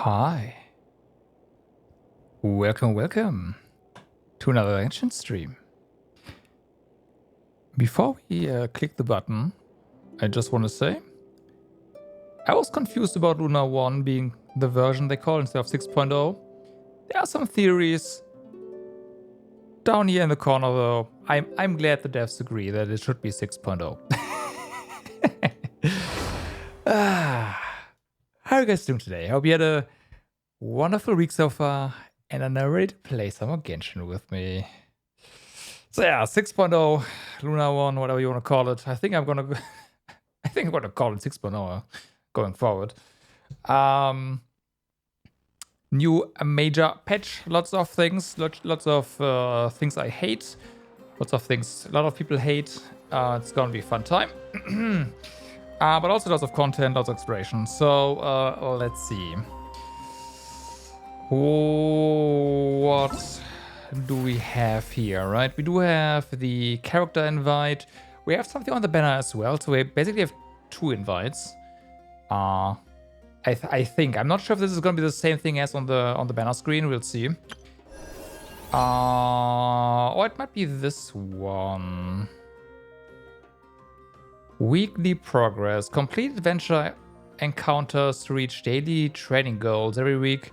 Hi. Welcome to another Genshin stream. Before we click the button, I just want to say, I was confused about Luna 1 being the version they call instead of 6.0. There are some theories. Down here in the corner though, I'm glad the devs agree that it should be 6.0. How are you guys doing today? I hope you had a wonderful week so far, and are now ready to play some more Genshin with me. So yeah, 6.0, Luna 1, whatever you want to call it. I think I'm gonna call it 6.0 going forward. New major patch, lots of things, lots of things I hate, lots of things a lot of people hate. It's gonna be a fun time. But also lots of content, lots of exploration. So let's see. What do we have here, right? We do have the character invite. We have something on the banner as well. So we basically have two invites. I think. I'm not sure if this is going to be the same thing as on the banner screen. We'll see. Or it might be this one. Weekly progress. Complete adventure encounters to reach daily training goals every week.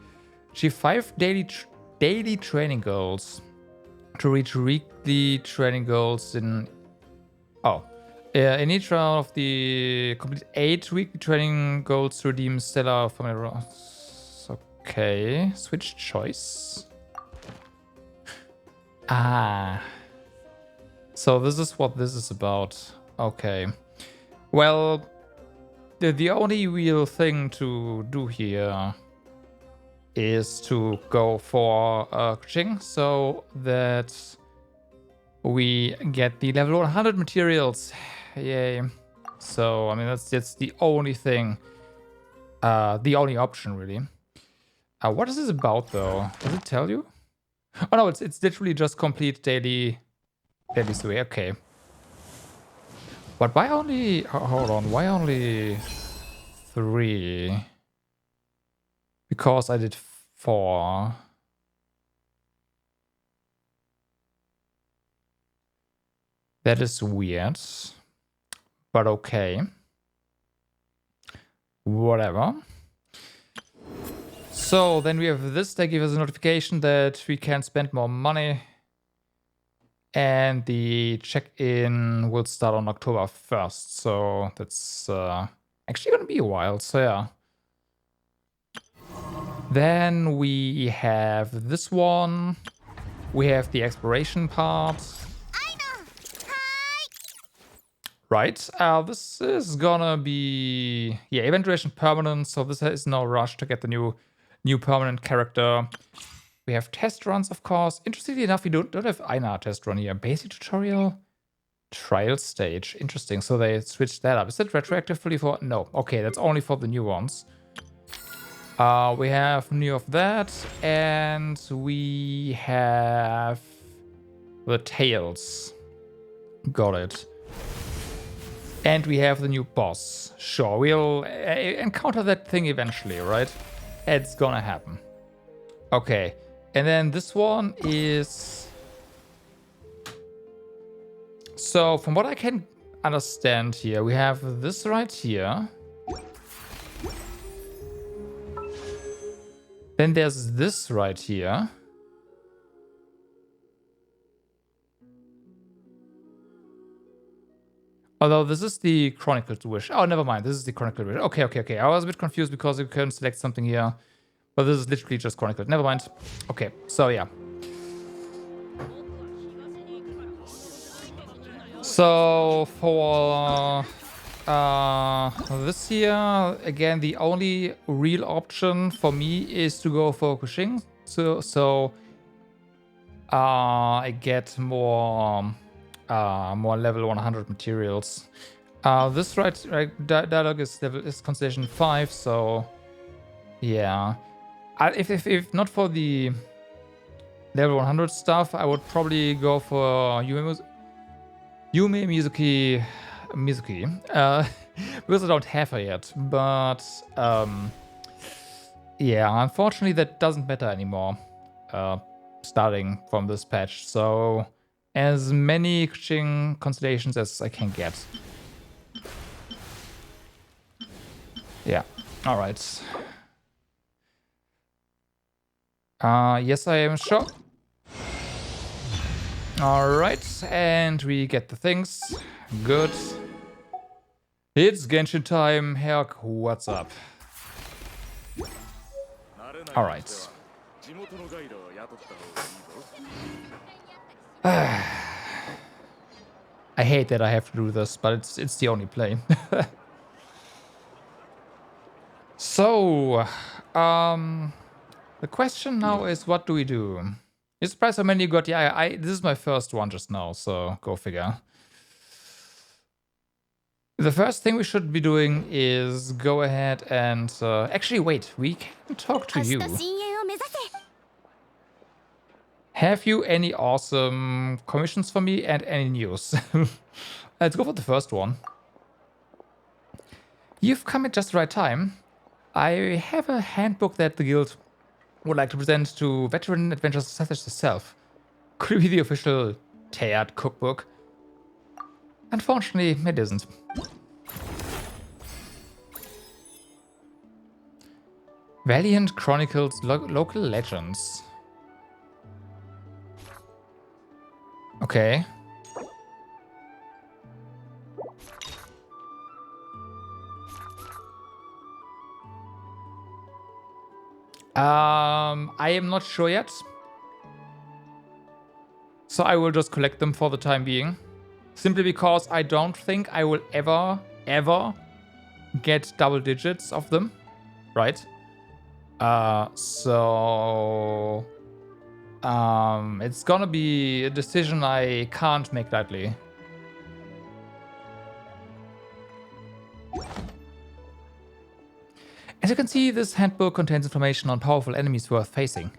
Achieve 5 daily training goals to reach weekly training goals in each round of the complete 8 weekly training goals to redeem stellar familiar. Okay, switch choice. So this is what this is about. Okay. Well, the only real thing to do here is to go for Kuching so that we get the level 100 materials. Yay. So, I mean, that's the only thing, the only option, really. What is this about, though? Does it tell you? Oh, no, it's literally just complete daily survey. Okay. But why only... Hold on, why only 3? Because I did 4. That is weird. But okay. Whatever. So then we have this. They give us a notification that we can spend more money. And the check-in will start on October 1st. So that's actually going to be a while. So yeah. Then we have this one. We have the exploration part. Aino! Hi! Right. This is gonna be event duration permanent. So this is no rush to get the new permanent character. We have test runs, of course. Interestingly enough, we don't have Aina test run here. Basic tutorial, trial stage. Interesting. So they switched that up. Is it retroactively for? No. Okay, that's only for the new ones. We have new of that, and we have the tails. Got it. And we have the new boss. Sure, we'll encounter that thing eventually, right? It's gonna happen. Okay, and then this one is... So, from what I can understand here, we have this right here. Then there's this right here. Although this is the Chronicled Wish. Oh, never mind. This is the Chronicled Wish. Okay. I was a bit confused because you couldn't select something here. But this is literally just Chronicled. Never mind. Okay, so yeah. So for this here, again, the only real option for me is to go for Kuching. So I get more level 100 materials. This right dialogue is constellation 5, so yeah. If not for the level 100 stuff, I would probably go for Yume Mizuki, because I don't have her yet. But Yeah, unfortunately that doesn't matter anymore. Starting from this patch. So as many Qing constellations as I can get. Yeah. All right. Yes, I am sure. All right, and we get the things. Good. It's Genshin time. Herc, what's up? All right. I hate that I have to do this, but it's the only play. So, the question now is, what do we do? You're surprised how many you got? Yeah, this is my first one just now, so go figure. The first thing we should be doing is go ahead and... actually, wait, we can talk to you. Have you any awesome commissions for me and any news? Let's go for the first one. You've come at just the right time. I have a handbook that the guild would like to present to veteran adventurers such as yourself. Could it be the official Teyvat cookbook? Unfortunately, it isn't. Valiant Chronicles Local Legends. Okay. I am not sure yet. So I will just collect them for the time being. Simply because I don't think I will ever get double digits of them. Right? So it's gonna be a decision I can't make lightly. As you can see, this handbook contains information on powerful enemies worth facing.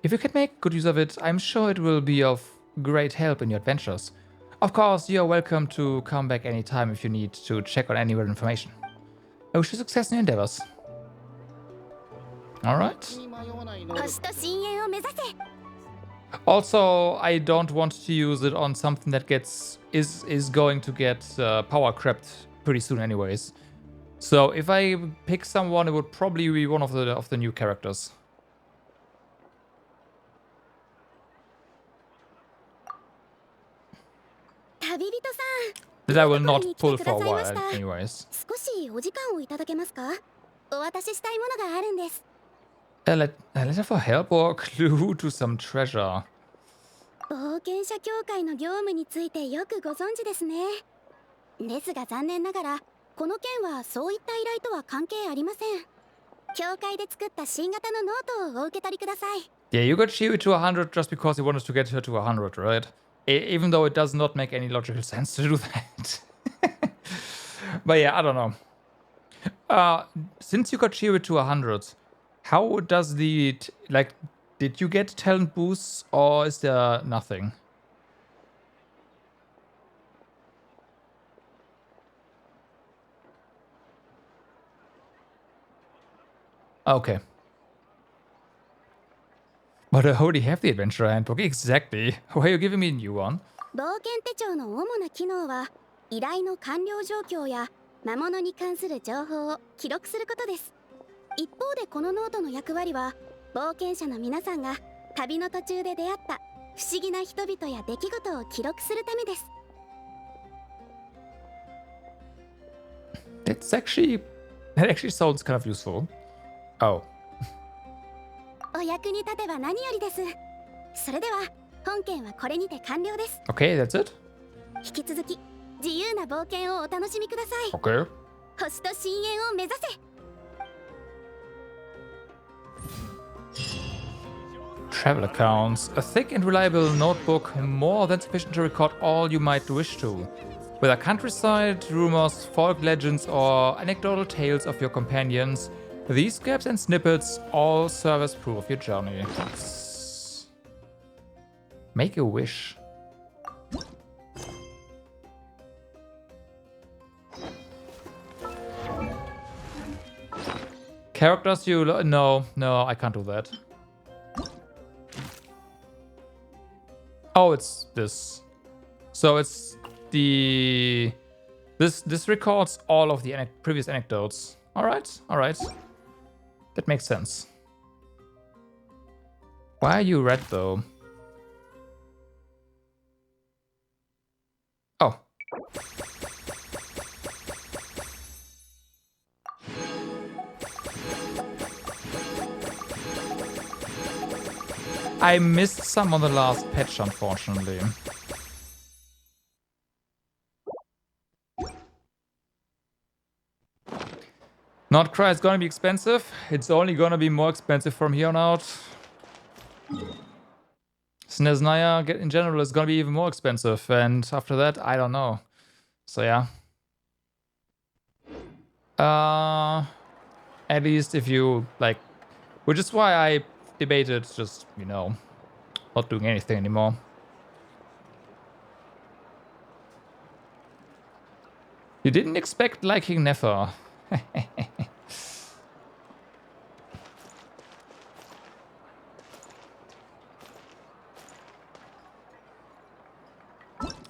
If you can make good use of it, I'm sure it will be of great help in your adventures. Of course, you are welcome to come back anytime if you need to check on any other information. I wish you success in your endeavors. Alright. Also, I don't want to use it on something that is going to get power crept pretty soon anyways. So if I pick someone, it would probably be one of the new characters. That I will not pull for a while anyways. A letter for help or a clue to some treasure. 冒険者協会の業務についてよくご存知ですね。ですが残念ながらこの件はそういった依頼とは関係ありません。協会で作った新型のノートをお受け取りください。Yeah, you got Chiwi to 100 just because you wanted to get her to 100, right? Even though it does not make any logical sense to do that. But yeah, I don't know. Since you got Chiwi to 100, how does the... like, did you get talent boosts or is there nothing? Okay. But I already have the adventure handbook. Exactly. Why are you giving me a new one? 冒険手帳の主な機能は依頼の完了状況や魔物に関する情報を記録することです。一方でこのノートの役割は冒険者の皆さんが旅の途中で出会った不思議な人々や出来事を記録するためです。That actually sounds kind of useful. Oh. お役に立てば何よりです。それでは本件はこれにて完了です。Okay, that's it? 引き続き自由な冒険をお楽しみください。Okay. 星と深淵を目指せ。Travel accounts. A thick and reliable notebook, more than sufficient to record all you might wish to. Whether countryside, rumors, folk legends, or anecdotal tales of your companions, these gaps and snippets all serve as proof of your journey. Let's make a wish. Characters you... No, I can't do that. Oh, it's this. So it's the... This records all of the previous anecdotes. Alright. That makes sense. Why are you red, though? Oh. I missed some on the last patch, unfortunately. Nod-Krai is gonna be expensive. It's only gonna be more expensive from here on out. Snezhnaya in general is gonna be even more expensive, and after that, I don't know. So yeah. At least if you like, which is why I debated just, you know, not doing anything anymore. You didn't expect liking Nefer.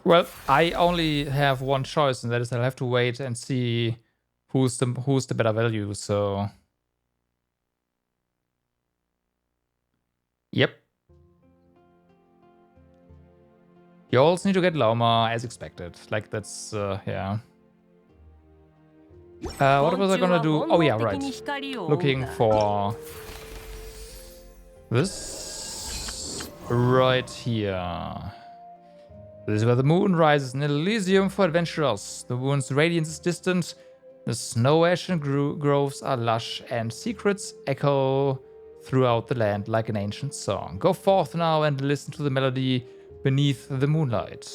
Well, I only have one choice, and that is I'll have to wait and see who's the better value. So, yep. You also need to get Lauma as expected. Like that's yeah. What was I gonna do? Oh yeah, right. Looking for this right here. This is where the moon rises, an Elysium for adventurers. The moon's radiance is distant, the snow ash and groves are lush, and secrets echo throughout the land like an ancient song. Go forth now and listen to the melody beneath the moonlight.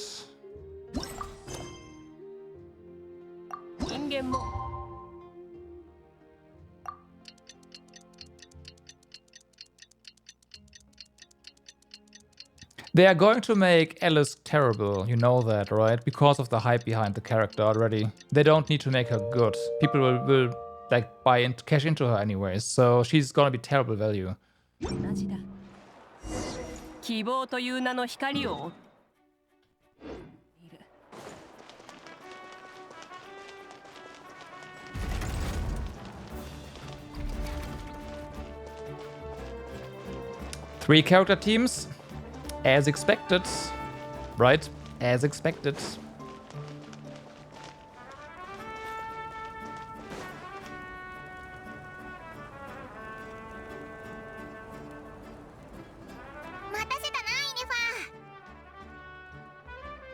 They are going to make Alice terrible, you know that, right? Because of the hype behind the character already. They don't need to make her good. People will like buy and cash into her anyways, so she's gonna be terrible value. Three character teams. As expected, right? As expected.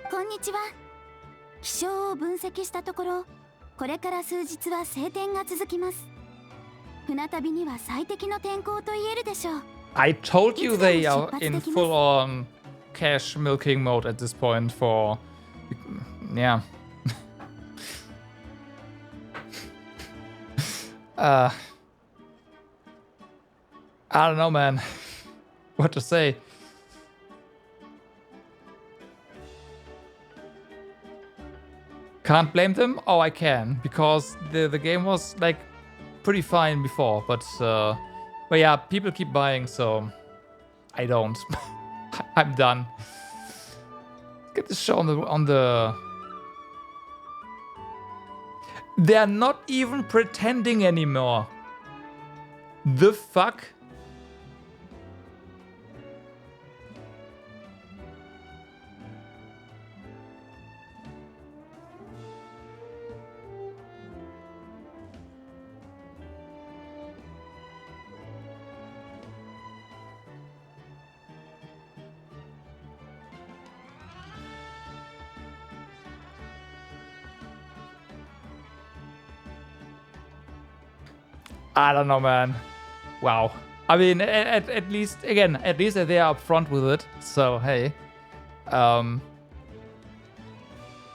Konnichiwa. 気象を分析したところ、これから数日は晴天が続きます。船旅には最適の天候と言えるでしょう。I told you they are in full-on cash milking mode at this point for... Yeah. I don't know, man. What to say? Can't blame them? Oh, I can. Because the game was, like, pretty fine before, but yeah, people keep buying, so I don't. I'm done. Get this show on the... They're not even pretending anymore. The fuck? I don't know, man. Wow. I mean, at least, again, at least they are upfront with it. So, hey.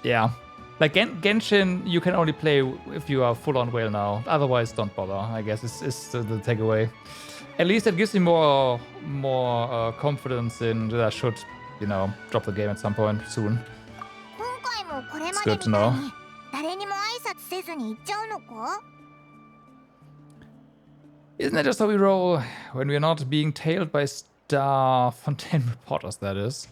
Yeah. Like, Genshin, you can only play if you are full on whale now. Otherwise, don't bother, I guess, is the takeaway. At least it gives me more confidence in that I should, you know, drop the game at some point soon. It's good to know. Isn't that just how we roll when we're not being tailed by Star Fontaine reporters, that is?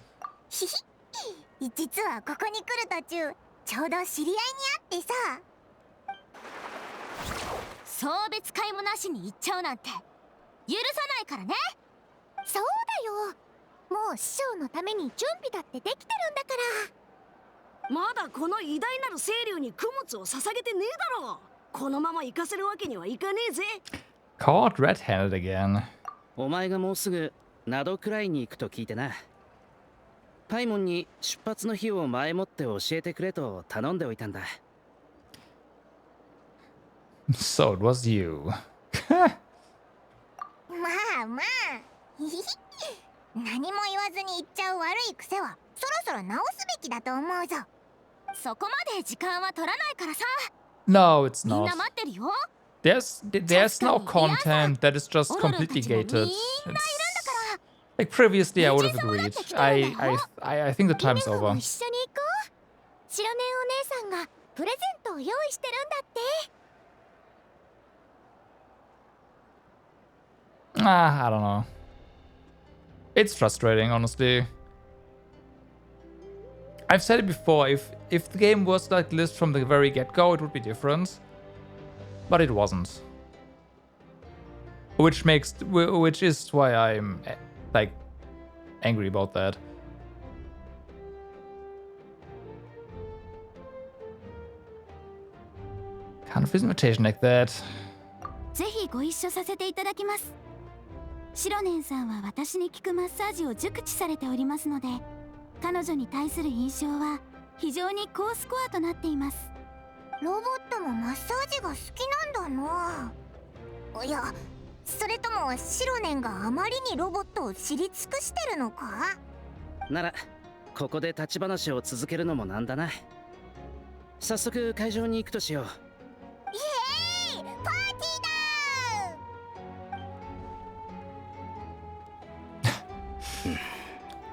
実はここに来る途中ちょうど知り合いに会ってさ送別会もなしに行っちゃうなんて許さないからねそうだよもう師匠のために準備だってできてるんだからまだこの偉大なる清流に供物を捧げてねえだろこのまま行かせるわけにはいかねえぜ Caught red-handed again. お前がもうすぐNod-Kraiに行くと聞いてなパイモンに出発の日を前もって教えてくれと頼んでおいたんだ So it was you. まあまあ何も言わずに言っちゃう悪い癖はそろそろ直すべきだと思うぞそこまで時間は取らないからさ No, it's みん not. な待ってるよ There's no content that is just completely gated. Like previously, I would have agreed. I think the time is over. 一緒に行こう白根お姉さんがプレゼントを用意してるんだって I don't know. It's frustrating, honestly. I've said it before. If the game was like this from the very get-go, it would be different. But it wasn't. Which is why I'm like angry about that. Can't refuse an invitation like that. ぜひご一緒させていただきます白年さんは私に効くマッサージを熟知されておりますので彼女に対する印象は非常に高スコアとなっていますロボットもマッサージが好きなんだないやそれとも白年があまりにロボットを知り尽くしてるのかならここで立ち話を続けるのもなんだな早速会場に行くとしようイエーイパーティーだ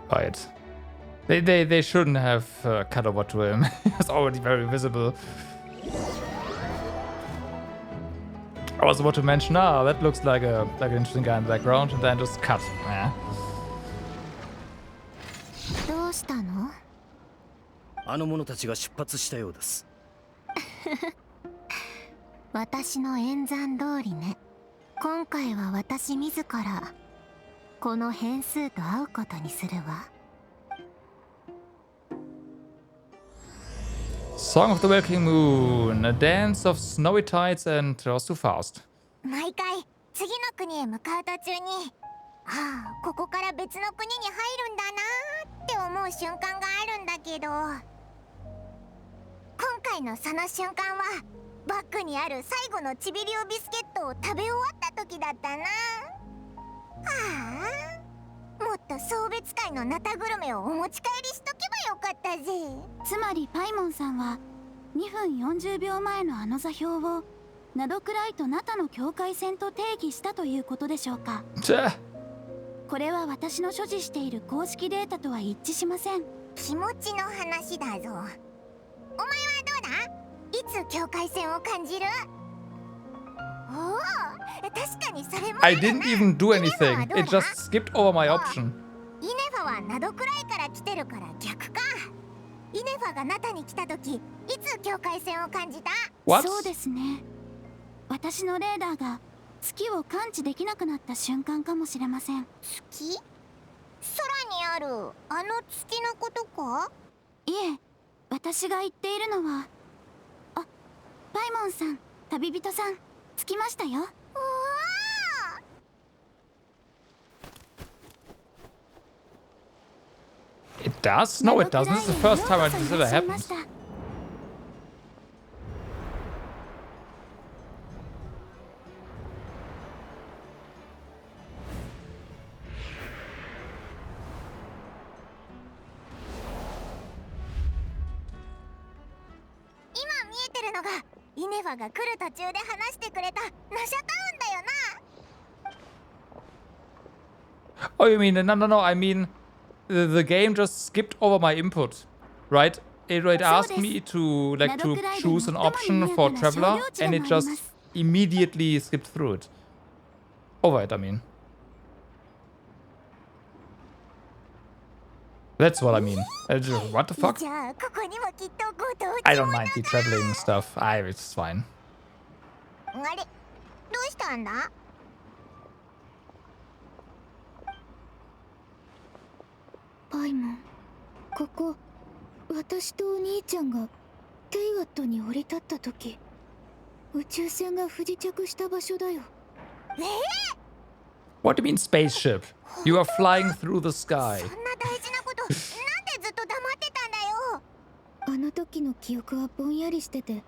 Right. They shouldn't have cut over to him. He was already very visible. I was about to mention, that looks like an interesting guy in the background, and then just cut. Yeah. どうしたのあの者たちが出発したようです私の演算通りね今回は私自らこの変数と会うことにするわ Song of the Waking Moon, a dance of snowy tides, and it was too fast. 毎回次の国へ向かう途中にああここから別の国に入るんだなーって思う瞬間があるんだけど今回のその瞬間はバッグにある最後のチビリオビスケットを食べ終わった時だったなああもっと送別会のナタグルメをお持ち帰りしとけばよかったぜつまりパイモンさんは2分40秒前のあの座標をNod-Kraiとナタの境界線と定義したということでしょうかこれは私の所持している公式データとは一致しません気持ちの話だぞお前はどうだいつ境界線を感じるおお確かにそれも I didn't even do anything. It just skipped over my option. イネファはNod-Kraiから来てるから逆かイネファがナタに来た時いつ境界線を感じた What? そうですね私のレーダーが月を感知できなくなった瞬間かもしれません月空にあるあの月のことかいえ私が言っているのはあパイモンさん旅人さん着きましたよ It does? No, it doesn't. This is the first time this ever happened. 今見えてるのがイネファが来る途中で話してくれたナシャタウンだよな Oh, you mean no? I mean, the game just skipped over my input, right? It asked me to choose an option for traveler, and it just immediately skipped through it. Over it, I mean. That's what I mean. What the fuck? じゃあここにもきっとご当地 I don't mind the traveling stuff. It's fine. あれどうしたんだパイモンここ私とお兄ちゃんがテイワットに降り立った時宇宙船が不時着した場所だよ What do you mean spaceship? You are flying through the sky. そんな大事なことなんでずっと黙ってたんだよあの時の記憶はぼんやりしてて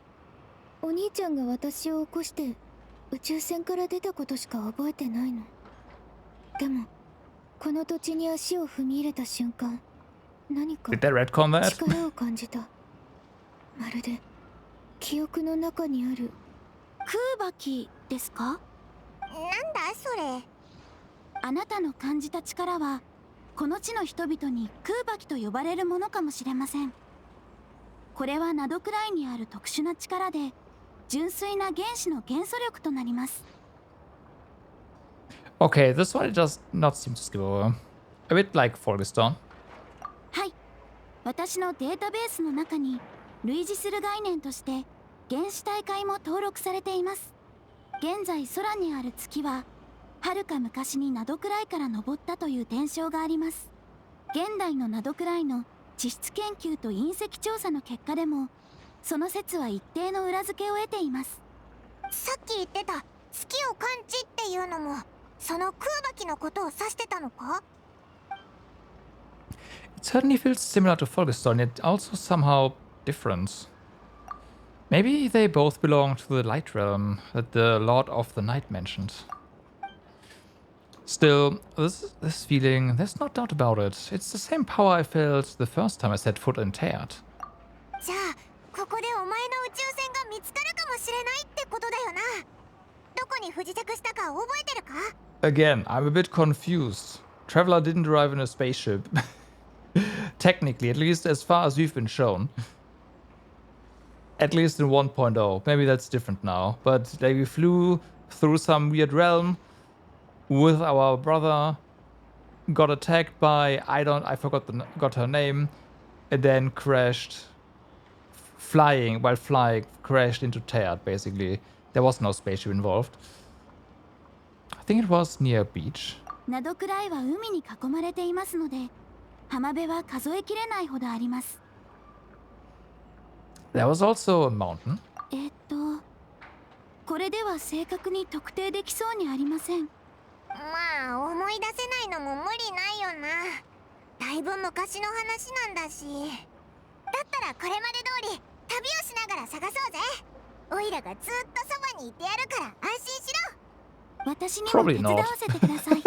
お兄ちゃんが私を起こして宇宙船から出たことしか覚えてないのでもこの土地に足を踏み入れた瞬間何か Did they retcon that? 力を感じたまるで記憶の中にある空気ですかなんだそれあなたの感じた力はこの地の人々に空気と呼ばれるものかもしれませんこれはナドクライにある特殊な力で純粋な原子の元素力となります Okay, this one it does not seem to skip over. A bit like Folgeston. はい私のデータベースの中に類似する概念として原子大会も登録されています現在空にある月は遥か昔にナドクライから昇ったという伝承があります現代のナドクライの地質研究と隕石調査の結果でもその説は一定の裏付けを得ていますさっき言ってた月を感知っていうのもその空気のことを指してたのか It certainly feels similar to Folgeston, yet also somehow different. Maybe they both belong to the light realm that the Lord of the Night mentioned. Still, this feeling, there's no doubt about it. It's the same power I felt the first time I set foot in Teyvat. じゃあここでお前の宇宙船が見つかるかもしれないってことだよなどこに不時着したか覚えてるか Again, I'm a bit confused. Traveler didn't arrive in a spaceship. Technically, at least as far as we've been shown. At least in 1.0. Maybe that's different now. But like, we flew through some weird realm with our brother, got attacked by I forgot her name, and then crashed while flying, crashed into Teyvat, basically. There was no spaceship involved. I think it was near a beach. ナドクライは海に囲まれていますので浜辺は数えきれないほどあります There was also a mountain. これでは正確に特定できそうにありませんまあ思い出せないのも無理ないよなだいぶ昔の話なんだしだったらこれまで通り旅をしながら探そうぜオイラがずっとそばにいてやるから安心しろ私にも手伝わせてください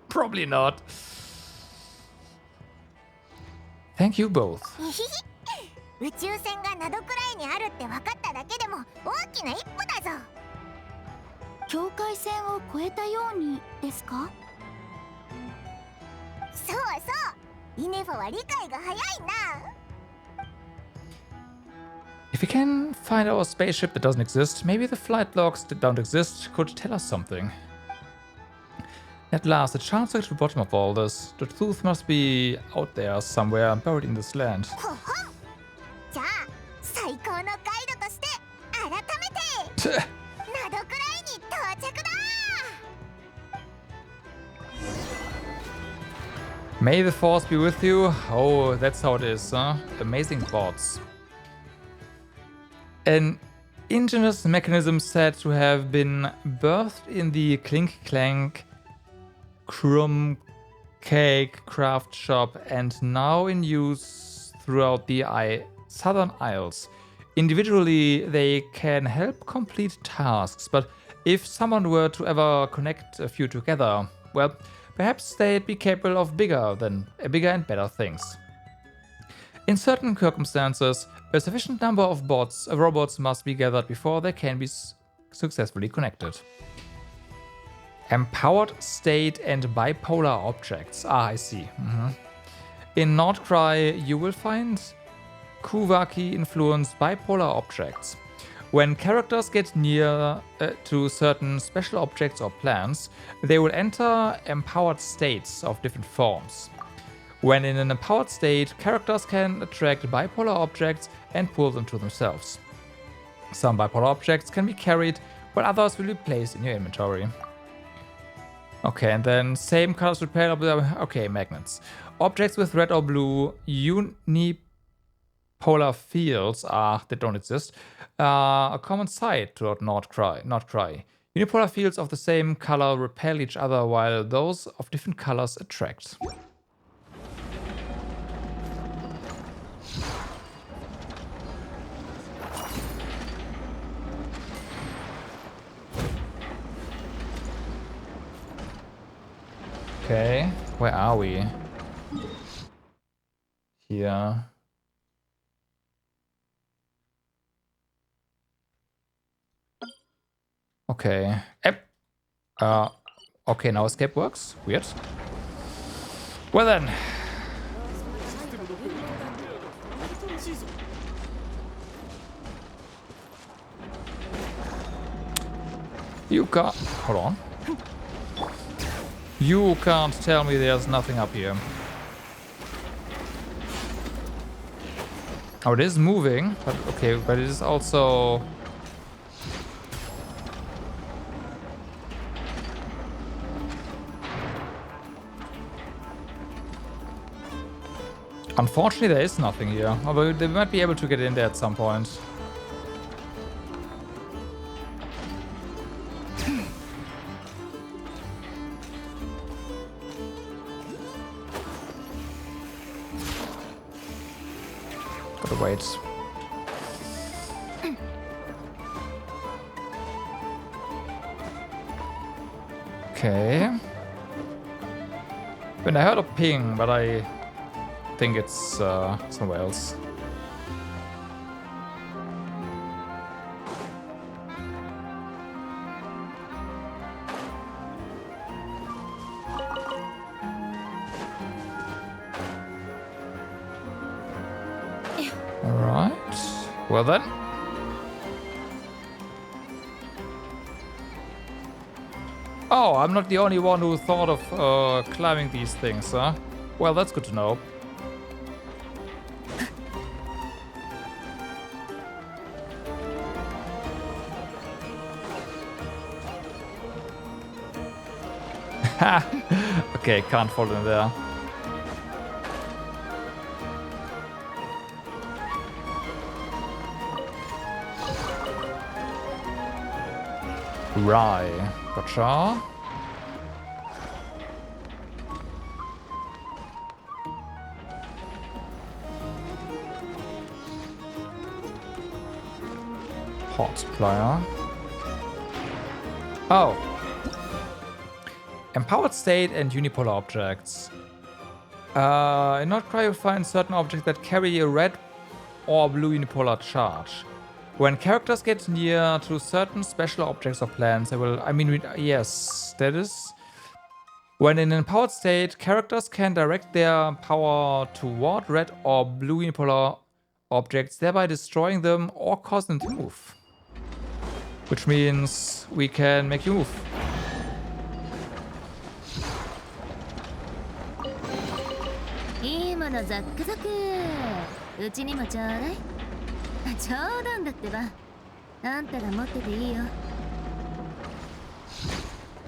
Probably not. Thank you both. 宇宙船がナドクライにあるって分かっただけでも大きな一歩だぞ境界線を越えたようにですかそうそうイネファは理解が早いな If we can find our spaceship that doesn't exist, maybe the flight logs that don't exist could tell us something. At last, a chance to get to the bottom of all this. The truth must be out there somewhere, buried in this land. ほほじゃあ最高のガイドとして改めてナドクライに到着だ May the force be with you. Oh, that's how it is, huh? Amazing bots. An ingenious mechanism said to have been birthed in the Clink Clank Crumb Cake craft shop and now in use throughout the Southern Isles. Individually, they can help complete tasks, but if someone were to ever connect a few together, well, perhaps they'd be capable of bigger and better things. In certain circumstances, a sufficient number of robots must be gathered before they can be successfully connected. Empowered state and bipolar objects. Ah, I see. In Nod-Krai, you will find Kuvaki-influenced bipolar objects. When characters get near to certain special objects or plants, they will enter empowered states of different forms. When in an empowered state, characters can attract bipolar objects and pull them to themselves. Some bipolar objects can be carried, while others will be placed in your inventory. Okay, and then same colors repel. Okay, magnets. Objects with red or blue unipolar fields they don't exist. A common sight throughout Nod-Krai. Unipolar fields of the same color repel each other, while those of different colors attract. Okay, where are we? Here. Okay. Okay, now escape works. Weird. Well then. You can't... Hold on. You can't tell me there's nothing up here. Oh, it is moving, but okay, but it is also... Unfortunately, there is nothing here, although they might be able to get in there at some point. Gotta wait. Okay. When I heard a ping, but I think it's somewhere else. Alright. Well then. Oh, I'm not the only one who thought of climbing these things, huh? Well, that's good to know. Okay, can't fall in there. Right, gotcha. Hot supplier. Oh. Empowered state and unipolar objects. In Nod-Krai you find certain objects that carry a red or blue unipolar charge. When characters get near to certain special objects or plants, they will... yes, that is... When in an empowered state, characters can direct their power toward red or blue unipolar objects, thereby destroying them or causing them to move. Which means we can make you move.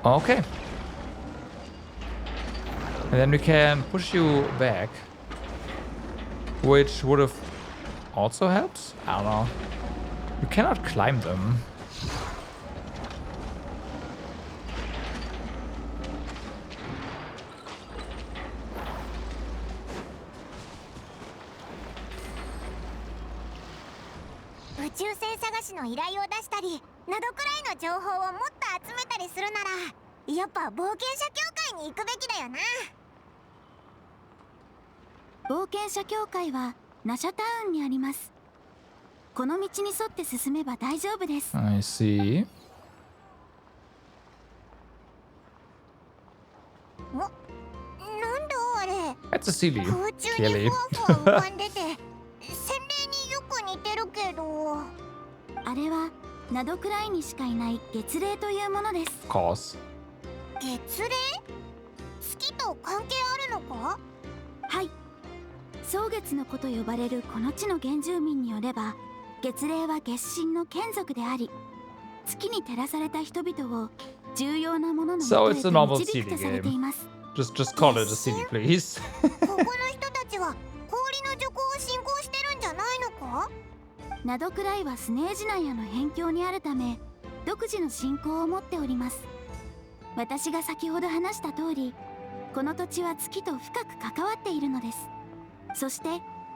Okay. And then we can push you back. Which would have also helped? I don't know. You cannot climb them. Nasha Town にあります。この道に沿って進めば大丈夫です。I see. なんだあれ。That's a silly. 空中に Clearly. ふわふわ浮かんでて、鮮明によく似てるけど。あれはナドクライにしかいない月齢というものです。 Of course. 月齢？月と関係あるのか？はい。蒼月の子と呼ばれるこの地の原住民によれば、月齢は月神の眷属であり、月に照らされた人々を重要なものの元 So へ it's a と normal 導くと CD されてい game. ます。 Just call it a CD, please. ここの人たちは氷の徐行を信仰してるんじゃないのか？ナドクライはスネージナイアの辺境にあるため、独自の信仰を持っております。私が先ほど話した通り、この土地は月と深く関わっているのです。そして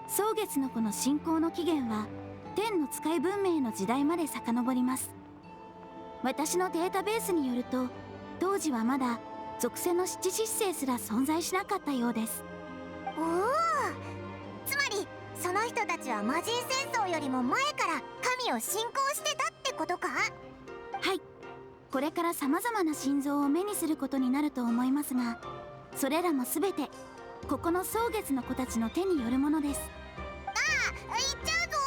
蒼月の子の信仰の起源は天の使い文明の時代まで遡ります。私のデータベースによると、当時はまだ属性の七疾星すら存在しなかったようです。おお、つまりその人たちは魔人戦争よりも前から神を信仰してたってことか？はい。これから様々な神像を目にすることになると思いますが、それらも全てここの蒼月の子たちの手によるものです。ああ、行っちゃうぞ。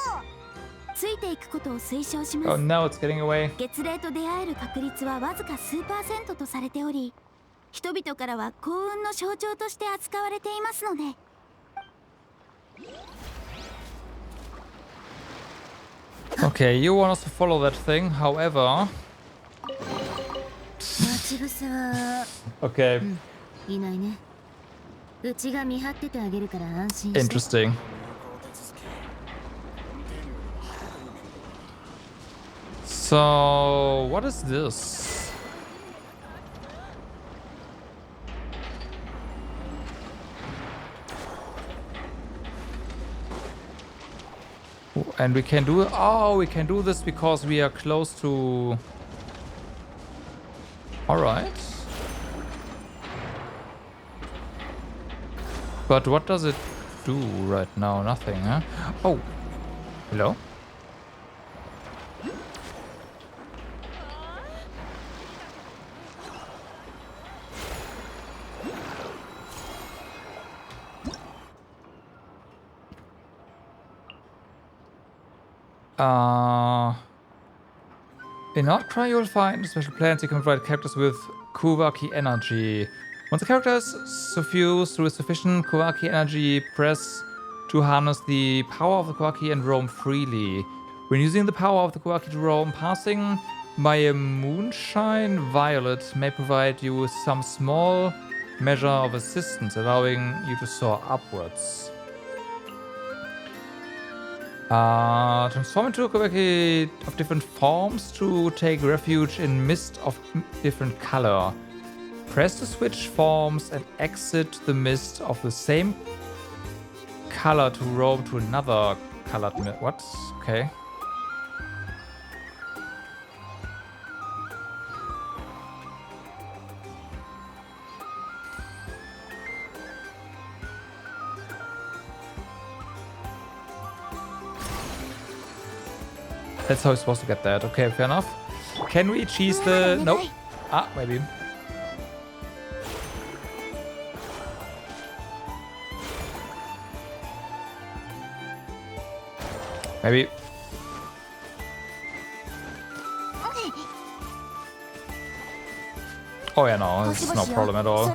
ついていくことを推奨します。 Oh no, it's getting away. 月齢と出会える確率はわずか数%とされており、人々からは幸運の象徴として扱われていますので。Okay, you want us to follow that thing, however. 待ち伏せは Okay, いないね。うちが見張っててあげるから安心して。 interesting. So, what is this? And we can do, oh, we can do this because we are close to. All right. But what does it do right now? Nothing, huh? Oh, hello. In Nod-Krai you'll find special plans you can provide characters with Kuwaki energy. Once a character is suffused with sufficient Kuwaki energy, press to harness the power of the Kuwaki and roam freely. When using the power of the Kuwaki to roam, passing by a moonshine violet may provide you with some small measure of assistance, allowing you to soar upwards. Transform into a Kuwaki of different forms to take refuge in mist of different color. Press to switch forms and exit the mist of the same color to roam to another colored mist. What? Okay. That's how we're supposed to get that. Okay, fair enough. Can we cheese the... Nope. Ah, maybe. Maybe. Oh yeah, no, it's no problem at all.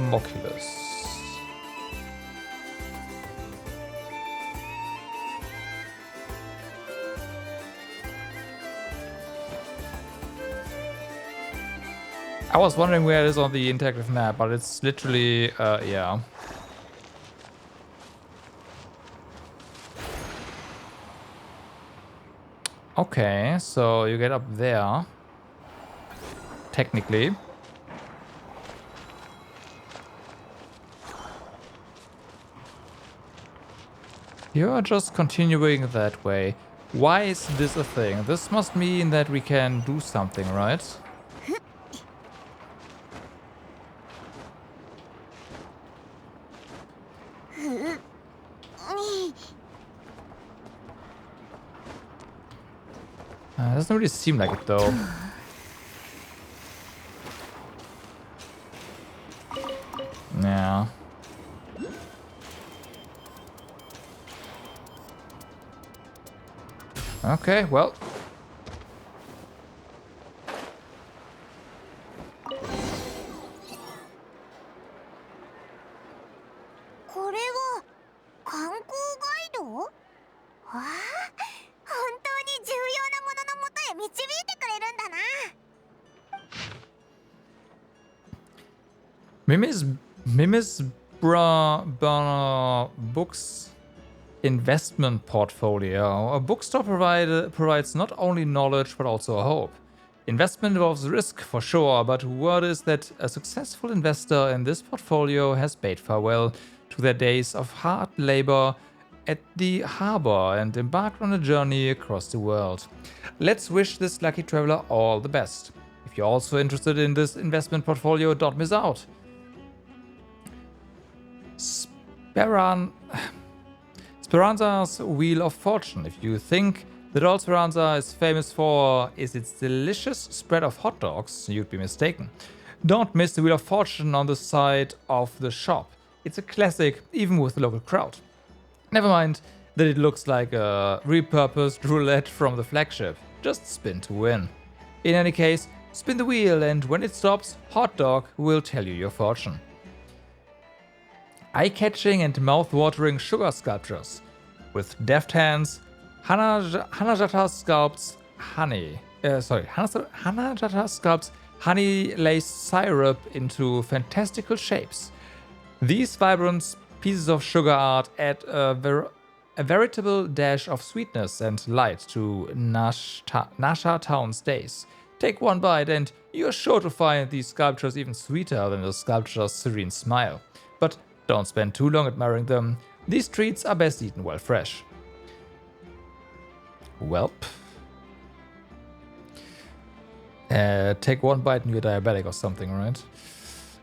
Moculus. I was wondering where it is on the interactive map, but it's literally, yeah. Okay, so you get up there. Technically. You're just continuing that way. Why is this a thing? This must mean that we can do something, right? Doesn't really seem like it though. Okay, well. Mimis Books investment portfolio. A bookstore provides not only knowledge but also hope. Investment involves risk for sure, but word is that a successful investor in this portfolio has bade farewell to their days of hard labor at the harbor and embarked on a journey across the world. Let's wish this lucky traveler all the best. If you're also interested in this investment portfolio, don't miss out. Speranza's Wheel of Fortune. If you think that all Speranza is famous for is its delicious spread of hot dogs, you'd be mistaken. Don't miss the Wheel of Fortune on the side of the shop. It's a classic, even with the local crowd. Never mind that it looks like a repurposed roulette from the flagship. Just spin to win. In any case, spin the wheel, and when it stops, Hot Dog will tell you your fortune. Eye-catching and mouth-watering sugar sculptures. With deft hands, Hanajata sculpts honey-laced syrup into fantastical shapes. These vibrant pieces of sugar art add a veritable dash of sweetness and light to Nasha Town's days. Take one bite and you're sure to find these sculptures even sweeter than the sculpture's serene smile. But don't spend too long admiring them. These treats are best eaten while fresh. Welp. Take one bite and you're diabetic or something, right?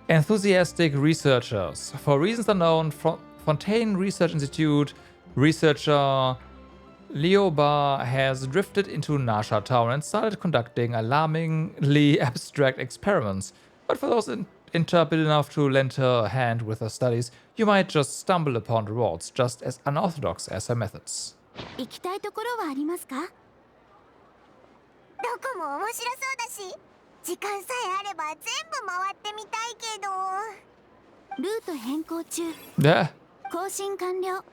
Enthusiastic researchers. For reasons unknown, Fontaine Research Institute researcher Leoba has drifted into Nasha Town and started conducting alarmingly abstract experiments. But for those intrepid enough to lend her a hand with her studies, you might just stumble upon rewards just as unorthodox as her methods. 行きたいところはありますか？どこも面白そうだし、時間さえあれば全部回ってみたいけど。ルート変更中。Yeah. 更新完了。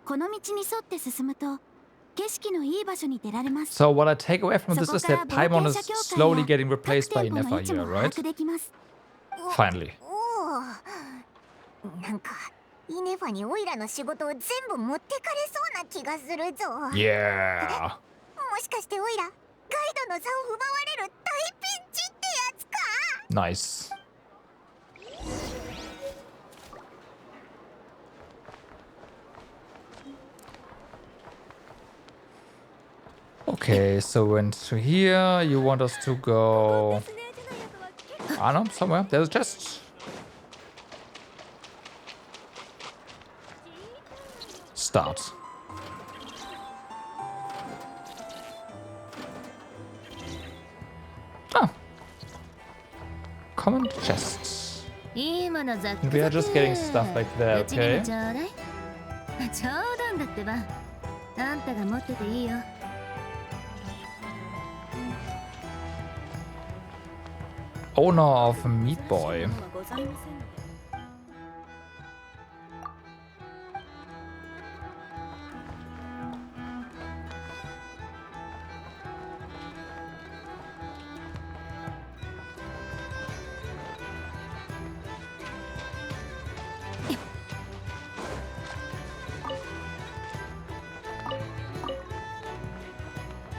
この道に沿って進むと景色のいい場所に出られます。So what I take away from this is that Paimon is slowly getting replaced by Nefer here, right? Finally. なんかイネファにオイラの仕事を全部持ってかれそうな気がするぞ。Yeah. もしかしてオイラガイドの座を奪われる大ピンチってやつか。 Nice. Okay, so into here, you want us to go... I don't know, somewhere. There's a chest. Start. Ah. Common chests. And we are just getting stuff like that, okay? Owner of Meat Boy.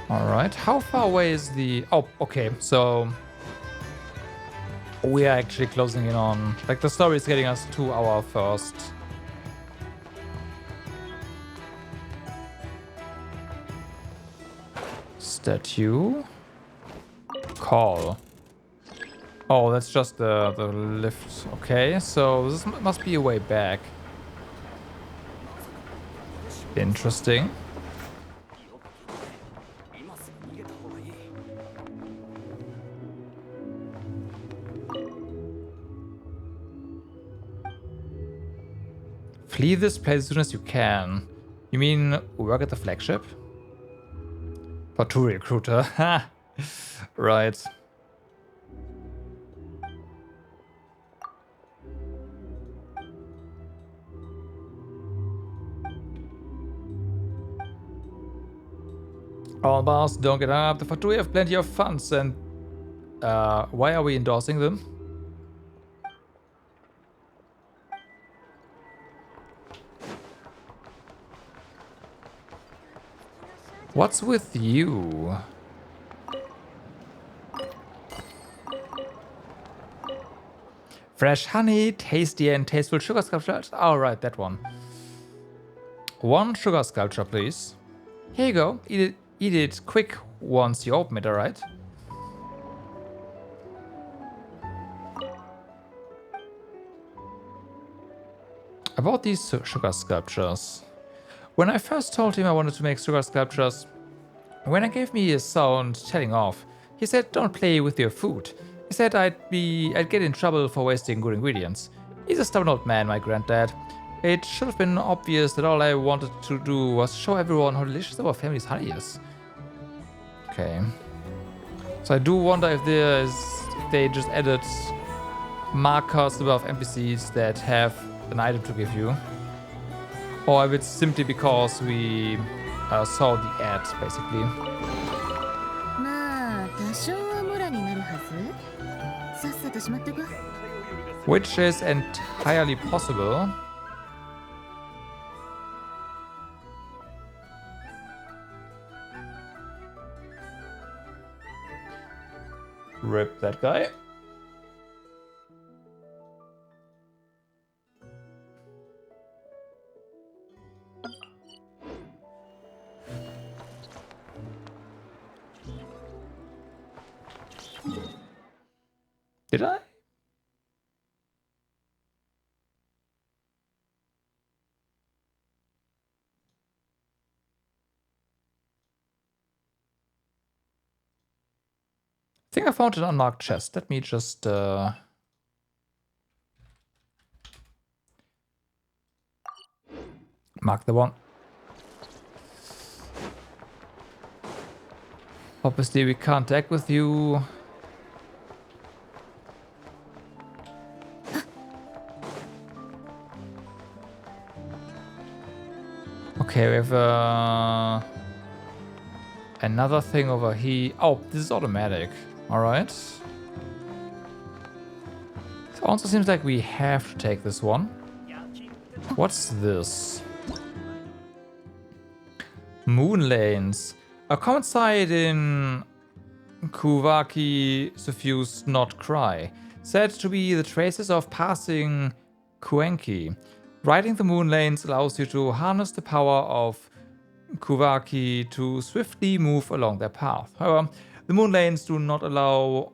Alright, how far away is the... Oh, okay, so... we are actually closing in on... like, the story is getting us to our first... statue. Call. Oh, that's just the lift. Okay, so this must be a way back. Interesting. Flee this place as soon as you can. You mean work at the flagship? Fatui recruiter. Ha! Right. All bars, don't get up. The Fatui have plenty of funds, and why are we endorsing them? What's with you? Fresh honey, tasty and tasteful sugar sculpture. All right, that one. One sugar sculpture, please. Here you go. Eat it quick once you open it, alright? About these sugar sculptures. When I first told him I wanted to make sugar sculptures, when he gave me a sound telling off, he said don't play with your food. He said I'd get in trouble for wasting good ingredients. He's a stubborn old man, my granddad. It should have been obvious that all I wanted to do was show everyone how delicious our family's honey is. Okay. So I do wonder if they just added markers above NPCs that have an item to give you. Or if it's simply because we saw the ad, basically. まあ多少はモラになるはず。さっさとしまっとこ。 Which is entirely possible. Rip that guy. Did I? I think I found an unmarked chest. Let me just mark the one. Obviously, we can't act with you. Okay, we have another thing over here. Oh, this is automatic. All right. It also seems like we have to take this one. What's this? Moon lanes. A common sight in Kuvaki suffused Nod-Krai, said to be the traces of passing Kuenki. Riding the moon lanes allows you to harness the power of Kuvaki to swiftly move along their path. However, the moon lanes do not allow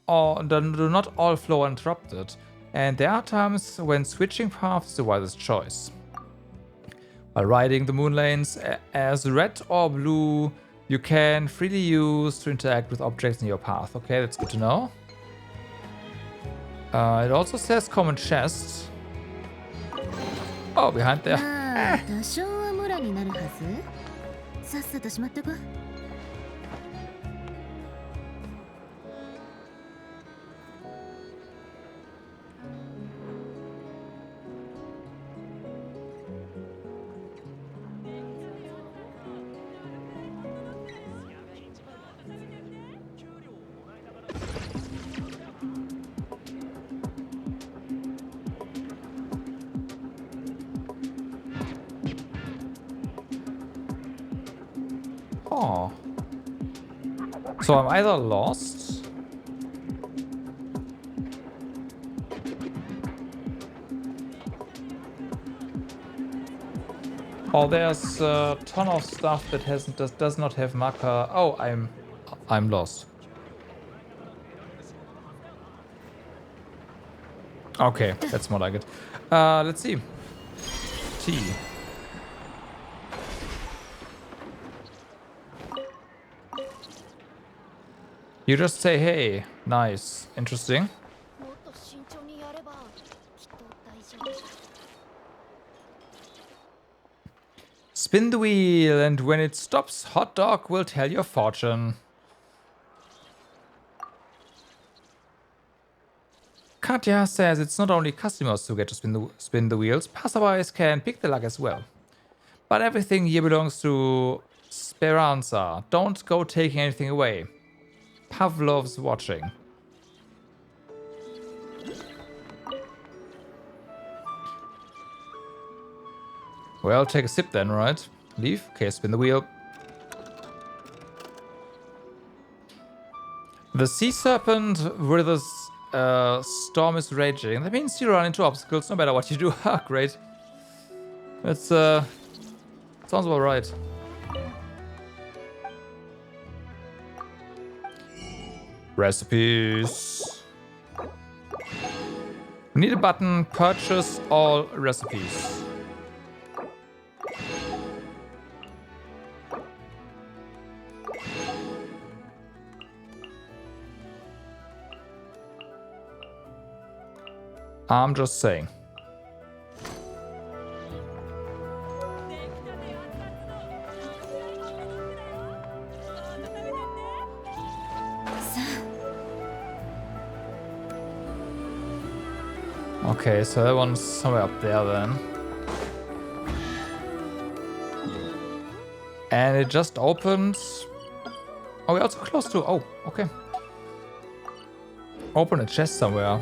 or do not all flow uninterrupted, and there are times when switching paths is the wisest choice. While riding the moon lanes as red or blue, you can freely use to interact with objects in your path. Okay, that's good to know. It also says common chest. Oh, behind there. まあ多少はモラになるはず。さっさとしまっとこ。Oh. So I'm either lost or there's a ton of stuff that does not have marker. Oh, I'm lost. Okay, that's more like it. Let's see. T. You just say, hey, nice, interesting. もっと慎重にやればきっと大丈夫。Spin the wheel, and when it stops, hot dog will tell your fortune. Katya says it's not only customers who get to spin the wheels, passerbys can pick the luck as well. But everything here belongs to Speranza. Don't go taking anything away. Pavlov's watching. Well, take a sip then, right? Leave? Okay, spin the wheel. The sea serpent with a storm is raging. That means you run into obstacles no matter what you do. Ah, great. That's, sounds about right. Recipes. We need a button, purchase all recipes. I'm just saying. Okay, so that one's somewhere up there then. And it just opened. Oh, we're also close to. Oh, okay. Open a chest somewhere.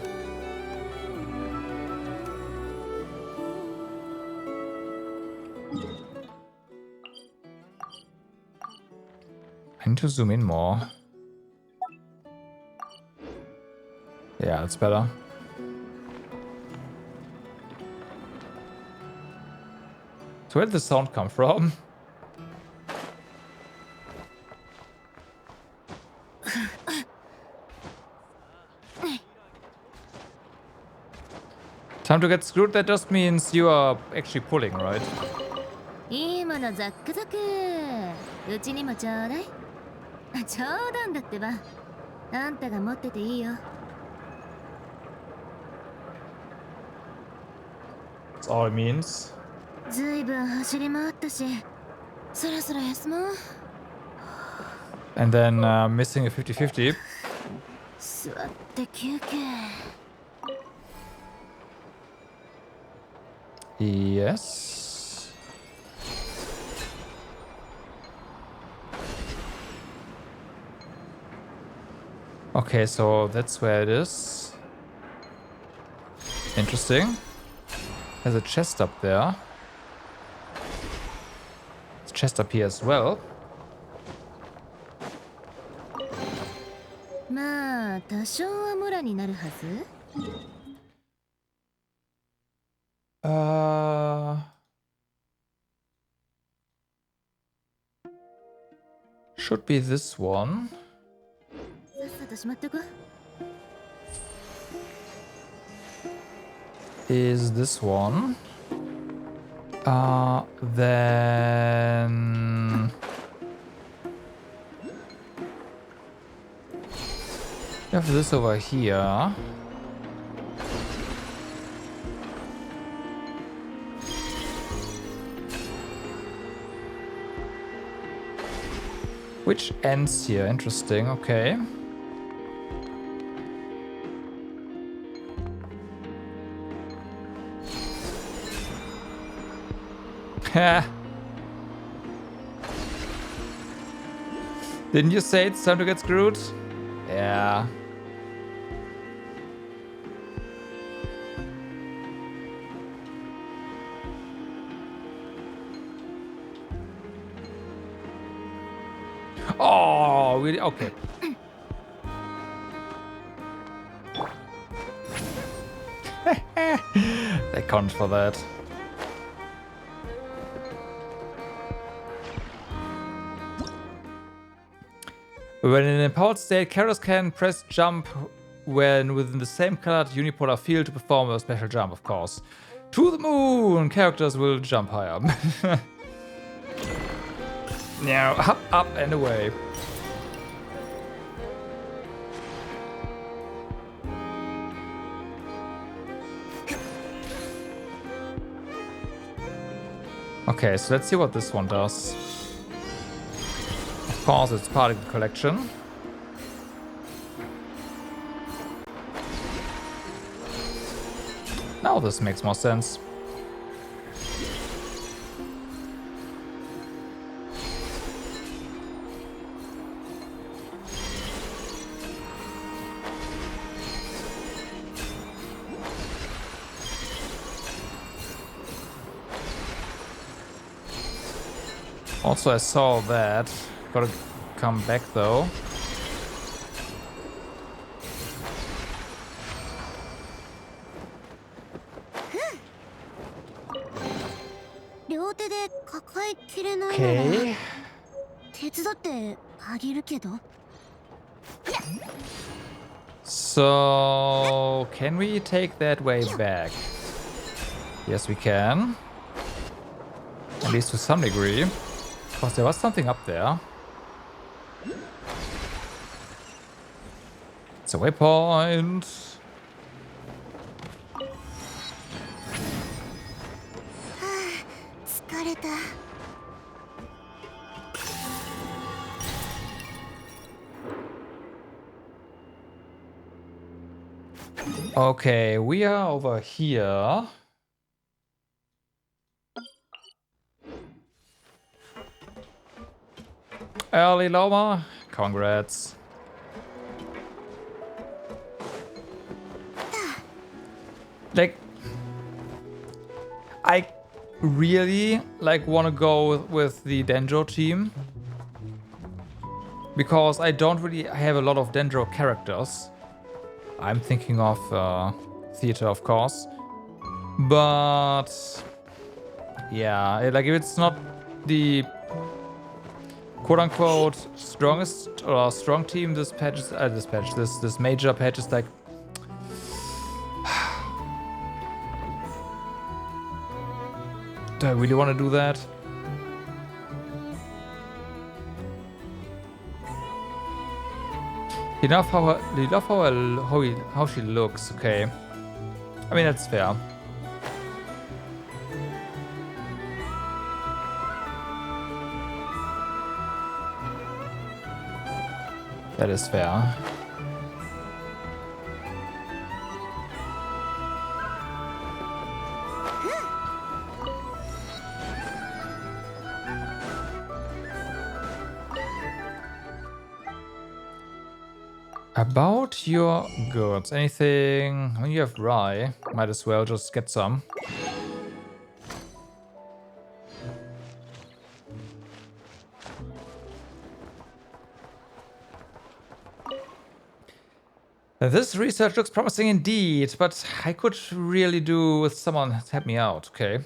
I need to zoom in more. Yeah, that's better. So where did the sound come from? Time to get screwed, that just means you are actually pulling, right? いいものザックザク。うちにもちょうだい。冗談だってば。あんたが持ってていいよ。That's all it means. ずいぶん走り回ったし、そろそろ休もう。And then missing a 50-50. 座って休憩。Yes. Okay, so that's where it is. Interesting. There's a chest up there. There's a chest up here as well. まあ多少はムラになるはず。Should be this one. さっさとしまってこ。Is this one. Then you have this over here. Which ends here? Interesting, okay. Didn't you say it's time to get screwed? Yeah. Oh, really? Okay. They count for that. When in an empowered state, characters can press jump when within the same colored unipolar field to perform a special jump, of course. To the moon! Characters will jump higher. Now, up and away. Okay, so let's see what this one does. Of course, it's part of the collection. Now this makes more sense. Also, I saw that. Gotta come back though. Okay. So, can we take that way back? Yes, we can. At least to some degree. Because there was something up there. It's a waypoint. Okay, we are over here. Early Lauma, congrats. Like, I really want to go with the Dendro team because I don't really have a lot of Dendro characters. I'm thinking of theater, of course, but yeah, like if it's not the quote-unquote strongest or strong team, this major patch is like do I really want to do that? You love how she looks, okay. I mean, that's fair. That is fair. About your goods, anything? When you have rye, might as well just get some. This research looks promising indeed, but I could really do with someone to help me out, okay?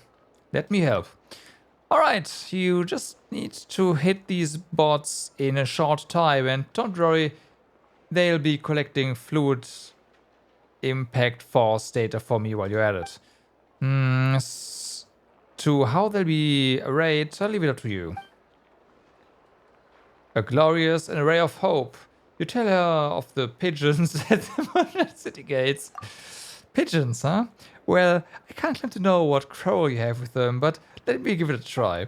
Let me help. Alright, you just need to hit these bots in a short time, and don't worry, they'll be collecting fluid impact force data for me while you're at it. To how they'll be arrayed, I'll leave it up to you. A glorious and a ray of hope. You tell her of the pigeons at the city gates. Pigeons, huh? Well, I can't claim to know what quarrel you have with them, but let me give it a try.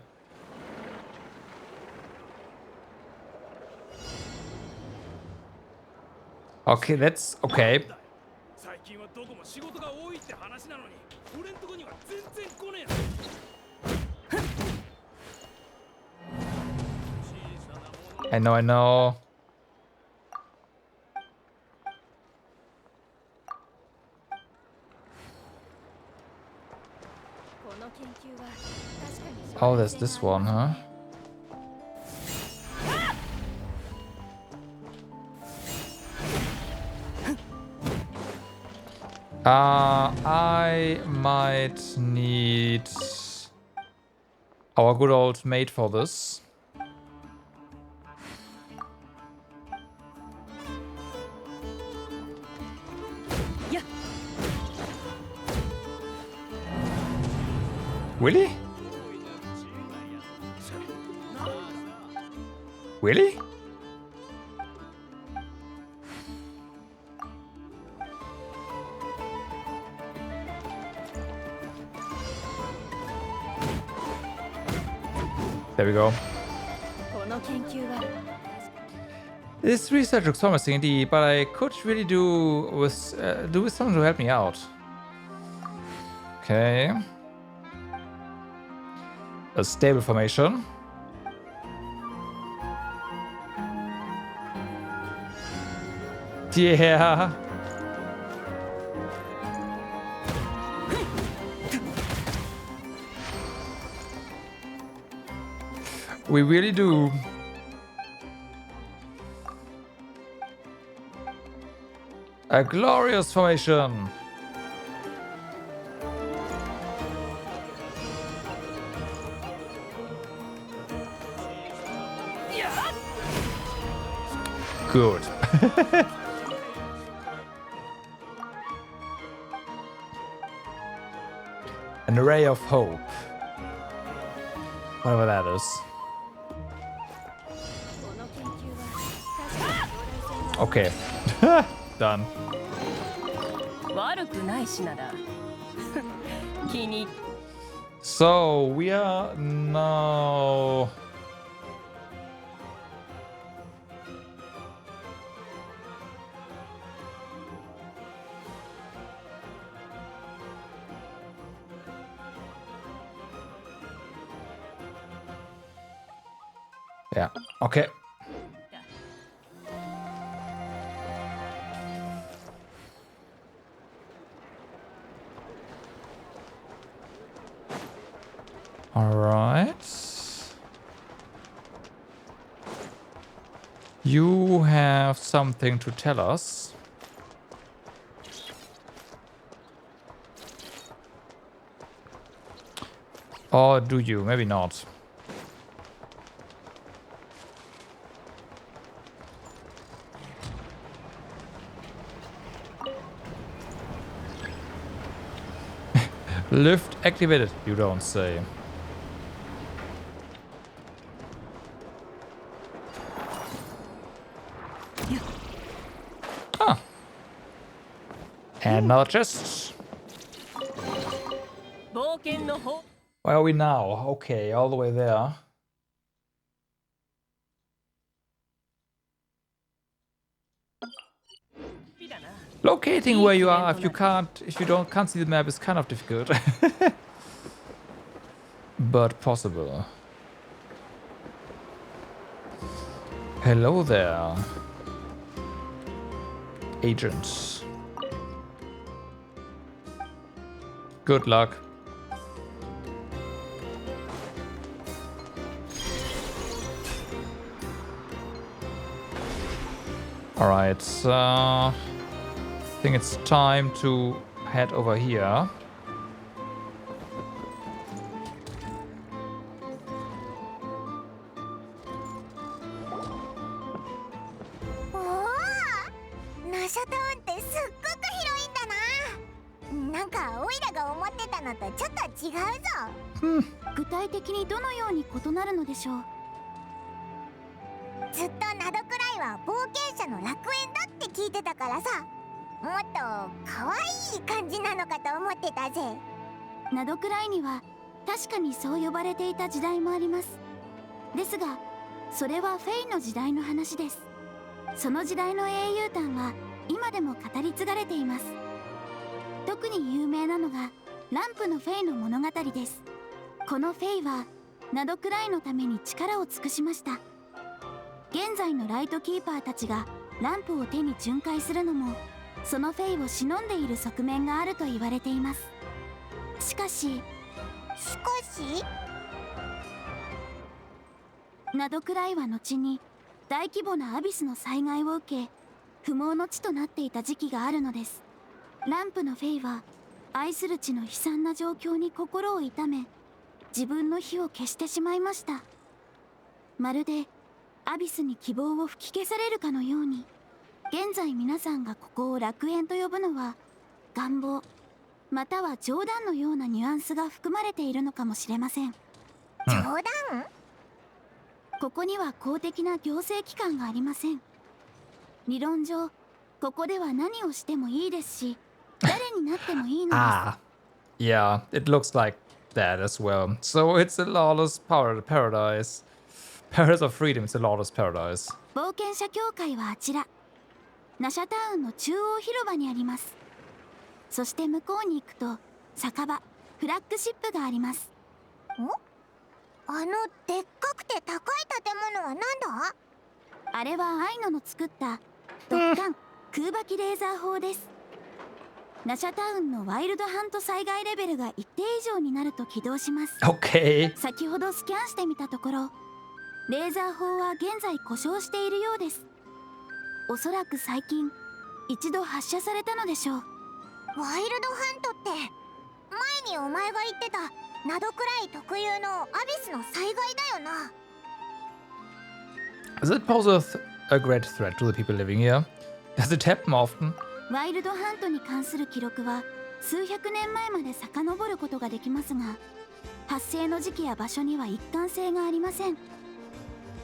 Okay, that's okay. I know. Oh, there's this one, huh? I might need our good old mate for this. Yeah. Really? Really? There we go. This research looks promising indeed, but I could really do with someone to help me out. Okay. A stable formation. Yeah. We really do. A glorious formation. Good. An array of hope. Whatever that is. Okay. Done. So we are now. Yeah, okay. All right. You have something to tell us. Or do you? Maybe not. Lift activated, you don't say. Ah. And another chest. Where are we now? Okay, all the way there. Locating where you are if you can't see the map is kind of difficult. But possible. Hello there. Agents. Good luck. Alright, I think it's time to head over here. Nasha Town ってすっごく広いんだな。なんかオイラが思ってたのとちょっと違うぞ。具体的にどのように異なるのでしょう。ずっとナドクライは冒険者の楽園だって聞いてたからさ、もっと可愛い感じなのかと思ってたぜ。ナドクライには確かにそう呼ばれていた時代もあります。ですがそれはフェイの時代の話です。その時代の英雄譚は今でも語り継がれています。特に有名なのがランプのフェイの物語です。このフェイはナドクライのために力を尽くしました。現在のライトキーパーたちがランプを手に巡回するのもそのフェイを忍んでいる側面があると言われています。しかしナドクライは後に大規模なアビスの災害を受け不毛の地となっていた時期があるのです。ランプのフェイは愛する地の悲惨な状況に心を痛め自分の火を消してしまいました。まるでアビスに希望を吹き消されるかのように現在皆さんがここを楽園と呼ぶのは願望または冗談のようなニュアンスが含まれているのかもしれません。冗談？ここには公的な行政機関がありません。理論上ここでは何をしてもいいですし誰になってもいいのです。Yeah, it looks like that as well. So it's a lawless paradise. Paradise of freedom, it's a lawless paradise. 冒険者協会はあちらナシャタウンの中央広場にあります。そして向こうに行くと酒場フラッグシップがあります。あのでっかくて高い建物は何だ？あれはアイノの作った突貫空爆レーザー砲です。ナシャタウンのワイルドハント災害レベルが一定以上になると起動します。Okay. 先ほどスキャンしてみたところレーザー砲は現在故障しているようです。おそらく最近一度発射されたのでしょう。ワイルドハントって前にお前が言ってたナドクライ特有のアビスの災害だよな。 Does it pose a great threat to the people living here? Does it happen often? ワイルドハントに関する記録は数百年前まで遡ることができますが、発生の時期や場所には一貫性がありません。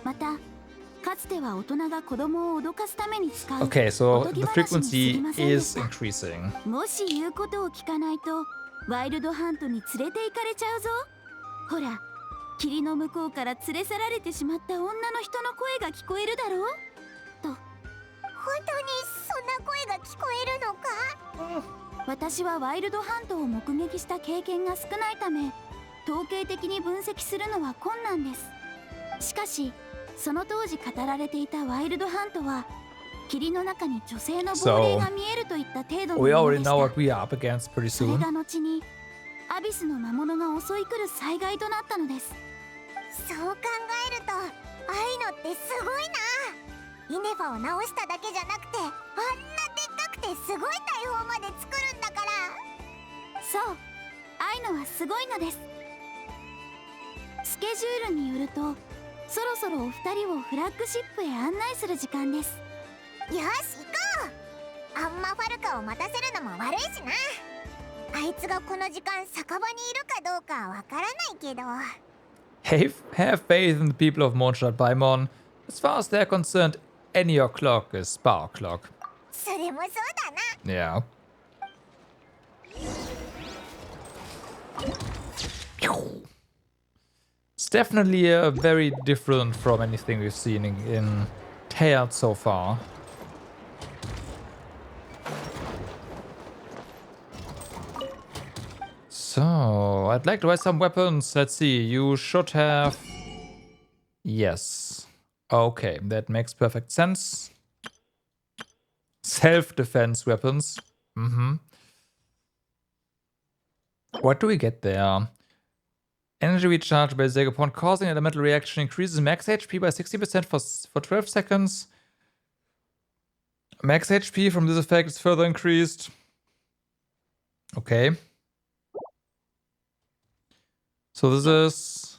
またかつては大人が子供を脅かすために使う Okay, so おとぎ the 話に過ぎ frequency ませんでし is た。 increasing. もし言うことを聞かないとワイルドハントに連れて行かれちゃうぞ。ほら霧の向こうから連れ去られてしまった女の人の声が聞こえるだろうと。本当にそんな声が聞こえるのか？私はワイルドハントを目撃した経験が少ないため統計的に分析するのは困難です。しかしその当時語られていたワイルドハントは霧の中に女性の亡霊が見えるといった程度のも We の already でし know た。 what we are up against pretty それ soon. が後にアビスの魔物が襲い来る災害となったのです。そう考えるとアイノってすごいな。イネファを直しただけじゃなくてあんなでっかくてすごい大砲まで作るんだから。そうアイノはすごいのです。スケジュールによるとそろそろお二人をフラッグシップへ案内する時間です。よし行こう。あんまファルカを待たせるのも悪いしな。あいつがこの時間酒場にいるかどうかわからないけど。Have faith in the people of Mondstadt Paimon. As far as they're concerned, any o'clock is spa o'clock. それもそうだな。 Yeah. It's definitely very different from anything we've seen in Teyvat so far. So, I'd like to buy some weapons. Let's see, you should have... Yes. Okay, that makes perfect sense. Self-defense weapons. What do we get there? Energy recharge by Zeg upon causing an elemental reaction increases max HP by 60% for 12 seconds. Max HP from this effect is further increased. Okay. So this is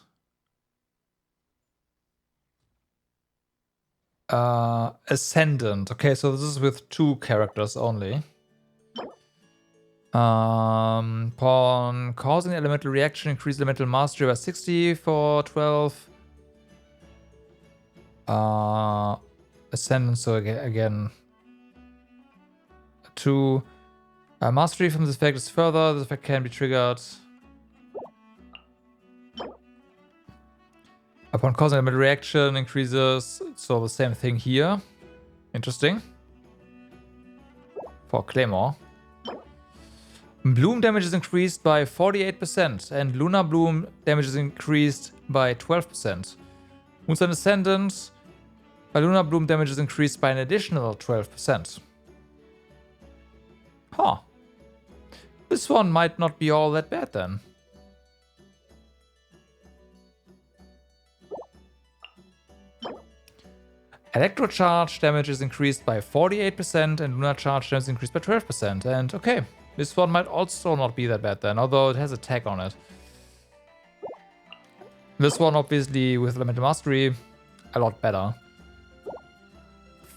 Ascendant. Okay, so this is with 2 characters only. Upon causing the elemental reaction, increase elemental mastery by 60 for 12. Ascendant, so again 2. Mastery from this effect is further. This effect can be triggered upon causing elemental reaction, increases. So the same thing here. Interesting. For Claymore. Bloom damage is increased by 48% and Lunar Bloom damage is increased by 12%. Moonstone Ascendant, by Lunar Bloom damage is increased by an additional 12%. Huh. This one might not be all that bad then. Electro Charge damage is increased by 48% and Lunar Charge damage is increased by 12%. And okay. This one might also not be that bad then, although it has a tag on it. This one, obviously, with Elemental Mastery, a lot better.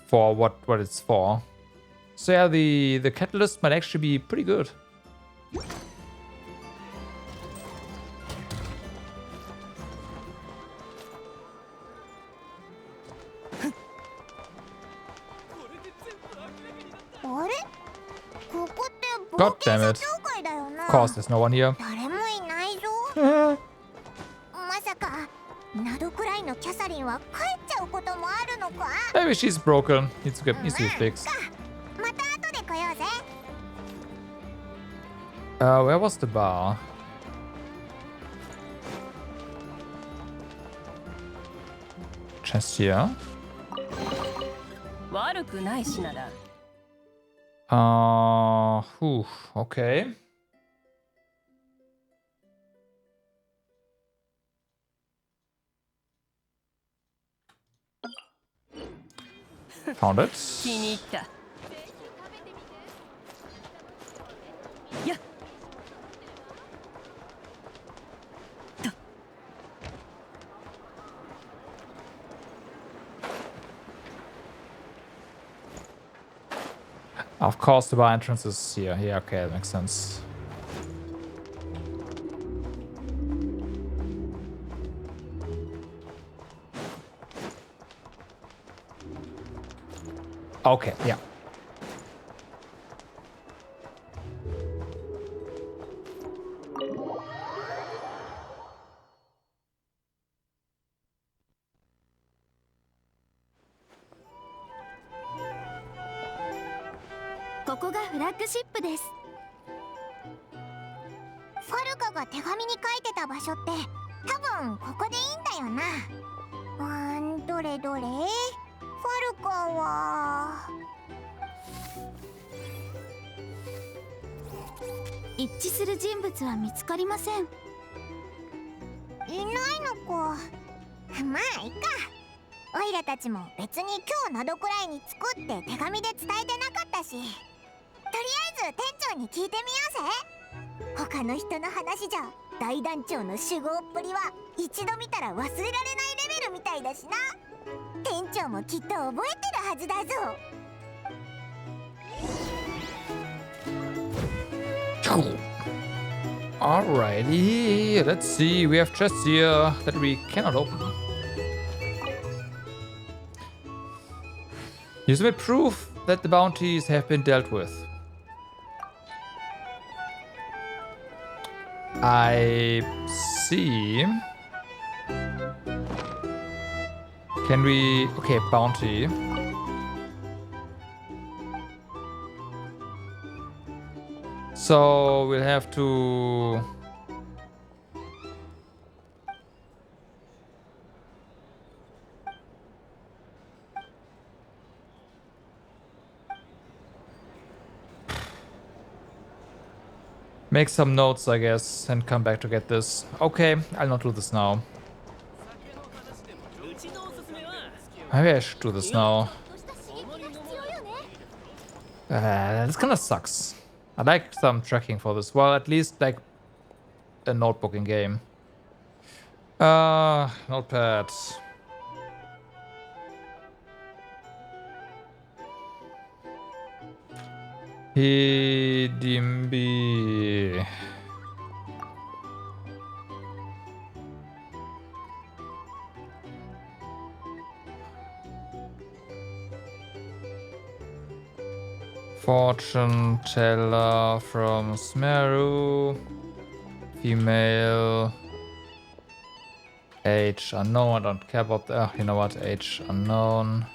For what it's for. So yeah, the Catalyst might actually be pretty good. God damn it. Of course, there's no one here. は帰っちゃうこともあるのか。 Maybe she's broken. Needs to be fixed. また後で来ようぜ。 Where was the bar? Chest here. 悪くない品だ。Okay. Found it. 気に入った。やっ。 Of course, the bar entrance is here. Yeah, okay, that makes sense. Okay, yeah.ここがフラッグシップです。ファルカが手紙に書いてた場所って多分ここでいいんだよな。どれどれ。ファルカは一致する人物は見つかりません。いないのか。まあいいか。オイラたちも別に今日Nod-Kraiに作って手紙で伝えてなかったし、とりあえず店長に聞いてみようぜ。他の人の話じゃ大団長の酒豪っぷりは一度見たら忘れられないレベルみたいだしな。店長もきっと覚えてるはずだぞ。 Alrighty, let's see. We have chests here that we cannot open. You submit proof that the bounties have been dealt with. I see. Can we... Okay, bounty. So we'll have to... make some notes, I guess, and come back to get this. Okay, I'll not do this now. Maybe I should do this now. This kind of sucks. I like some tracking for this. Well, at least like a notebooking game. Notepad. Hidimbi. Fortune teller from Smeru. Female. Age unknown. I don't care about that. You know what? Age unknown.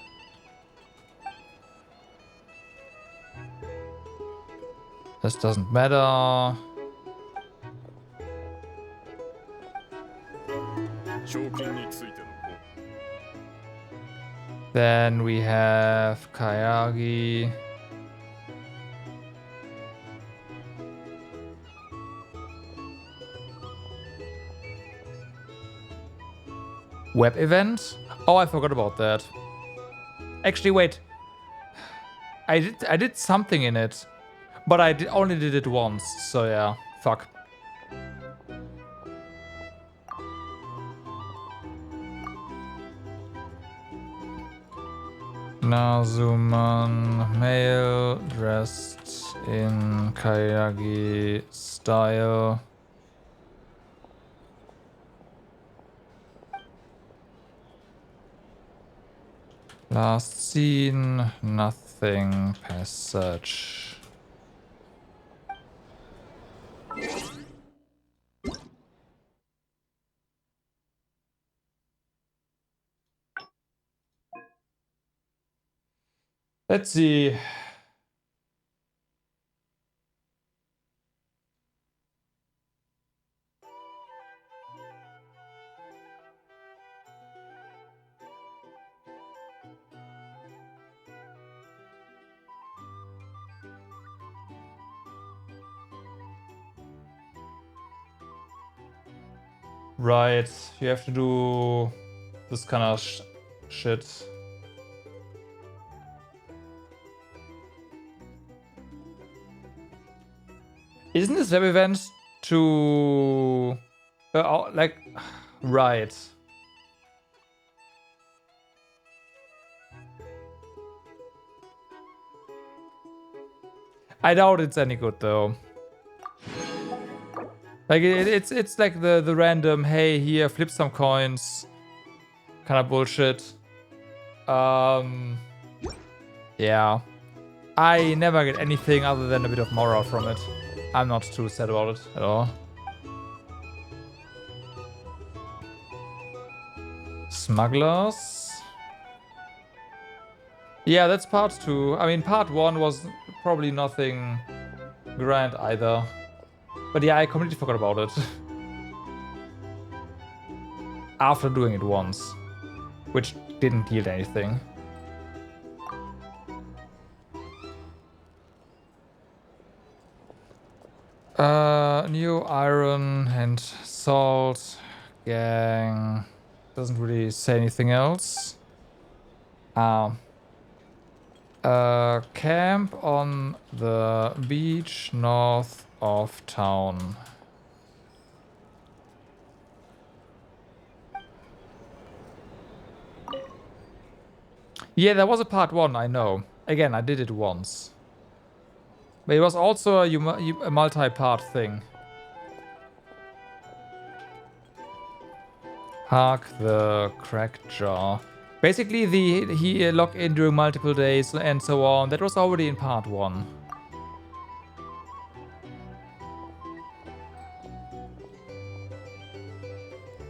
This doesn't matter. Then we have Kayagi. Web event? Oh, I forgot about that. Actually, wait. I did something in it, but I only did it once. So yeah, fuck. Nazuman, male, dressed in Kayagi style. Last seen, nothing, passage. Let's see. Right, you have to do this kind of shit. Isn't this web event to like right? I doubt it's any good though. Like it's like the random, hey, here, flip some coins kind of bullshit. Yeah. I never get anything other than a bit of morale from it. I'm not too sad about it at all. Smugglers. Yeah, that's part 2. I mean, part 1 was probably nothing grand either. But yeah, I completely forgot about it. After doing it once. Which didn't yield anything. New iron and salt gang. Doesn't really say anything else. Camp on the beach north of town. Yeah, there was a part 1, I know. Again, I did it once. But it was also a multi-part thing. Hark the cracked jaw. Basically, he logged in during multiple days and so on. That was already in part 1.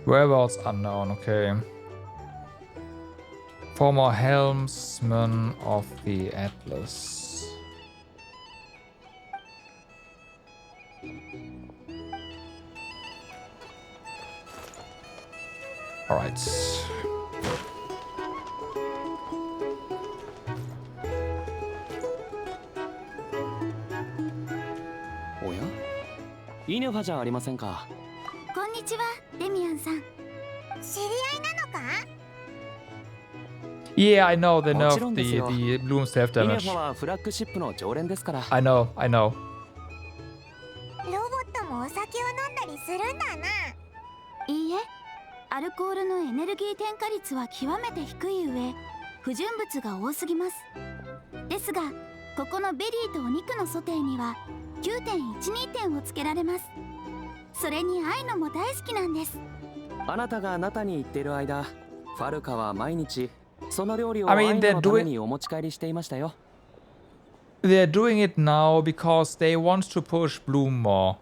Whereabouts unknown, okay. Former helmsman of the Atlas. Alright. Oh yeah? イネファじゃありませんか。こんにちは、デミアンさん。知り合いなのか？ Yeah, I know they もちろ nerfed んですよ。 the bloom self イネ damage. ファはフラッグシップの常連ですから。I know. ロボットもお酒を飲んだりするんだな。いいえ、アルコールのエネルギー添加率は極めて低い上、不純物が多すぎます。ですが、ここのベリーとお肉のソテーには 9.12 点をつけられます。それにアイノも大好きなんです。あなたがあなたに言っている間、ファルカは毎日その料理を I ア mean, イノ they're のため doing- にお持ち帰りしていましたよ。They're doing it now because they want to push Bloom more.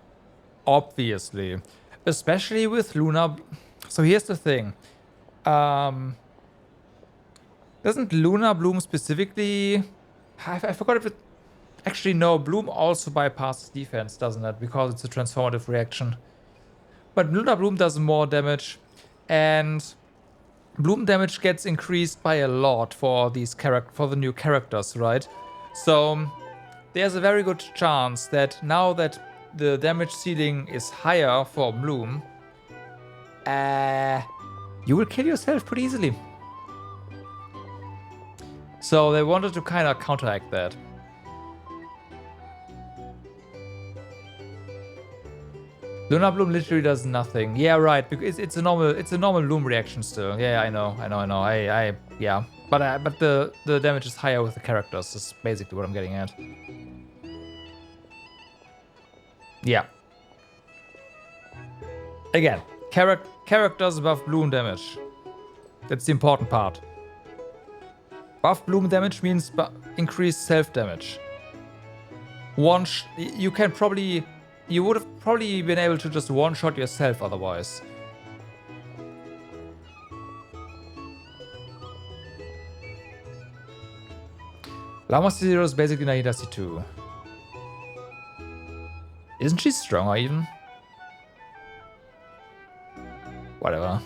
Obviously. Especially with Luna. So here's the thing. Doesn't Luna Bloom specifically... I forgot if it... Actually, no. Bloom also bypasses defense, doesn't it? Because it's a transformative reaction. But Luna Bloom does more damage. And Bloom damage gets increased by a lot for these for the new characters, right? So there's a very good chance that now that the damage ceiling is higher for Bloom, you will kill yourself pretty easily. So they wanted to kind of counteract that. Luna Bloom literally does nothing. Yeah, right. Because it's a normal Bloom reaction still. Yeah, I know. Yeah. But the damage is higher with the characters. Is basically what I'm getting at. Yeah. Again, characters buff Bloom damage. That's the important part. Buff Bloom damage means increased self damage. You would have probably been able to just one-shot yourself otherwise. Lauma C0 is basically Nahida C2. Isn't she stronger even? Whatever.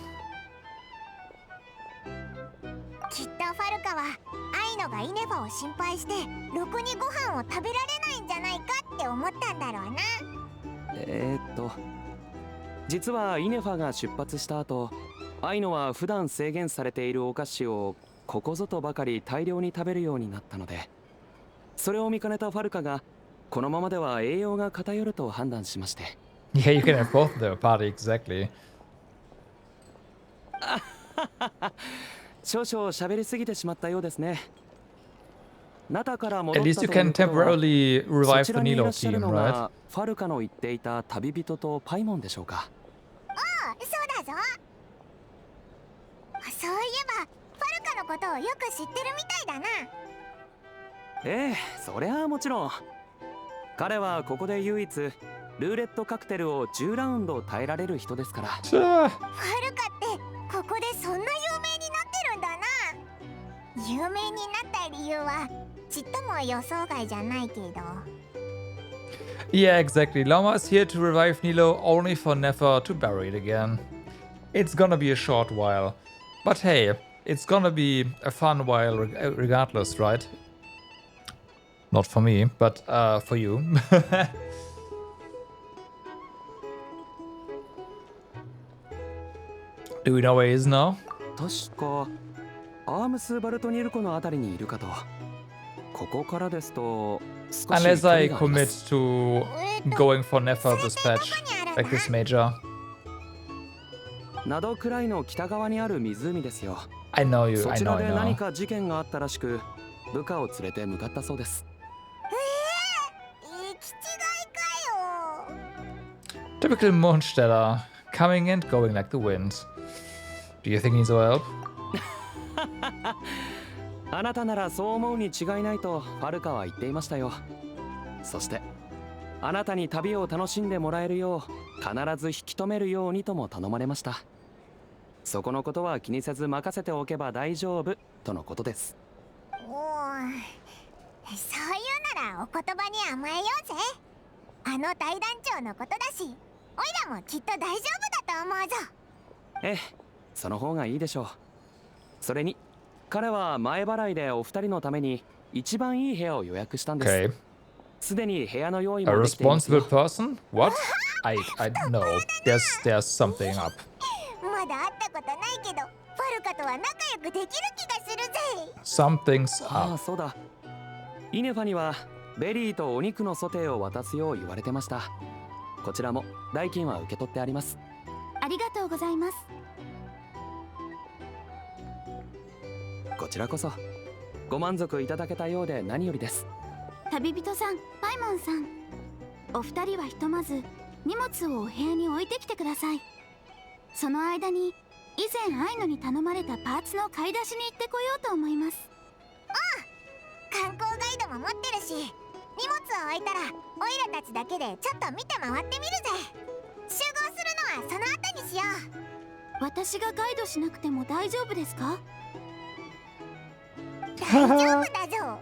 きっとファルカはアイノがイネファを心配してろくにご飯を食べられないんじゃないかって思ったんだろうな。実はイネファが出発した後、アイノは普段制限されているお菓子をここぞとばかり大量に食べるようになったので、それを見かねたファルカがこのままでは栄養が偏ると判断しまして。Yeah, you can have both in the party, exactly. 少々喋りすぎてしまったようですね。中から At least you can temporarily revive the Nilo team, right? ファルカの言っていた旅人とパイモンでしょうか。ああ、そうだぞ。そういえばファルカのことをよく知ってるみたいだな。ええ、そりゃあもちろん。彼はここで唯一ルーレットカクテルを10ラウンド耐えられる人ですから。ファルカってここでそんな有名になってるんだな。有名になった理由はちっとも予想外じゃないけど。Yeah, exactly. Lauma is here to revive Nilo only for Nefer to bury it again. It's gonna be a short while. But hey, it's gonna be a fun while regardless, right? Not for me, but for you. Do we know where he is now? 確かアームス・バルトニルコのあたりにいるかと。ここからですと少し Unless I commit to going for Nefer dispatch, like this major. ナドクライの北側にある湖ですよ。I know you, そ I ち know, ら I で何 know. か事件があったらしく、部下を連れて向かったそうです。行き違いかよ。 Typical Mondsteller, coming and going like the wind. Do you think he needs our help? あなたならそう思うに違いないとファルカは言っていましたよ。そしてあなたに旅を楽しんでもらえるよう必ず引き止めるようにとも頼まれました。そこのことは気にせず任せておけば大丈夫とのことです。そういうならお言葉に甘えようぜ。あの大団長のことだし、おいらもきっと大丈夫だと思うぞ。ええ、その方がいいでしょう。それに彼は前払いでお二人のために一番いい部屋を予約したんです。 Okay. すでに部屋の用意 A もできていますよ。 responsible person? What? I know. There's something up. まだ会ったことないけど、ファルカとは仲良くできる気がするぜ。 Something's ああ、 up. そうだ。イネファにはベリーとお肉のソテーを渡すよう言われてました。こちらも代金は受け取ってあります。ありがとうございます。こちらこそご満足いただけたようで何よりです。旅人さん、パイモンさん、お二人はひとまず荷物をお部屋に置いてきてください。その間に以前アイノに頼まれたパーツの買い出しに行ってこようと思います。観光ガイドも持ってるし、荷物を置いたらオイラたちだけでちょっと見て回ってみるぜ。集合するのはその後にしよう。私がガイドしなくても大丈夫ですか？大丈夫だぞ。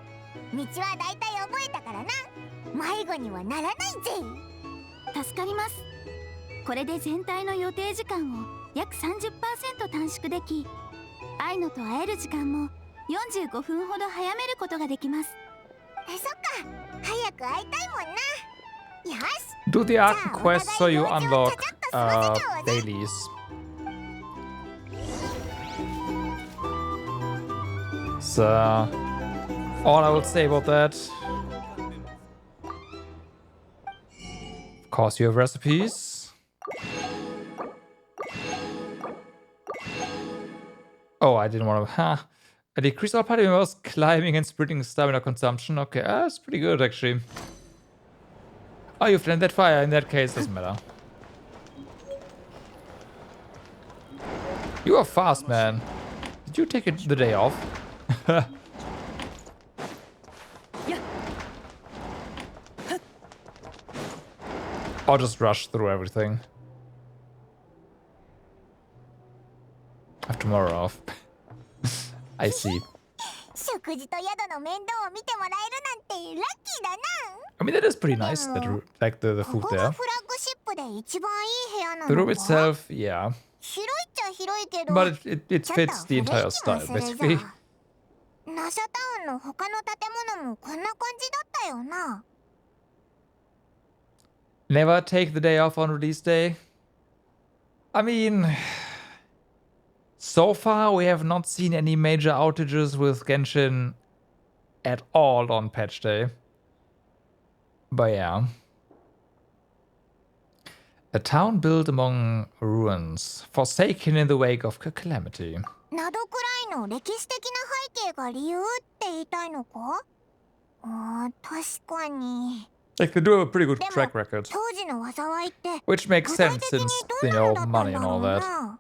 道はだいたい覚えたからな。迷子にはならないぜ。助かります。これで全体の予定時間を約 30% 短縮でき、アイノと会える時間も45分ほど早めることができます。そっか、早く会いたいもんな。よし。 Do the arc quest so you unlock dailies. So, all I will say about that. Of course, you have recipes. Oh, I didn't want to. Huh. A decrease all party members climbing and sprinting stamina consumption. Okay, that's pretty good actually. Oh, you flamed that fire. In that case, doesn't matter. You are fast, man. Did you take the day off? Or just rush through everything. I have tomorrow off. I see. 食事と宿の面倒を見てもらえるなんてラッキーだな。 I mean, that is pretty nice. Like the こ food こ there. がフラッグシップで一番いい部屋な The の room か。 itself, yeah, 広いっちゃ広いけど、 but it ちょっと fits the 古い entire 気が style するぞ。 basically. ナシャタウンの他の建物もこんな感じだったよな。 Never take the day off on release day. I mean, so far we have not seen any major outages with Genshin at all on patch day. But yeah. A town built among ruins, forsaken in the wake of calamity. ナドくらいの歴史的な背景が理由って言いたいのか。確かに。 Like they do have a pretty good でも track record, 当時の災いって which makes 具体 sense 的に since, どん you なの know, だったん money だ and ろ all う that. な。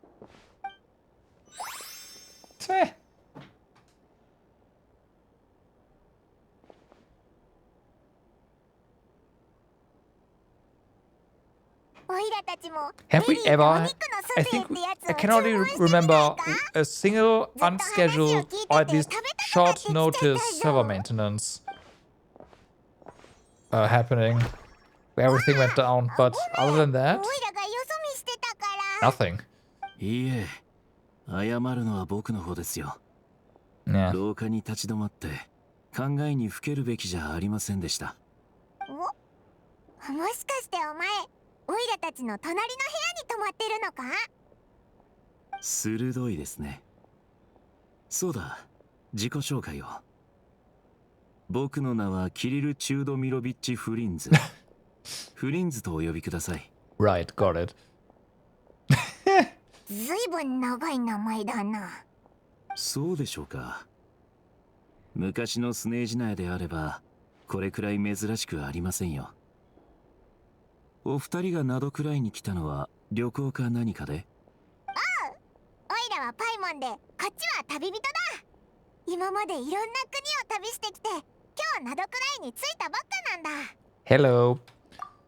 オイラたちも Have we ベリーとお ever? 肉のソ I テー think ってやつ I を can 注 only 文してみない remember か。 a single unscheduled or at least short notice server maintenance happening where everything went down. But other than オイ that, ラがよそ見してたから。 nothing. いいえ、謝るのは僕の方ですよ。 Yeah. 廊下に立ち止まって考えにふけるべきじゃありませんでした。もしかしてお前、オイラたちの隣の部屋に泊まってるのか。鋭いですね。そうだ、自己紹介を。僕の名はキリル・チュードミロビッチ・フリンズ。フリンズとお呼びください。 Right, got it. ずいぶん長い名前だな。そうでしょうか。昔のスネージ内であればこれくらい珍しくありませんよ。お二人がナドくらいに来たのは旅行か何かで？オイラはパイモンで、こっちは旅人だ。今までいろんな国を旅してきて、今日ナドくらいに着いたばっかなんだ。 Hello.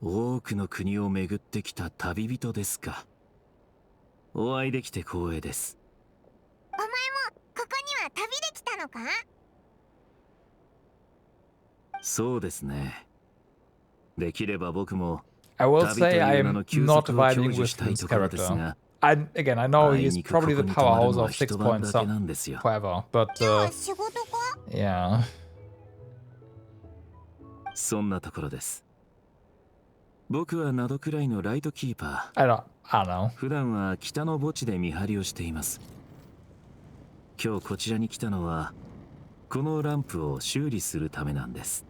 多くの国を巡ってきた旅人ですか。お会いできて光栄です。お前もここには旅で来たのか。そうですね。できれば僕も I will 旅と say いう I 名 am の休 not 息を vibing 享受 with したい his ところです character. が、 Again, I know あい he's にくここ probably the に泊まる powerhouse のは of 6一晩 points だけなんですよ。 forever, but 今日は仕事か。 yeah. そんなところです。僕はナドくらいのライトキーパ I don't know. ー。普段は北の墓地で見張りをしています。今日こちらに来たのはこのランプを修理するためなんです。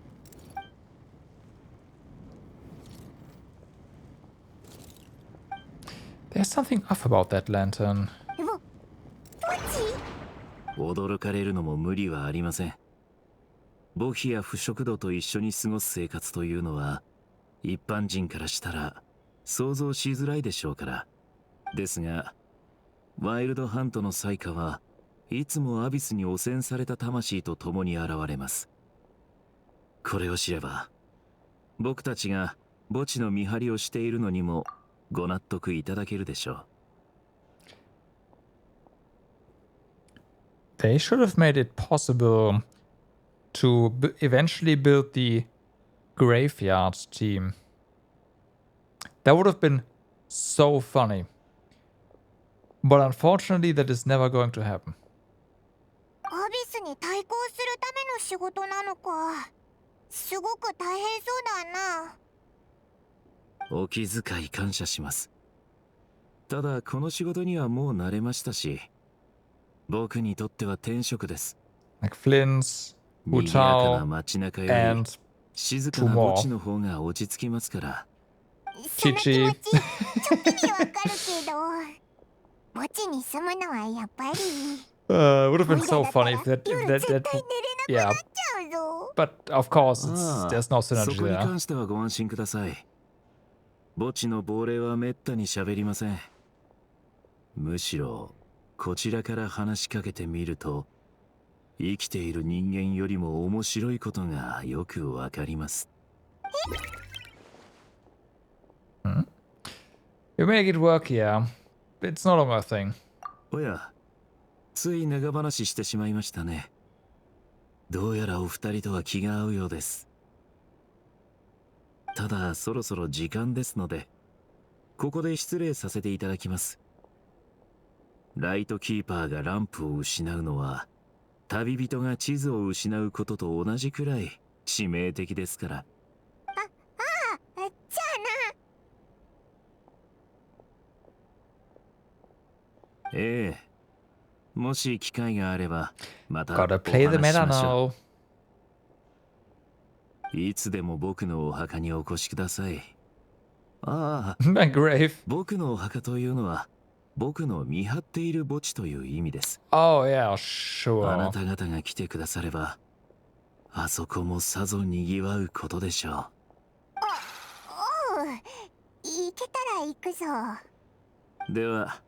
There's something off about that lantern. 驚かれるのも無理はありません。墓碑や腐食土と一緒に過ごす生活というのは一般人からしたら想像しづらいでしょうから。ですがワイルドハントの災禍はいつもアビスに汚染された魂と共に現れます。これを知れば僕たちが墓地の見張りをしているのにもご納得いただけるでしょう。 They should have made it possible to eventually build the graveyard team. That would have been so funny. But unfortunately, that is never going to happen. アビスに対抗するための仕事なのか。すごく大変そうだな。お気遣い感謝します。ただこの仕事にはもう慣れましたし、僕にとっては転職です。 Like Flynn's, 賑やかな Utao, 街中より and 静かな墓地の方が落ち着きますから。その気持ち、ちょっぴりわかるけど、墓地に住むのはやっぱり。it would have been so funny if 夜 that 絶対寝れな yeah. くなっちゃうぞ。 But of course, ああ、 there's no そ synergy こに there. 関してはご安心ください。墓地の亡霊はめったに喋りません。むしろこちらから話しかけてみると、生きている人間よりも面白いことがよくわかります。You make it work, yeah. It's no longer a thing. おや、つい長話してしまいましたね。どうやらお二人とは気が合うようです。ただそろそろ時間ですので、ここで失礼させていただきます。ライトキーパーがランプを失うのは、旅人が地図を失うことと同じくらい致命的ですから。じゃあな。ええ。もし機会があれば、またお Gotta play the 話し meta しましょ now. う。いつでも僕のお墓にお越しください。ああ、 My grave. 僕のお墓というのは、僕の見張っている墓地という意味です。 Oh yeah, あな sure. た方が来てくだされば、あそこもさぞ賑わうことでしょおう、行けたら行くぞ。う。では、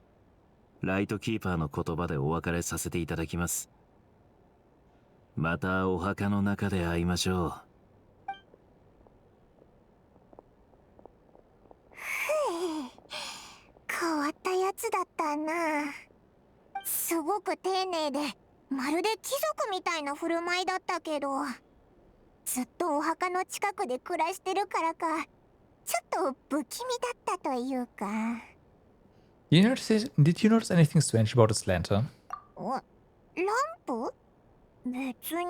ライトキーパーの言葉でお別れさせていただきます。またお墓の中で会いましょう。変わったやつだったな。すごく丁寧で、まるで貴族みたいな振る舞いだったけど、ずっとお墓の近くで暮らしてるからか、ちょっと不気味だったというか。Did you notice anything strange about this lantern? お、ランプ？別に壊れ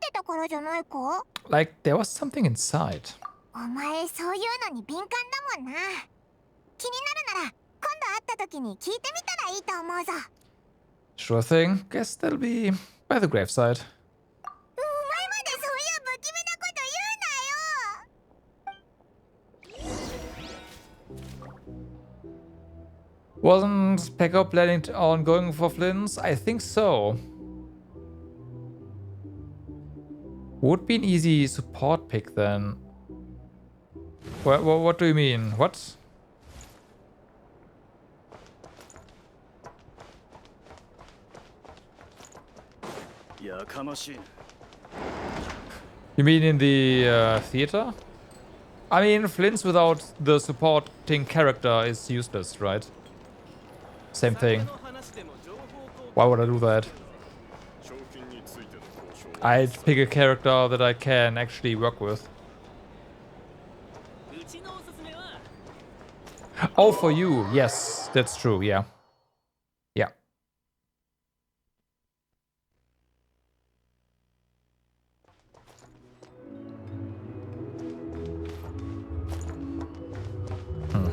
てたからじゃないか？ Like there was something inside. お前そういうのに敏感だもんな。気になるなら今度会った時に聞いてみたらいいと思うぞ。 Sure thing. Guess that'll be by the graveside. お前までそういう不気味なこと言うなよ。 Wasn't Pekka planning on going for Flynn's? I think so. Would be an easy support pick then. What do you mean? What? You mean in the theater? I mean, Flynn's without the supporting character is useless, right? Same thing. Why would I do that? I'd pick a character that I can actually work with. Oh, for you. Yes, that's true. Yeah. Yeah. Hmm.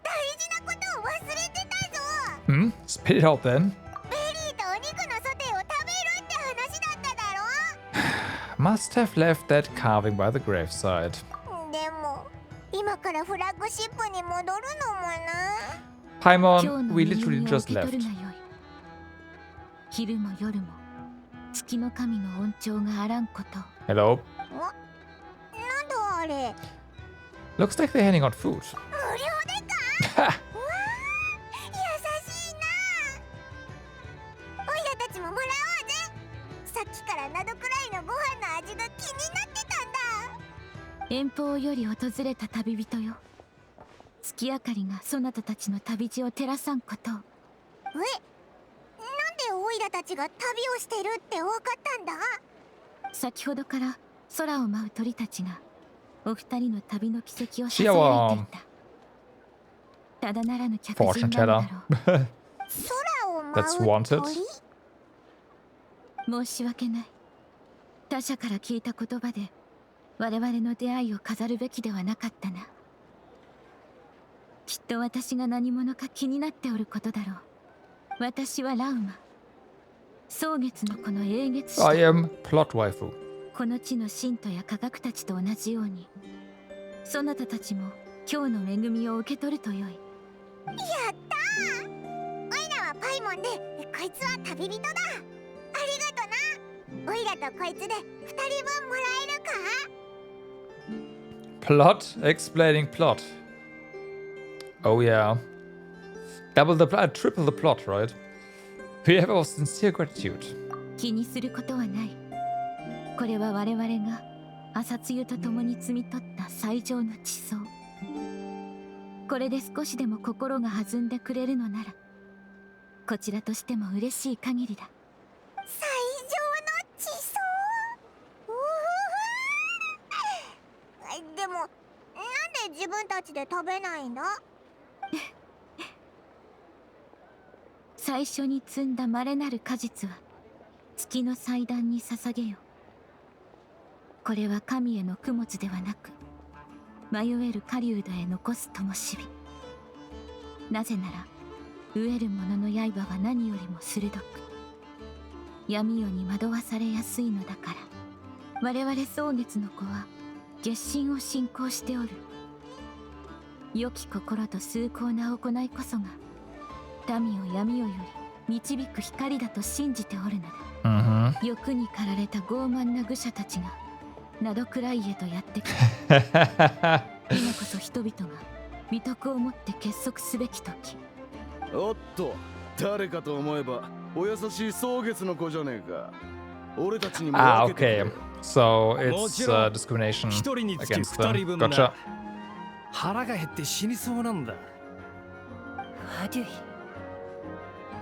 大事なことを忘れてたぞ。 Hmm? Spit it out then. ベリーとお肉のソテーを食べるって話だっただろ。 Must have left that carving by the graveside. でも今からフラッグシップに戻るのもな。 Paimon, we literally just left. 昼も夜も月の神の恩寵があらんこと。 Hello. なんだあれ。 Looks like they're handing out food. 無料でか。わあ、優しいな。おいらたちももらおうぜ。さっきからナドくらいのご飯の味が気になってたんだ。遠方より訪れた旅人よ。月明かりがそなたたちの旅路を照らさんこと。なんでおいらたちが旅をしてるって分かったんだ。先ほどから空を舞う鳥たちがお二人の旅の軌跡をさ See さや our いていた。ただならぬ客人 fortune なのだ teller. ろう。空を舞 That's う wanted. 申し訳ない。他者から聞いた言葉で我々の出会いを飾るべきではなかったな。きっと私が何者か気になっておることだろう。私はラウマ。蒼月のこの英月使 I am plot waifu. この地の信徒や科学たちと同じように、そなたたちも今日の恵みを受け取るとよい。やったー。おいらはパイモンで、こいつは旅人だ。ありがとな。おいらとこいつで2人分もらえるか。 Plot explaining plot. Oh yeah. Double the plot, triple the plot, right? We have our sincere gratitude. 気にすることはない。これは我々が朝露と共に摘み取った最上の地層。これで少しでも心が弾んでくれるのなら、こちらとしても嬉しい限りだ。最上の地層。でもなんで自分たちで食べないんだ？最初に摘んだ稀なる果実は月の祭壇に捧げよ。これは神への供物ではなく、迷える狩人へ残す灯火。なぜなら飢える者の刃は何よりも鋭く、闇夜に惑わされやすいのだから。我々蒼月の子は月神を信仰しておる。良き心と崇高な行いこそが民を闇夜より導く光だと信じておるのだ。欲に駆られた傲慢な愚者たちがNod-Kraiへとやってくる。今こそ人々が美徳をもって結束すべき時。おっと、誰かと思えばお優しい蒼月の子じゃねえか。俺たちにも分けてくれ。Okay. So it's discrimination against them. Gotcha. 腹が減って死にそうなんだ。ハデュイ、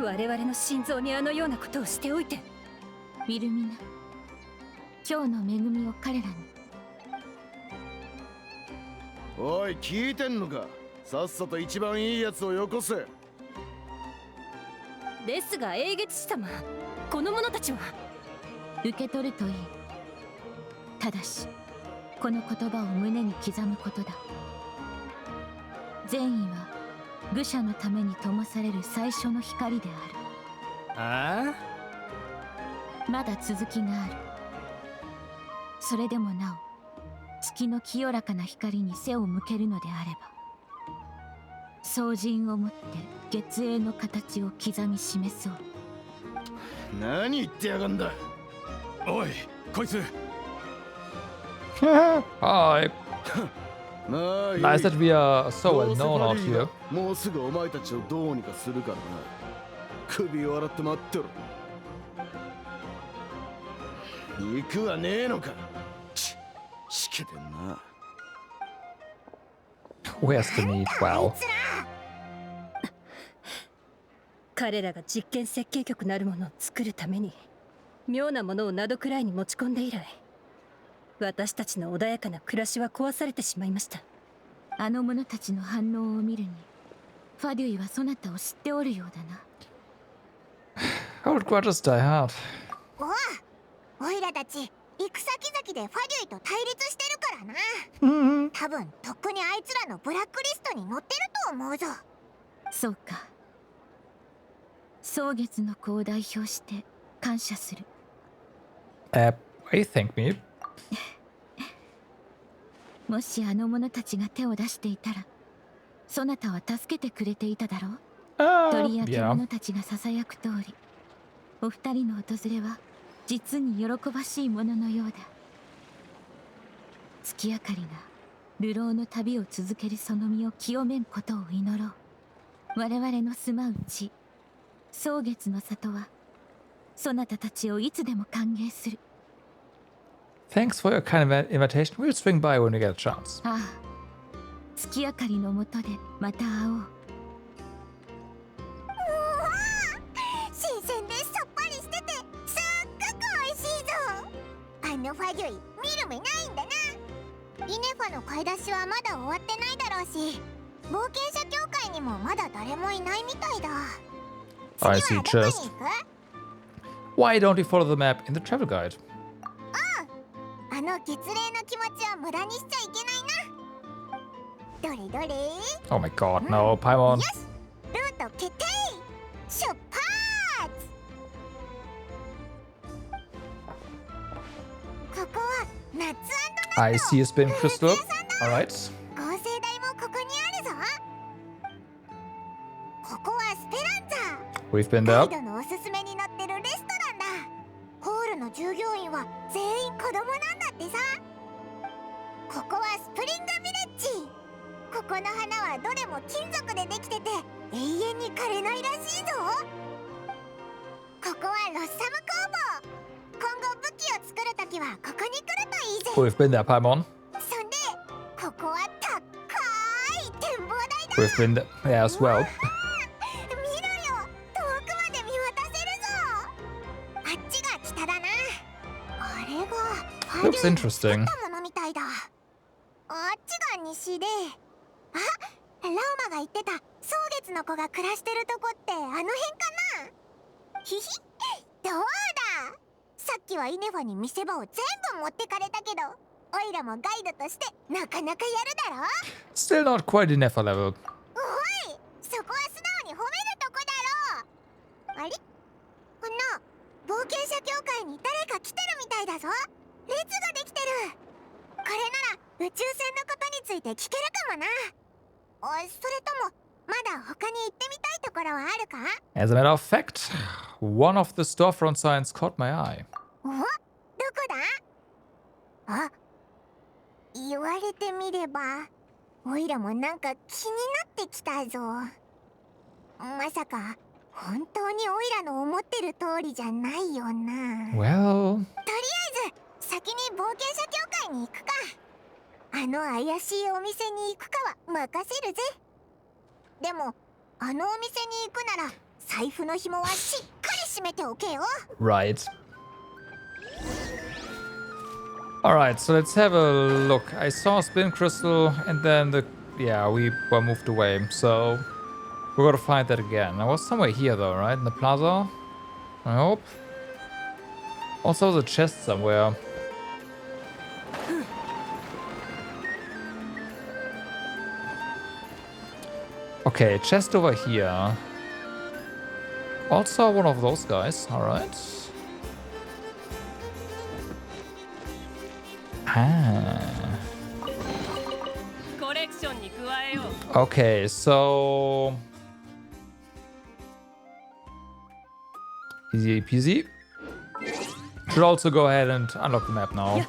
我々の心臓にあのようなことをしておいて。ウィルミナ、今日の恵みを彼らに。おい、聞いてんのか。さっさと一番いいやつをよこせ。ですが英月師様、この者たちは。受け取るといい。ただしこの言葉を胸に刻むことだ。善意は愚者のために灯される最初の光である。まだ続きがある。それでもなお月の清らかな光に背を向けるのであれば、双刃をもって月影の形を刻み示そう。何言ってやがんだ。おい、こいつ。Hi. まあ、 Nice that we are so well known out here. もうすぐお前たちをどうにかするからな。首を洗って待ってろ。肉はねえのか。しけてんな。Where's the meat? Wow. 彼らが実験設計局なるものを作るために妙なものをNod-Kraiに持ち込んで以来、私たちの穏やかな暮らしは壊されてしまいました。あの者たちの反応を見るに、ファデュイはそなたを知っておるようだな。Old grudges die hard. おいらたち行く先々でファデュイと対立してるからな。多分とっくにあいつらのブラックリストに載ってると思うぞ。そうか。蒼月の子を代表して感謝する。Why you thank me? もしあの者たちが手を出していたら、そなたは助けてくれていただろう。鳥や獣たちがささやく通り、お二人の訪れは実に喜ばしいもののようだ。月明かりが流浪の旅を続けるその身を清めんことを祈ろう。我々の住まう地、蒼月の里はそなたたちをいつでも歓迎する。Thanks for your kind invitation. We'll swing by when we get a chance. ああ、月明かりの下でまた会おう。新鮮でさっぱりしててすっごく美味しいぞ。あのファデュイ見る目ないんだな。イネファの買い出しはまだ終わってないだろうし、冒険者協会にもまだ誰もいないみたいだ。 I 次 see はどこに chest. 行く？ Why don't we follow the map in the travel guide? あの月齢の気持ちを無駄にしちゃいけないな。どれどれ。 Oh my god, no, Paimon. よし、ルート決定。出発。ここはナッツ&ナッ I see a spin crystal. Alright. 合成台もここにあるぞ。ここはスペランザ。 We've been ガ there. イドのおすすめに載ってるレストランだ。ホールの従業員は全員子供なんだってさ。ここはスプリングビレッジ。ここの花はどれも金属でできてて永遠に枯れないらしいぞ。ここはロッサム工房。今後武器を作るときはここに来るといいぜ。Oh, we've been there, Paimon. そんでここは高い展望台だ。 We've been there as well. 見ろよ、遠くまで見渡せるぞ。あっちが北だな。あれが Looks interesting. たものみたいだ。あっちが西で、あ、ラウマが言ってた蒼月の子が暮らしてるとこってあの辺かな。ひひ、どうだ。さっきはイネファに見せ場を全部持ってかれたけど、オイラもガイドとしてなかなかやるだろ。 Still not quite in Nefer level. おい、そこは素直に褒めるとこだろ。あれ、この冒険者協会に誰か来てるみたいだぞ。列ができてる。これなら宇宙船のことについて聞けるかもな。それともまだ他に行ってみたいところはあるか。 As a matter of fact, one of the storefront signs caught my eye. お、どこだ。あ、言われてみればオイラもなんか気になってきたぞ。まさか本当にオイラの思ってる通りじゃないよな。 Well... とりあえず先に冒険者協会に行くか。あの怪しいお店に行くかは任せるぜ。でもあのお店に行くなら財布の紐はしっかり締めておけよ。 Right. Alright, so let's have a look. I saw a spin crystal and then we were moved away. So we're gonna find that again. I was somewhere here though, right? In the plaza? I hope. Also there's a chest somewhere. Okay, chest over here. Also one of those guys, alright. Ah. Okay, so... Easy peasy. Should also go ahead and unlock the map now.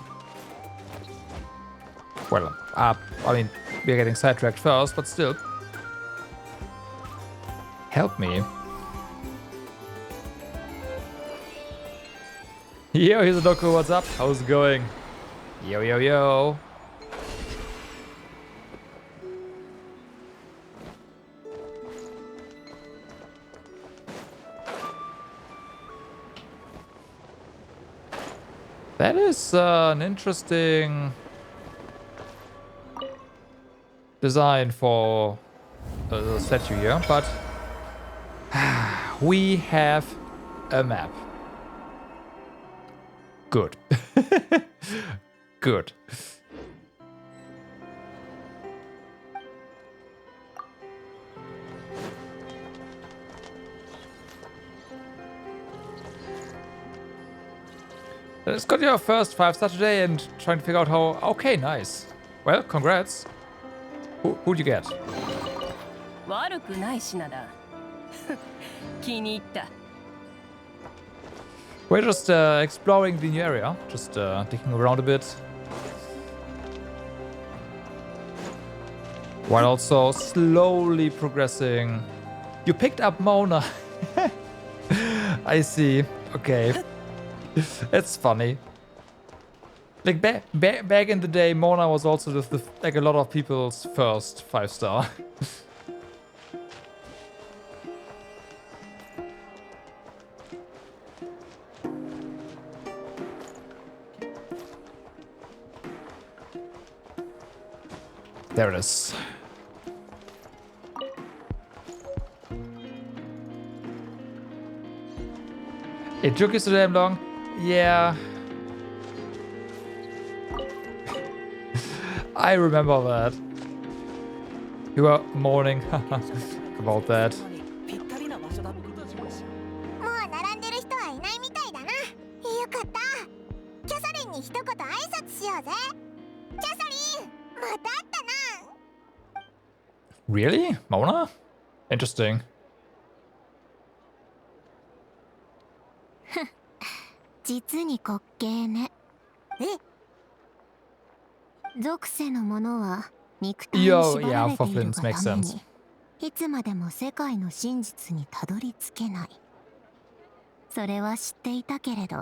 Well, I mean, we're getting sidetracked first, but still. Help me. Yo, here's a Doku, what's up? How's it going? Yo, yo, yo. That is an interesting design for the statue here, but we have a map. Good. Good. It's got your first 5-star today and trying to figure out how... Okay, nice. Well, congrats. Who'd you get? We're just exploring the new area, just digging around a bit. While also slowly progressing. You picked up Mona. I see. Okay. It's funny. Like back in the day, Mona was also like a lot of people's first 5-star. There it is. It took you so damn long. Yeah. I remember that. You were mourning about that. もう並んでる人はいないみたいだな。よかった。キャサリンに一言挨拶しようぜ。キャサリン、また会ったな。 Really? Mona? Interesting. 実に滑稽ね。属性のものは肉体に縛られているがためにいつまでも世界の真実にたどり着けない。それは知っていたけれど、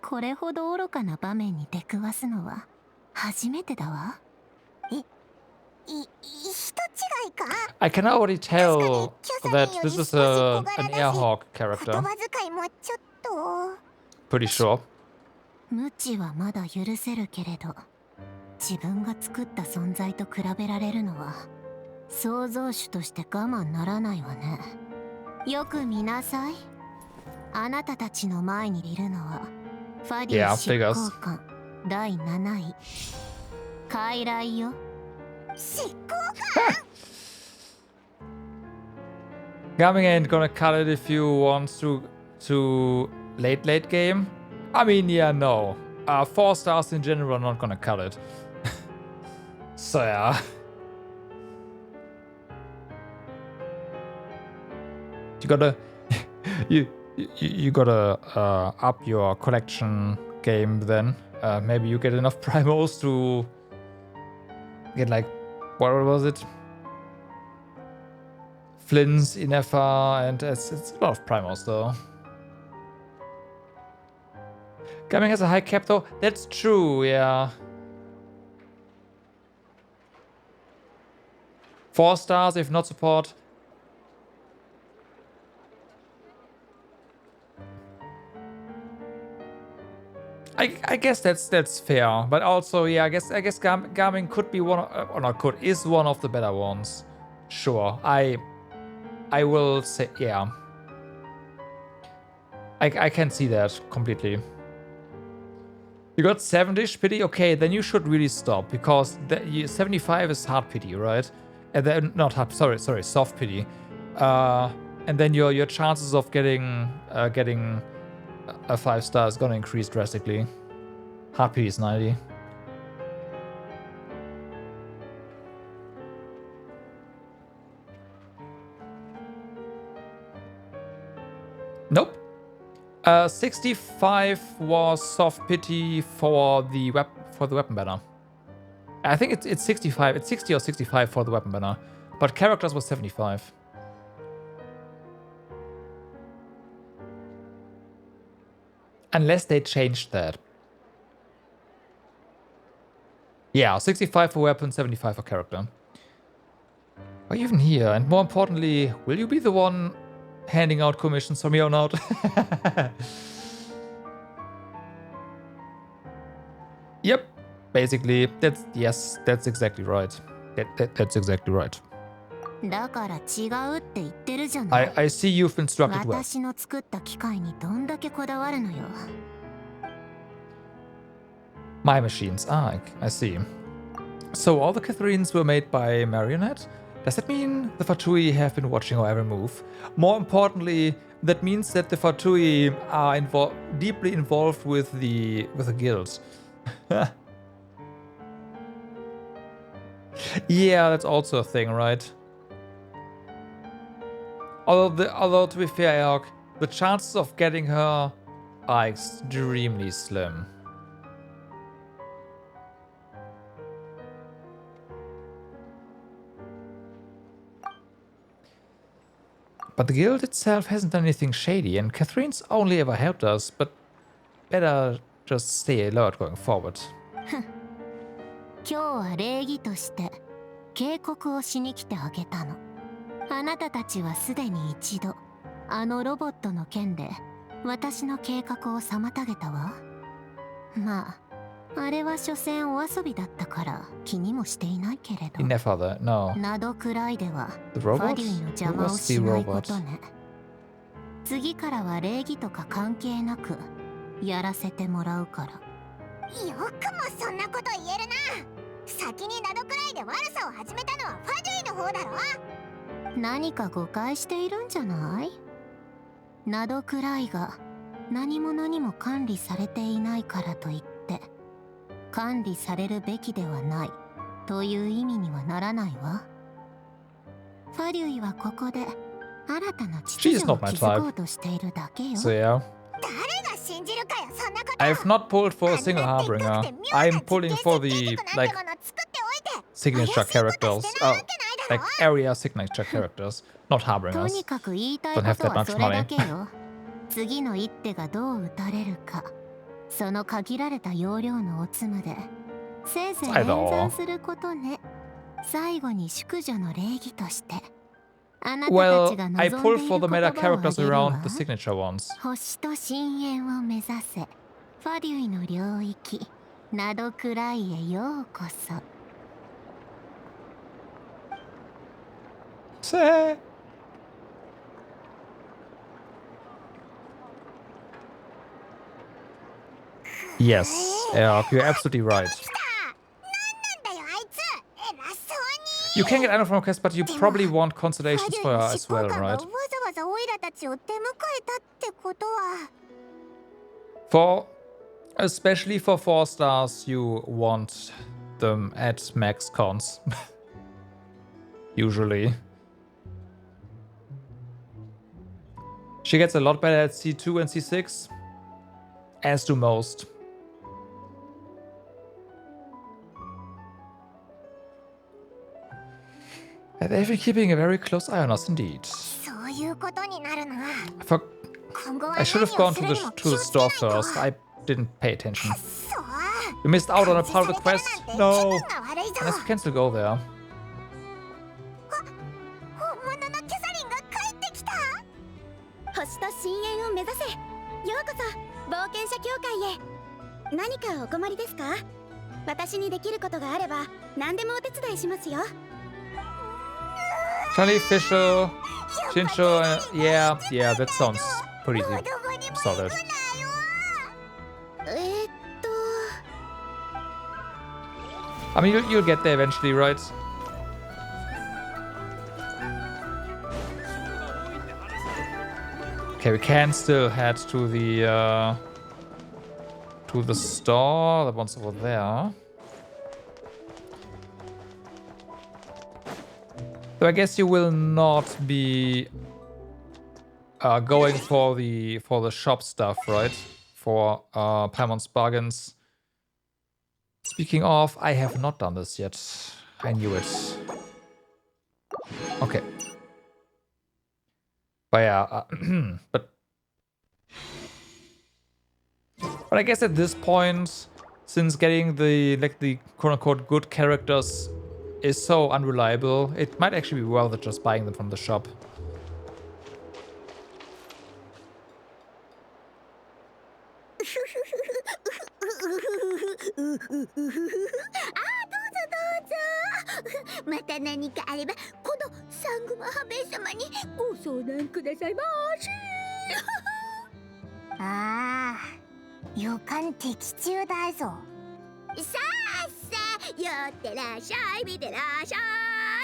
これほど愚かな場面に出くわすのは初めてだわ。人違いか？ I can already tell that this is an Airhawk 言 character. 葉遣いもちょっと。 Pretty sure. 無知はまだ許せるけれど、自分が作った存在と比べられるのは創造主として我慢ならないわね。よく見なさい。あなたたちの前にいるのはファディ執行官第7位傀儡よ。執行官Gaming ain't gonna cut it if you want to late game. I mean, yeah, no. 4 stars in general are not gonna cut it. So yeah. You gotta you gotta up your collection game then. Maybe you get enough primos to get like, what was it? Flints, Inefa, and it's a lot of primos though. Gaming has a high cap though. That's true, yeah. 4 stars if not support. I guess that's fair, but also yeah, I guess Garmin could be one of, or not could, is one of the better ones. Sure, I will say yeah. I can see that completely. You got 70-ish pity? Okay, then you should really stop, because 75 is hard pity, right? And then not hard, sorry, soft pity. And then your chances of getting a 5 star is gonna increase drastically. Hard pity is 90. Nope. 65 was soft pity for the weapon banner. I think it's 65. It's 60 or 65 for the weapon banner, but characters was 75. Unless they changed that. Yeah, 65 for weapon, 75 for character. Are you even here? And more importantly, will you be the one handing out commissions from here on out? Yep, basically, that's exactly right. That's exactly right. だから違うって言ってるじゃない。 I see you've instructed well. 私の作った機械にどんだけこだわるのよ。 My machines. I see. So all the Katherynes were made by Marionette? Does that mean the Fatui have been watching our every move? More importantly, that means that the Fatui are deeply involved with the guild. Yeah, that's also a thing, right? Although to be fair, Aok, the chances of getting her are extremely slim. But the guild itself hasn't done anything shady, and Katheryne's only ever helped us, but better just stay alert going forward. 今日は礼儀として警告をしに来てあげたの。あなたたちはすでに一度あのロボットの件で私の計画を妨げたわ。まあ、あれは所詮お遊びだったから気にもしていないけれど。Never, no. ナドクライではThe ファ robot? デュイの邪魔をしないことね。次からは礼儀とか関係なくやらせてもらうから。よくもそんなこと言えるな。先にナドクライで悪さを始めたのはファデュイの方だろ。何か誤解しているんじゃない？ナドクライが何者にも管理されていないからといって管理されるべきではないという意味にはならないわ。ファデュイはここで新たな秩序を築こうとしているだけよ。So yeah. 誰が信じるかよ、そんなこと。 I have not pulled for a single Harbinger. I'm pulling for the, like, signature characters. Oh, like, area signature characters. Not Harbingers. とにかく言いたい Don't こ have と that は much それだ money. けよ。次の一手がどう打たれるかその限られた容量のおつむでせいぜいはいどう演算することね。最後に淑女の礼儀としてあなたた Well, ちが I 望 pull んでい for る the 言 meta 葉をあ characters げるわ。 around the signature ones. 星と深淵を目指せ。ファリュイの領域ナドクライへようこそ。 Say. Yes, you're absolutely right. なんだよあいつ。偉そうに。 You can get Aino from a quest, but you probably want constellations for her as well, ファリュイの執行官が right? わざわざオイラたちを出迎えたってことは。 Especially for 4 stars, you want them at max cons. Usually. She gets a lot better at C2 and C6, as do most. And they've been keeping a very close eye on us indeed. そういうことになるな。 I should have gone to the store first. I didn't pay attention. We missed out on a part of the quest. No. I guess we can still go there. 本物のキャサリンが帰ってきた。星と深淵を目指せ。ようこそ冒険者協会へ。何かお困りですか？私にできることがあれば何でもお手伝いしますよ。 Charlie, Fisher, Shincho, yeah, that sounds pretty solid. I mean, you'll get there eventually, right? Okay, we can still head to the store. That one's over there. So I guess you will not be going for the shop stuff, right? For Paimon's bargains. Speaking of, I have not done this yet. I knew it. Okay. But yeah, but I guess at this point, since getting the quote-unquote good characters is so unreliable, it might actually be worth it just buying them from the shop.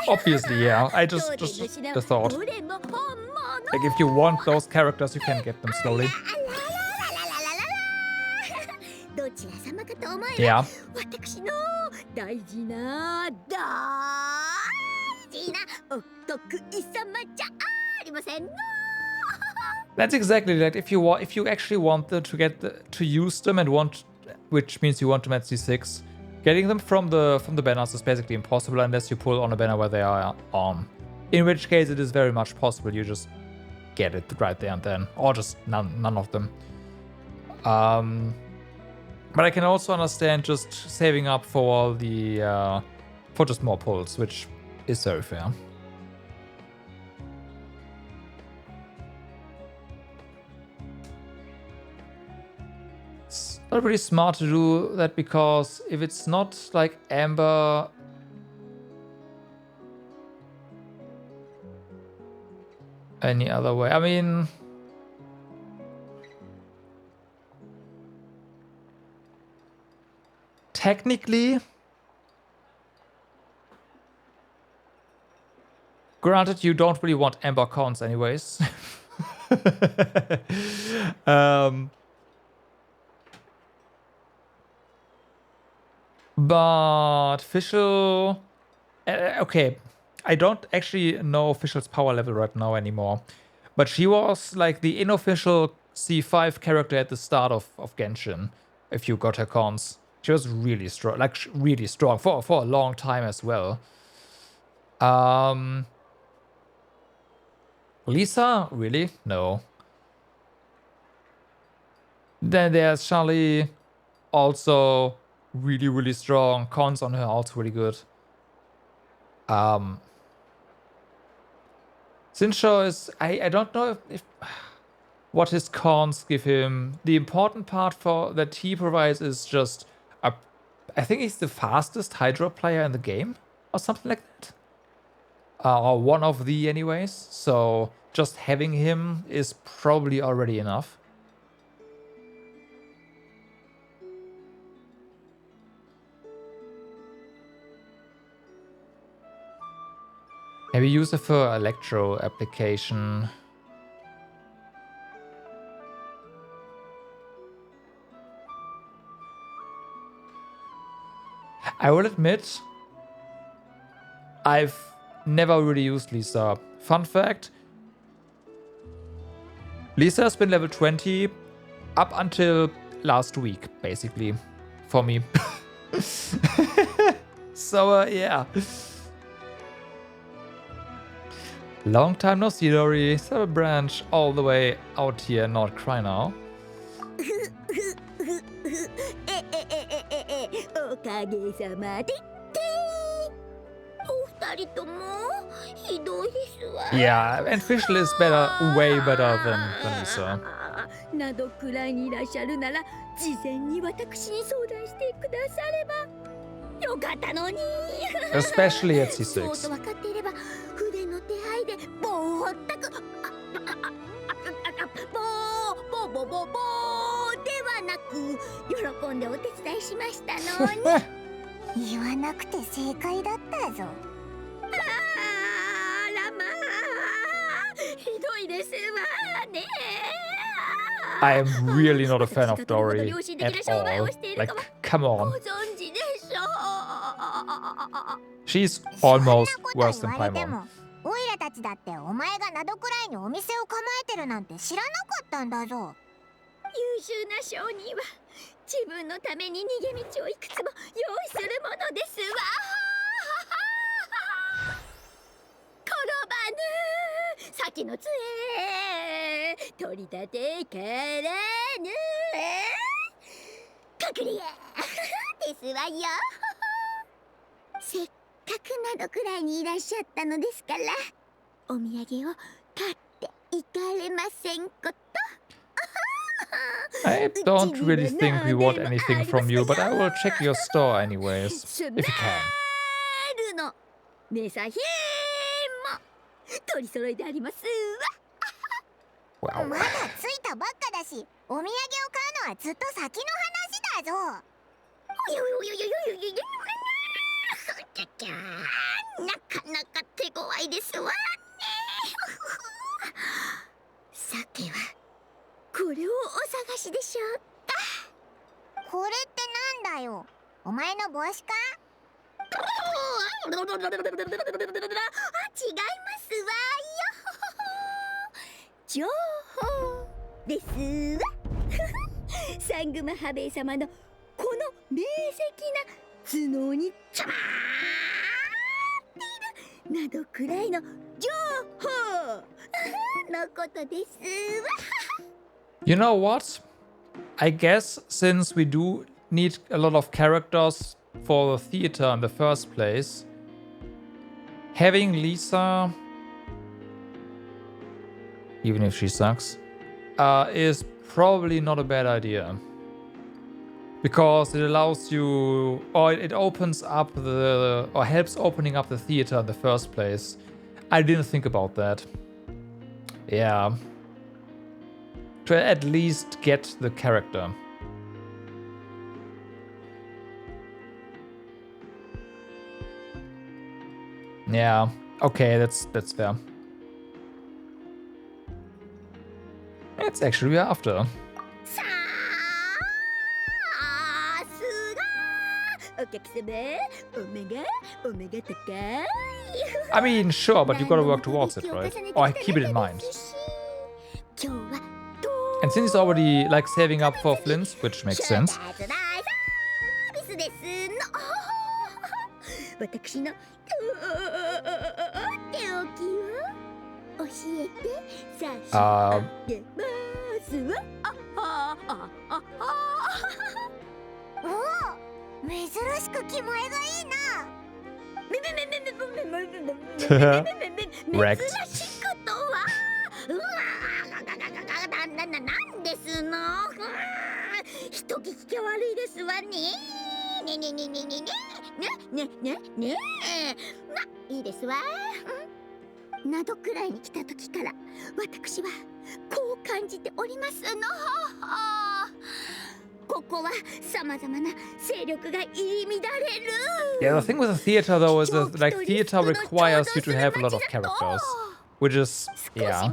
Obviously, yeah. I just the thought. Like, if you want those characters, you can get them slowly. Yeah. That's exactly that. If you actually want to use them and want, which means you want them at C6, getting them from the banners is basically impossible unless you pull on a banner where they are on. In which case, it is very much possible you just get it right there and then, or just none of them. But I can also understand just saving up for the for just more pulls, which is very fair. It's not really smart to do that because if it's not like Amber, any other way, I mean. Technically, granted, you don't really want Amber cons anyways. But Fischl, okay, I don't actually know Fischl's power level right now anymore, but she was like the unofficial C5 character at the start of Genshin, if you got her cons. She was really strong, like really strong for a long time as well. Lisa, really? No. Then there's Charlie, also really, really strong. Cons on her also really good. Sincho is, I don't know if what his cons give him. The important part for that he provides is just I think he's the fastest Hydra player in the game or something like that. Or one of the anyways. So just having him is probably already enough. Maybe use it for electro application. I will admit, I've never really used Lisa. Fun fact, Lisa has been level 20 up until last week, basically, for me. So, yeah. Long time no see, Dori. Server branch all the way out here, Nod-Krai now. おかげさまでお二人ともひどいですわ。 Yeah, and Fischl is better, way better than Lisa. などくらいにいらっしゃるなら事前に私に相談してくださればよかったのに。 Especially at そう C6. と分かっていれば筆の手配でぼーったくぼーではなく喜んでお手伝いしましたのに。言わなくて正解だったぞ。あらまあひどいですわね。 I am really not a fan of Dori at all. Like, come ご on. 存知でしょう。 She's almost そんな worse こと than 言われて Paimon. もオイラたちだってお前がナドくらいにお店を構えてるなんて知らなかったんだぞ。優秀な商人は自分のために逃げ道をいくつも用意するものですわ。転ばぬ先の杖取り立てからぬ隠れ家ですわよ。せっかくなどくらいにいらっしゃったのですからお土産を買っていかれませんこと。 I don't really think we want anything from you, but I will check your store anyways, if you can. るの名産品も取り揃えてありますわ。 Wow. まだ着いたばっかだしお土産を買うのはずっと先の話だぞ。なかなか手強いですわね。さてはこれをお探しでしょうか。これってなんだよ。お前の帽子か？違いますわよ。情報ですわ。サングマハベイ様のこの明晰な頭脳にちゃまっているなどくらいの情報のことですわ。 You know what? I guess since we do need a lot of characters for the theater in the first place, having Lisa, even if she sucks, is probably not a bad idea. Because it allows you, or it opens up or helps opening up the theater in the first place. I didn't think about that. Yeah. To at least get the character. Yeah, okay, that's fair. It's actually after. さすがお客様お目が高い。 I mean, sure, but you gotta work towards it, right? Or keep it in mind. 今日は And since he's already like saving up for Flint's, which makes sense. 私の手置きを教えて差し上げますわ。ろしく気前がいいな。Wrecked. 珍しくとはうわなんですの。人聞きが悪いですわね。ねねねねねねねねねねまいいですわ。などくらいに来た時から私はこう感じておりますの。ここは様々な勢力が入り乱れる。 Yeah, the thing with the theater though is that like theater requires you to have a lot of characters, which is yeah.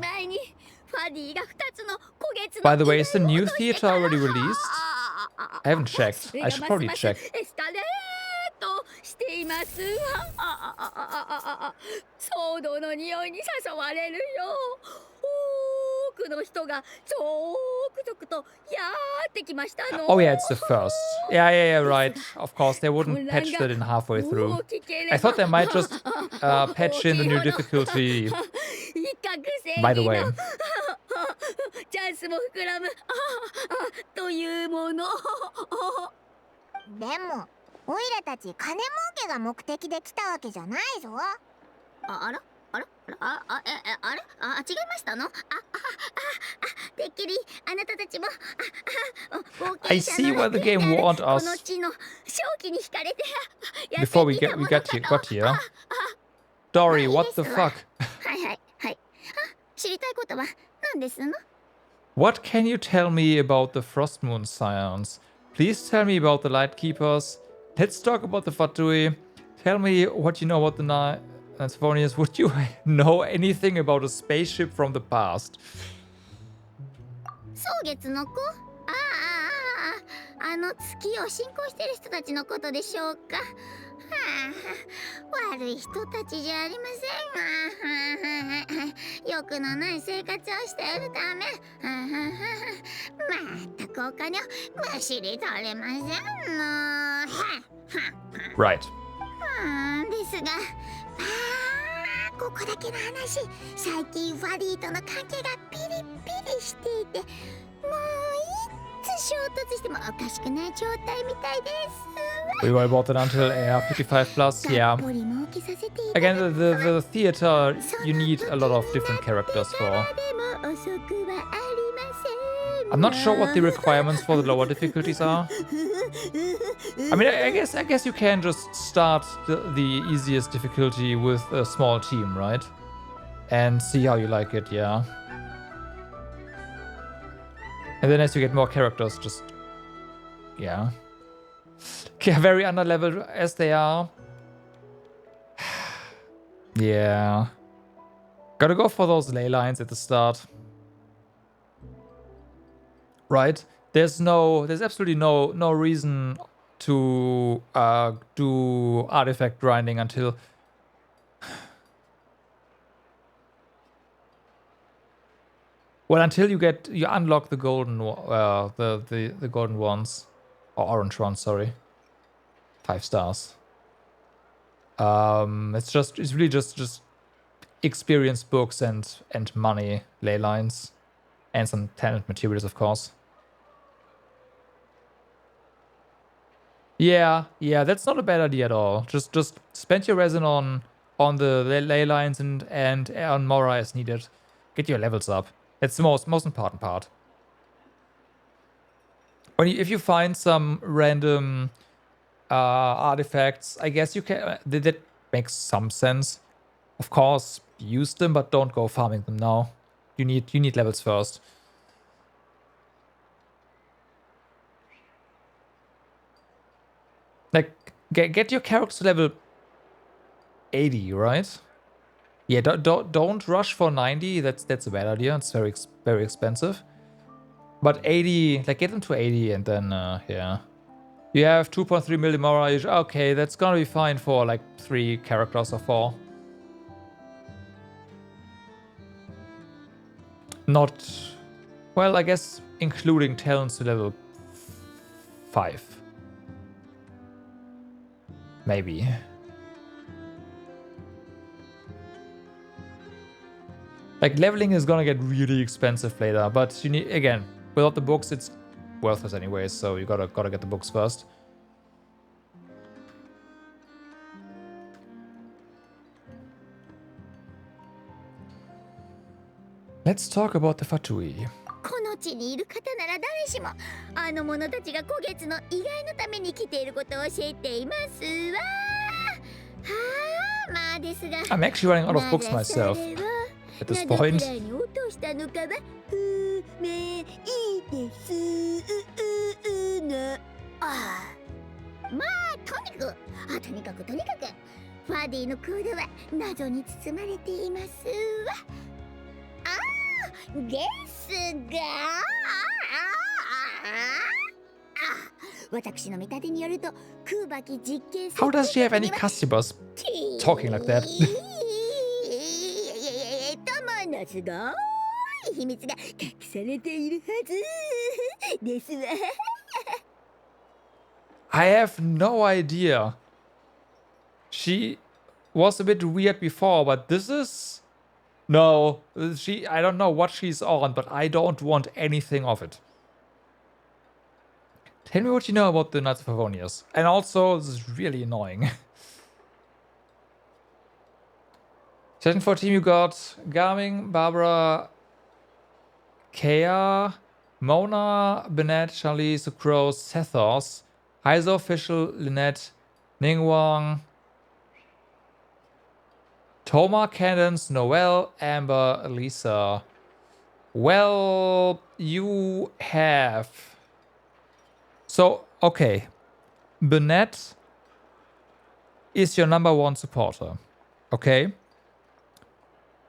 By the way, is the new theater already released? I haven't checked. I should probably check. していますわ。騒動の匂いに誘われるよ。多くの人が続々とやってきましたの。 Oh yeah, it's the first. Yeah, right. Of course, they wouldn't patch that in halfway through. I thought they might just patch in the new difficulty. By the way. チャンスも膨らむというもの。でもオイラたち金儲けが目的で来たわけじゃないぞ。あら違いましたの。てっきりあなたたちも冒 I 険者 see の why the game warned こ us の地の正気に惹かれて before we got here. Dori, what the fuck? はい。知りたいことは何ですの？ What can you tell me about the Frost Moon Scions? Please tell me about the Lightkeepers. Let's talk about the Fatui. Tell me what you know about the Nasphonians. Would you know anything about a spaceship from the past? 蒼月の子？月を信仰している人たちのことでしょうか。悪い人たちじゃありませんわ。欲のない生活をしているため、まったくお金をむしり取れませんの。 Right. ですが、ここだけの話、最近ファディとの関係がピリピリしていて、もういつ衝突してもおかしくない状態みたいです。 We were about it until AR55 plus, yeah. Again, the theater, you need a lot of different characters for. I'm not sure what the requirements for the lower difficulties are. I mean, I guess you can just start the easiest difficulty with a small team, right? And see how you like it, yeah. And then as you get more characters, just... yeah. Very underleveled as they are. Yeah. Gotta go for those ley lines at the start. Right? There's absolutely no reason to do artifact grinding until... well, until you unlock the golden the golden ones. Or orange ones, sorry. 5 stars. It's really just experience books and money, ley lines, and some talent materials, of course. Yeah, that's not a bad idea at all. Just spend your resin on the ley lines and on Mora as needed. Get your levels up. That's the most important part. If you find some random artifacts, I guess you can. That makes some sense. Of course, use them, but don't go farming them now. You need levels first. Like get your character to level 80, right? Yeah, don't rush for 90. That's a bad idea. It's very expensive. But 80, like get them to 80 and then yeah. You have 2.3 million Mora. Okay, that's gonna be fine for like 3 characters or 4. Not, well, I guess including talents to level 5. Maybe. Like leveling is gonna get really expensive later, but you need, again, without the books it's worthless anyways, so you gotta get the books first. Let's talk about the Fatui. この地にいる方なら誰しもあの者たちが古月の意外のために来ていることを教えていますわ。はあ、まあですが I'm actually running out of books myself at this point. に落としたのかは不明ですが、まあとにかくファディの行動は謎に包まれていますわ。ですが、私の見立てによると空爆実験 How does she have any customers talking like that? ものすごい秘密が隠されているはずですわ。I have no idea. She was a bit weird before, but this is... No, I don't know what she's on, but I don't want anything of it. Tell me what you know about the Knights of Favonius. And also, this is really annoying. Session 14, you got Garming, Barbara, Kea, Mona, Bennett, Charlie, Sucrose, Sethos, Heiser Official, Lynette, Ningwang, Toma, Candence, Noelle, Amber, Lisa. Well, you have... So, okay. Bennett is your #1 supporter. Okay?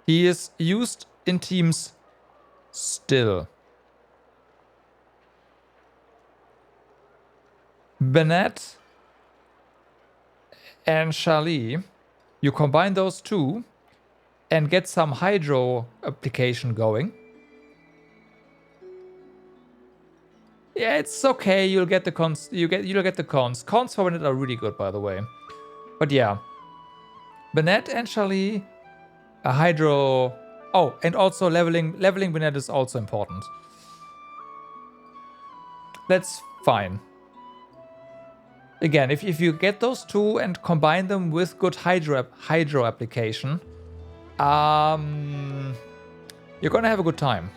He is used in teams still. Bennett and Charlie, you combine those two and get some hydro application going. Yeah, it's okay. You'll get the cons. You'll get the cons. Cons for Bennett are really good, by the way. But yeah, Bennett and Charlie, a hydro. Oh, and also leveling Bennett is also important. That's fine. Again, if you get those two and combine them with good hydro application, you're gonna have a good time.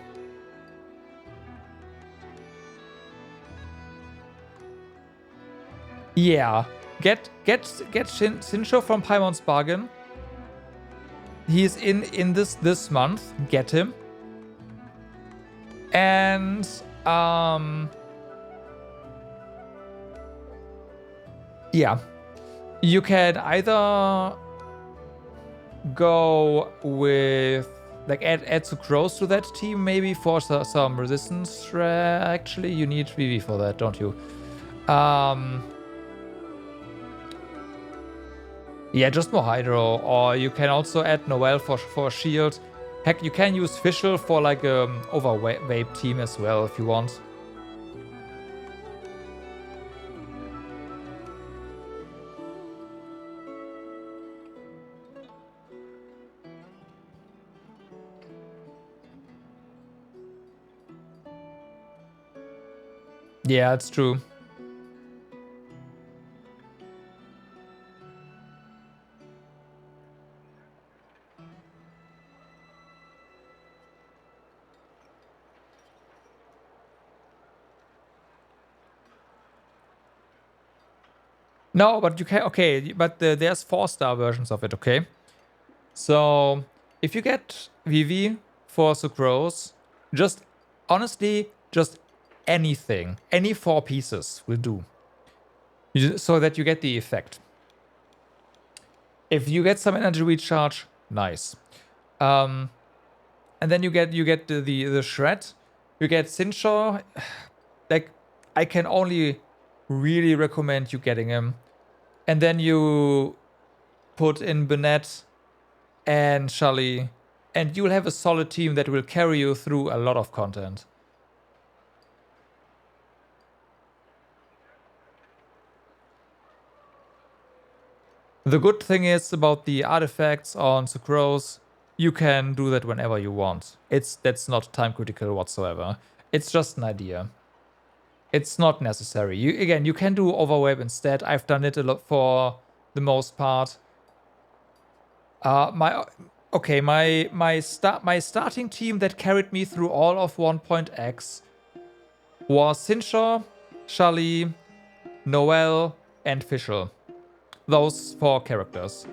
Yeah, get Sincho from Paimon's Bargain. He's in this month. Get him. And yeah, you can either go with like add Sucrose to that team maybe for some resistance. Actually, you need VV for that, don't you? Yeah, just more hydro, or you can also add Noelle for shield. Heck, you can use Fischl for like overweight team as well if you want. Yeah, it's true. No, but you can, okay, but there's 4-star versions of it, okay? So, if you get VV for Sucrose, just, honestly, just anything, any 4 pieces will do. So that you get the effect. If you get some energy recharge, nice. And then you get the shred, you get Sincho, like, I can only really recommend you getting him. And then you put in Bennett and Charlie, and you'll have a solid team that will carry you through a lot of content. The good thing is about the artifacts on Sucrose, you can do that whenever you want. That's not time critical whatsoever. It's just an idea. It's not necessary. You can do overwave instead. I've done it a lot for the most part. Okay, my starting team that carried me through all of 1.x was Sincha, Charlie, Noel, and Fischl. Those 4 characters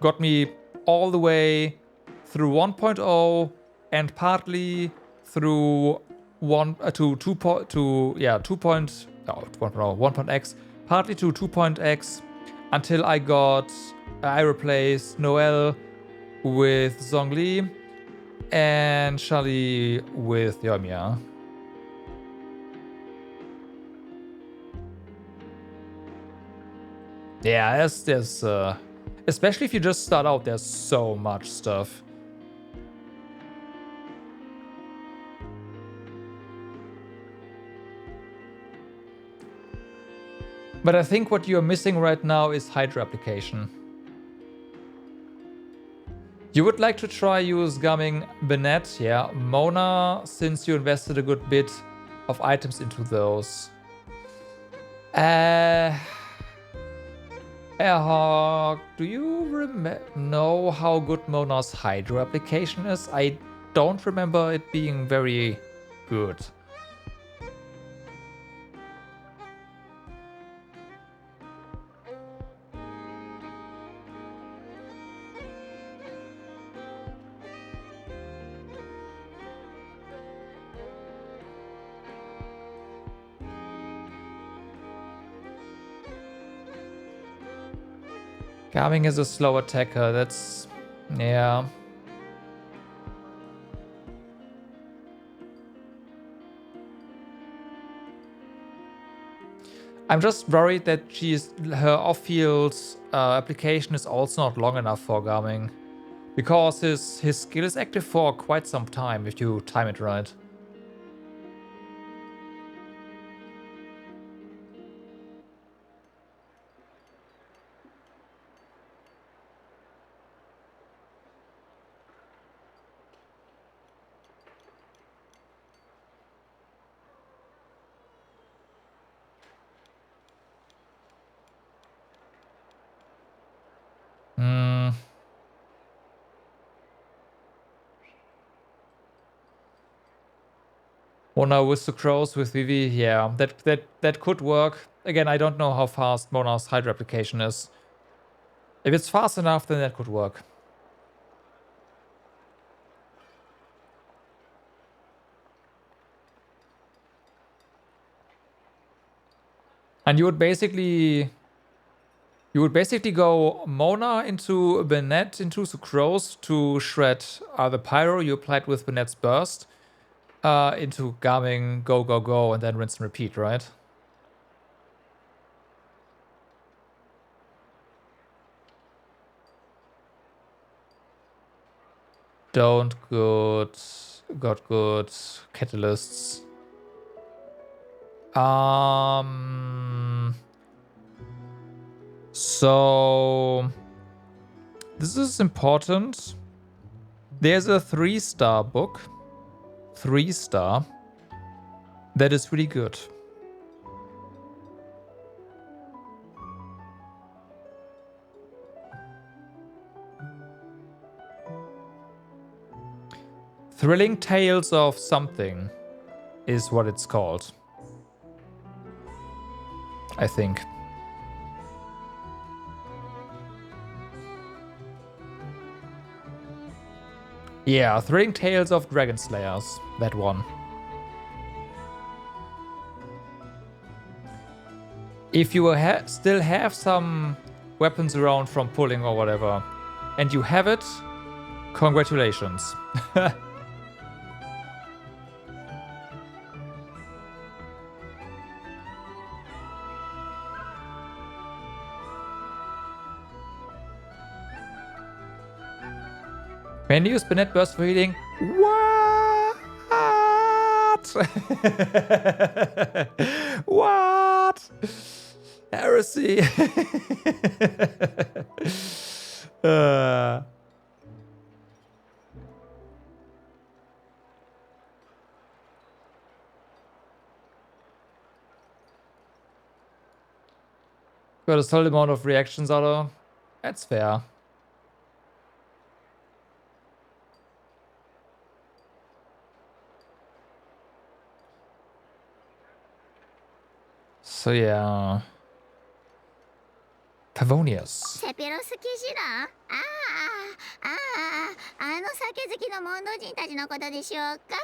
got me all the way through 1.0 and partly through 1.x, partly to 2.x until I replaced Noel with Zhongli and Charlie with Yoimiya. Yeah, there's especially if you just start out, there's so much stuff. But I think what you're missing right now is Hydra application. You would like to try use Gumming Bennett, yeah. Mona, since you invested a good bit of items into those. Airhawk, do you know how good Mona's Hydro application is? I don't remember it being very good. Garming is a slow attacker, that's... yeah. I'm just worried that her off-field application is also not long enough for Garming. Because his skill is active for quite some time if you time it right. Mona with the crows with Vivi, yeah, that could work. Again, I don't know how fast Mona's Hydra application is. If it's fast enough, then that could work. And you would basically go Mona into Bennett into the crows to shred the pyro you applied with Bennett's burst. Into Garming, go, go, go, and then rinse and repeat, right? Got good catalysts. So this is important. There's a 3-star book. 3-star. That is really good. Thrilling Tales of something is what it's called. I think. Yeah, Thrilling Tales of Dragon Slayers. That one. If you still have some weapons around from pulling or whatever, and you have it, congratulations. When you use Bennett Burst for healing? What? What? Heresy. Got a solid amount of reactions out of. That's fair. So yeah. Pavonius. セピロス騎士団？あの酒好きのモンド人たちのことでしょうか？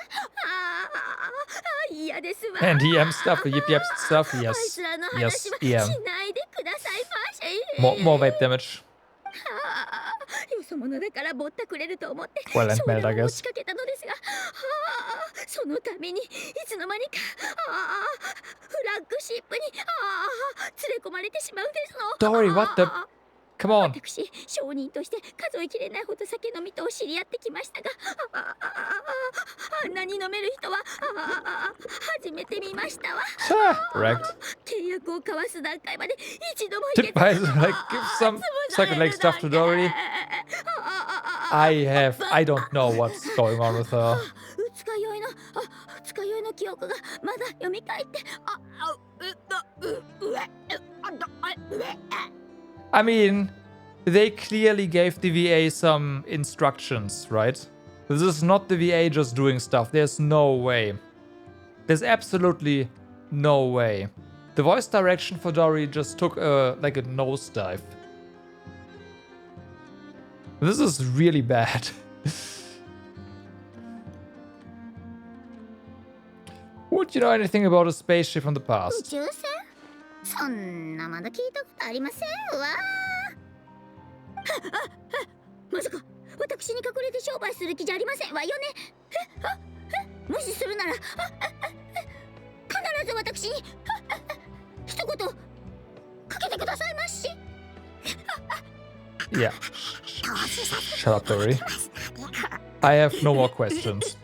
嫌ですわ。 And EM stuff, yip yip stuff, yes. あいつらの Yes, 話は EM. しないでくださいませ。 More vape damage. よそ者だからぼったくれると思って Well, and 商 meld, 談 I を持 guess. ちかけたのですが、そのためにいつの間にかフラッグシップに連れ込まれてしまうんですの。 Dori, what the? Come on. 私、商人として数えきれないほど酒飲みと知り合ってきましたが、あんなに飲める人は初めて見ましたわ。 Correct. 契約を交わす段階まで一度も Did Bison like give some psychedelic stuff to Dori? I don't know what's going on with her. 二日酔いの記憶がまだ蘇って、I mean, they clearly gave the VA some instructions, right? This is not the VA just doing stuff. There's no way. There's absolutely no way. The voice direction for Dori just took like a nosedive. This is really bad. Would you know anything about a spaceship from the 宇 past? 宙船？そんなまだ聞いたことありませんわ。まさか私に隠れて商売する気じゃありませんわよね。もしするなら必ず私に一言かけてくださいまし。 Yeah. Shut up, Dori. I have no more questions.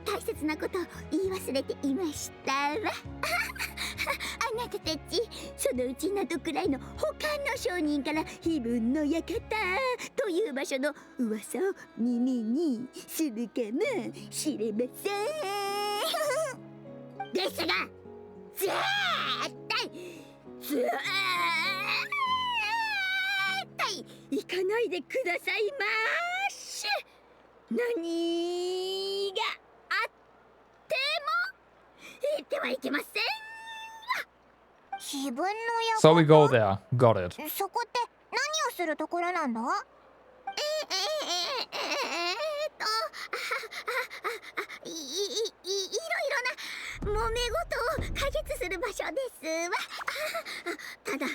大切なことを言い忘れていましたわ。あなたたち、そのうちNod-Kraiの他の商人から非分の館という場所の噂を耳にするかもしれません。ですが、絶対行かないでくださいまし。何があっても言ってはいけません。非分の So we 館？ go there. Got it. そこって何をするところなんだ？いろいろな揉め事を解決する場所ですわ。ただ、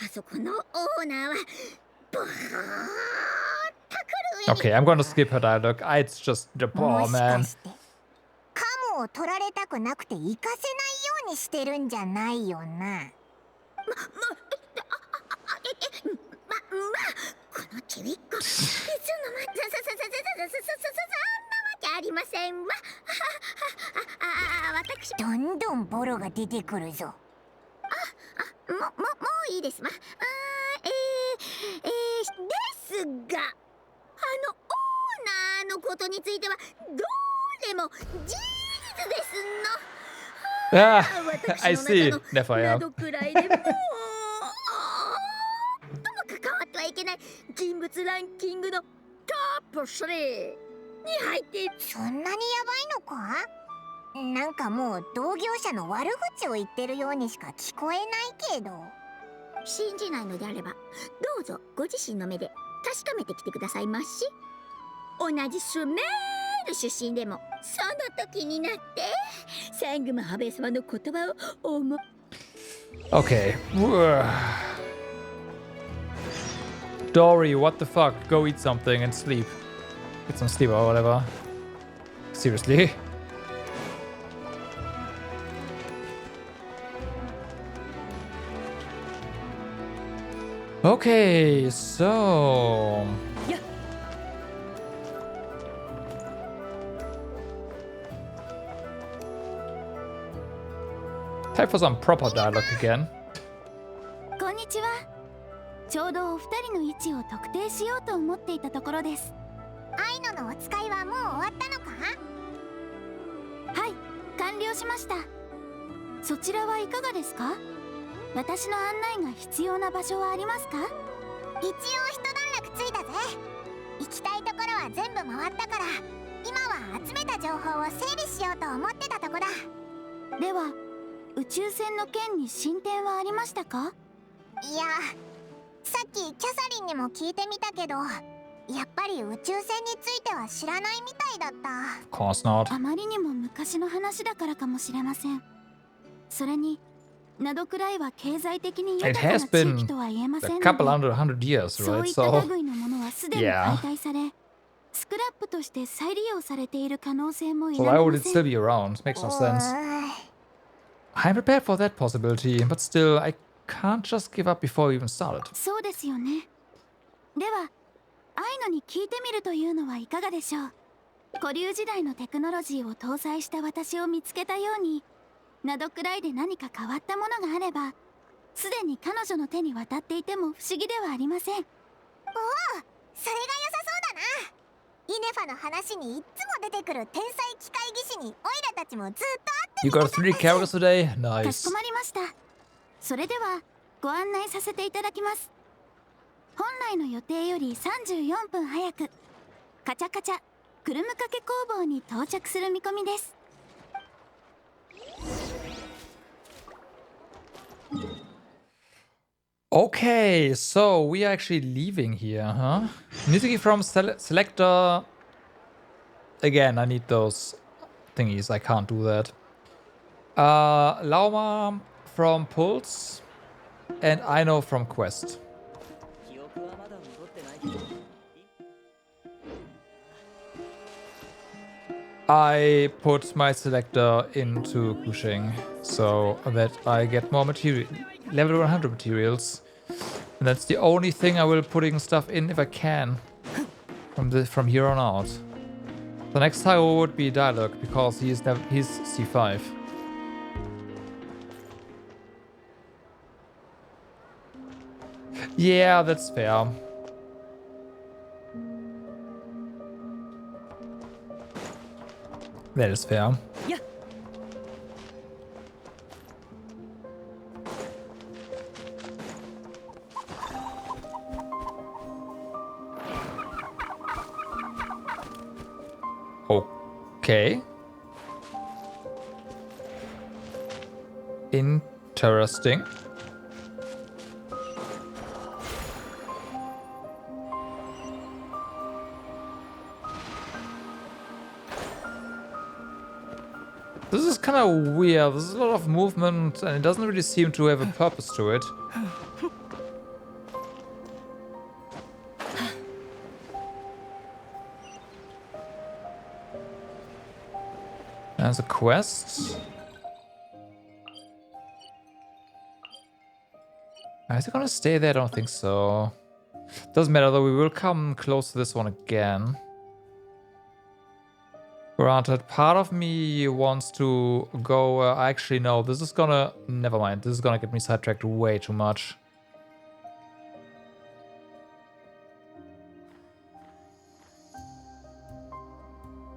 あそこのオーナーはぼーっとくる Okay, I'm gonna skip her dialogue. It's just the も poor しか man. してカモを取られたくなくて行かせないようにしてるんじゃないよな。このちびっこ、いつの間にそんなわけありませんわ。私、どんどんボロが出てくるぞ。もういいですわ。ですが、オーナーのことについてはどうでも事実ですの。 Ah, I see. Never, yeah. Nod-Krai でも関わってはいけない人物ランキングのトップ3に入っている。そんなにやばいのか？なんかもう同業者の悪口を言ってるようにしか聞こえないけど。信じないのであれば、どうぞご自身の目で確かめてきてくださいまし。同じスメール出身でも、その時になってサングマハベ様の言葉を思う。 Okay. Dori, what the fuck? Go eat something and sleep. Get some sleep or whatever. Seriously? Okay, so... Time for some proper dialogue again. こんにちは。ちょうどお二人の位置を特定しようと思っていたところです。アイノのお使いはもう終わったのか？はい、完了しました。そちらはいかがですか？私の案内が必要な場所はありますか？一応一段落ついたぜ。行きたいところは全部回ったから、今は集めた情報を整理しようと思ってたとこだ。では宇宙船の件に進展はありましたか？いや、さっきキャサリンにも聞いてみたけど、やっぱり宇宙船については知らないみたいだった。Of course not. あまりにも昔の話だからかもしれません。それにナドクライは経済的に豊 It かな has 地 been 域とは言えません a の couple で、 hundred years, そう right? いった So 類のものはすでに yeah. 解体され、スクラップとして再利用されている可能性も否 So め why ま would it せ still ん。 be around? Makes no sense. うーん I'm prepared for that possibility, but still, I can't just give up before we even started. そうですよね。ではアイノに聞いてみるというのはいかがでしょう。古流時代のテクノロジーを搭載した私を見つけたように、ナドクライで何か変わったものがあれば、すでに彼女の手に渡っていても不思議ではありません。それが良さそうだな。イネファの話にいっつも出てくる天才機械技師にオイラたちもずっと会 You って got 3 characters today? かし Nice. こまりました。それではご案内させていただきます。本来の予定より34分早く、カチャカチャクルム掛け工房に到着する見込みです。Okay, so we are actually leaving here, huh? Music from selector. Again, I need those thingies. I can't do that. Lauma from Pulse and Aino from Quest. I put my selector into Kushing so that I get more material, level 100 materials. And that's the only thing I will putting stuff in if I can from here on out. The next time would be Dialogue because he's C5. Yeah, that's fair. That is fair. Yeah. Okay. Interesting. This is kind of weird. There's a lot of movement and it doesn't really seem to have a purpose to it. There's a quest. Is it gonna stay there? I don't think so. Doesn't matter though, we will come close to this one again. Granted, part of me wants to go... actually, no, this is gonna... Never mind, this is gonna get me sidetracked way too much.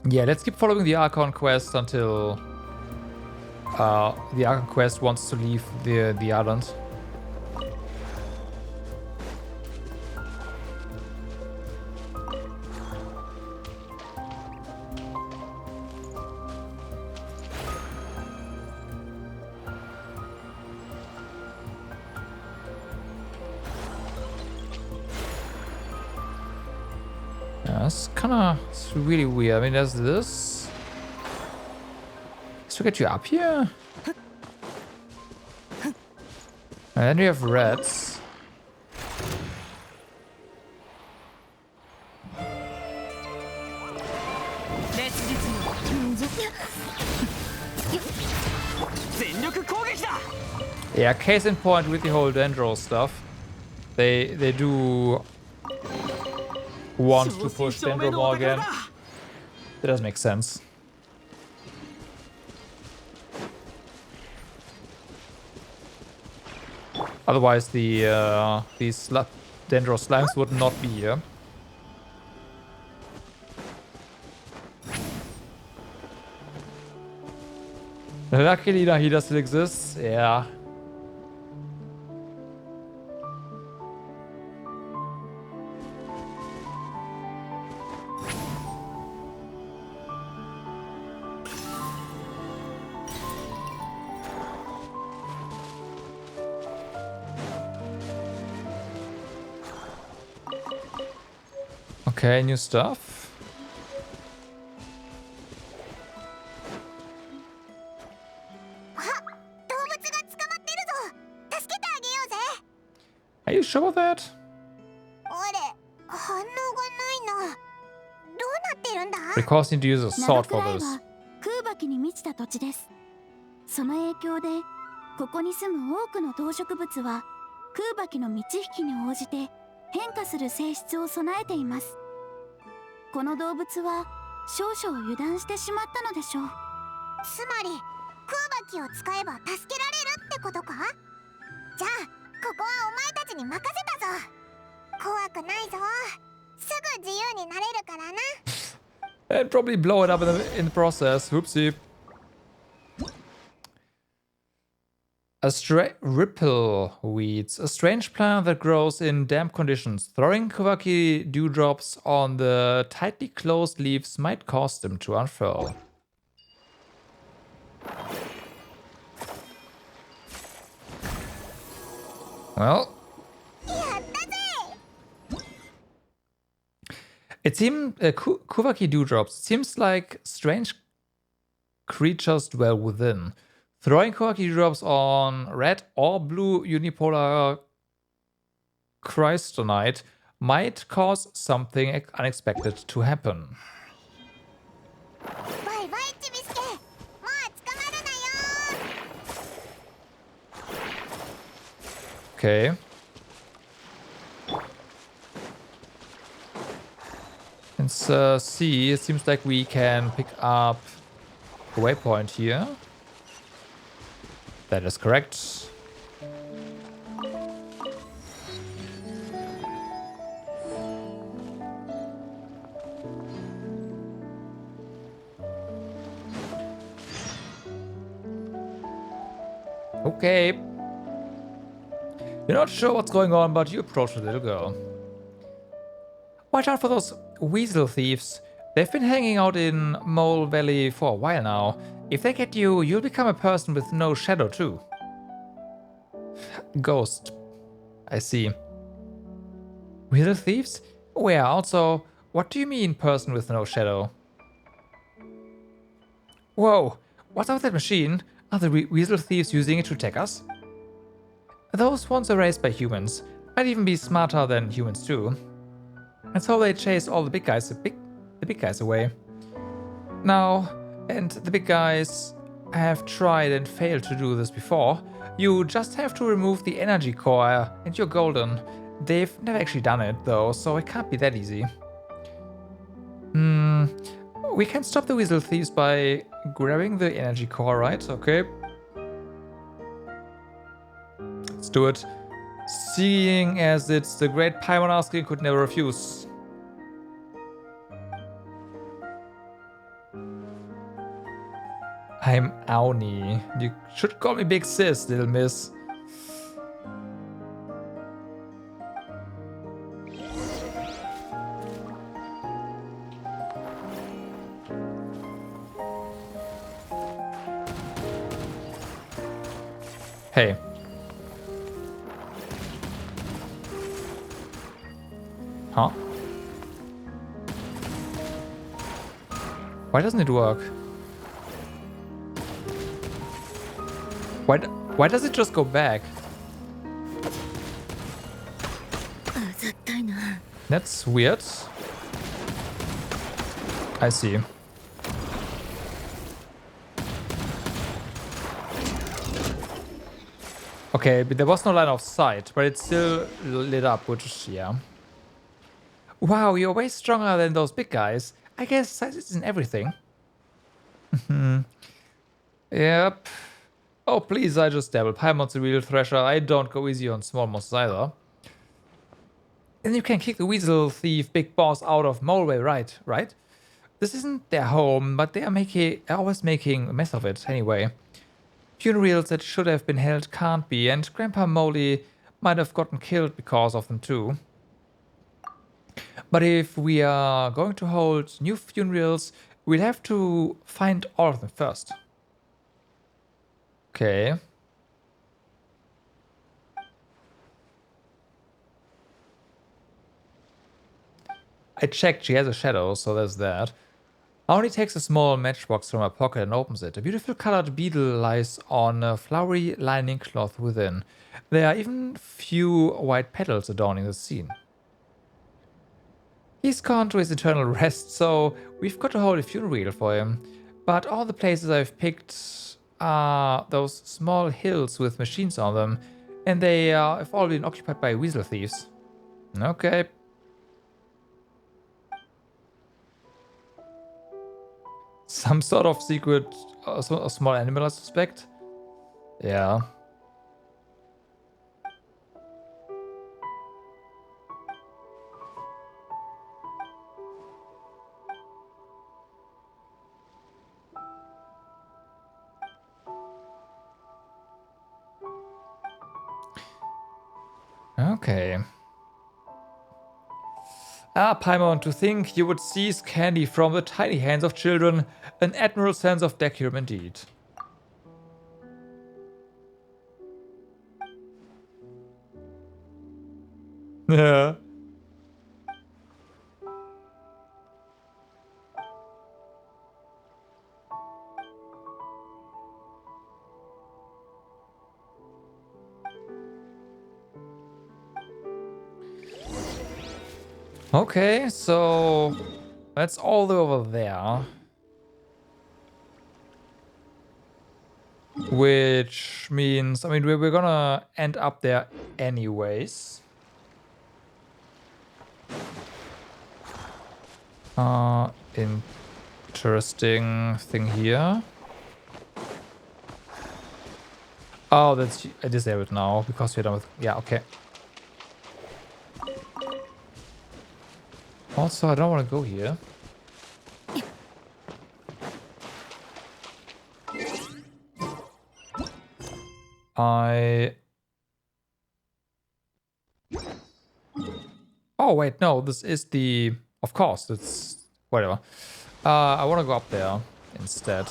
Yeah, let's keep following the Archon quest until... the Archon quest wants to leave the island. It's really weird. I mean, there's this. Let's get you up here. And then we have reds. Yeah, case in point with the whole Dendro stuff. They do want to push Dendro more again. That does make sense. Otherwise, these Dendro slimes would not be here. Luckily, Nahida still exists. Yeah. Okay, new stuff. Are you sure about that? Because you need to use a sword for this. 空爆に満ちた土地です。その影響でここに住む多くの動植物は空爆の満ち引きに応じて変化する性質を備えています。この動物は少々油断してしまったのでしょう。つまり空爆を使えば助けられるってことか？じゃあここはお前たちに任せたぞ。怖くないぞ。すぐ自由になれるからな。And probably blow it up in the process. Whoopsie. Ripple weeds. A strange plant that grows in damp conditions. Throwing Kawaki dewdrops on the tightly closed leaves might cause them to unfurl. Well. It seems Kawaki dewdrops. Seems like strange creatures dwell within. Throwing Kawaki dewdrops on red or blue unipolar crystalline might cause something unexpected to happen. Okay. Let's see. It seems like we can pick up a waypoint here. That is correct. Okay. You're not sure what's going on, but you approach the little girl. Watch out for those weasel thieves. They've been hanging out in Mole Valley for a while now. If they get you, you'll become a person with no shadow too. Ghost. I see. Weasel thieves? Where? Also, what do you mean person with no shadow? Whoa, what's up with that machine? Are the weasel thieves using it to attack us? Those ones are raised by humans. Might even be smarter than humans too. And so they chase all the big guys, the big guys away. Now, and the big guys have tried and failed to do this before. You just have to remove the energy core and you're golden. They've never actually done it though, so it can't be that easy. We can stop the weasel thieves by grabbing the energy core, right? Okay. Let's do it. Seeing as it's the great Paimon asking, could never refuse. I'm Auni. You should call me Big Sis, little miss. Hey. Huh? Why doesn't it work? Why does it just go back? That's weird. I see. Okay, but there was no line of sight, but it's still lit up, which is, yeah. Wow, you're way stronger than those big guys. I guess size isn't everything. Yep. Oh, please, I just dabble. Paimon's a real thresher. I don't go easy on small monsters either. And you can kick the weasel thief big boss out of Moleway, right? This isn't their home, but they are always making a mess of it anyway. Funerals that should have been held can't be, and Grandpa Moley might have gotten killed because of them too. But if we are going to hold new funerals, we'll have to find all of them first. Okay. I checked, she has a shadow, so there's that. Aoni takes a small matchbox from her pocket and opens it. A beautiful colored beetle lies on a flowery lining cloth within. There are even few white petals adorning the scene. He's gone to his eternal rest, so we've got to hold a funeral for him. But all the places I've picked are those small hills with machines on them, and they have all been occupied by weasel thieves. Okay. Some sort of secret, a small animal, I suspect. Yeah. Okay. Ah, Paimon, to think you would seize candy from the tiny hands of children. An admirable sense of decorum indeed. Yeah. Okay, so that's all the way over there. Which means, I mean, we're gonna end up there anyways. Interesting thing here. Oh, that's disabled now because we're done with. Yeah, okay. Also, I don't want to go here. Oh, wait, no, this is the... Of course, it's... Whatever. I want to go up there instead.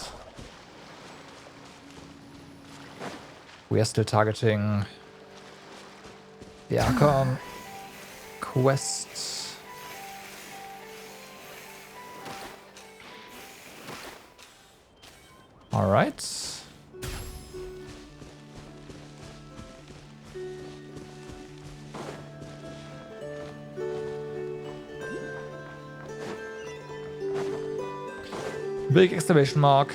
We are still targeting the Archon quest. All right. Big exclamation mark.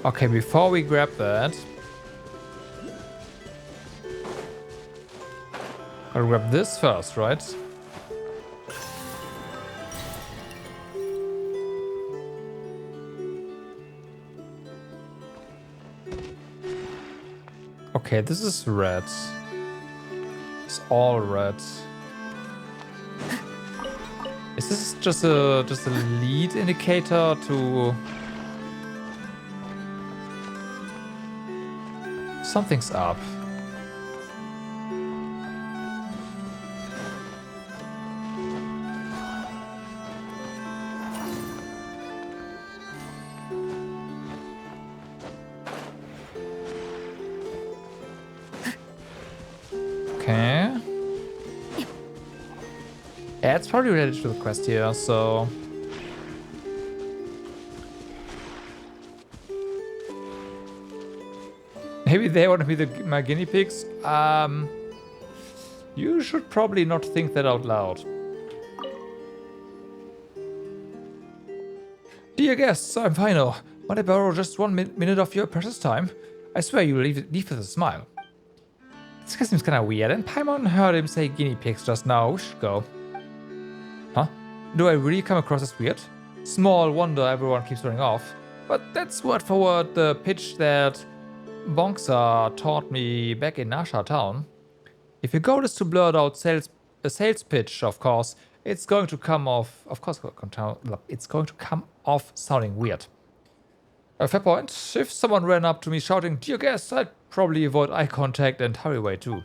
Okay, before we grab that, I'll grab this first, right? Okay, this is red. It's all red. Is this just a lead indicator to something's up? Okay. Yeah, it's probably related to the quest here, so... Maybe they want to be my guinea pigs? You should probably not think that out loud. Dear guests, I'm Aino. Might I borrow just 1 minute of your precious time? I swear you will leave with a smile. This guy seems kinda weird, and Paimon heard him say guinea pigs just now. We should go. Huh? Do I really come across as weird? Small wonder everyone keeps running off. But that's word for word the pitch that Bonksa taught me back in Nasha Town. If your goal is to blurt out a sales pitch, of course, it's going to come off. Of course, it's going to come off sounding weird. A fair point. If someone ran up to me shouting, "Dear guest," I'd probably avoid eye contact and hurry away too.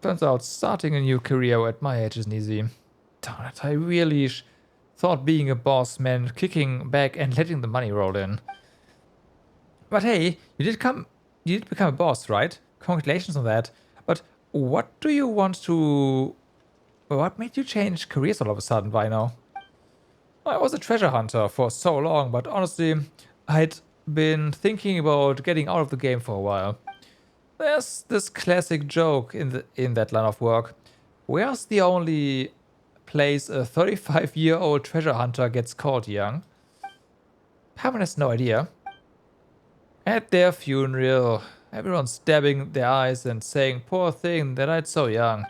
Turns out starting a new career at my age isn't easy. Darn it, I really thought being a boss meant kicking back and letting the money roll in. But hey, you did become a boss, right? Congratulations on that. But what do you want to... What made you change careers all of a sudden, Vino? I was a treasure hunter for so long, but honestly, I'd been thinking about getting out of the game for a while. There's this classic joke in that line of work. Where's the only place a 35-year-old treasure hunter gets caught young? Paimon has no idea. At their funeral, everyone's dabbing their eyes and saying, poor thing, they died so young.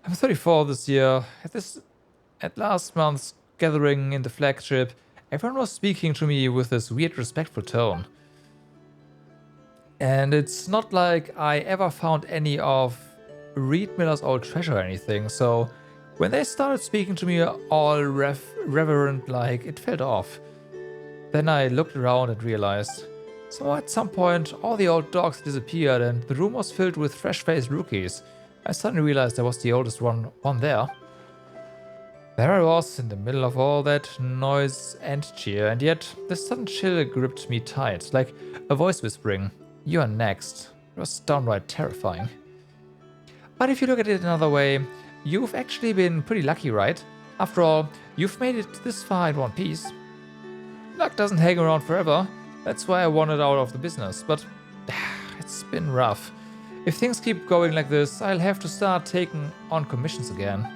I'm 34 this year. At last month's gathering in the flagship, everyone was speaking to me with this weird respectful tone. And it's not like I ever found any of Reed Miller's old treasure or anything, so when they started speaking to me all reverent like, it felt off. Then I looked around and realized. So at some point, all the old dogs disappeared and the room was filled with fresh-faced rookies. I suddenly realized I was the oldest one there. There I was, in the middle of all that noise and cheer, and yet this sudden chill gripped me tight, like a voice whispering, "You're next." It was downright terrifying. But if you look at it another way, you've actually been pretty lucky, right? After all, you've made it this far in one piece. Luck doesn't hang around forever. That's why I wanted out of the business, but it's been rough. If things keep going like this, I'll have to start taking on commissions again.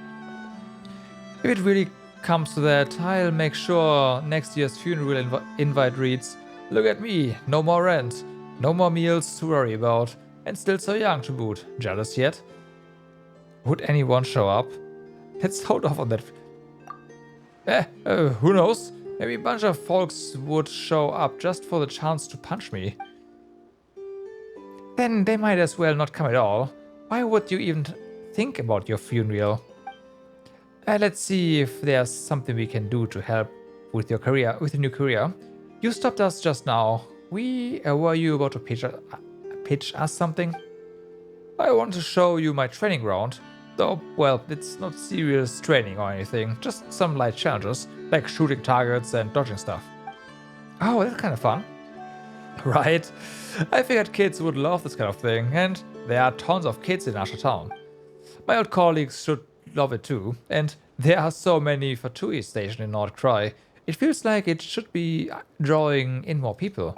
If it really comes to that, I'll make sure next year's funeral invite reads, "Look at me, no more rent, no more meals to worry about, and still so young to boot. Jealous yet?" Would anyone show up? Let's hold off on that. Who knows? Maybe a bunch of folks would show up just for the chance to punch me. Then they might as well not come at all. Why would you even think about your funeral? Let's see if there's something we can do to help with your career, with your new career. You stopped us just now. Were you about to pitch us something? I want to show you my training ground. Though, well, it's not serious training or anything, just some light challenges, like shooting targets and dodging stuff. Oh, that's kind of fun. Right? I figured kids would love this kind of thing, and there are tons of kids in Nasha Town. My old colleagues should love it too, and there are so many Fatui stationed in Nod-Krai. It feels like it should be drawing in more people.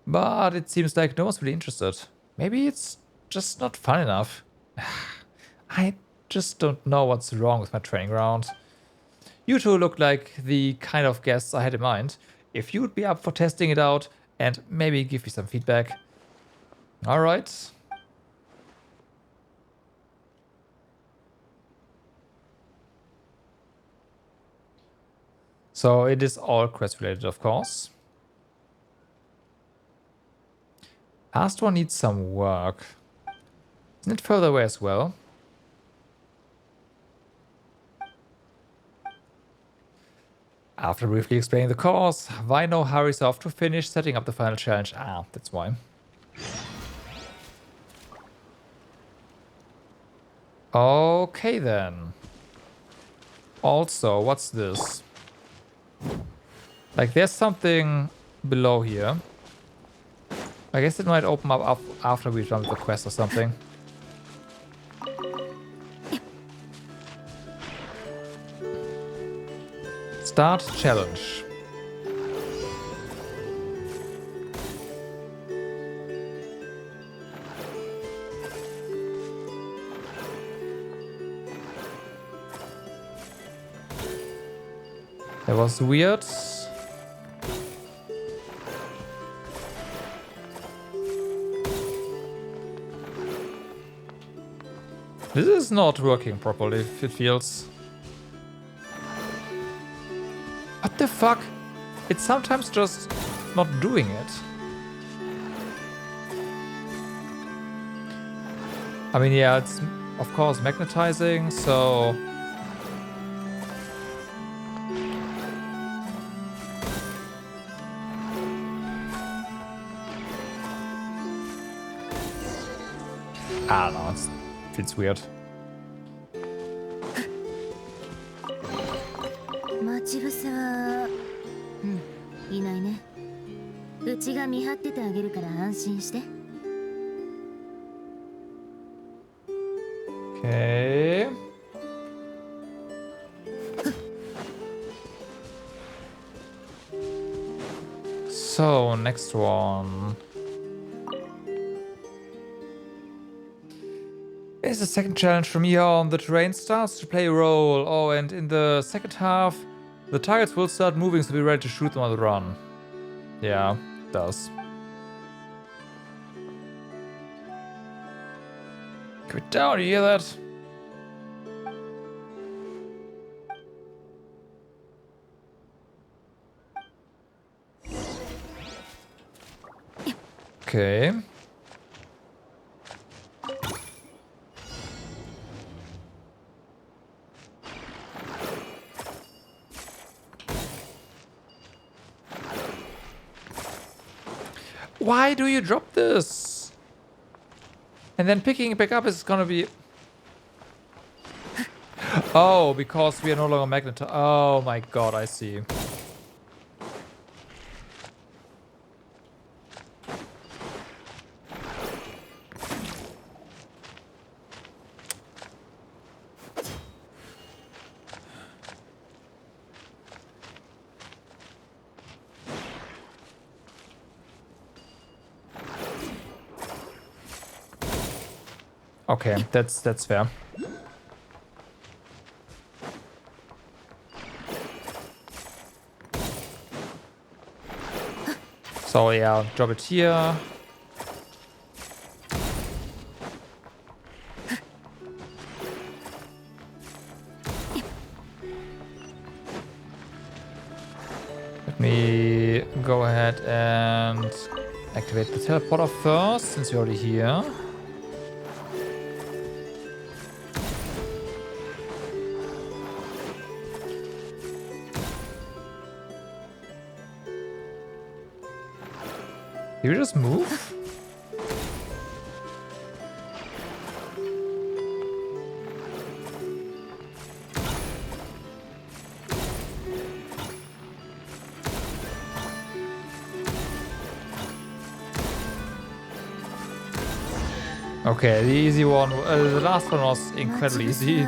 But it seems like no one's really interested. Maybe it's just not fun enough. I just don't know what's wrong with my training ground. You two look like the kind of guests I had in mind. If you'd be up for testing it out and maybe give me some feedback. Alright. So it is all quest related, of course. Last one needs some work. Isn't it further away as well? After briefly explaining the course, Vino hurries off to finish setting up the final challenge. Ah, that's why. Okay then. Also, what's this? Like, there's something below here. I guess it might open up after we've done the quest or something. Start challenge. That was weird. This is not working properly, it feels. What the fuck? It's sometimes just not doing it. I mean, yeah, it's of course magnetizing, so... I don't know, it feels weird. 待ち伏せは、いないね。うちが見張っててあげるから安心して。Okay. So, next one. Is the second challenge from here on. The terrain starts to play a role. Oh, and in the second half, the targets will start moving, so be ready to shoot them on the run. Yeah, it does. Get down, you hear that? Okay. Why do you drop this? And then picking it back up is gonna be... Oh, because we are no longer magnetized. Oh my god, I see. Okay, that's fair. So yeah, drop it here. Let me go ahead and activate the teleporter first, since you're already here. Did you just move? Okay, the easy one, the last one was incredibly easy.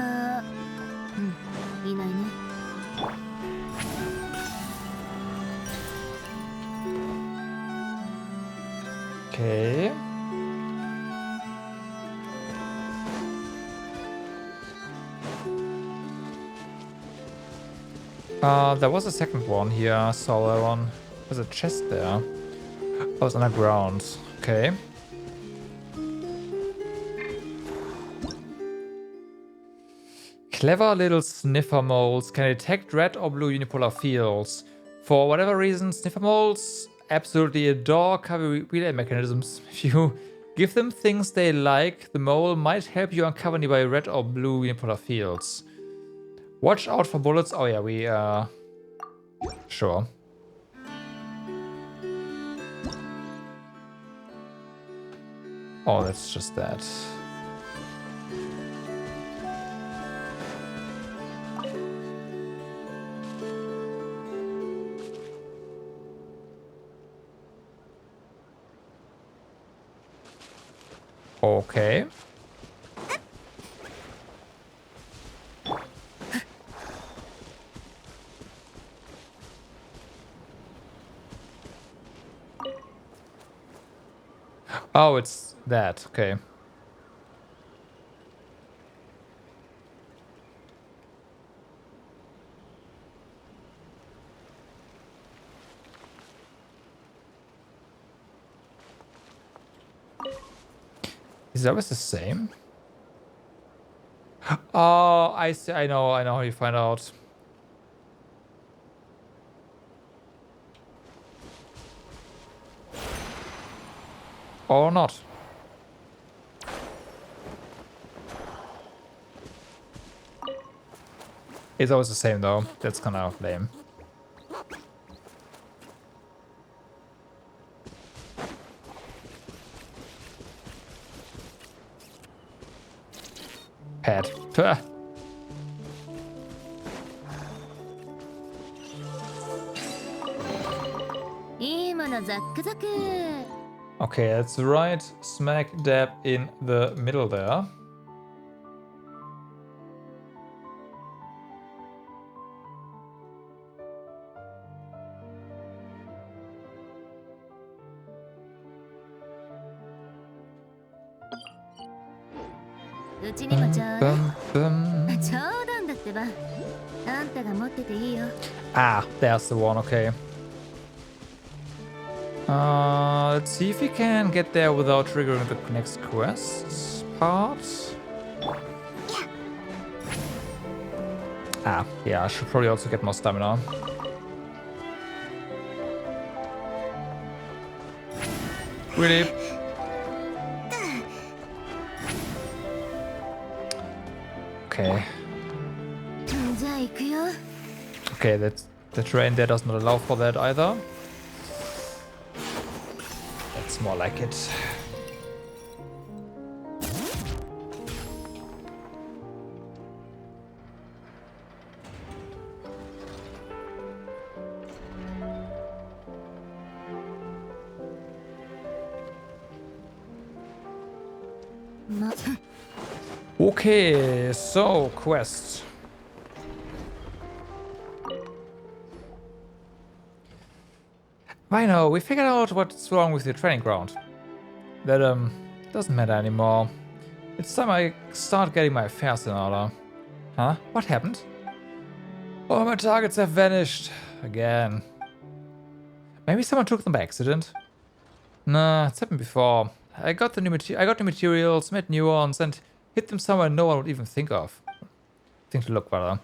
Okay. There was a second one here. I saw that one. There's a chest there. Oh, it's underground. Okay. Clever little sniffer moles can detect red or blue unipolar fields. For whatever reason, sniffer moles absolutely adore cover relay mechanisms. If you give them things they like, the mole might help you uncover nearby red or blue unipolar fields. Watch out for bullets. Oh yeah, we sure. Oh, that's just that. Okay. Oh, it's that. Okay. Is that always the same? Oh, I see. I know how you find out. Or not. It's always the same though. That's kind of lame. Pad. Puh. Okay, that's right smack dab in the middle there. うちにもちょうだい。 Bum. 冗談だってば。あんたが持ってていいよ。 Ah, there's the one, okay. Let's see if we can get there without triggering the next quest part. Ah, yeah, I should probably also get more stamina. Really? Okay. じゃあ行くよ。 Okay, the train there does not allow for that either. That's more like it. Okay, so quest. Aino, we figured out what's wrong with your training ground. That doesn't matter anymore. It's time I start getting my affairs in order. Huh? What happened? Oh, my targets have vanished again. Maybe someone took them by accident. Nah, it's happened before. I got new materials, made new ones, and hid them somewhere no one would even think of. Think to look rather.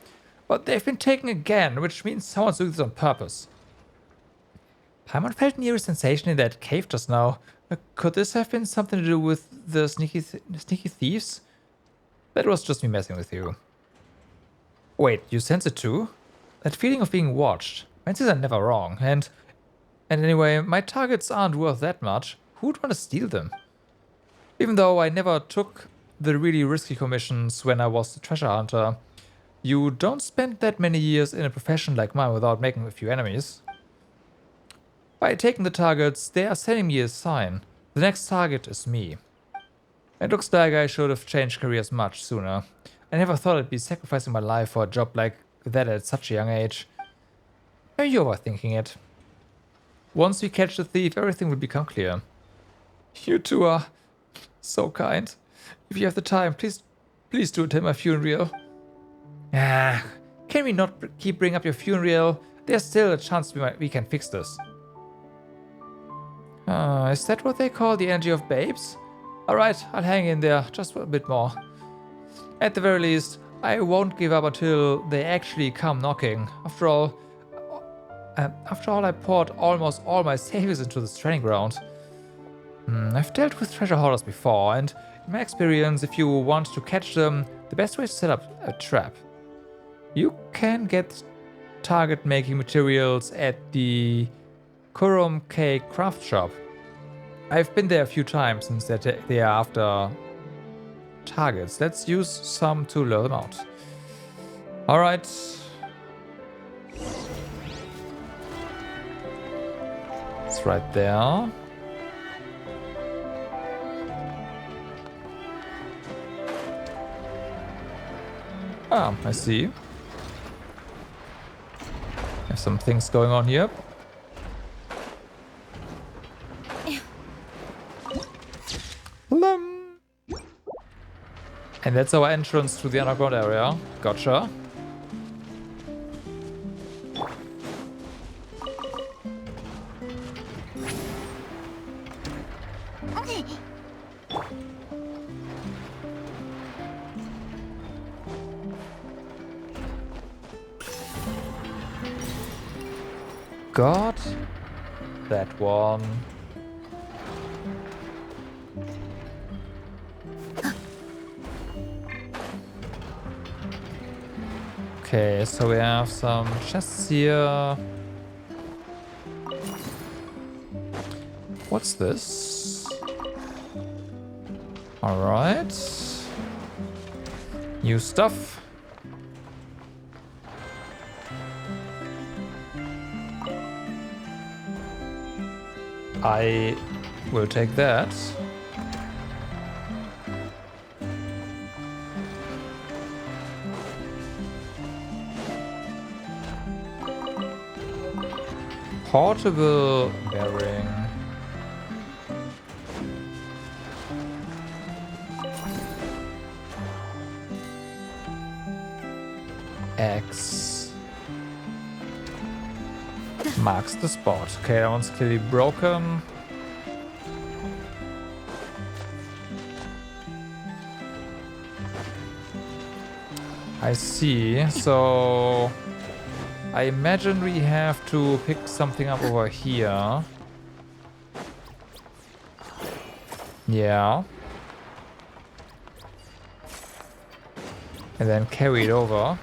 But they've been taken again, which means someone's doing this on purpose. Paimon felt an eerie sensation in that cave just now. Could this have been something to do with the sneaky thieves? That was just me messing with you. Wait, you sense it too? That feeling of being watched. Menses are never wrong, and anyway, my targets aren't worth that much. Who'd want to steal them? Even though I never took the really risky commissions when I was the treasure hunter, you don't spend that many years in a profession like mine without making a few enemies. By taking the targets, they are sending me a sign. The next target is me. It looks like I should have changed careers much sooner. I never thought I'd be sacrificing my life for a job like that at such a young age. Maybe you're overthinking it. Once we catch the thief, everything will become clear. You two are so kind. If you have the time, please do attend my funeral. Ah, can we not keep bringing up your funeral? There's still a chance we can fix this. Is that what they call the energy of babes? Alright, I'll hang in there just a bit more. At the very least, I won't give up until they actually come knocking. After all, I poured almost all my savings into this training ground. I've dealt with treasure hoarders before, and in my experience, if you want to catch them, the best way is to set up a trap. You can get target making materials at the Kurum K craft shop. I've been there a few times since they are after targets. Let's use some to lure them out. Alright. It's right there. Ah, I see. There's some things going on here. And that's our entrance to the underground area. Gotcha. Got that one. Okay, so we have some chests here. What's this? Alright. New stuff. I will take that. Portable bearing. X marks the spot. Okay, that one's clearly broken. I see. So I imagine we have to pick something up over here. Yeah. And then carry it over.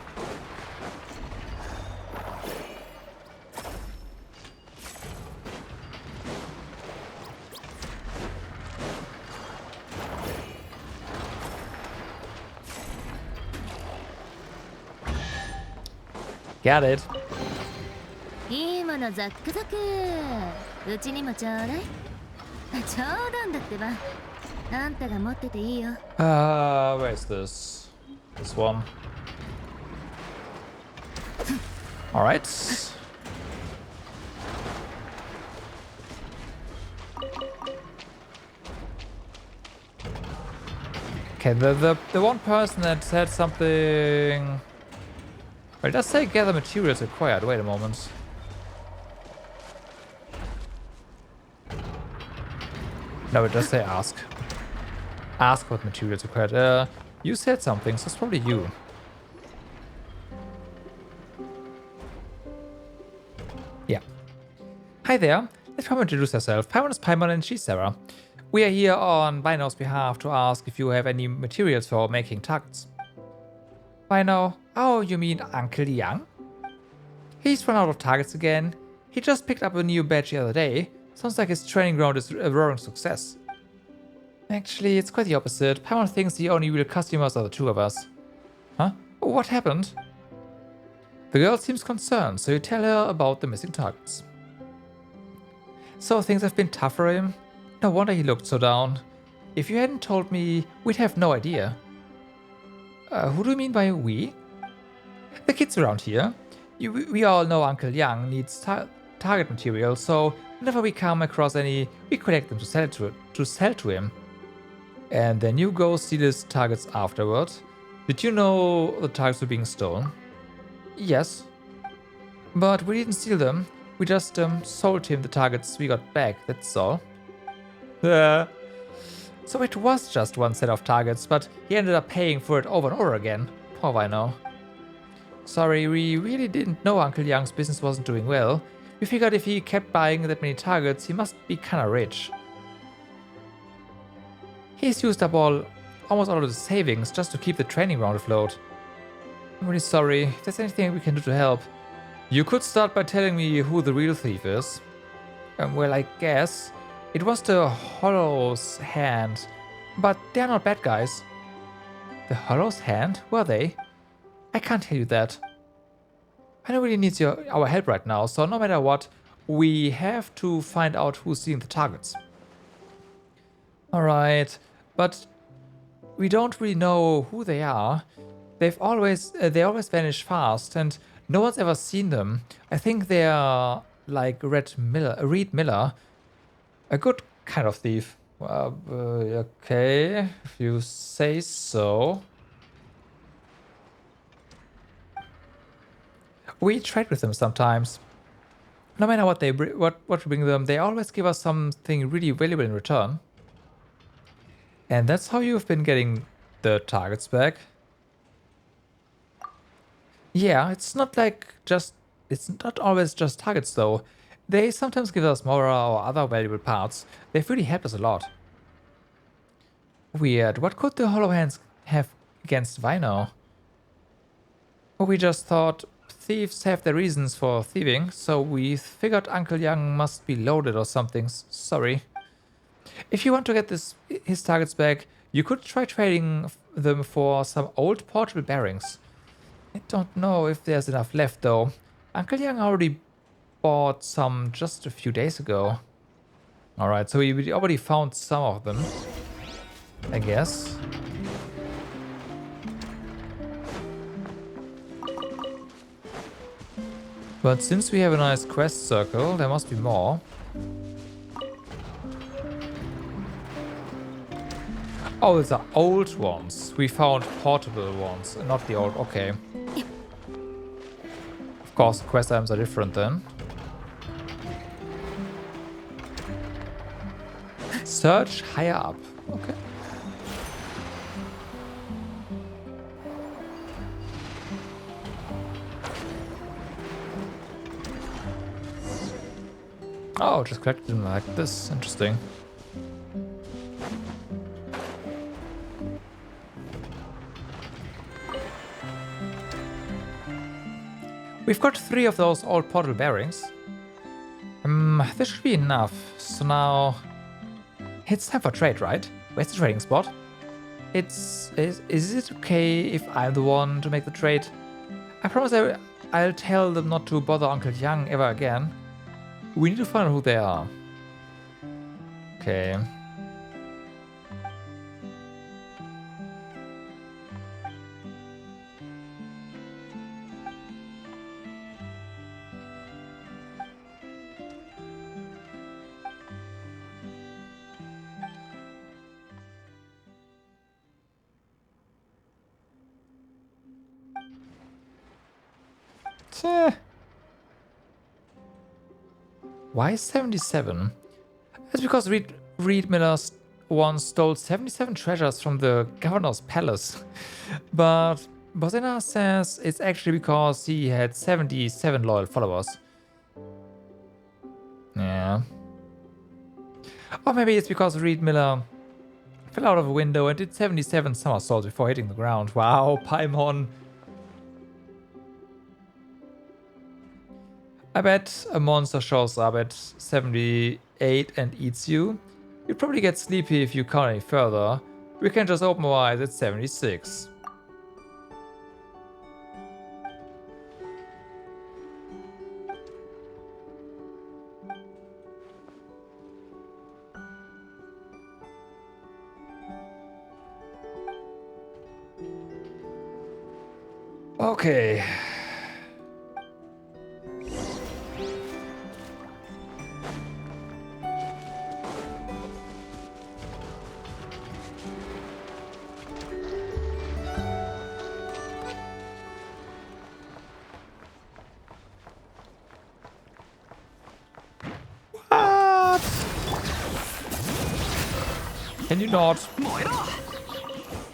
Got it. いいものザックザク。うちにもちょうだい。ちょうどんだってば。あんたが持ってていいよ。Where is this? This one. All right. Okay, the one person that said something. Well, it does say gather materials required. Wait a moment. No, it does say ask. Ask what materials required. You said something, so it's probably you. Yeah. Hi there. Let Paimon introduce herself. Paimon is Paimon and she's Sarah. We are here on Bino's behalf to ask if you have any materials for making targets. Bino? Oh, you mean Uncle Yang? He's run out of targets again. He just picked up a new badge the other day. Sounds like his training ground is a roaring success. Actually, it's quite the opposite. Paimon thinks the only real customers are the two of us. Huh? What happened? The girl seems concerned, so you tell her about the missing targets. So things have been tough for him? No wonder he looked so down. If you hadn't told me, we'd have no idea. Who do you mean by we? The kids around here. We all know Uncle Yang needs target material, so whenever we come across any, we collect them to sell to him. And then you go steal his targets afterward. Did you know the targets were being stolen? Yes. But we didn't steal them. We just sold him the targets we got back, that's all. So it was just one set of targets, but he ended up paying for it over and over again. Poor Vino. Sorry, we really didn't know Uncle Yang's business wasn't doing well. We figured if he kept buying that many targets, he must be kinda rich. He's used up almost all of his savings just to keep the training ground afloat. I'm really sorry. If there's anything we can do to help, you could start by telling me who the real thief is. Well, I guess it was the Hollow's Hand, but they're not bad guys. The Hollow's Hand? Were they? I can't tell you that. I really need our help right now, so no matter what, we have to find out who's stealing the targets. Alright, but we don't really know who they are. They always vanish fast, and no one's ever seen them. I think they're like Reed Miller, a good kind of thief. Okay, if you say so. We trade with them sometimes. No matter what we bring them, they always give us something really valuable in return. And that's how you've been getting the targets back. Yeah, it's not always just targets though. They sometimes give us Mora or other valuable parts. They've really helped us a lot. Weird. What could the Hollow Hands have against Vino? We just thought thieves have their reasons for thieving, so we figured Uncle Yang must be loaded or something. Sorry. If you want to get his targets back, you could try trading them for some old portable bearings. I don't know if there's enough left though. Uncle Yang already bought some just a few days ago. Alright, so we already found some of them, I guess. But since we have a nice quest circle, there must be more. Oh, these are old ones. We found portable ones, not the old. Okay. course, quest items are different then. Search higher up. Okay. Oh, just collected them like this. Interesting. We've got 3 of those old portal bearings. This should be enough. So now it's time for trade, right? Where's the trading spot? Is it okay if I'm the one to make the trade? I promise I'll tell them not to bother Uncle Yang ever again. We need to find out who they are. Okay. Why 77? It's because Reed Miller once stole 77 treasures from the governor's palace. But Bozena says it's actually because he had 77 loyal followers. Yeah. Or maybe it's because Reed Miller fell out of a window and did 77 somersaults before hitting the ground. Wow, Paimon. I bet a monster shows up at 78 and eats you. You'd probably get sleepy if you count any further. We can just open our eyes at 76. Okay. Can you not?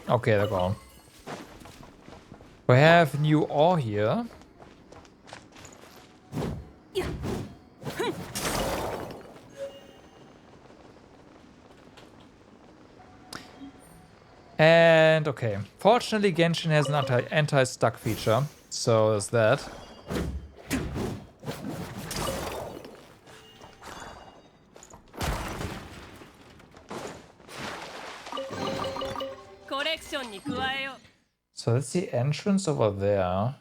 Okay, they're gone. We have new ore here. And okay, fortunately Genshin has an anti-stuck feature, so there's that. So that's the entrance over there.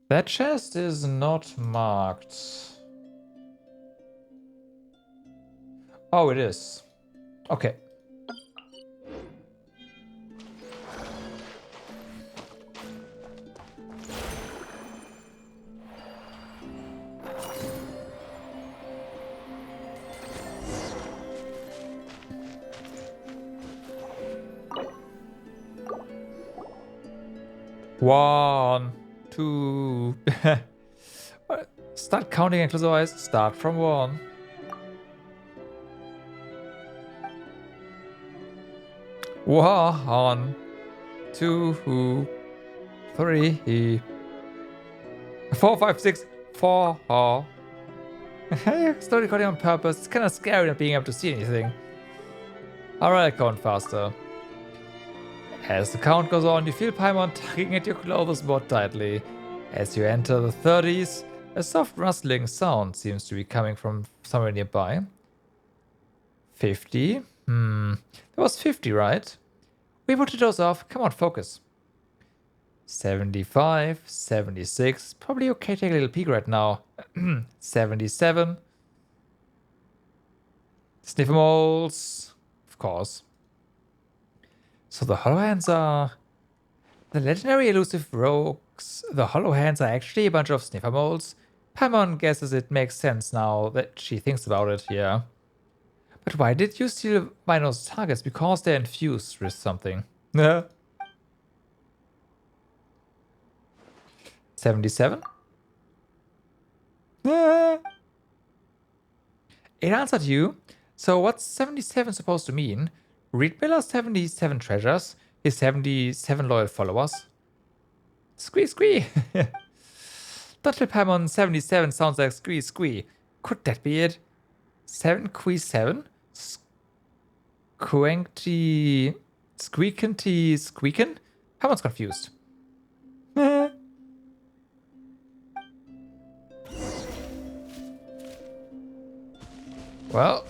That chest is not marked. Oh, it is. Okay. One, two. Start counting and close your eyes. Start from 1. One, 2, 3, 4, 5, 6, 4. Start recording on purpose. It's kind of scary not being able to see anything. Alright, count faster. As the count goes on, you feel Paimon tugging at your clothes more tightly. As you enter the 30s, a soft rustling sound seems to be coming from somewhere nearby. 50? That was 50, right? We put those off. Come on, focus. 75, 76. Probably okay to take a little peek right now. 77. Sniff moles. Of course. So the hollow hands are the legendary elusive rogue the hollow hands are actually a bunch of sniffer moles. Paimon guesses it makes sense now that she thinks about it, yeah. But why did you steal Mino's targets? Because they're infused with something. 77? It answered you. So what's 77 supposed to mean? Read Miller's 77 treasures, his 77 loyal followers. Squee squee! Dr. Paimon 77 sounds like squee squee. Could that be it? 7 Quee 7? Squanky Squeakenty Squeaken? Paimon's confused. Well.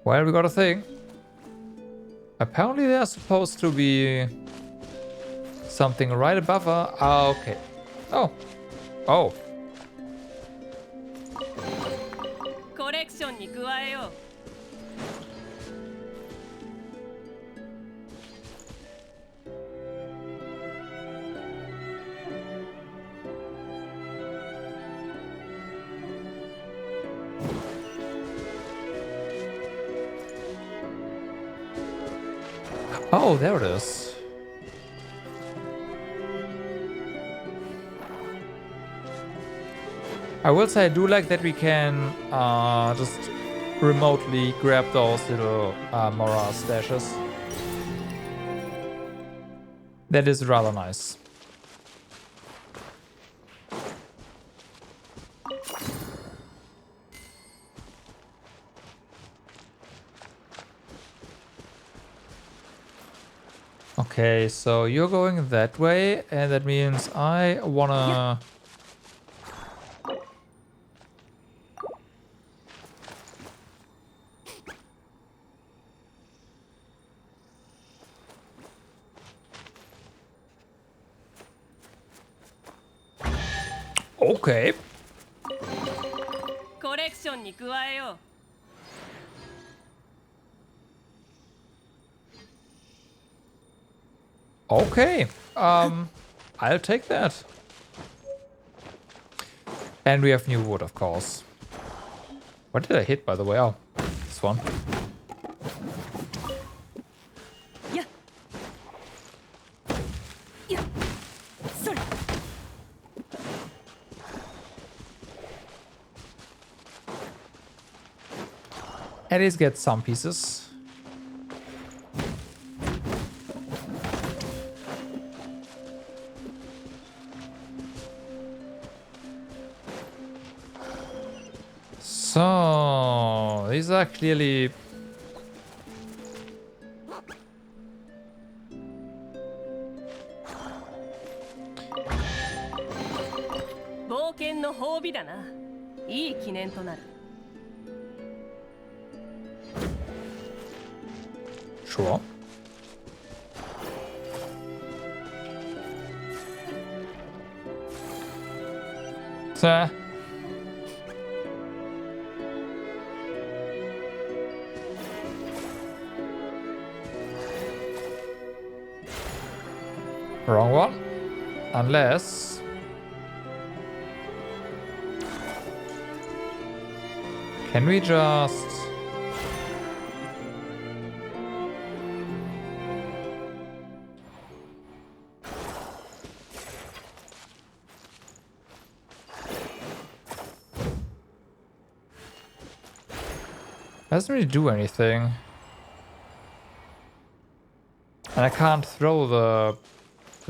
Well, we got a thing. Apparently there's supposed to be something right above her. Ah, okay. Oh. Oh. Oh, there it is. I will say I do like that we can just remotely grab those little Mora stashes. That is rather nice. Okay, so you're going that way, and that means I wanna... Okay. Okay, I'll take that. And we have new wood, of course. What did I hit, by the way? Oh, this one. Yeah. Yeah. Sorry. At least get some pieces. So, these are clearly... Sure. So... Wrong one. Unless... Can we just... Doesn't really do anything. And I can't throw the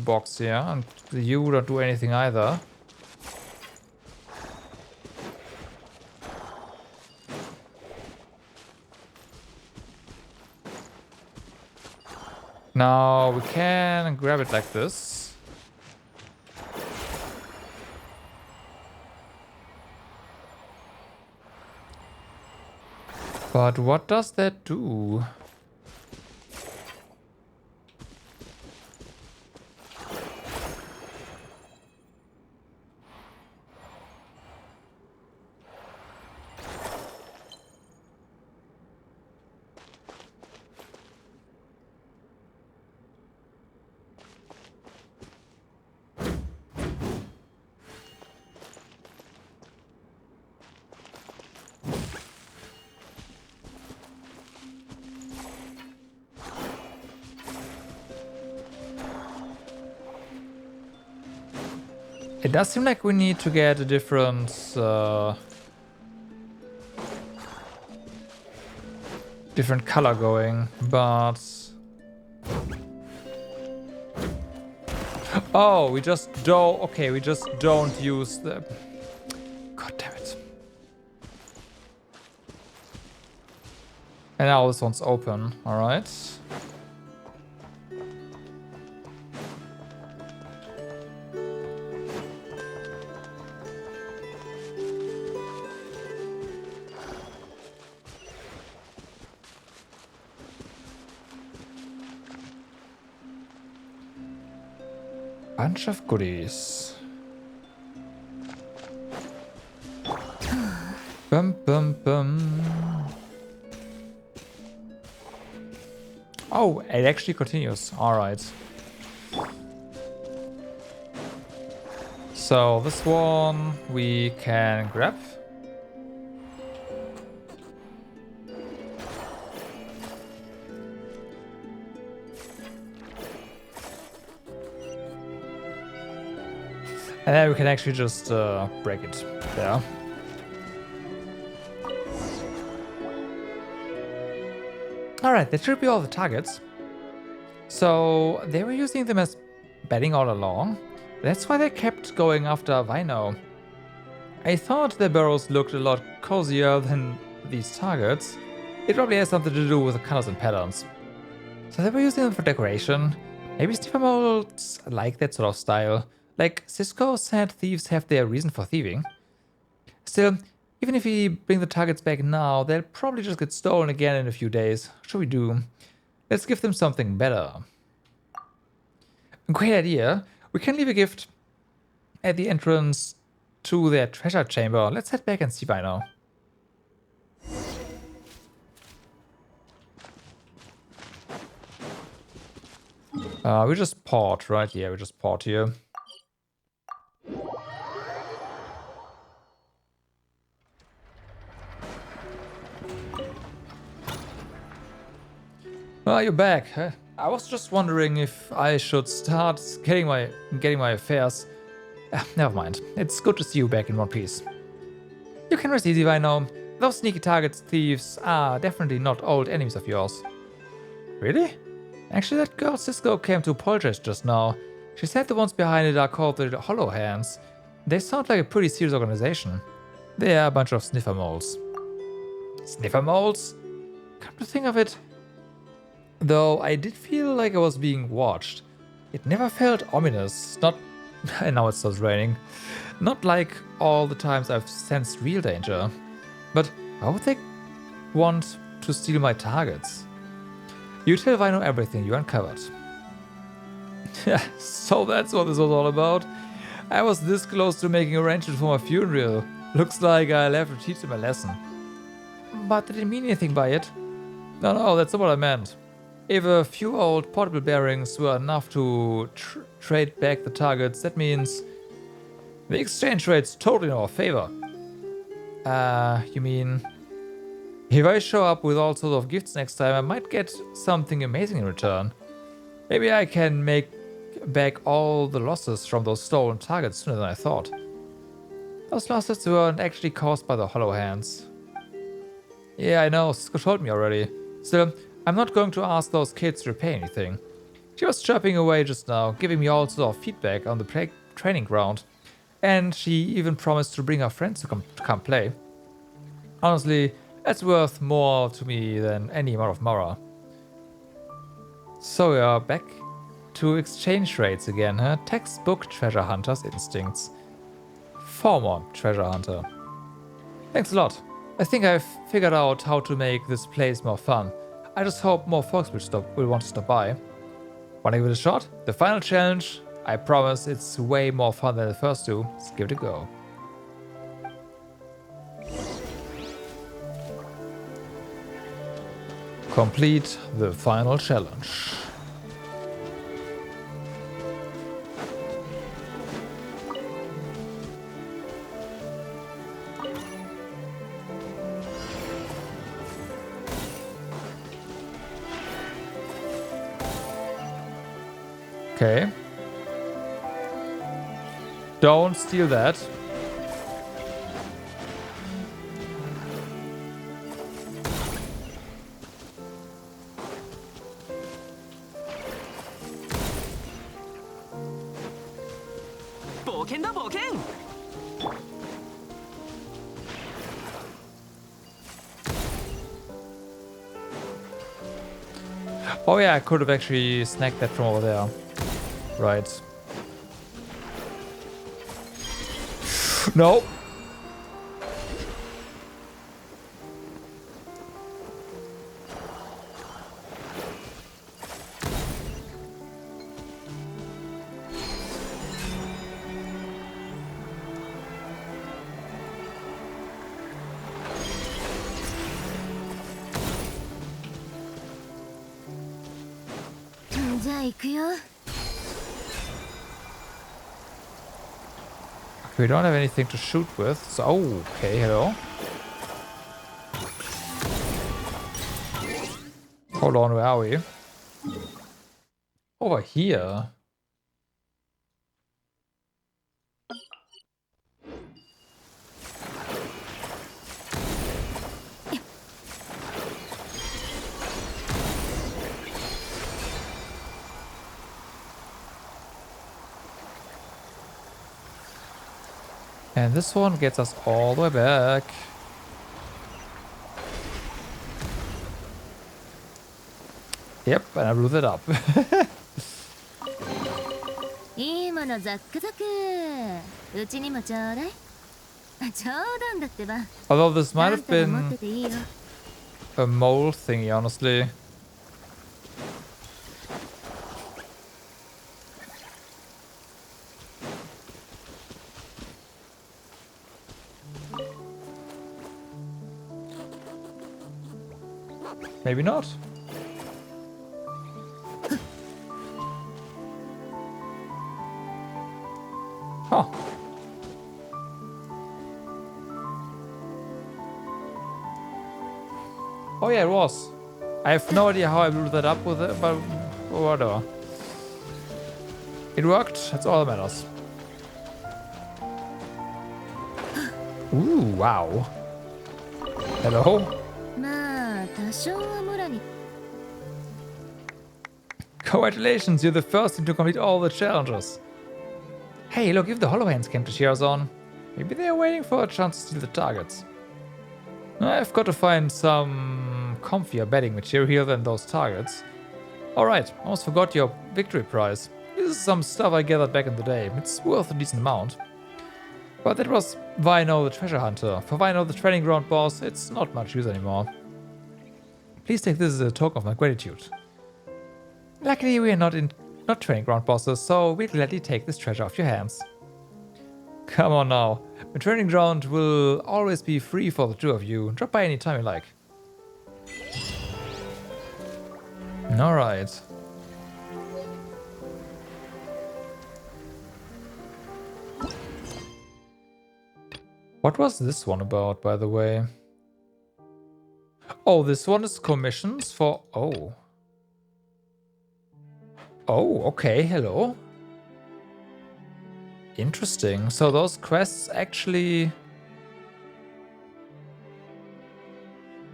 box here, and you don't do anything either. Now we can grab it like this. But what does that do? It does seem like we need to get a different different color going, but oh, we just don't. Okay, we just don't use the. God damn it! And now this one's open. All right. Bunch of goodies. Bum bum bum. Oh, it actually continues. All right. So this one we can grab. And then we can actually just break it there. Alright, that should be all the targets. So they were using them as bedding all along. That's why they kept going after Aino. I thought their burrows looked a lot cozier than these targets. It probably has something to do with the colors and patterns. So they were using them for decoration. Maybe sniffer molds like that sort of style. Like Cisco said, thieves have their reason for thieving. Still, even if we bring the targets back now, they'll probably just get stolen again in a few days. What should we do? Let's give them something better. Great idea. We can leave a gift at the entrance to their treasure chamber. Let's head back and see by now. We just port, right? Yeah, we just port here. Well, you're back. Huh? I was just wondering if I should start getting my affairs. Never mind. It's good to see you back in one piece. You can rest easy by now. Those sneaky targets, thieves, are definitely not old enemies of yours. Really? Actually, that girl Cisco came to apologize just now. She said the ones behind it are called the Hollow Hands. They sound like a pretty serious organization. They are a bunch of sniffer moles. Sniffer moles? Come to think of it, though, I did feel like I was being watched. It never felt ominous. Not... and now it starts raining. Not like all the times I've sensed real danger. But why would they want to steal my targets? You tell Aino everything you uncovered. So that's what this was all about. I was this close to making arrangements for my funeral. Looks like I'll have to teach them a lesson. But I didn't mean anything by it. No, that's not what I meant. If a few old portable bearings were enough to trade back the targets, that means the exchange rate's totally in our favor. You mean... If I show up with all sorts of gifts next time, I might get something amazing in return. Maybe I can make back all the losses from those stolen targets sooner than I thought. Those losses weren't actually caused by the Hollow Hands. Yeah, I know, Cisco told me already. Still, I'm not going to ask those kids to repay anything. She was chirping away just now, giving me all sorts of feedback on the training ground. And she even promised to bring her friends to come play. Honestly, that's worth more to me than any amount of Mara. So we are back to exchange rates again, huh? Textbook treasure hunter's instincts. Former treasure hunter. Thanks a lot. I think I've figured out how to make this place more fun. I just hope more folks will want to stop by. Wanna give it a shot? The final challenge? I promise it's way more fun than the first two. Let's give it a go. Complete the final challenge. Okay. Don't steal that. Oh yeah, I could have actually snagged that from over there. Right. No. We don't have anything to shoot with, so okay, hello. Hold on, where are we? Over here. And this one gets us all the way back. Yep, and I blew that up. Although this might have been a mole thingy, honestly. Maybe not. Huh. Oh yeah, it was. I have no idea how I blew that up with it, but whatever. It worked, that's all that matters. Ooh, wow. Hello? Congratulations, you're the first team to complete all the challenges. Hey, look, if the Hollow Hands came to cheer us on, maybe they're waiting for a chance to steal the targets. I've got to find some comfier bedding material than those targets. Alright, almost forgot your victory prize. This is some stuff I gathered back in the day. It's worth a decent amount. But that was Vino the treasure hunter. For Vino the training ground boss, it's not much use anymore. Please take this as a token of my gratitude. Luckily, we are not training ground bosses, so we'll gladly take this treasure off your hands. Come on now. The training ground will always be free for the two of you. Drop by any time you like. Alright. What was this one about, by the way? Oh, this one is commissions for... Oh. Oh, okay, hello. Interesting. So those quests actually...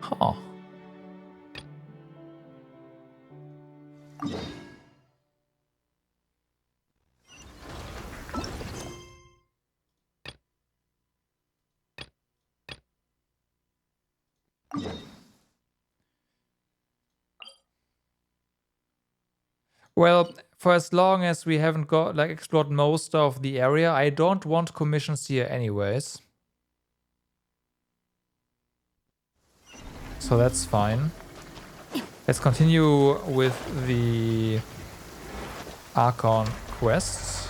Huh. Well, for as long as we haven't got explored most of the area, I don't want commissions here anyways. So that's fine. Let's continue with the Archon quests.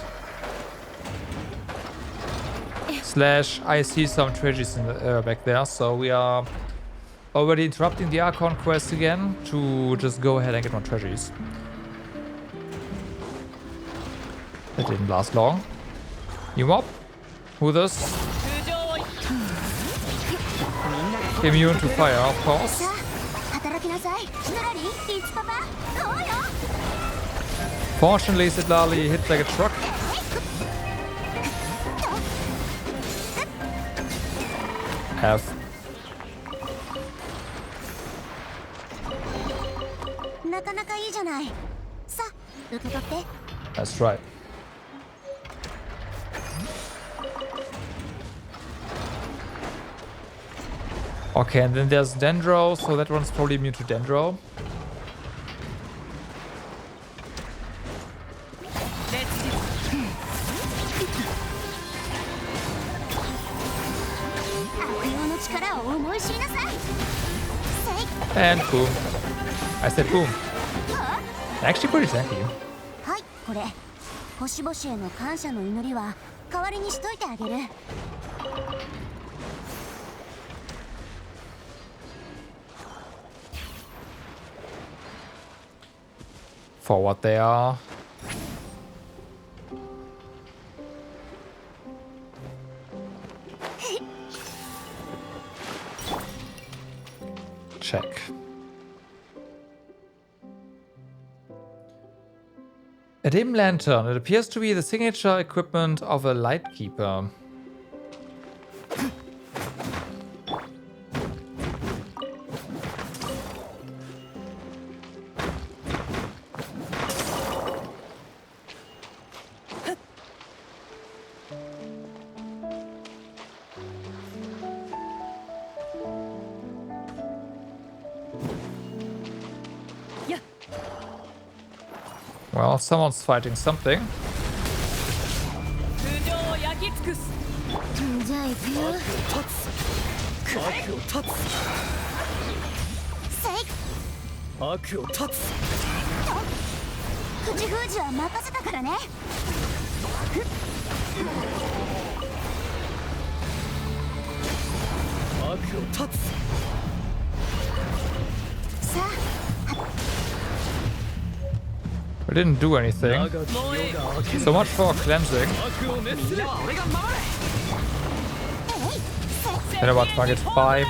Slash, I see some treasures in the, back there, so we are already interrupting the Archon quest again to just go ahead and get more treasures. That didn't last long. You mob? Who this? Immune to fire, of course. Fortunately, Sidlali hit like a truck. F. That's right. Okay, and then there's Dendro, so that one's probably immune to Dendro. And boom. I said boom. Actually pretty tanky. はいこれ星々への感謝の祈りは代わりにしといてあげる For what they are. Check. A dim lantern. It appears to be the signature equipment of a lightkeeper. Well, someone's fighting something. We didn't do anything. So much for cleansing. And about target 5.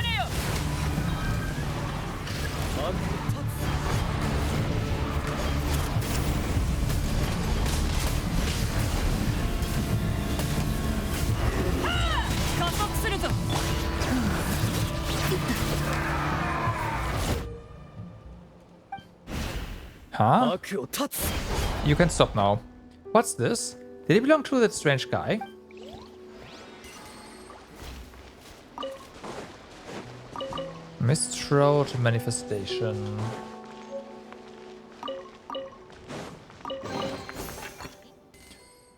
Huh? You can stop now. What's this? Did he belong to that strange guy? Mistshroud manifestation.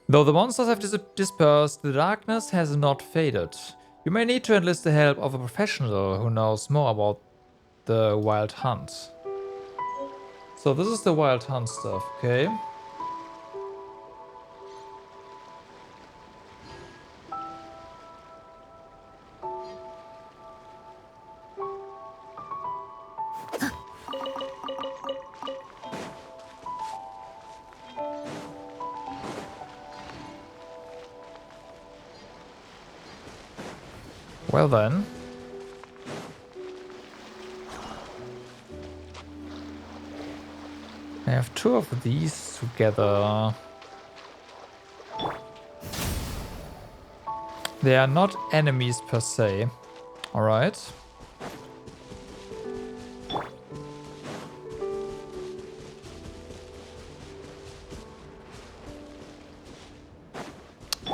Though the monsters have dispersed, the darkness has not faded. You may need to enlist the help of a professional who knows more about the wild hunt. So this is the wild hunt stuff, okay? Well then. I have 2 of these together. They are not enemies per se. Alright.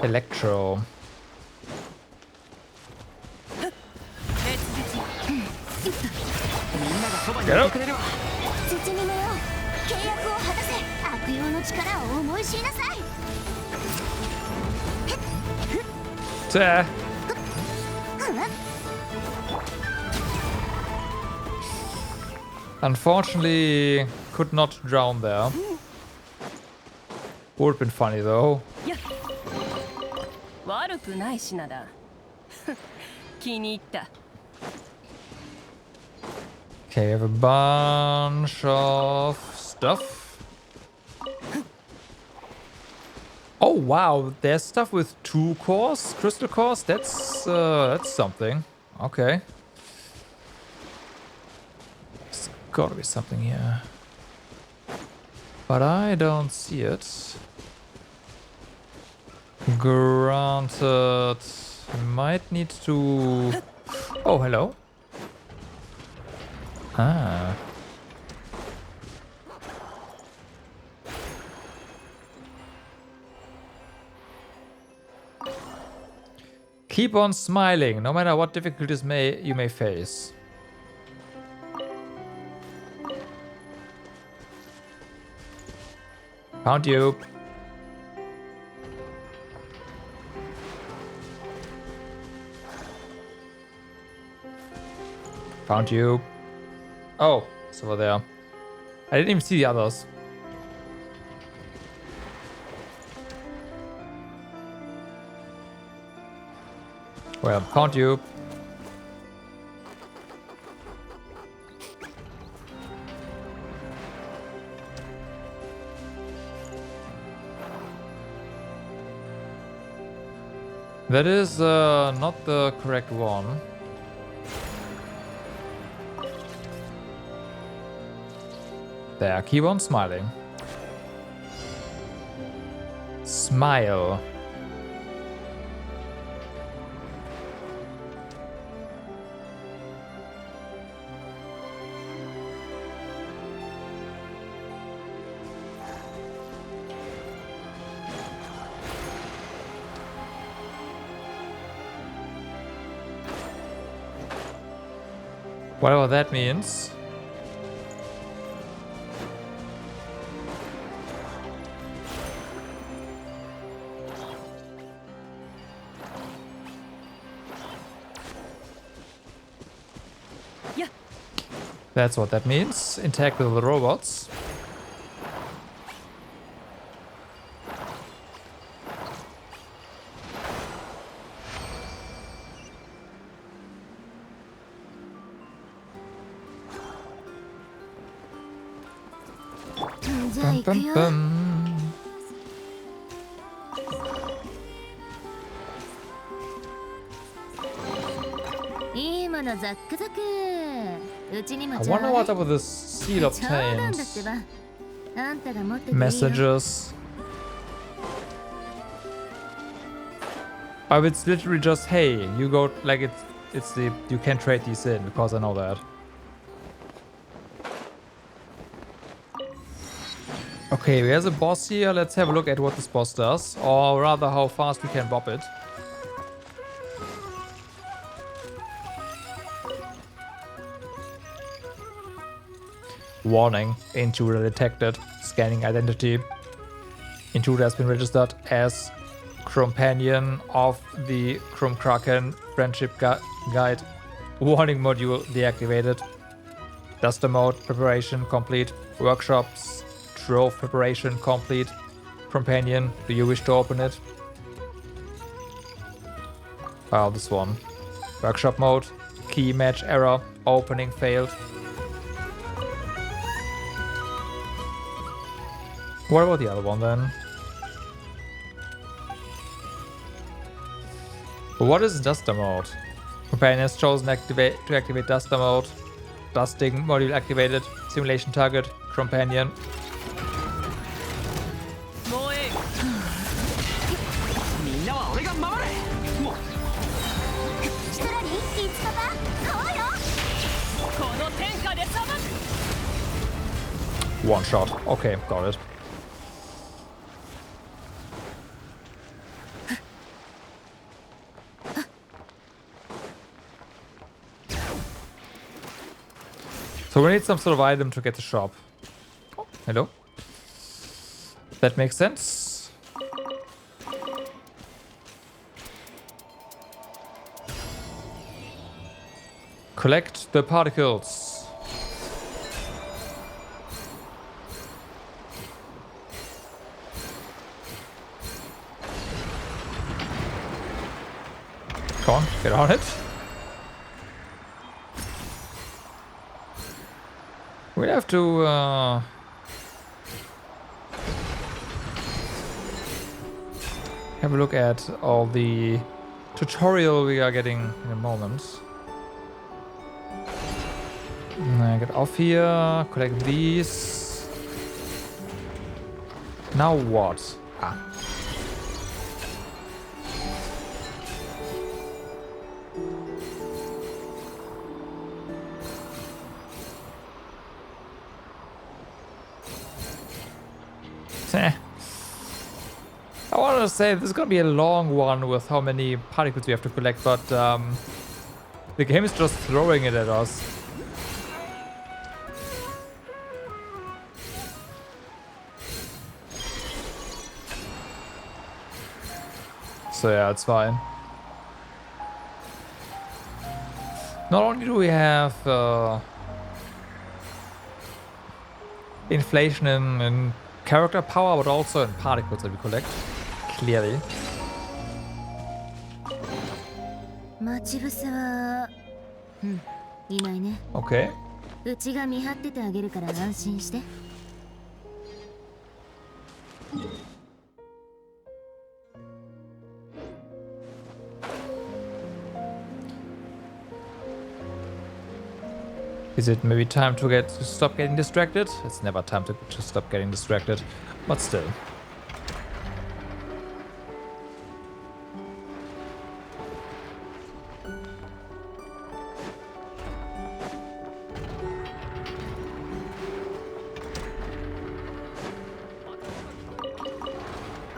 Electro. Get up. Unfortunately, could not drown there. Would have been funny though. Okay, we have a bunch of stuff. Oh wow, there's stuff with 2 cores, crystal cores. That's something. Okay, there's gotta be something here, but I don't see it. Granted, might need to. Oh, hello. Ah. Keep on smiling, no matter what difficulties you may face. Found you. Found you. Oh, it's over there. I didn't even see the others. Well, found you. That is not the correct one. There, keep on smiling. Smile. Whatever that means. Yeah. That's what that means. Interact with the robots. Bum, bum. いいものザックザク。うちにも I ちょう wonder だい。 what up with this seal ちょうなんだって obtains. ば。あんたが持ってていいよ。 Messages. Oh, it's literally just, hey, you go, like it's the, you can trade these in, because I know that. Okay, there's a boss here. Let's have a look at what this boss does, or rather how fast we can bop it. Warning, intruder detected. Scanning identity. Intruder has been registered as companion of the Kraken Friendship Guide. Warning module deactivated. Duster mode preparation complete. Workshops trove preparation complete. Companion, do you wish to open it? Oh, this one. Workshop mode. Key match error. Opening failed. What about the other one then? What is Duster mode? Companion has chosen to activate Duster mode. Dusting module activated. Simulation target. Companion. もうええみんなは俺が守れもうシトラリンいつかば買おうよこの天下で裁く One shot. Okay, got it. So we need some sort of item to get the shop. Hello? That makes sense. Collect the particles. Come on, get on it. We have to have a look at all the tutorial we are getting in a moment. Get off here, collect these. Now what? Ah. gonna say this is gonna be a long one with how many particles we have to collect, but the game is just throwing it at us. So yeah, it's fine. Not only do we have inflation in character power, but also in particles that we collect. Clearly. 待ち伏せは、いないね。Okay. うちが見張っててあげるから安心して。Is it maybe time to stop getting distracted? It's never time to stop getting distracted, but still.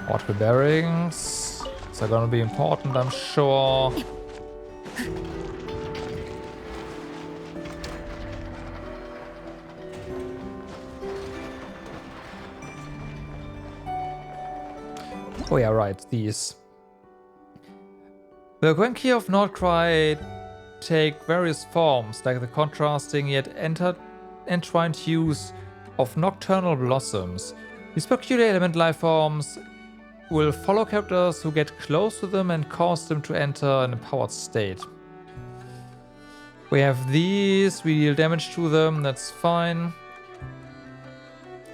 Water bearings. They're gonna be important, I'm sure. Oh yeah, right, these. The Gwenki of Nod-Krai take various forms, like the contrasting yet entwined hues of nocturnal blossoms. These peculiar element life forms will follow characters who get close to them and cause them to enter an empowered state. We have these, we deal damage to them, that's fine.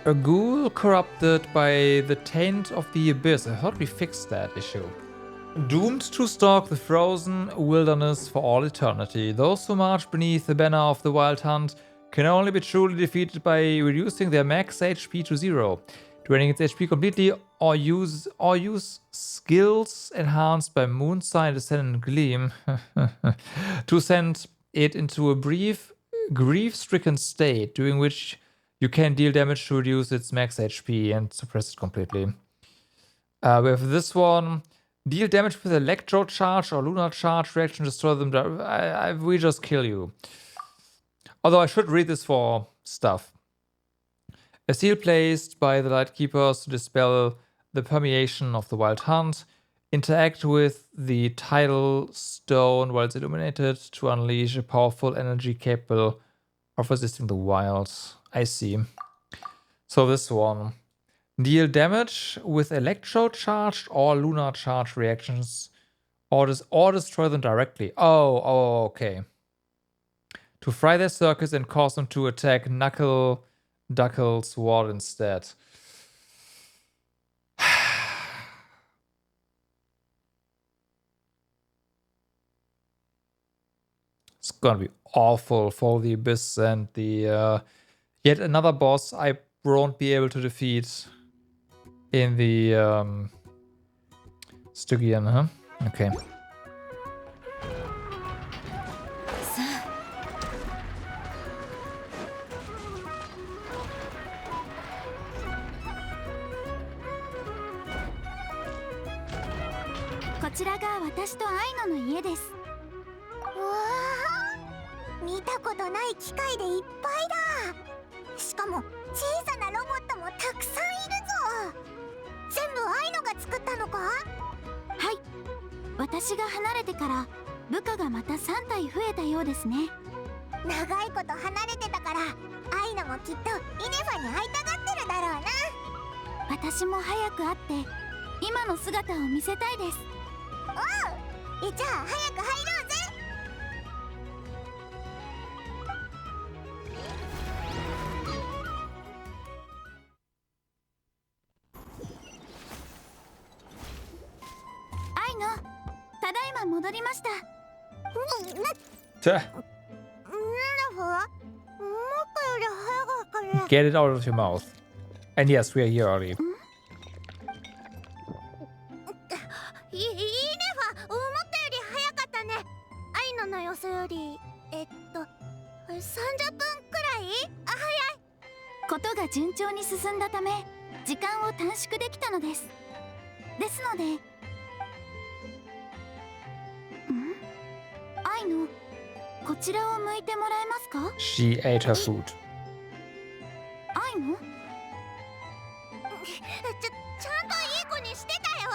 A ghoul corrupted by the taint of the abyss. I thought we fixed that issue. Doomed to stalk the frozen wilderness for all eternity. Those who march beneath the banner of the Wild Hunt can only be truly defeated by reducing their max HP to 0, draining its HP completely, or use skills enhanced by Moonsight, Ascendant Gleam to send it into a brief, grief-stricken state, during which you can deal damage to reduce its max HP and suppress it completely. We have this one. Deal damage with Electro Charge or Lunar Charge reaction, destroy them. We just kill you. Although I should read this for stuff. A seal placed by the Lightkeepers to dispel the permeation of the Wild Hunt. Interact with the tidal stone while it's illuminated to unleash a powerful energy capable of resisting the wild. I see. So this one. Deal damage with electro charged or lunar charge reactions, or destroy them directly. Oh, okay. To fry their circuits and cause them to attack Duckle's ward instead. It's gonna be awful for the Abyss and the yet another boss I won't be able to defeat in the Stygian, huh? Okay. Get it out of your mouth. And yes, we are here already. ですので、アイノ、こちらを向いてもらえますか？ She ate her food. アイノ？ちゃんといい子にしてたよ。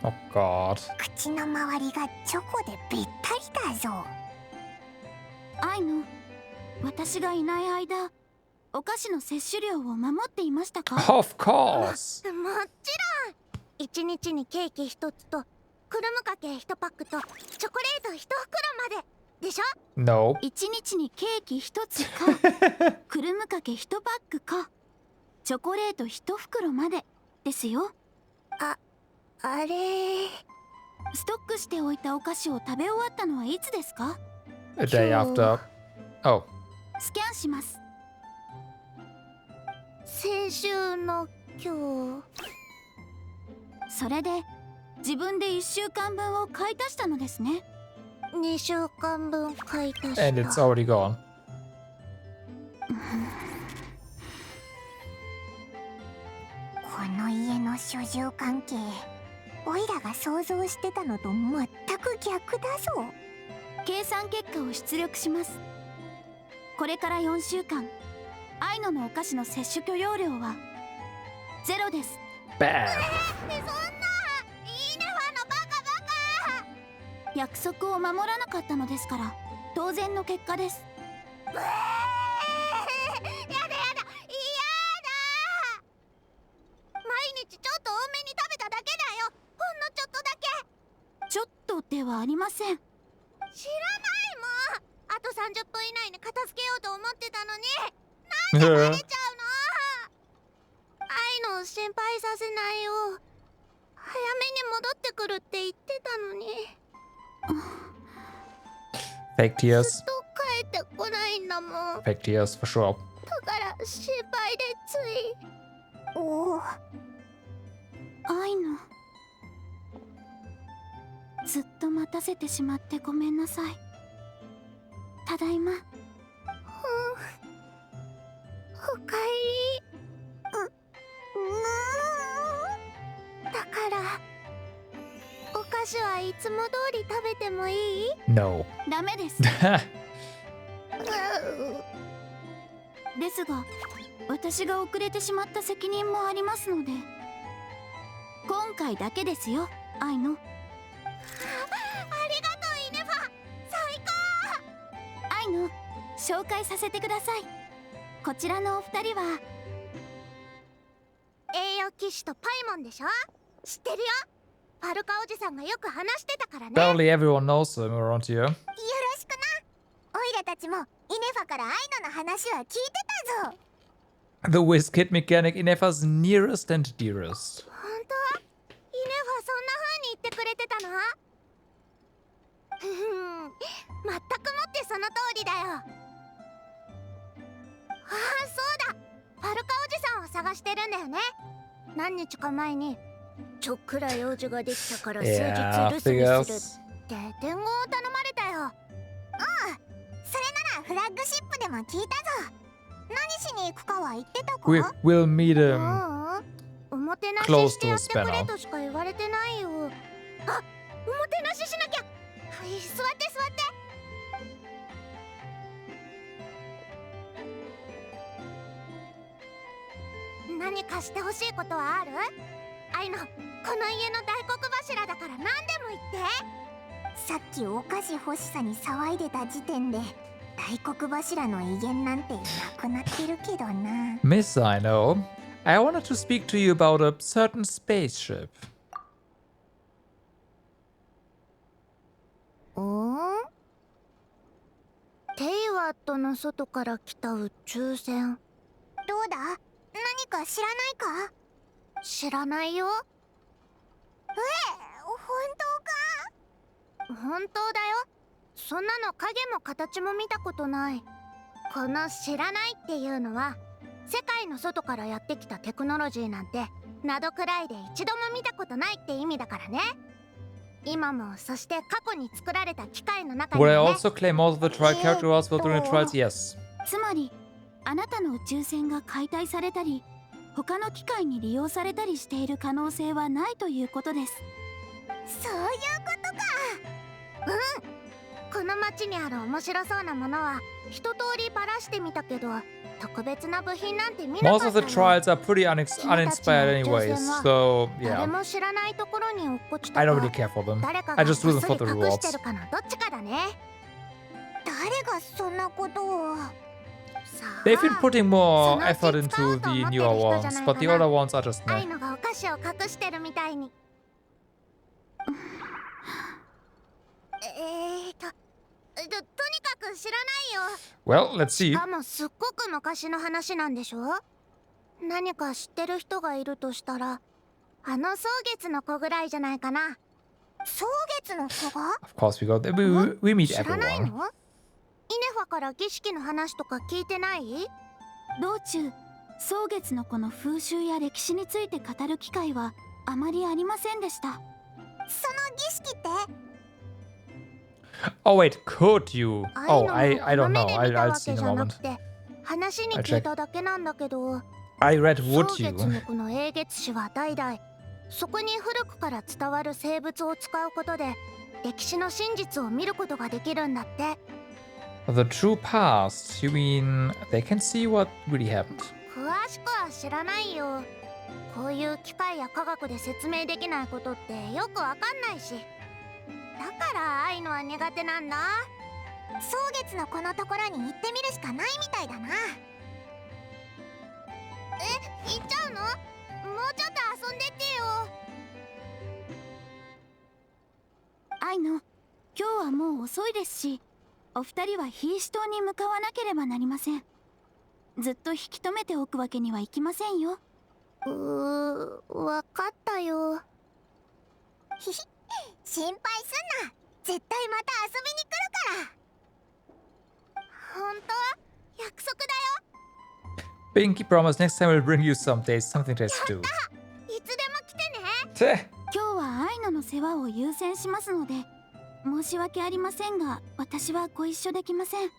Oh God. 口の周りがチョコでべったりだぞ。アイノ、私がいない間、お菓子の摂取量を守っていましたか？ Of course. もちろん。1日にケーキ1つとクルムかけ1パックとチョコレート1袋まででしょ？ No. 1日にケーキ1つかクルムかけ1パックかチョコレート1袋までですよ。あれ、ストックしておいたお菓子を食べ終わったのはいつですか？ A day after. Oh. スキャンします。先週の今日。それで自分で1週間分を買い足したのですね。2週間分買い足した。 And it's already gone. この家の主従関係、オイラが想像してたのと全く逆だぞ。計算結果を出力します。これから4週間、アイノのお菓子の摂取許容量は0です。Bad. そんな、いいねファのバカバカ。約束を守らなかったのですから当然の結果です。やだやだ、嫌だ。毎日ちょっと多めに食べただけだよ。ほんのちょっとだけ。ちょっとではありません。知らないもん。あと30分以内に片付けようと思ってたのに、なんでバレちゃうの？愛の心配させないよ。早めに戻ってくるって言ってたのに。Fake ず tears. っと帰ってこないんだもん。だ Fake tears for sure. から心配でつい。おお。アイノ、ずっと待たせてしまってごめんなさい。ただいま。おかえり。だからお菓子はいつも通り食べてもいい？ No. ダメです。ですが、私が遅れてしまった責任もありますので、今回だけですよ、アイノ。ありがとう、イネファ。最高。アイノ、紹介させてください。こちらのお二人は栄養騎士とパイモンでしょ？知ってるよ。ファルカおじさんがよく話してたからね。 Barely everyone knows him around here. よろしくな。オイラたちもイネファからアイノの話は聞いてたぞ。 The whiz kid mechanic Inefa's nearest and dearest. 本当？イネファそんな風に言ってくれてたの？全くもってその通りだよ。ああ、そうだ。ファルカおじさんを探してるんだよね。何日か前にちょっくら用事ができたから数日 Yeah, 留守にす figures. るって伝言を頼まれたよ。それならフラッグシップでも聞いたぞ。何しに行くかは言ってたか？ We'll meet him おもてなし close して to や a ってくれ spanner. としか言われてないよ。あ、おもてなししなきゃ。はい、座って座って。何かしてほしいことはある？アイノ、この家の大黒柱だから何でも言って。さっきお菓子欲しさに騒いでた時点で大黒柱の威厳なんてなくなってるけどな。 Miss Aino, I wanted to speak to you about a certain spaceship. テイワットの外から来た宇宙船。どうだ？何か知らないか？知らないよ。本当か？本当だよ。そんなの影も形も見たことない。この知らないっていうのは世界の外からやってきたテクノロジーなんてナドくらいで一度も見たことないって意味だからね。今もそして過去に作られた機械の中に Would I ね。 also claim most of the trial characters while during the trials? Yes. つまりあなたの宇宙船が解体されたり他の機械に利用されたりしている可能性はないということです。そういうことか。この町にある面白そうなものは一通りばらしてみたけど、特別な部品なんて見なかった Most of the trials are pretty uninspired anyways, so 誰 yeah. も知らないところに落っこちた I か don't really care for them. 誰か I が just do こっ them そ for り the 隠して rewards. るかのどっちかだね。誰がそんなことを。 They've been putting more effort into the newer ones, but the older ones are just ア meh. イノがお菓子を隠してるみたいに。とにかく知らないよ。 Well, let's see. しかもすっごく昔の話なんでしょ。何か知ってる人がいるとしたら、あの蒼月の子ぐらいじゃないかな。蒼月の子が Of course we got we meet 知らないの？ everyone. イネファから儀式の話とか聞いてない？道中、蒼月の子の風習や歴史について語る機会はあまりありませんでした。その儀式って？ Oh wait, could you? アイ Oh, ノ I も don't この know. 目で見た I'll わ see け in a じゃな moment. くて、話に聞いただけなんだけど、 I read 蒼 would 月 you? の子の英月史は代々、そこに古くから伝わる生物を使うことで歴史の真実を見ることができるんだって。 The true past? You mean they can see what really happened? 詳しくは知らないよ。こういう機械や科学で説明できないことってよくわかんないし。だからアイノは苦手なんだ。蒼月のこのところに行ってみるしかないみたいだな。行っちゃうの？もうちょっと遊んでってよ。アイノ、今日はもう遅いですし、お二人はヒーシュ島に向かわなければなりません。ずっと引き止めておくわけにはいきませんよ。わかったよ。ひひ、心配すんな。絶対また遊びに来るから。本当？約束だよ。 Pinky promise next time we'll bring you some days, something to do. いつでも来てね。今日はアイノの世話を優先しますので、申し訳ありませんが、私はご一緒できません。お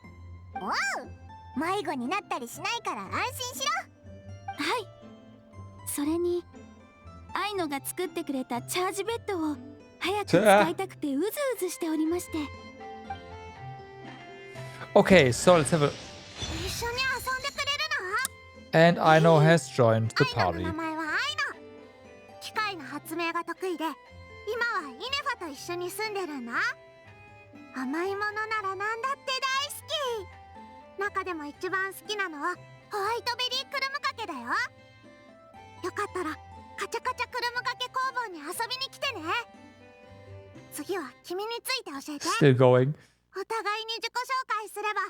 う、迷子になったりしないから安心しろ。はい。それに、アイノが作ってくれたチャージベッドを早く使いたくてうずうずしておりまして。Okay, so let's have a. 一緒に遊んでくれるの？ And Aino has joined the アイノ party. の名前はアイノ。機械の発明が得意で、今はイネファと一緒に住んでるんだ。甘いものならなんだって大好き。中でも一番好きなのはホワイトベリークルムかけだよ。よかったらカチャカチャクルムかけ工房に遊びに来てね。次は君について教えて。 Still going. お互いに自己紹介すればも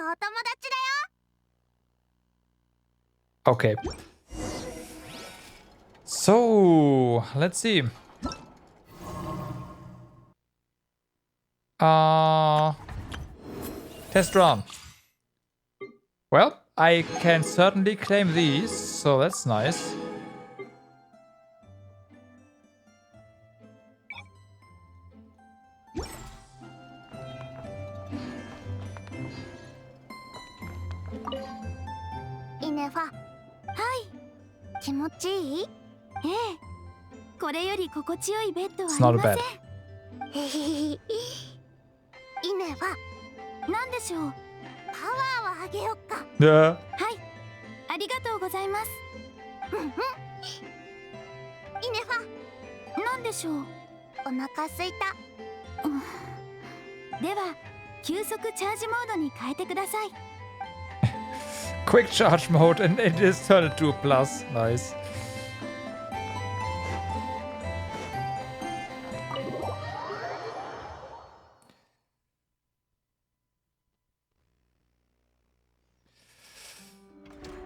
うお友達だよ。 Okay. So let's see. Test run. Well, I can certainly claim these, so that's nice. Hi. 気持ちいい？ええ。これより心地よいベッドは It's あ not りま a せ bed. へへへ。イネはん。なんでしょう。パワーをあげよっか。Yeah. はい。ありがとうございます。イネフなんでしょう。ァ、お腹すいた。では、急速チャージモードに変えてください。Quick charge mode, and it is turned to a plus. Nice.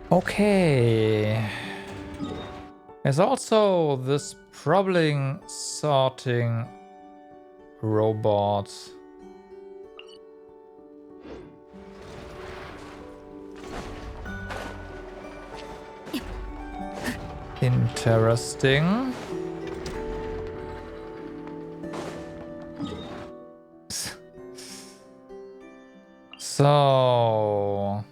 Okay. There's also this problem sorting robot. Interesting. So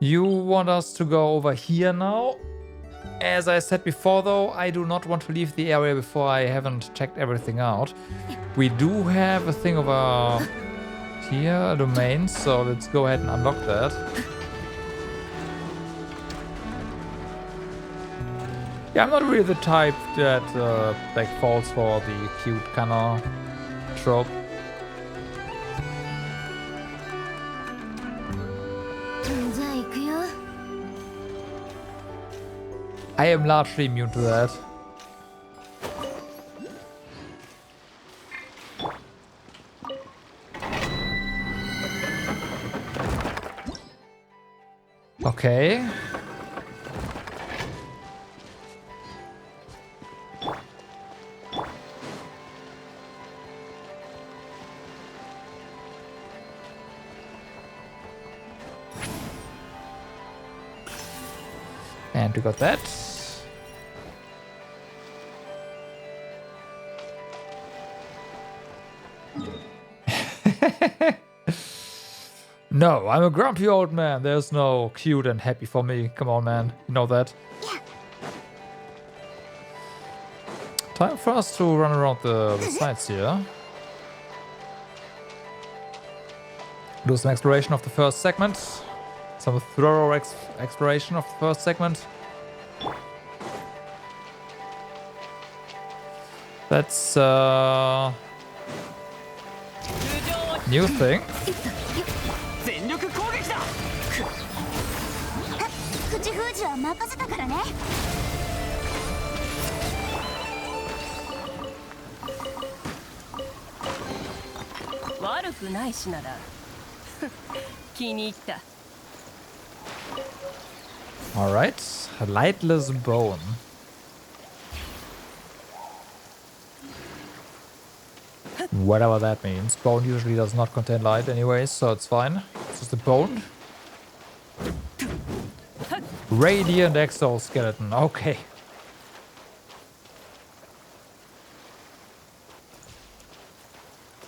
You want us to go over here now? As I said before though, I do not want to leave the area before I haven't checked everything out. We do have a thing over here, a domain, so let's go ahead and unlock that. Yeah, I'm not really the type that like falls for the cute kind of trope. I am largely immune to that. Okay. And we got that. No, I'm a grumpy old man. There's no cute and happy for me. Come on, man. You know that. Time for us to run around the sites here. Do some exploration of the first segment. Some thorough exploration of the first segment. That's new thing. All right, a lightless bone. Whatever that means. Bone usually does not contain light anyways, so it's fine. It's just a bone. Radiant exoskeleton. Okay.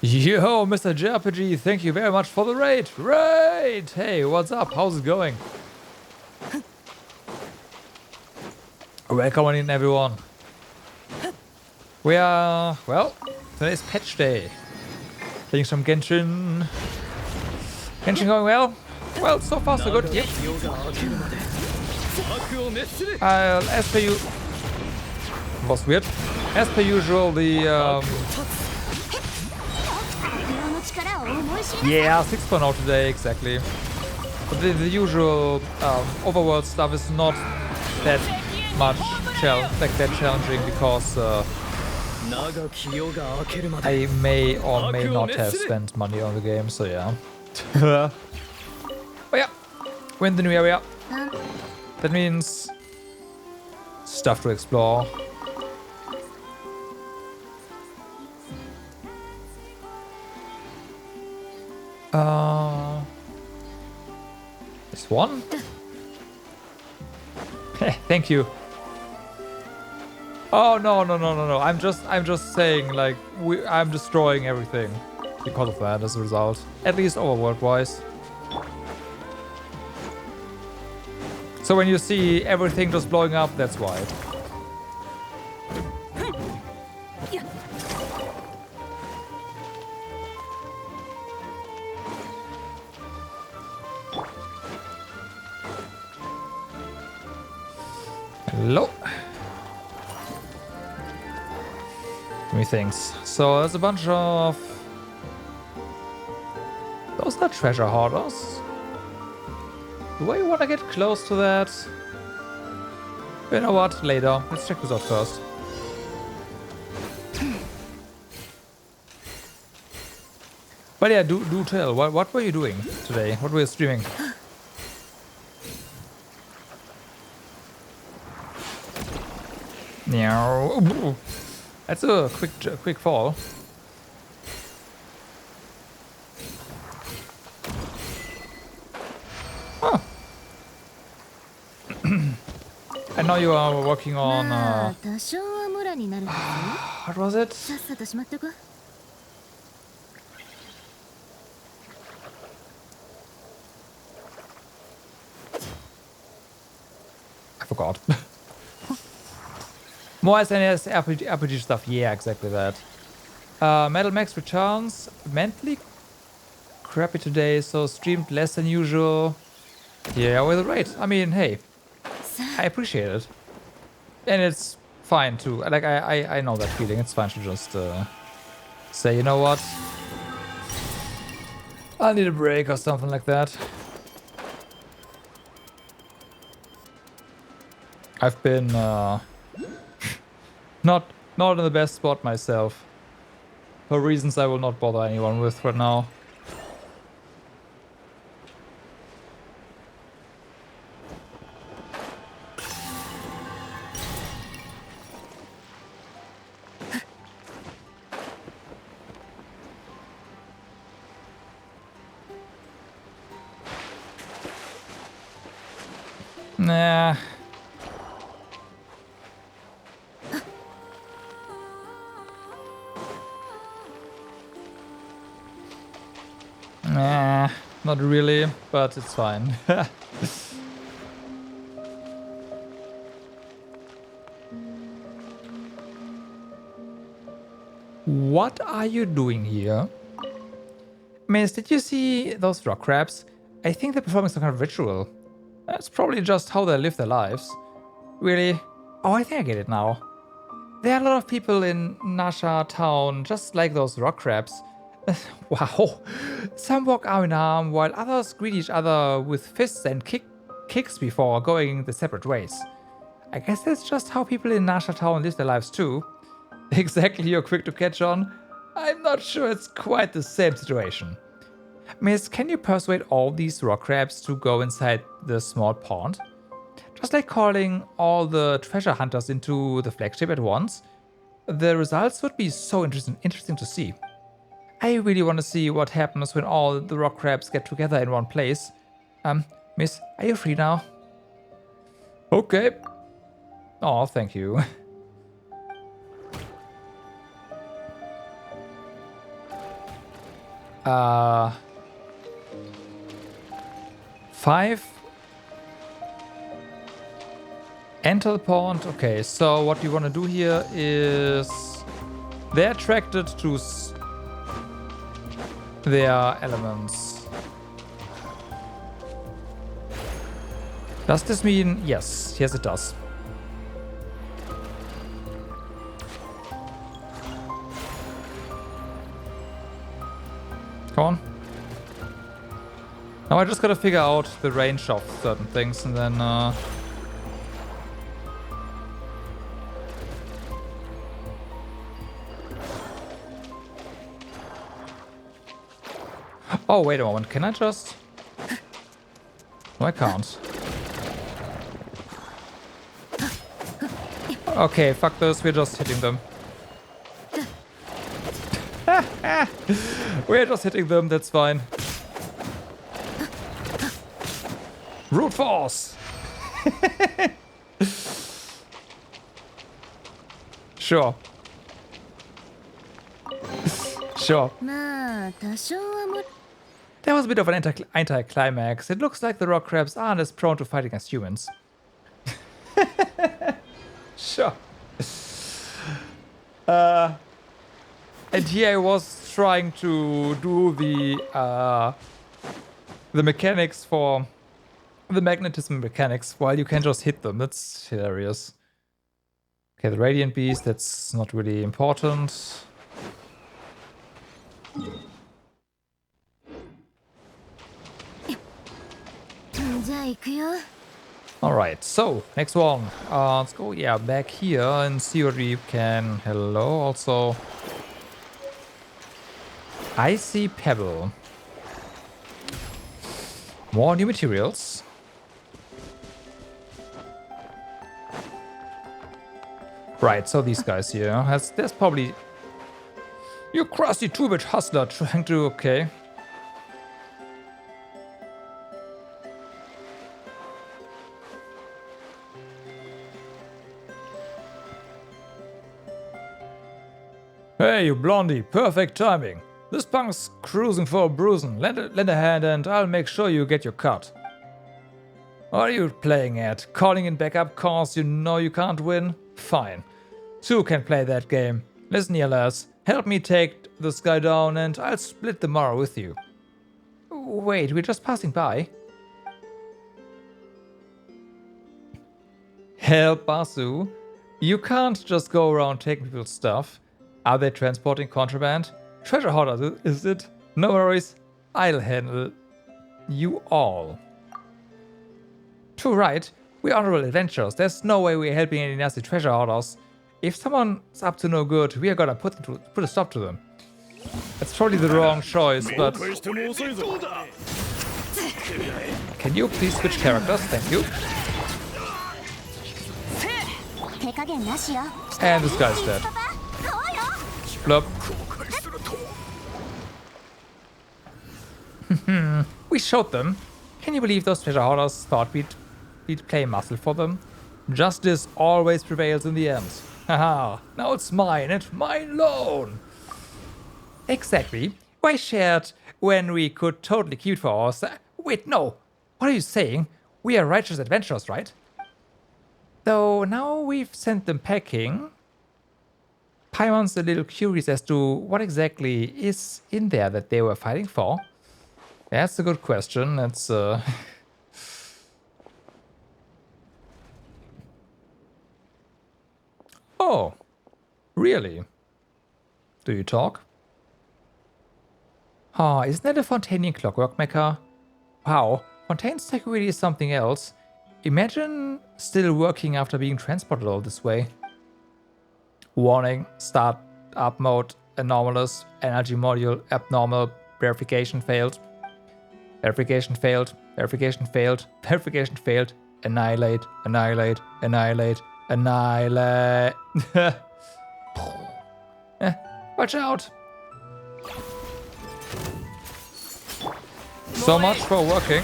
Yo, Mr. JRPG, thank you very much for the raid. Raid! Hey, what's up? How's it going? Welcome in, everyone. We are, well, today's patch day. Playing some Genshin. Genshin going well? Well, so far so good. Yep. As per you... Was weird. As per usual, the... Yeah, 6.0 today, exactly. But the usual overworld stuff is not that much that challenging because I may or may not have spent money on the game, so yeah. Oh yeah, we're in the new area. That means stuff to explore. This one? Thank you. Oh no. I'm just saying, like, I'm destroying everything because of that as a result. At least overworld wise. So when you see everything just blowing up, that's why. Hello. Give me things. So there's a bunch of... Those are treasure hoarders. Do I want to get close to that? You know what? Later. Let's check this out first. But yeah, do tell. What were you doing today? What were you streaming? Meow. That's a quick fall. Huh. I know you are working on what was it? More SNES RPG stuff. Yeah, exactly that. Metal Max returns. Mentally crappy today, so streamed less than usual. Yeah, well, right. I mean, hey, I appreciate it. And it's fine too. Like, I know that feeling. It's fine to just say, you know what? I need a break or something like that. I've been not in the best spot myself. For reasons I will not bother anyone with right now. Nah. Nah, not really, but it's fine. What are you doing here? Miss, did you see those rock crabs? I think they're performing some kind of ritual. That's probably just how they live their lives. Really? Oh, I think I get it now. There are a lot of people in Nasha Town just like those rock crabs. Wow. Some walk arm in arm while others greet each other with fists and kicks before going their separate ways. I guess that's just how people in Nasha Town live their lives too. Exactly, you're quick to catch on. I'm not sure it's quite the same situation. Miss, can you persuade all these rock crabs to go inside the small pond? Just like calling all the treasure hunters into the flagship at once. The results would be so interesting to see. I really want to see what happens when all the rock crabs get together in one place. Miss, are you free now? Okay. Oh, thank you. Five. Enter the pond. Okay, so what you want to do here is they're attracted to their elements. Does this mean yes? Yes, it does. Come on. Now I just gotta figure out the range of certain things and then oh, wait a moment. Can I just... No, I can't. Okay, fuck this. We're just hitting them. We're just hitting them. That's fine. Brute force! Sure. Sure. There was a bit of an anti-climax. It looks like the rock crabs aren't as prone to fight against humans. Sure. And here I was trying to do the mechanics for the magnetism mechanics while you can just hit them. That's hilarious. Okay, the Radiant Beast, that's not really important. Alright, so next one. Let's go, yeah, back here and see what we can. Hello, also. Icy Pebble. More new materials. Right, so these guys here. There's probably... You crusty 2-bit hustler trying to... Okay. Hey, you blondie. Perfect timing. This punk's cruising for a bruising. Lend a hand and I'll make sure you get your cut. What are you playing at? Calling in backup cause you know you can't win? Fine. two can play that game. Listen here, lads. Help me take this guy down and I'll split the Mara with you. Wait, we're just passing by. Help Basu. You can't just go around taking people's stuff. Are they transporting contraband? Treasure hoarders, is it? No worries. I'll handle you all. Too right. We're honorable adventurers. There's no way we're helping any nasty treasure hoarders. If someone's up to no good, we are gonna put a stop to them. That's probably the wrong choice, but... Can you please switch characters? Thank you. And this guy's dead. Blop. We showed them. Can you believe those treasure hoarders thought we'd play muscle for them? Justice always prevails in the end. Haha, now it's mine and mine alone. Exactly. Why shared when we could totally keep it for ourselves? Wait, no. What are you saying? We are righteous adventurers, right? Though now we've sent them packing, Paimon's a little curious as to what exactly is in there that they were fighting for. That's a good question. That's Oh, really? Do you talk? Ah, isn't that a Fontanian clockwork mecha? Wow, Fontaine's tech really is something else. Imagine still working after being transported all this way. Warning, start up mode, anomalous, energy module, abnormal, verification failed. Verification failed, verification failed, verification failed, annihilate, annihilate, annihilate, annihilate. Watch out. So much for working.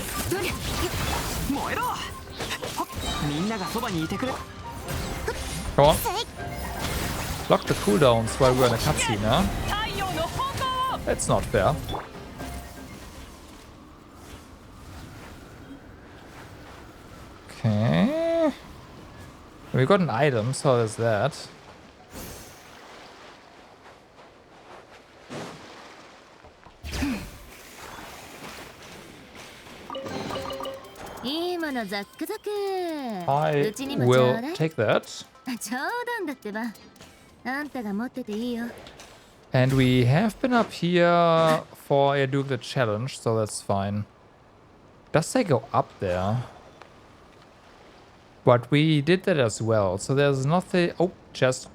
Come on. Block the cooldowns while we're in a cutscene, huh? That's not fair. Okay. We got an item, so there's that. I will take that. And we have been up here for doing the challenge, so that's fine. Does they go up there? But we did that as well, so there's nothing... Oh, chest.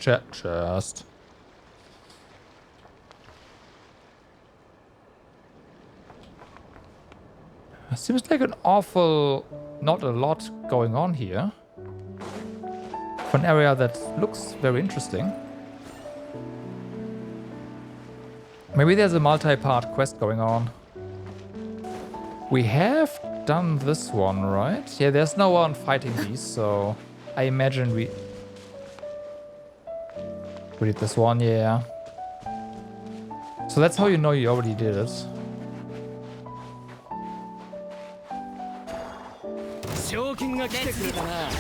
Seems like an awful... not a lot going on here. For an area that looks very interesting. Maybe there's a multi-part quest going on. We have done this one, right? Yeah, there's no one fighting these, so I imagine we did this one, yeah. So that's how you know you already did it.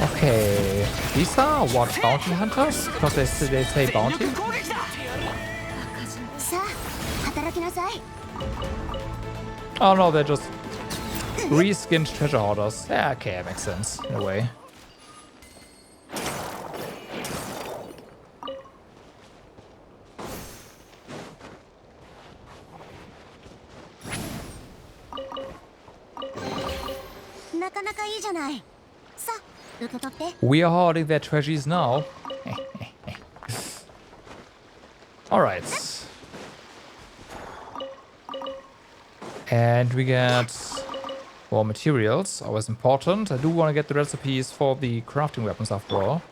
Okay, these are what, bounty hunters? Because they say bounty? Oh no, they're just reskinned treasure hoarders. Yeah, okay, that makes sense in a way. We are hoarding their treasures now. Alright. And we get more materials, always important. I do want to get the recipes for the crafting weapons after all.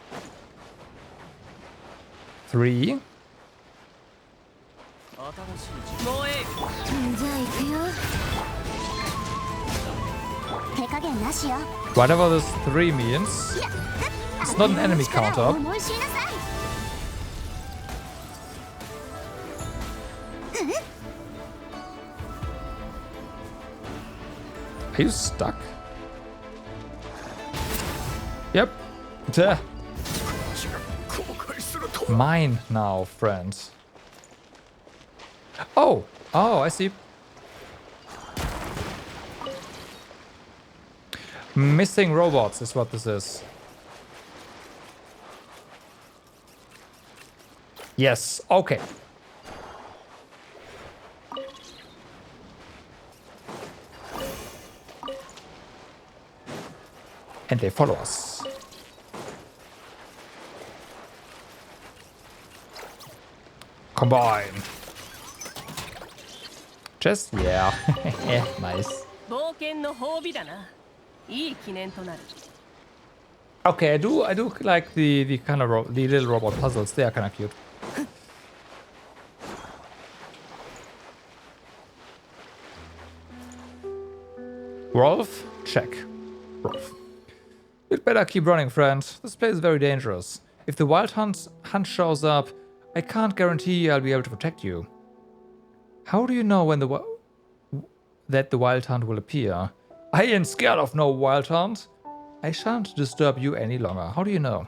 3. Whatever this 3 means, it's not an enemy counter. Are you stuck? Yep. Duh. mine now, friend. Oh, I see. Missing robots is what this is. Yes, okay. And they follow us. Combine. Just, yeah. Nice. Okay, I do like the kind of the little robot puzzles. They are kind of cute. Rolf, check. Rolf. You'd better keep running, friend. This place is very dangerous. If the wild hunt shows up, I can't guarantee I'll be able to protect you. How do you know when that the wild hunt will appear? I ain't scared of no wild hunt. I shan't disturb you any longer. How do you know?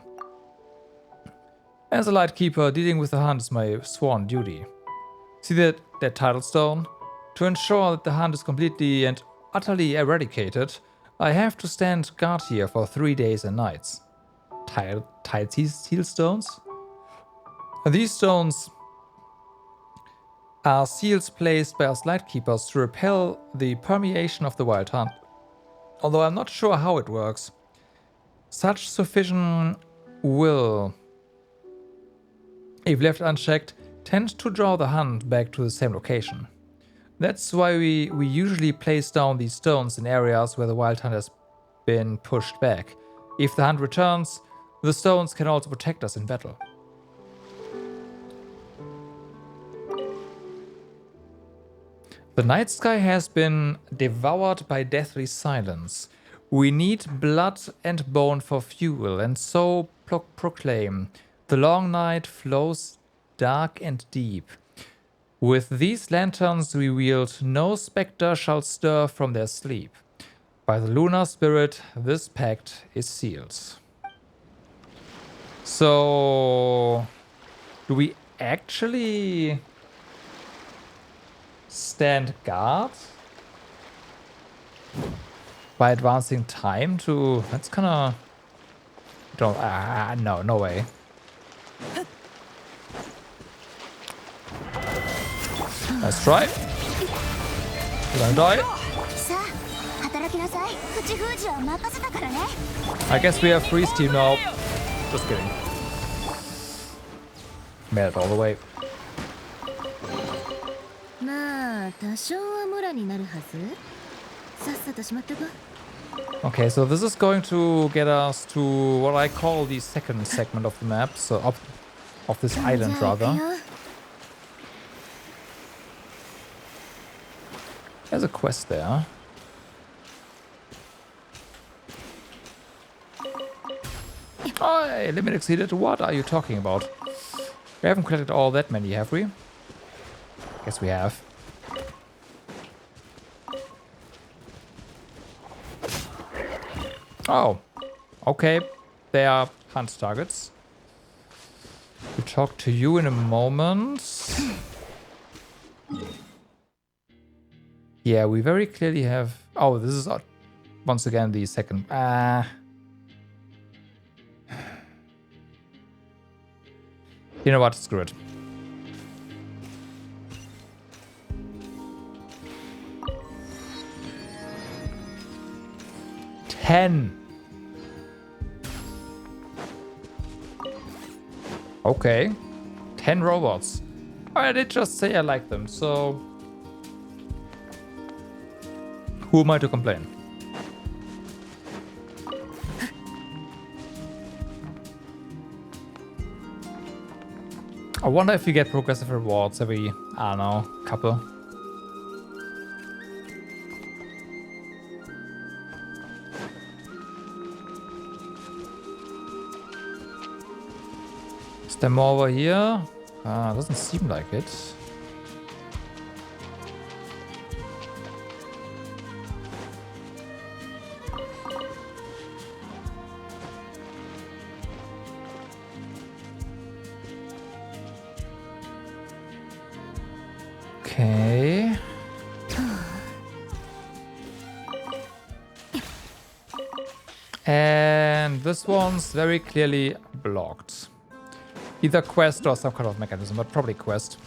As a lightkeeper, dealing with the hunt is my sworn duty. See that title stone? To ensure that the hunt is completely and utterly eradicated, I have to stand guard here for 3 days and nights. Tile seal stones? These stones are seals placed by us lightkeepers to repel the permeation of the wild hunt. Although I'm not sure how it works. Such sufficient will, if left unchecked, tend to draw the hunt back to the same location. That's why we usually place down these stones in areas where the wild hunt has been pushed back. If the hunt returns, the stones can also protect us in battle. The night sky has been devoured by deathly silence. We need blood and bone for fuel, and so proclaim. The long night flows dark and deep. With these lanterns we wield, no spectre shall stir from their sleep. By the lunar spirit, this pact is sealed. So, do we actually stand guard by advancing time to... That's kind of... Don't... no way. Let's try. We're gonna die. I guess we have freeze team now. Just kidding. Made it all the way. Okay, so this is going to get us to what I call the second segment of the map, so of this island rather. There's a quest there. Oh, limit exceeded. What are you talking about? We haven't collected all that many, have we? Guess we have. Oh, okay. They are hunt targets. We'll talk to you in a moment. Yeah, we very clearly have... Oh, this is once again the second... You know what? Screw it. Okay. 10 robots. I did just say I like them, so... Who am I to complain? I wonder if you get progressive rewards every, I don't know, couple. Is there more over here? Doesn't seem like it. Okay. And this one's very clearly blocked. Either quest or some kind of mechanism, but probably quest.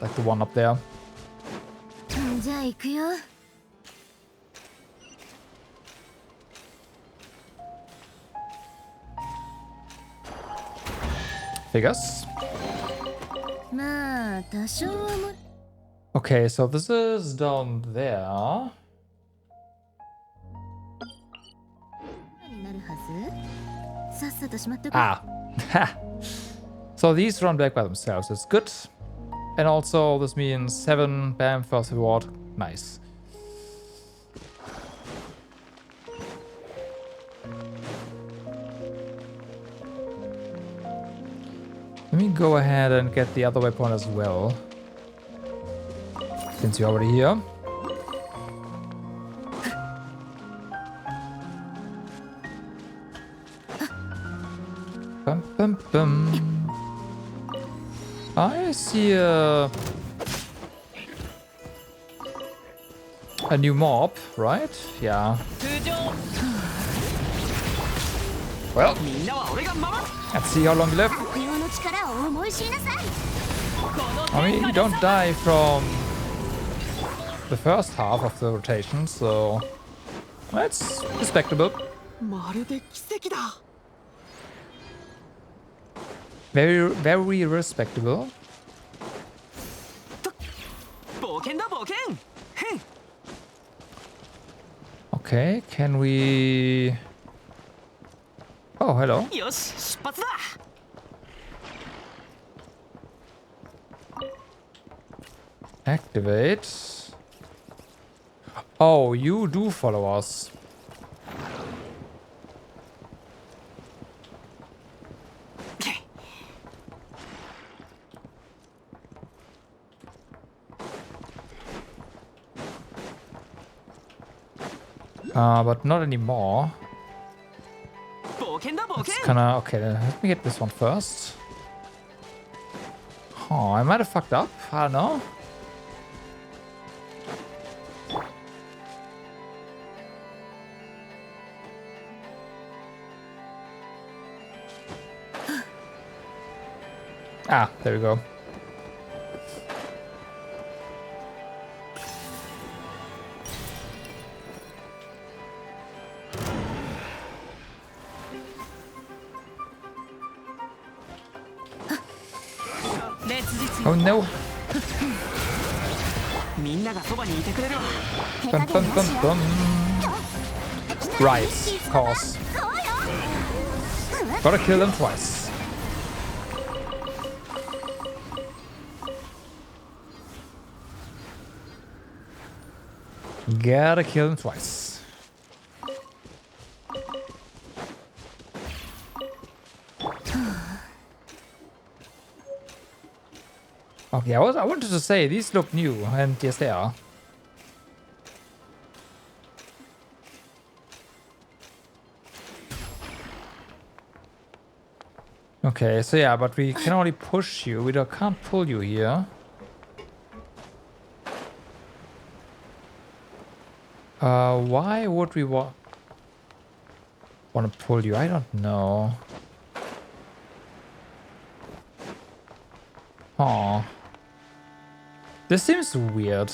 Like the one up there. じゃあ行くよ。Figures. まあ多少はも。Okay, so this is down there. になるはず。さっさとしまっとく。Ah. So these run back by themselves. It's good. And also this means 7 bam first reward. Nice. Let me go ahead and get the other weapon as well. Since you're already here. Bum, bum, bum. I see a new mob, right? Yeah. Well, let's see how long you live. I mean, you don't die from the first half of the rotation, so that's respectable. Very, very respectable. Okay, can we... Oh, hello. Activate. Oh, you do follow us. But not anymore. It's kinda... Okay, let me get this one first. Oh, I might have fucked up. I don't know. Ah, there we go. Oh no. Dun, dun, dun, dun. Right, of course. Gotta kill them twice. Gotta kill them twice. Okay, I wanted to say these look new, and yes, they are. Okay, so yeah, but we can only push you. We can't pull you here. Why would we want to pull you? I don't know. Aw. This seems weird.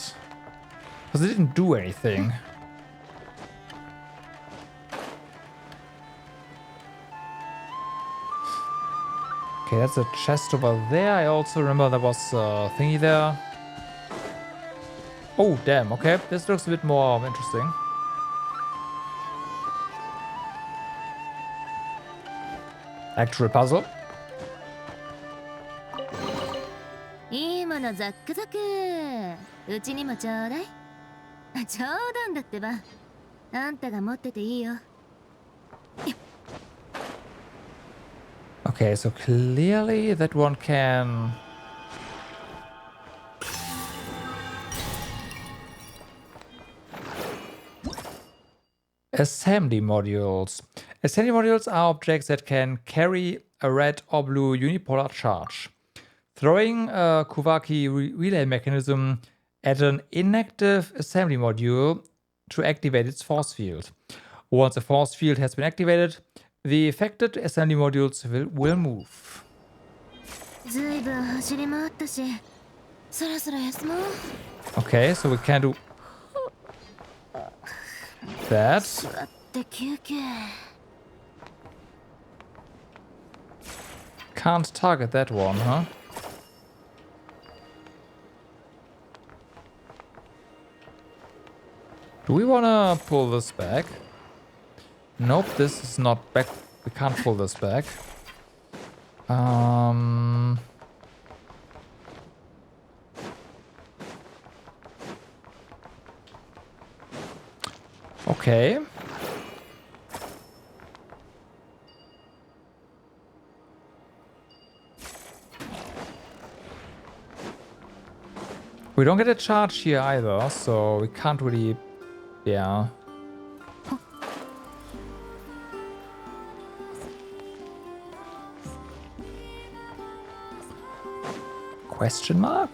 Because it didn't do anything. Okay, that's a chest over there. I also remember there was a thingy there. Oh, damn. Okay, this looks a bit more interesting. Actual puzzle. いいものザックザク。うちにもちょうだい。冗談だってば。あんたが持ってていいよ。Okay, so clearly that one can... Assembly modules. Assembly modules are objects that can carry a red or blue unipolar charge. Throwing a Kuvaki relay mechanism Add an inactive assembly module to activate its force field. Once a force field has been activated, the affected assembly modules will move. Okay, so we can do that. Can't target that one, huh? Do we wanna pull this back? Nope, this is not back. We can't pull this back. Okay. We don't get a charge here either, so we can't really... Yeah. Question mark?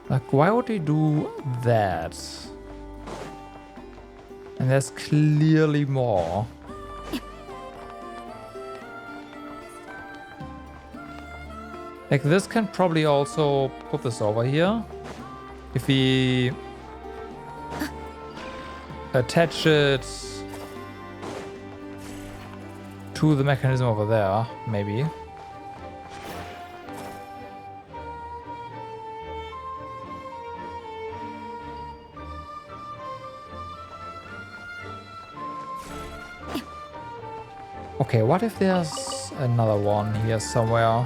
Like, why would he do that? And there's clearly more. Like, this can probably also put this over here. If we attach it to the mechanism over there, maybe. Okay, what if there's another one here somewhere?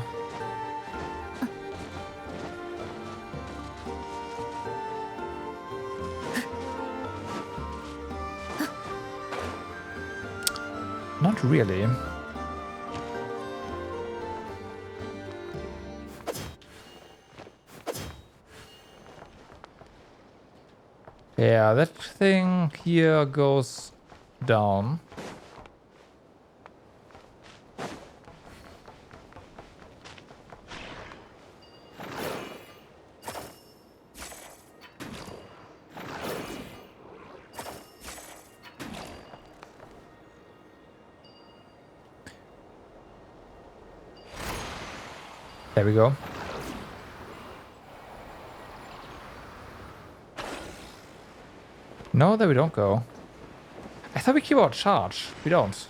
Not really. Yeah, that thing here goes down. There we go. No, there we don't go. I thought we keep our charge. We don't.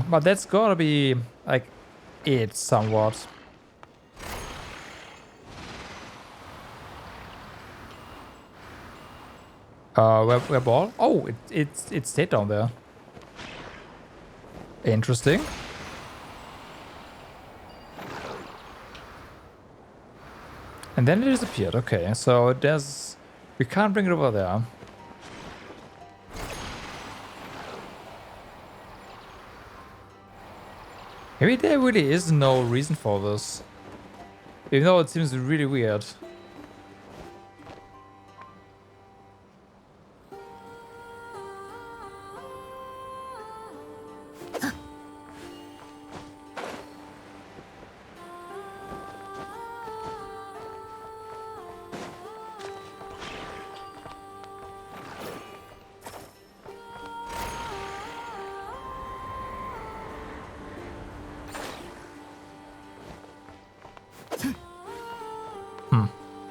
But that's gotta be, like, it somewhat. Where ball? Oh, it stayed down there. Interesting. And then it disappeared. Okay, so there's... We can't bring it over there. Maybe there really is no reason for this. Even though it seems really weird.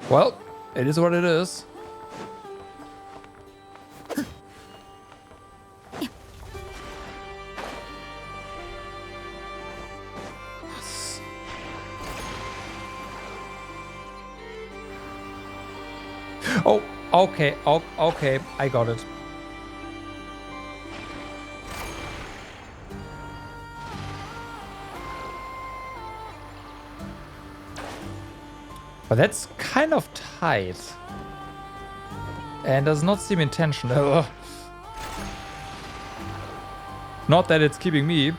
Well, it is what it is. Oh, okay, okay, I got it. But that's kind of tight. And does not seem intentional. Not that it's keeping me.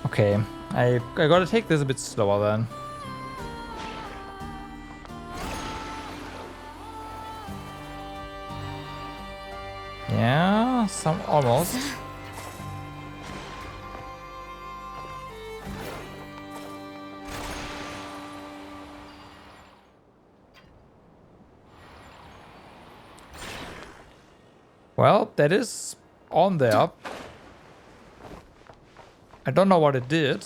Okay, I gotta take this a bit slower then. Yeah, some almost. Well, that is on there. I don't know what it did.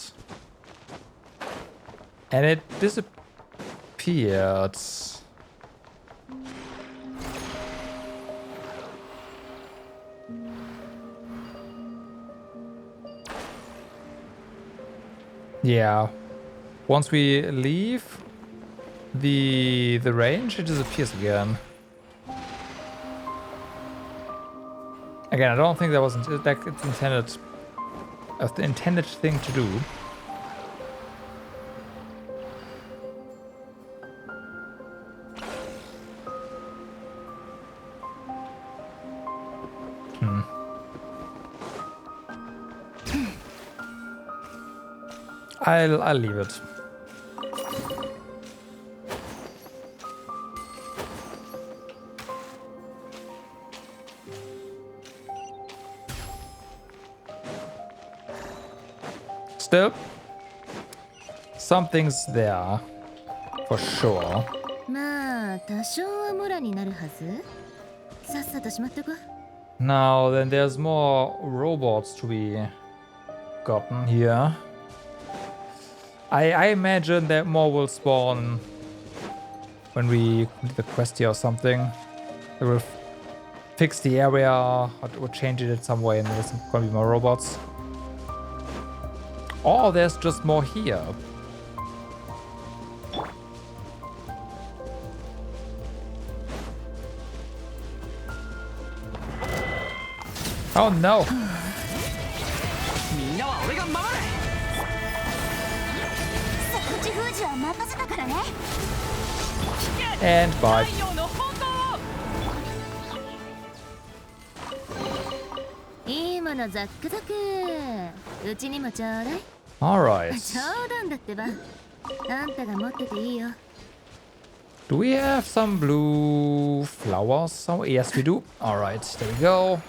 And it disappeared. Yeah. Once we leave the range, it disappears again. Again, I don't think that was like it's intended the intended thing to do. I'll leave it. Still, something's there for sure. まあ多少はモラになるはず。さっさとしまっとこ。Now then, there's more robots to be gotten here. I imagine that more will spawn when we complete the quest here or something. They will fix the area or change it in some way, and there's gonna be more robots. Or there's just more here. Oh no! And bye. Alright. Do we have some blue flowers somewhere? Yes, we do. Alright, there we go.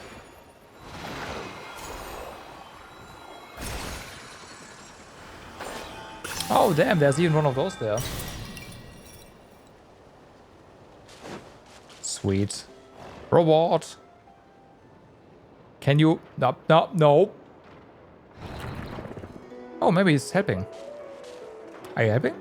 Oh, damn, there's even one of those there. Sweet. Robot. Can you... No, no, no. Oh, maybe he's helping. Are you helping?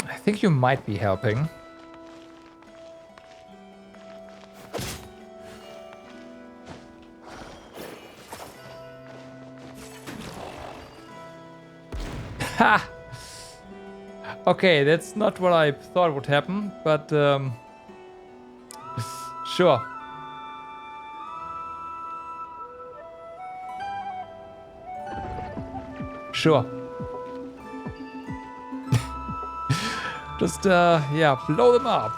I think you might be helping. Ha! Okay, that's not what I thought would happen, but sure. Sure. Just, yeah, blow them up.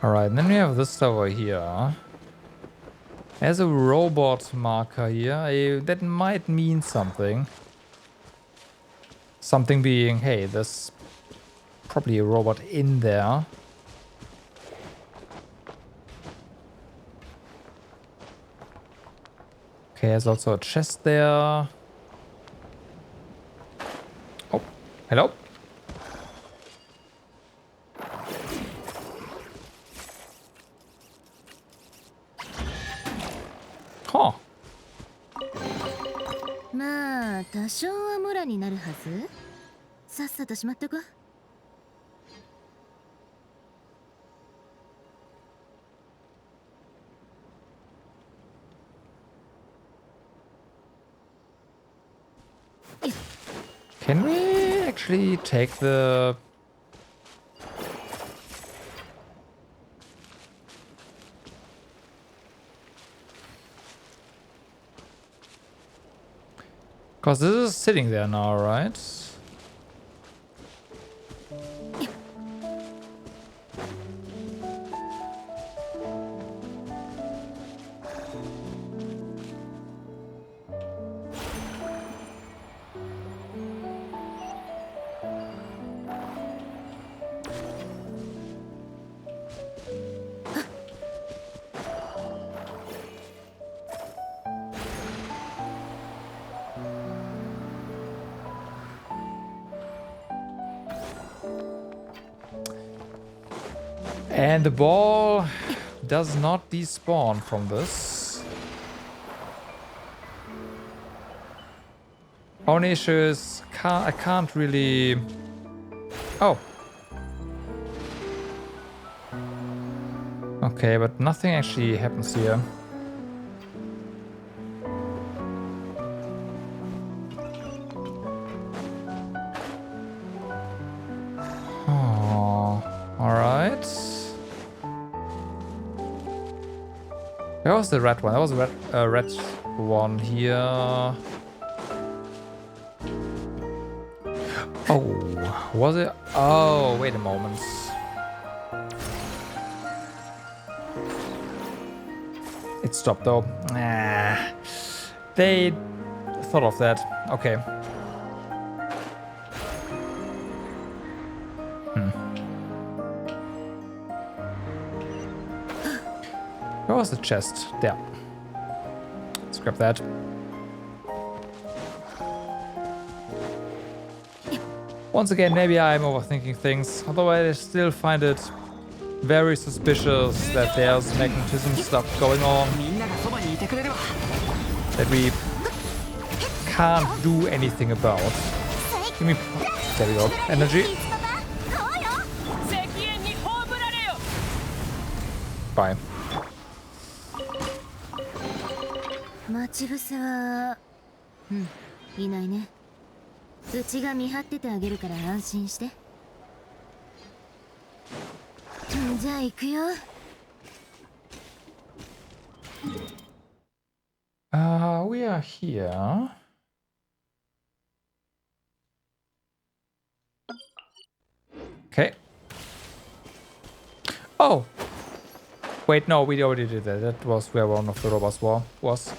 Alright, then we have this over here. There's a robot marker here. That might mean something. Something being, hey, there's probably a robot in there. Okay, there's also a chest there. Oh, hello. Huh. まあ多少はモラになるはず。さっさとしまっとこ。Can we actually take the... Because this is sitting there now, right? And the ball does not despawn from this. Only issue is I can't really... Oh. Okay, but nothing actually happens here. Oh, alright. Where was the red one? That was a red one here. Oh, was it? Oh, wait a moment. It stopped though. Ah, they thought of that. Okay. Where was the chest? There. Let's grab that. Once again, maybe I'm overthinking things, although I still find it very suspicious that there's magnetism stuff going on that we can't do anything about. Give me... There we go. Energy. Bye. 待ち伏せは、いないね。うちが見張っててあげるから安心して。じゃあ行くよ。We are here. Okay. Oh! Wait, no, we already did that. That was where one of the robots was.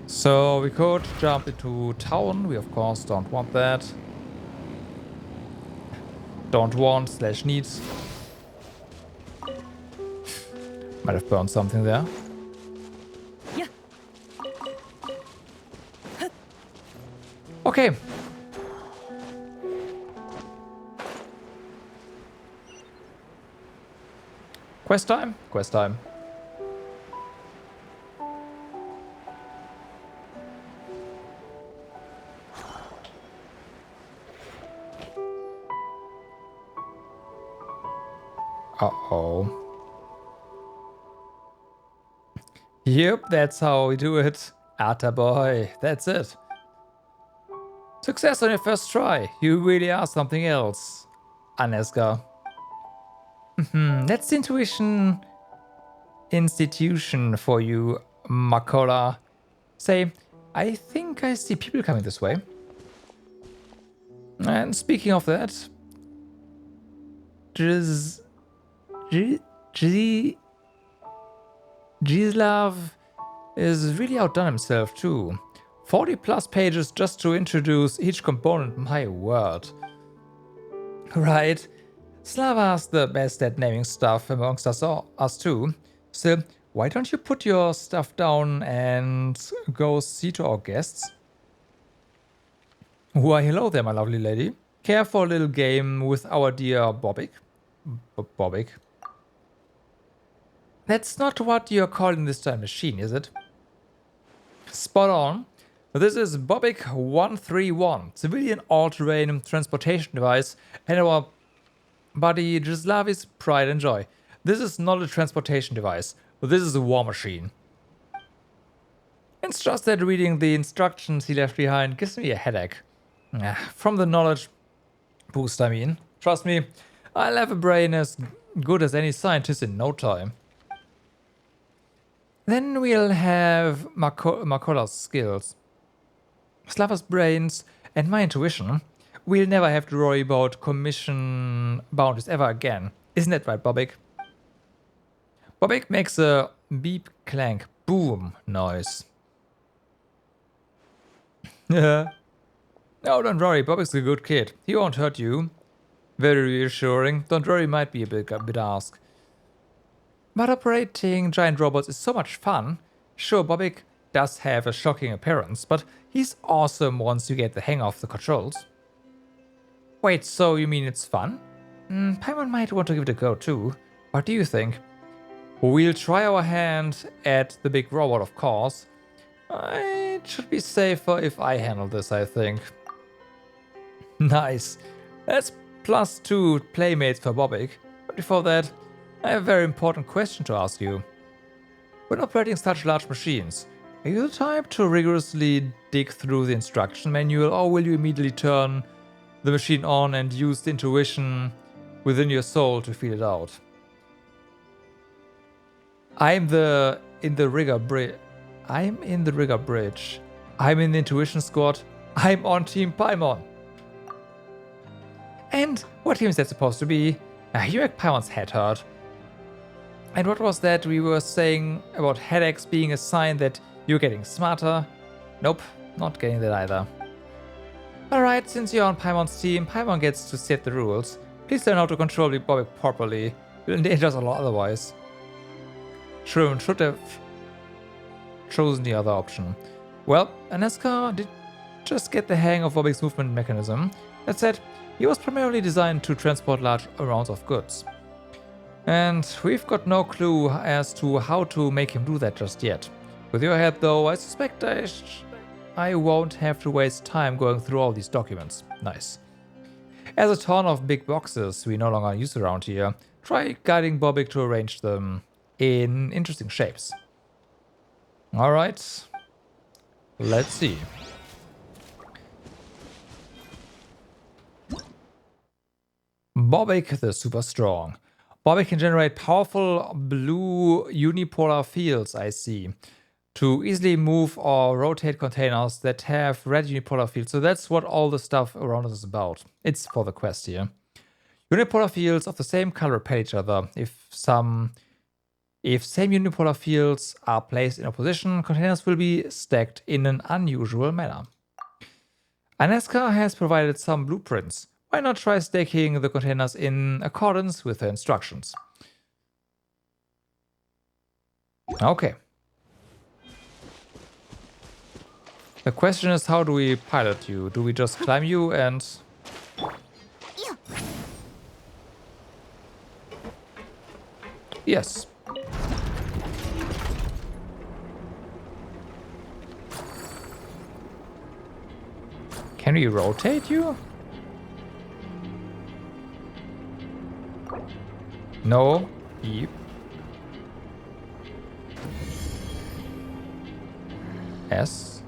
So we could jump into town. We of course don't want that. Don't want / needs. Might have burned something there. Okay. Quest time? Quest time. Uh-oh. Yep, that's how we do it. Atta boy, that's it. Success on your first try. You really are something else. Aneska. That's the intuition institution for you, Makola. Say, I think I see people coming this way. And speaking of that, Gislav is really outdone himself too. 40 plus pages just to introduce each component, my word. Right, Slava's the best at naming stuff amongst us too. Still, why don't you put your stuff down and go see to our guests? Why, hello there, my lovely lady. Care for a little game with our dear Bobik? Bobik. That's not what you're calling this time machine, is it? Spot on. This is Bobik 131, civilian all-terrain transportation device, and our buddy Gislavi's pride and joy. This is not a transportation device, this is a war machine. It's just that reading the instructions he left behind gives me a headache. From the knowledge boost, I mean. Trust me, I'll have a brain as good as any scientist in no time. Then we'll have Makola's skills, Slava's brains, and my intuition. We'll never have to worry about commission bounties ever again. Isn't that right, Bobik? Bobik makes a beep, clank, boom noise. No, don't worry, Bobik's a good kid. He won't hurt you. Very reassuring. Don't worry, might be a bit ask. But operating giant robots is so much fun. Sure, Bobik does have a shocking appearance, but he's awesome once you get the hang of the controls. Wait, so you mean it's fun? Paimon might want to give it a go too. What do you think? We'll try our hand at the big robot, of course. It should be safer if I handle this, I think. Nice. That's +2 playmates for Bobik. But before that, I have a very important question to ask you. When operating such large machines, are you the type to rigorously dig through the instruction manual, or will you immediately turn the machine on and use the intuition within your soul to feel it out? I'm in the rigor bridge. I'm in the intuition squad. I'm on Team Paimon. And what team is that supposed to be? You make Paimon's head hurt. And what was that we were saying about headaches being a sign that you're getting smarter? Nope, not getting that either. Alright, since you're on Paimon's team, Paimon gets to set the rules. Please learn how to control the Bobik properly. You'll endanger us a lot otherwise. Shriven should have chosen the other option. Well, Aneska did just get the hang of Bobik's movement mechanism. That said, he was primarily designed to transport large amounts of goods. And we've got no clue as to how to make him do that just yet. With your help though, I suspect I won't have to waste time going through all these documents. Nice. As a ton of big boxes we no longer use around here, try guiding Bobik to arrange them in interesting shapes. Alright, let's see. Bobik the Super Strong. Bobik can generate powerful blue unipolar fields, I see, to easily move or rotate containers that have red unipolar fields. So that's what all the stuff around us is about. It's for the quest here. Unipolar fields of the same color repel each other. If same unipolar fields are placed in opposition, containers will be stacked in an unusual manner. Aneska has provided some blueprints. Why not try stacking the containers in accordance with the instructions? Okay. The question is, how do we pilot you? Do we just climb you and... Yes. Can we rotate you? No. Yep. S.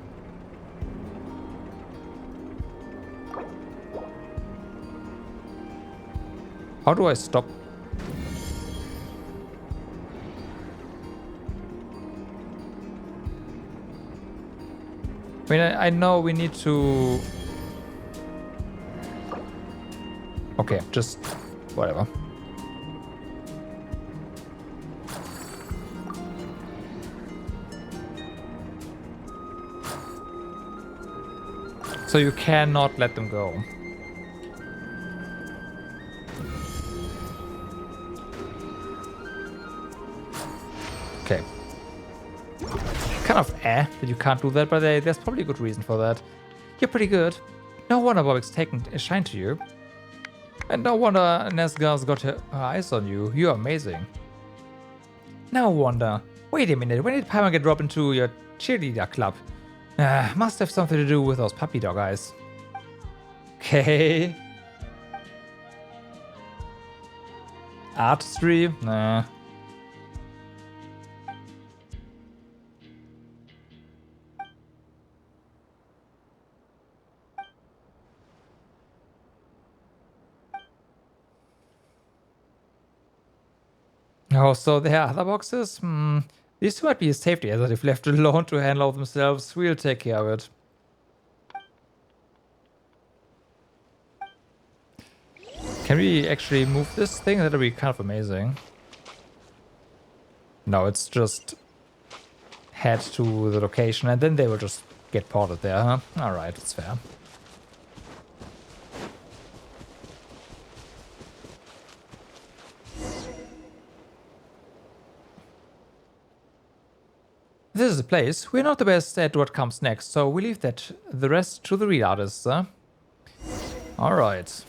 How do I stop? I mean, I know we need to... Okay, just whatever. So you cannot let them go. Okay. Kind of that you can't do that, but there's probably a good reason for that. You're pretty good. No wonder Bobik's taken a shine to you. And no wonder Nesgar's got her eyes on you. You're amazing. No wonder. Wait a minute, when did Paimon get dropped into your cheerleader club? Must have something to do with those puppy dog eyes. Okay. Artistry? Nah. Oh, so there are other boxes? These might be a safety hazard if left alone to handle themselves. We'll take care of it. Can we actually move this thing? That'll be kind of amazing. No, it's just head to the location and then they will just get ported there, huh? Alright, that's fair. This is the place. We're not the best at what comes next, so we leave the rest to the real artists, huh? Alright.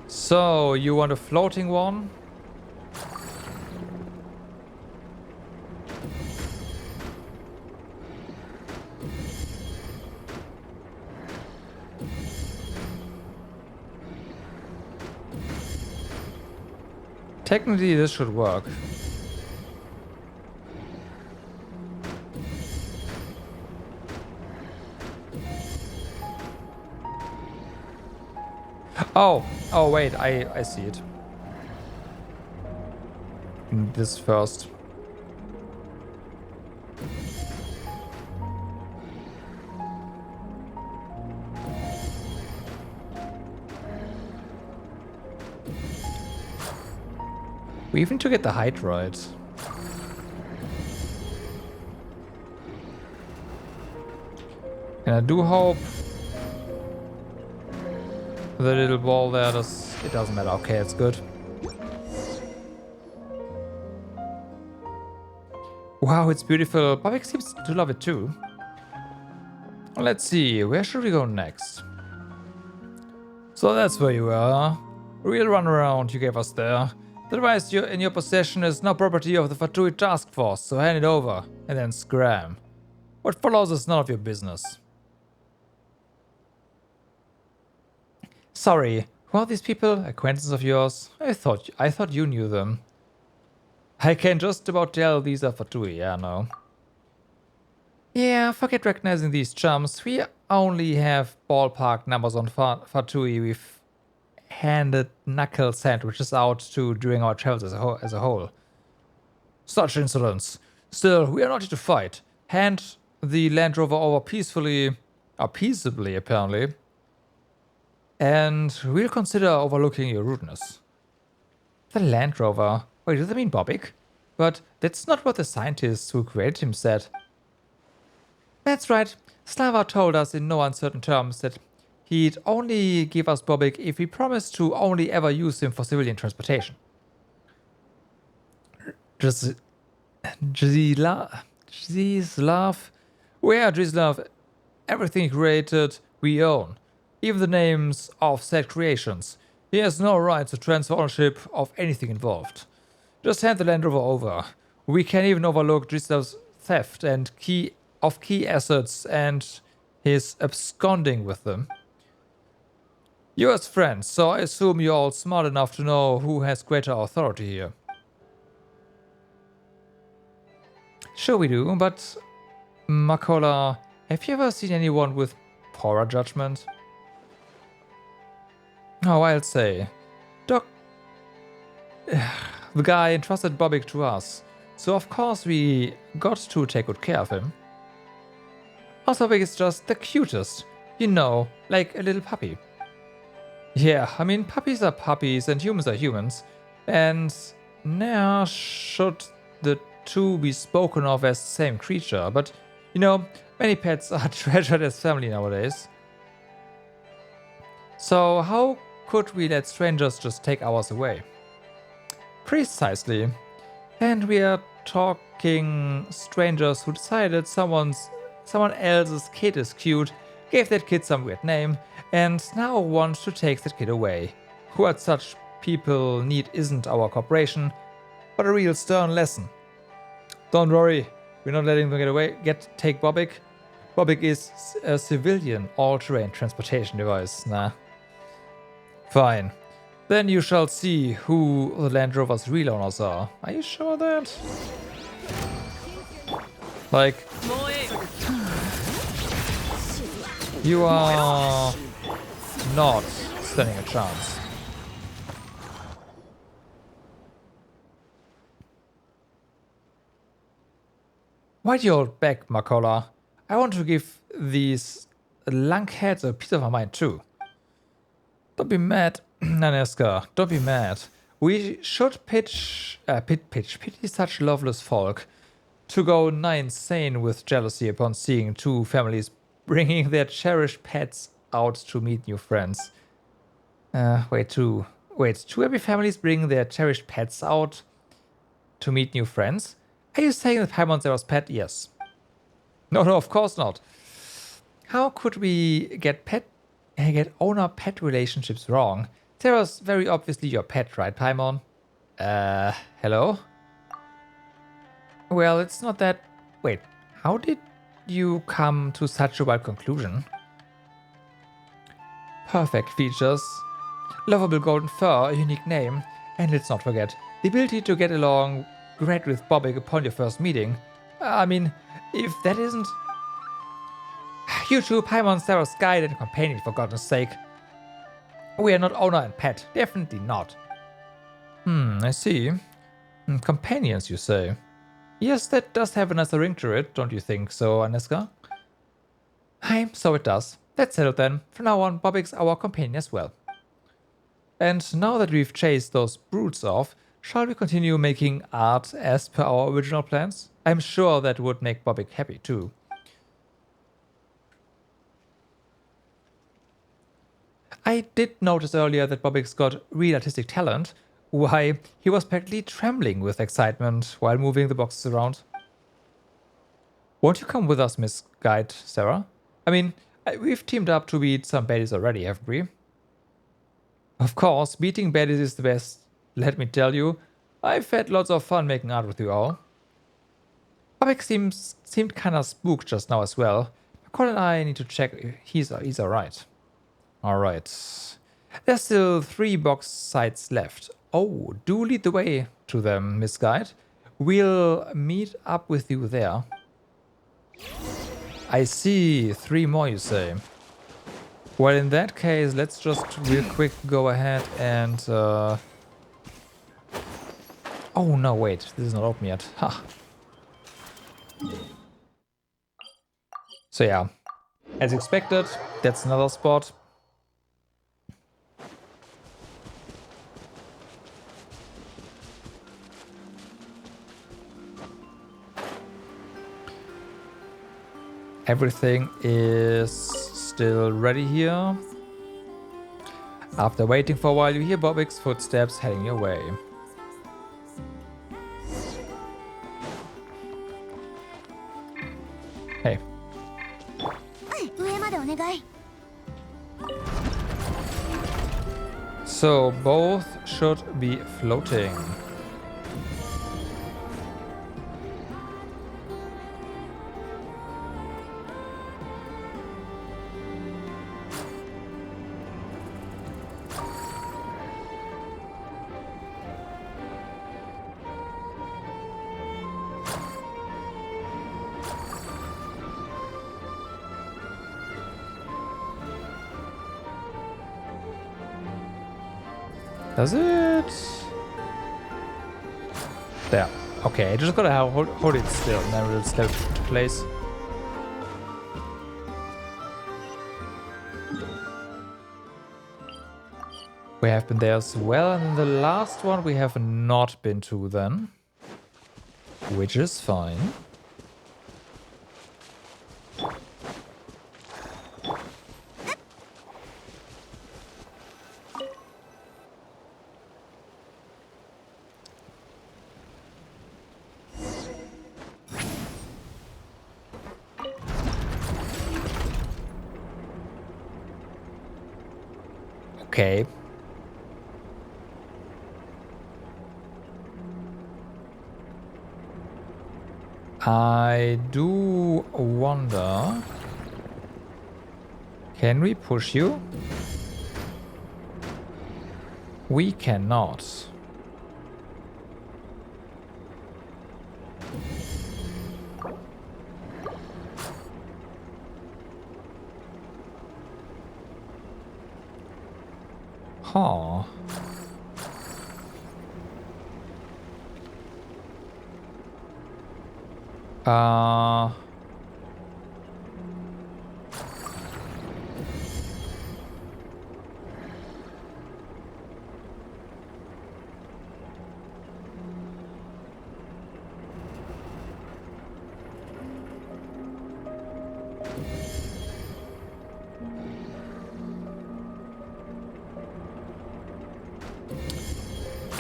So, you want a floating one? Technically, this should work. Oh wait, I see it. This first. We even to get the height right. And I do hope the little ball there it doesn't matter. Okay, it's good. Wow, it's beautiful. Bobik seems to love it too. Let's see, where should we go next? So that's where you were. Real runaround you gave us there. The device in your possession is now property of the Fatui task force, so hand it over and then scram. What follows is none of your business. Sorry, who are these people? Acquaintances of yours? I thought you knew them. I can just about tell these are Fatui, yeah, no. Yeah, forget recognizing these chums. We only have ballpark numbers on Fatui we've handed knuckle sandwiches out to during our travels as a whole. Such insolence. Still, we are not here to fight. Hand the Land Rover over peacefully, or peaceably apparently, and we'll consider overlooking your rudeness. The Land Rover? Wait, does that mean Bobik? But that's not what the scientist who created him said. That's right. Slava told us in no uncertain terms that he'd only give us Bobik if we promised to only ever use him for civilian transportation. Drislav? Where Drislav? Everything he created, we own. Even the names of said creations. He has no right to transfer ownership of anything involved. Just hand the Land Rover over. We can even overlook Drislav's theft and key assets and his absconding with them. You're his friends, so I assume you're all smart enough to know who has greater authority here. Sure we do, but Makola, have you ever seen anyone with poorer judgment? Oh, I'll say. The guy entrusted Bobik to us, so of course we got to take good care of him. Also, Bobik is just the cutest, you know, like a little puppy. Yeah, I mean, puppies are puppies and humans are humans, and now should the two be spoken of as the same creature, but, you know, many pets are treasured as family nowadays. So how could we let strangers just take ours away? Precisely. And we are talking strangers who decided someone else's kid is cute, gave that kid some weird name, and now want to take that kid away. What such people need isn't our cooperation, but a real stern lesson. Don't worry, we're not letting them take Bobik. Bobik is a civilian all-terrain transportation device, nah. Fine. Then you shall see who the Land Rover's real owners are. Are you sure of that? Like... You are not standing a chance. Why do you hold back, Makola? I want to give these lunkheads a piece of my mind too. Don't be mad, Naneska. Don't be mad. We should pity such loveless folk to go nigh insane with jealousy upon seeing two families bringing their cherished pets out to meet new friends. Two happy families bring their cherished pets out to meet new friends? Are you saying that Paimon's Zera's pet? Yes. No, of course not. How could we get owner-pet relationships wrong? Zera's very obviously your pet, right, Paimon? Hello? Well, it's not that... Wait, how did you come to such a wild conclusion? Perfect features, lovable golden fur, a unique name, and let's not forget, the ability to get along great with Bobik upon your first meeting. I mean, if that isn't... You two, Paimon, Zera's guide and companion, for goodness sake. We are not owner and pet, definitely not. I see. Companions, you say? Yes, that does have a nice ring to it, don't you think so, Aneska? Hi, so it does. That's settled then. From now on, Bobik's our companion as well. And now that we've chased those brutes off, shall we continue making art as per our original plans? I'm sure that would make Bobik happy too. I did notice earlier that Bobik's got real artistic talent. Why, he was practically trembling with excitement while moving the boxes around. Won't you come with us, Miss Guide Zera? I mean, we've teamed up to beat some baddies already, haven't we? Of course, beating baddies is the best, let me tell you. I've had lots of fun making art with you all. Bobik seemed kinda spooked just now as well. Makola and I need to check if he's alright. Alright. There's still 3 box sites left. Oh, do lead the way to them, Miss Guide. We'll meet up with you there. I see. 3 more, you say. Well, in that case, let's just real quick go ahead and... Oh, no, wait. This is not open yet. Ha. So, yeah. As expected, that's another spot. Everything is still ready here. After waiting for a while, you hear Bobik's footsteps heading your way. Hey. So both should be floating. Does it? There. Okay, I just gotta hold it still and then we'll step into place. We have been there as well, and the last one we have not been to then. Which is fine. Okay. I do wonder... Can we push you? We cannot. Huh.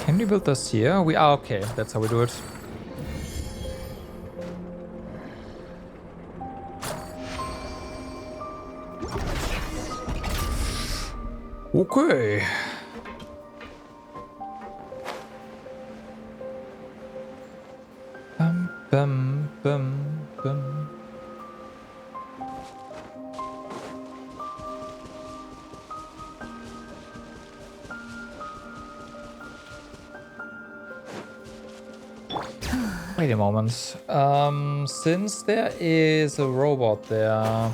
Can we build this here? We are okay. That's how we do it. Okay. Bum, bum, bum, bum. Wait a moment. Since there is a robot there,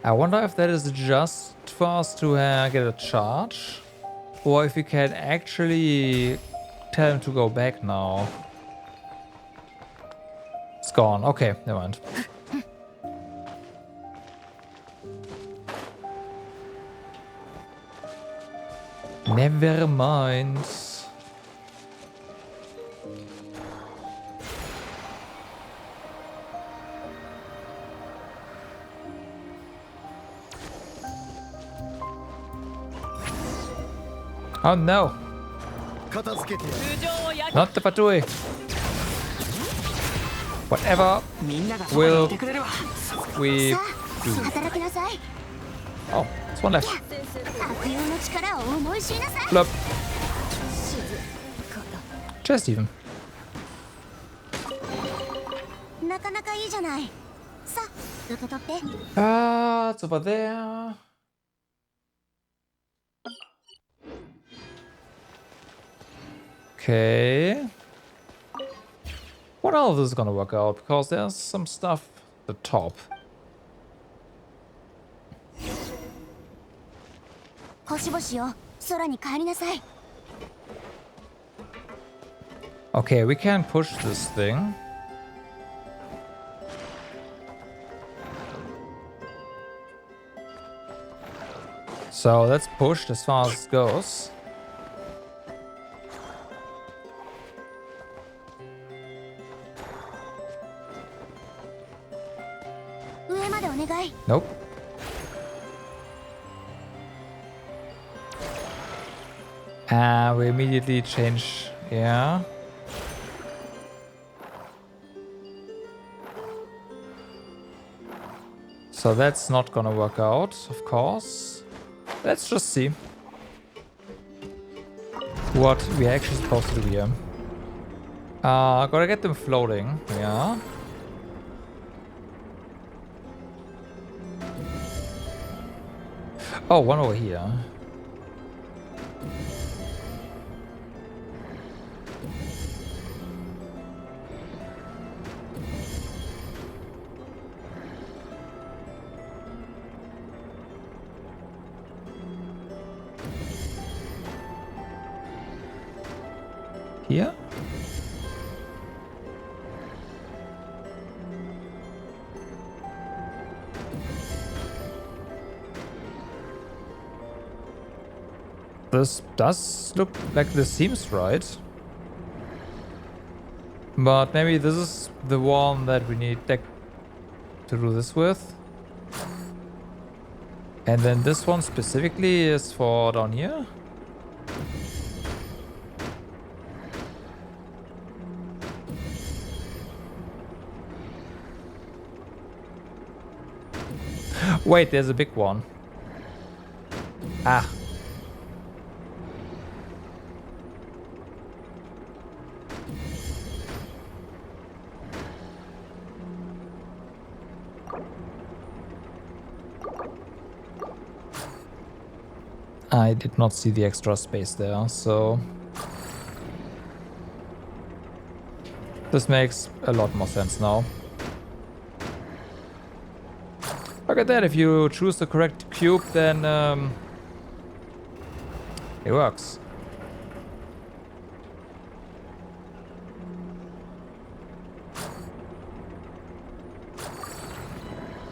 I wonder if that is just for us to get a charge, or if we can actually tell him to go back now. It's gone. Okay, never mind. Never mind. Oh no! Not the Fatui! Whatever will we do? Oh, there's one left. Flop. Just even. Ah, it's over there. Okay. What all of this is gonna work out, because there's some stuff at the top. Okay, we can push this thing. So let's push as far as it goes. Nope. We immediately change, yeah. So that's not gonna work out, of course. Let's just see what we're actually supposed to do here. Gotta get them floating, yeah. Oh, one over here. Here? This does look like this seems right. But maybe this is the one that we need to do this with. And then this one specifically is for down here. Wait, there's a big one. Ah. I did not see the extra space there, so this makes a lot more sense now. Look at that, if you choose the correct cube, then It works.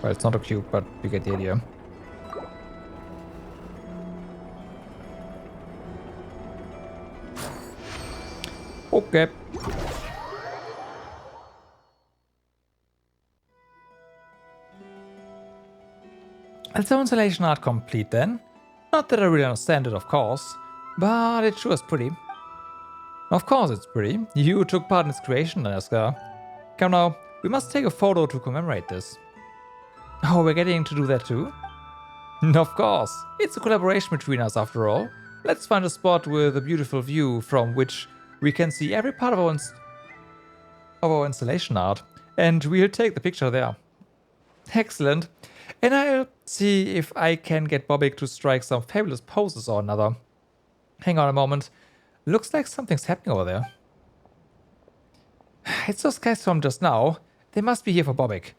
Well, it's not a cube, but you get the idea. Okay. That's the installation art complete then. Not that I really understand it, of course, but it sure is pretty. Of course it's pretty. You took part in its creation, Alaska. Come now, we must take a photo to commemorate this. Oh, we're getting to do that too? Of course. It's a collaboration between us after all. Let's find a spot with a beautiful view from which we can see every part of our installation art. And we'll take the picture there. Excellent. And I'll see if I can get Bobik to strike some fabulous poses or another. Hang on a moment. Looks like something's happening over there. It's those guys from just now. They must be here for Bobik.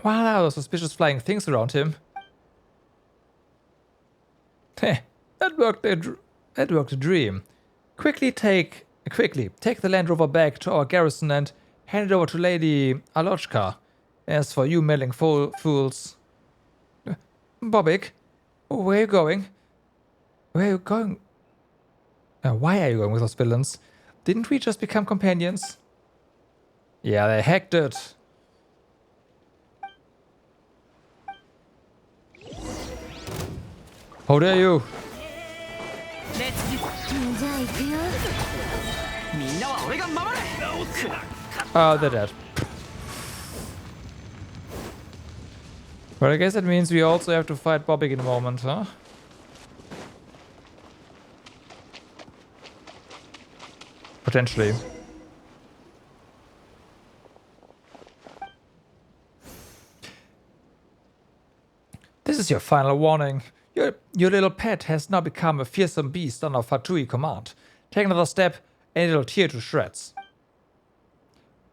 Wow, those suspicious flying things around him. Heh, that worked a dream. Quickly take the Land Rover back to our garrison and hand it over to Lady Alochka. As for you meddling fools... Bobik, where are you going? Where are you going? Why are you going with those villains? Didn't we just become companions? Yeah, they hacked it. How dare you? They're dead. But I guess that means we also have to fight Bobik in a moment, huh? Potentially. This is your final warning. Your little pet has now become a fearsome beast under Fatui command. Take another step and it'll tear to shreds.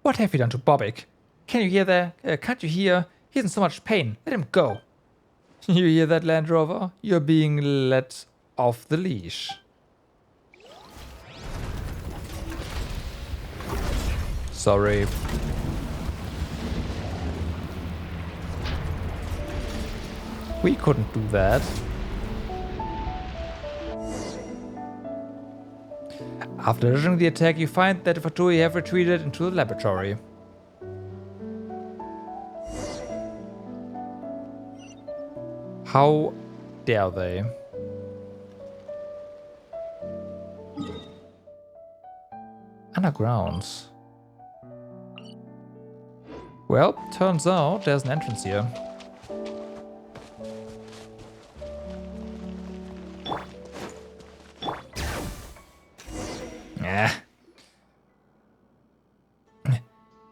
What have you done to Bobik? Can you hear that? Can't you hear? He's in so much pain. Let him go. You hear that, Land Rover? You're being let off the leash. Sorry. We couldn't do that. After dodging the attack, you find that the Fatui have retreated into the laboratory. How dare they? Underground. Well, turns out there's an entrance here.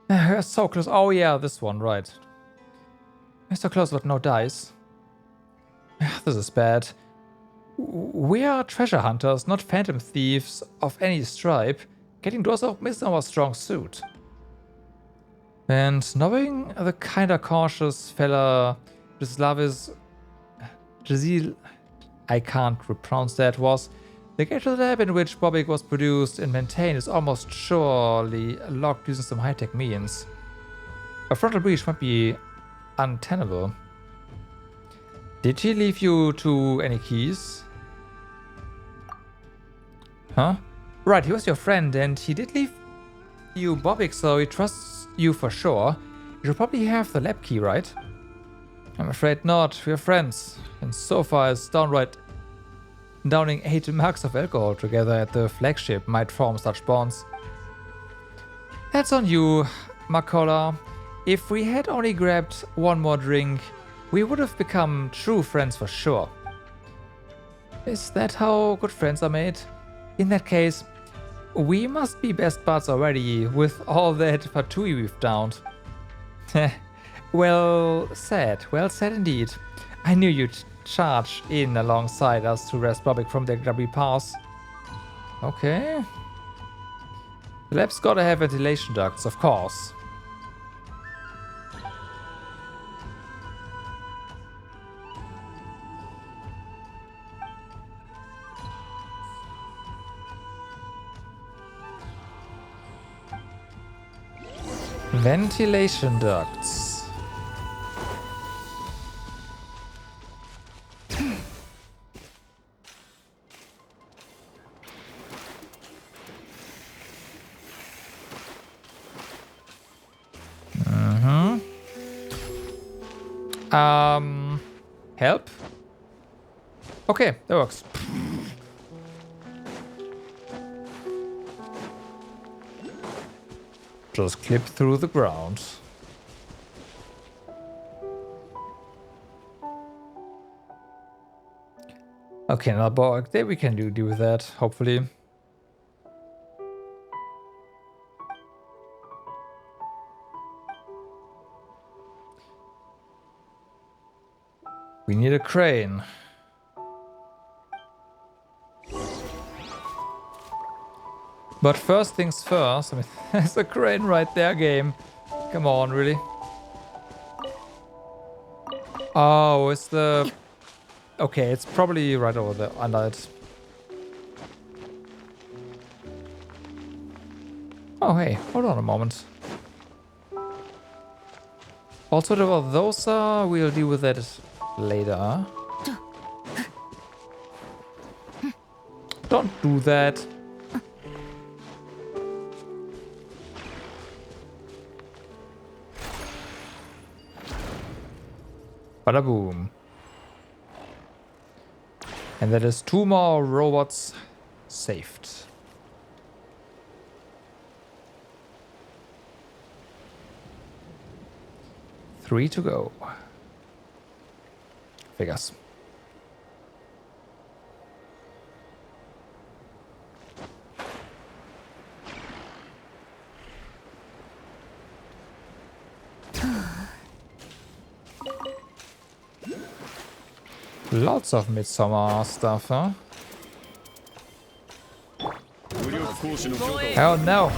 We're so close. Oh yeah, this one, right. We're so close, but no dice. This is bad. We are treasure hunters, not phantom thieves of any stripe. Getting doors open is our strong suit. And knowing the kinda cautious fella Gislavis Jazil, I can't pronounce that, was the gate to the lab in which Bobik was produced and maintained is almost surely locked using some high-tech means. A frontal breach might be untenable. Did he leave you to any keys? Huh? Right, he was your friend and he did leave you Bobik, so he trusts you for sure. You should probably have the lab key, right? I'm afraid not. We're friends. And so far as downright downing 8 mugs of alcohol together at the flagship might form such bonds. That's on you, Makola. If we had only grabbed one more drink, we would have become true friends for sure. Is that how good friends are made? In that case, we must be best buds already with all that Fatui we've downed. Well said indeed. I knew you'd charge in alongside us to rescue Bobik from their grubby paws. Okay. The lab's gotta have ventilation ducts, of course. Ventilation ducts. Help? Okay, that works. Just clip through the ground. Okay, now Bobik, there we can do with that, hopefully. We need a crane. But first things first, I mean, there's a crane right there, game. Come on, really? Oh, it's the... Okay, it's probably right over there, under it. Oh, hey, hold on a moment. Also, whatever those are, we'll deal with that later. Don't do that. Bada boom. And that is 2 more robots saved. Three to go. Figures. Lots of Midsummer stuff, huh? Oh no!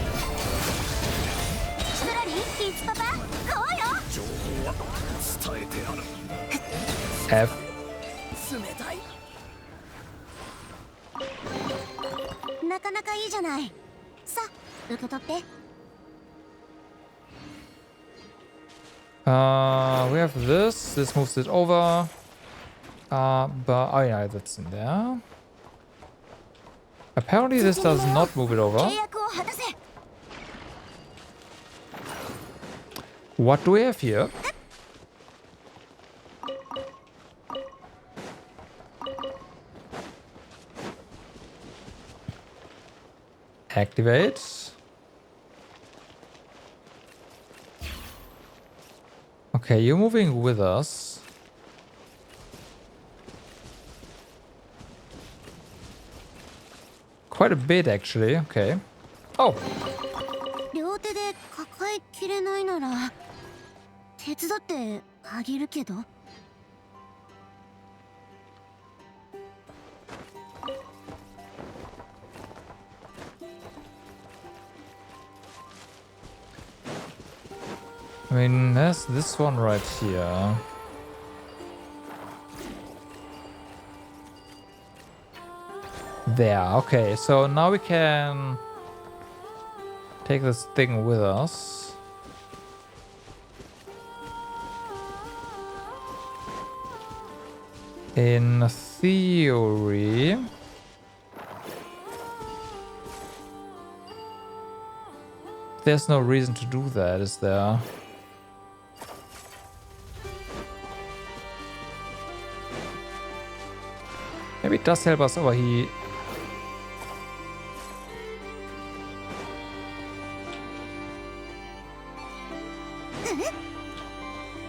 F. なかなかいいじゃない。さ、受け取って。We have this. This moves it over. But oh yeah, that's in there. Apparently this does not move it over. What do we have here? Activate. Okay, you're moving with us. Quite a bit, actually. Okay. Oh. 両手で抱えきれないなら手伝ってあげるけど。I mean, there's this one right here. There, okay, so now we can take this thing with us. In theory, there's no reason to do that, is there? Maybe it does help us over here.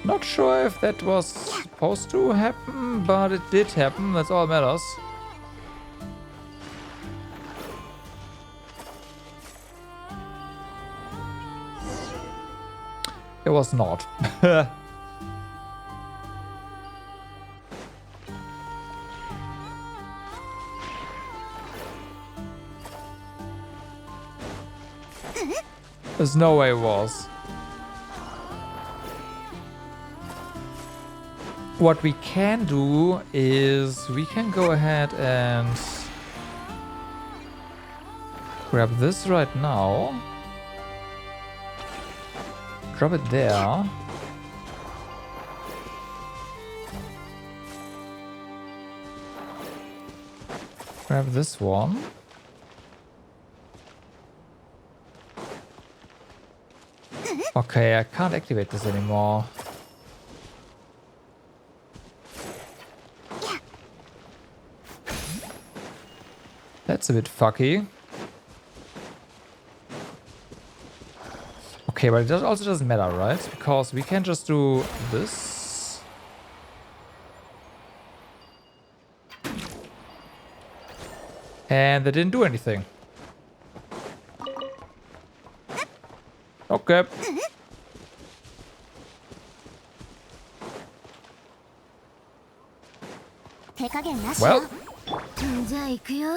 Not sure if that was supposed to happen, but it did happen. That's all that matters. It was not. There's no way it was. What we can do is we can go ahead and grab this right now. Drop it there. Grab this one. Okay, I can't activate this anymore. That's a bit fucky. Okay, but it also doesn't matter, right? Because we can just do this. And they didn't do anything. Okay. Well. じゃあ行くよ。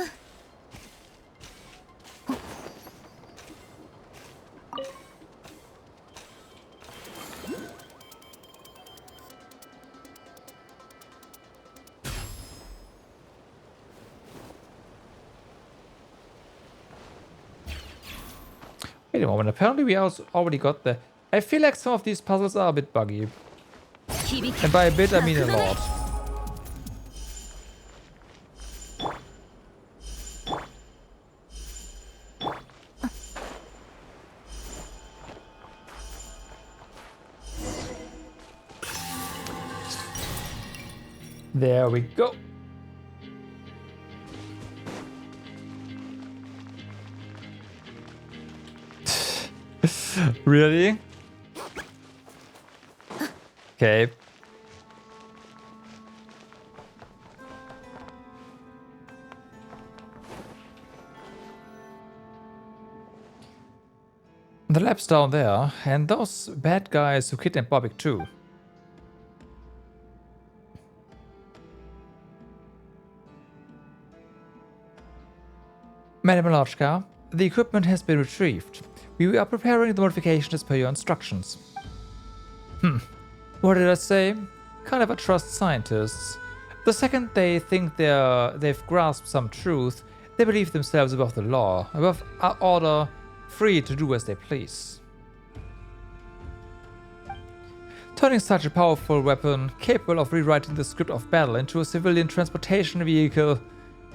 Wait a moment, apparently we already got the... I feel like some of these puzzles are a bit buggy. And by a bit, I mean a lot. There we go. Really? Okay. The lab's down there, and those bad guys who kidnapped Bobik too. Madam Nod-Krai, the equipment has been retrieved. We are preparing the modification as per your instructions. What did I say? Can't ever trust scientists. The second they think they've grasped some truth, they believe themselves above the law, above our order, free to do as they please. Turning such a powerful weapon, capable of rewriting the script of battle, into a civilian transportation vehicle,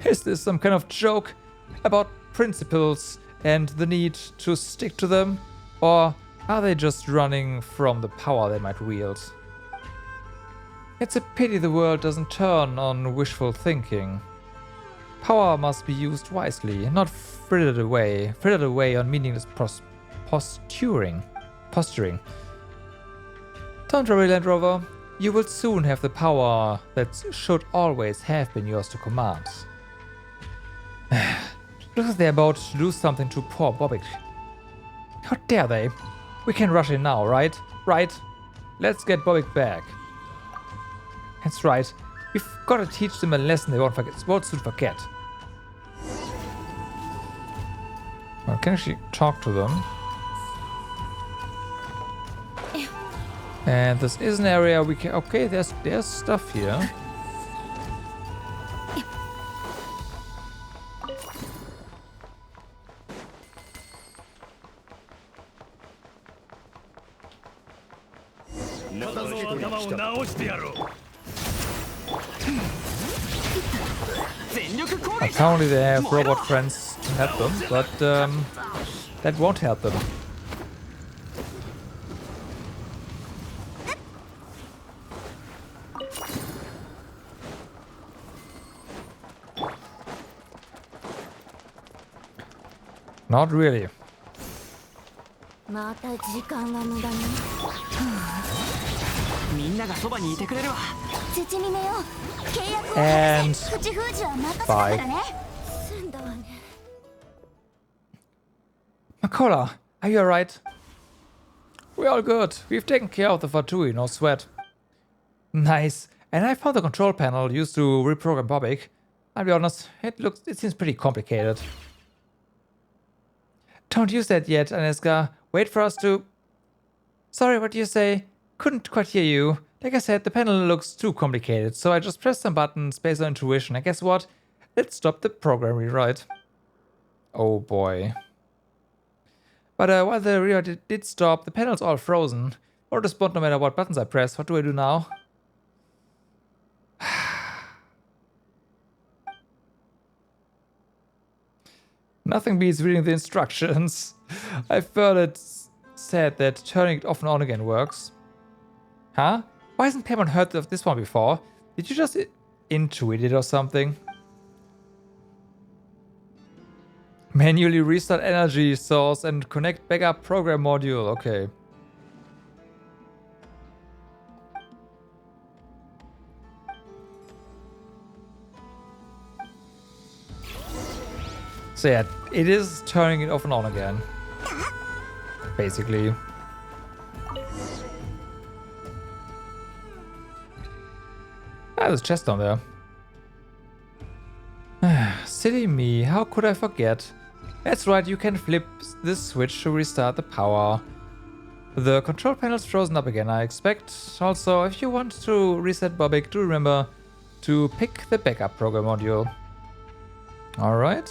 is this some kind of joke about principles and the need to stick to them? Or are they just running from the power they might wield? It's a pity the world doesn't turn on wishful thinking. Power must be used wisely, not frittered away on meaningless posturing. Don't worry, Land Rover. You will soon have the power that should always have been yours to command. Looks like they're about to do something to poor Bobik. How dare they? We can rush in now, right? Right. Let's get Bobik back. That's right. We've got to teach them a lesson they won't soon forget. Well, I can actually talk to them. And this is an area we can... Okay, there's stuff here. Apparently they have robot friends to help them, but that won't help them. Not really. And bye. Makola, are you alright? We're all good. We've taken care of the Fatui, no sweat. Nice. And I found the control panel used to reprogram Bobik. I'll be honest, it seems pretty complicated. Don't use that yet, Aneska. Wait for us to... Sorry, what do you say? Couldn't quite hear you. Like I said, the panel looks too complicated, so I just pressed some buttons based on intuition. And guess what? Let's stop the program rewrite. Oh boy. But while the rewrite did stop, the panel's all frozen. Won't respond no matter what buttons I press. What do I do now? Nothing beats reading the instructions. I've heard it said that turning it off and on again works. Huh? Why hasn't Paimon heard of this one before? Did you just intuit it or something? Manually restart energy source and connect backup program module. Okay. So yeah, it is turning it off and on again. Basically. There's a chest down there. Silly me, how could I forget? That's right, you can flip this switch to restart the power. The control panel's frozen up again, I expect. Also, if you want to reset Bobik, do remember to pick the backup program module. Alright.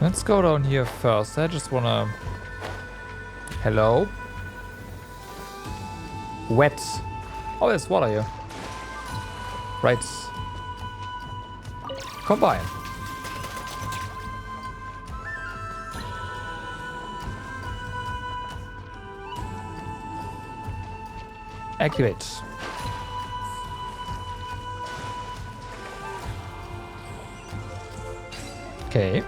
Let's go down here first. I just wanna... Hello? Wet. Oh, there's water here. Right. Combine. Activate. Okay.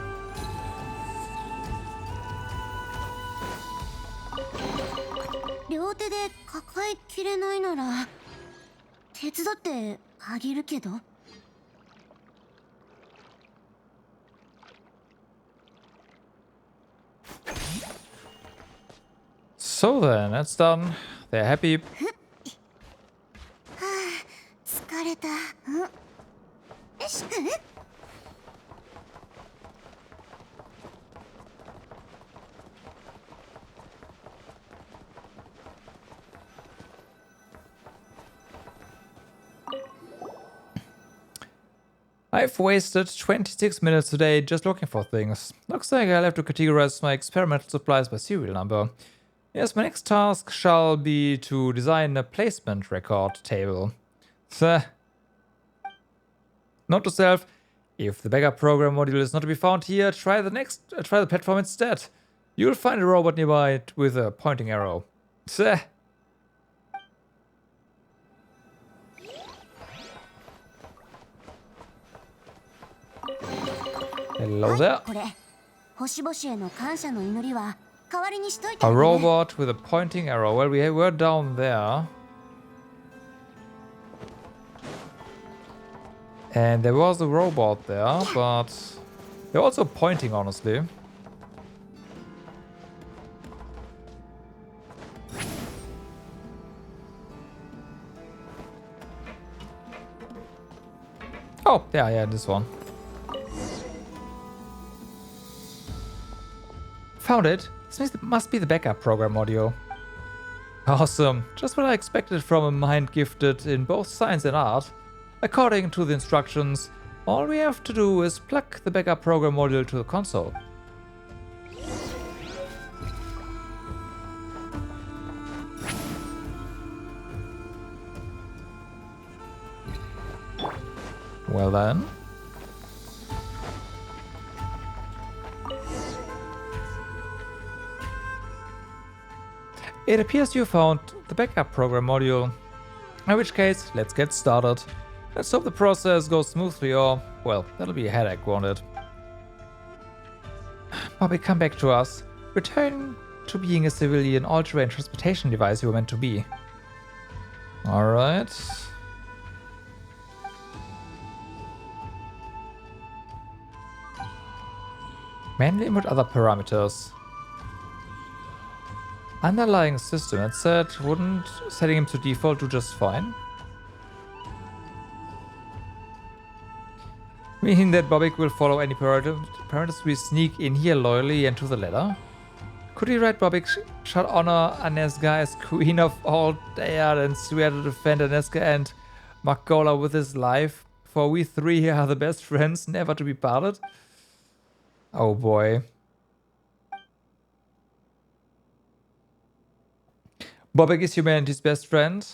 So then, that's done. They're happy. I've wasted 26 minutes today just looking for things. Looks like I'll have to categorize my experimental supplies by serial number. Yes, my next task shall be to design a placement record table. Note to self, if the backup program module is not to be found here, try the platform instead. You'll find a robot nearby with a pointing arrow. Hello there. A robot with a pointing arrow. Well, we were down there. And there was a robot there, but they're also pointing, honestly. Oh, yeah, this one. Found it. This must be the backup program module. Awesome. Just what I expected from a mind gifted in both science and art. According to the instructions, all we have to do is plug the backup program module to the console. Well then. It appears you found the backup program module. In which case, let's get started. Let's hope the process goes smoothly or, well, that'll be a headache, won't it? Bobik, come back to us. Return to being a civilian all-terrain transportation device you were meant to be. Alright. Manually input other parameters. Underlying system, it said, wouldn't setting him to default do just fine? Meaning that Bobik will follow any parameters we sneak in here loyally and to the letter? Could we write Bobik shall honor Aneska as queen of all Teyvat and swear to defend Aneska and Margola with his life? For we three are the best friends, never to be parted. Oh boy. Bobik is humanity's best friend.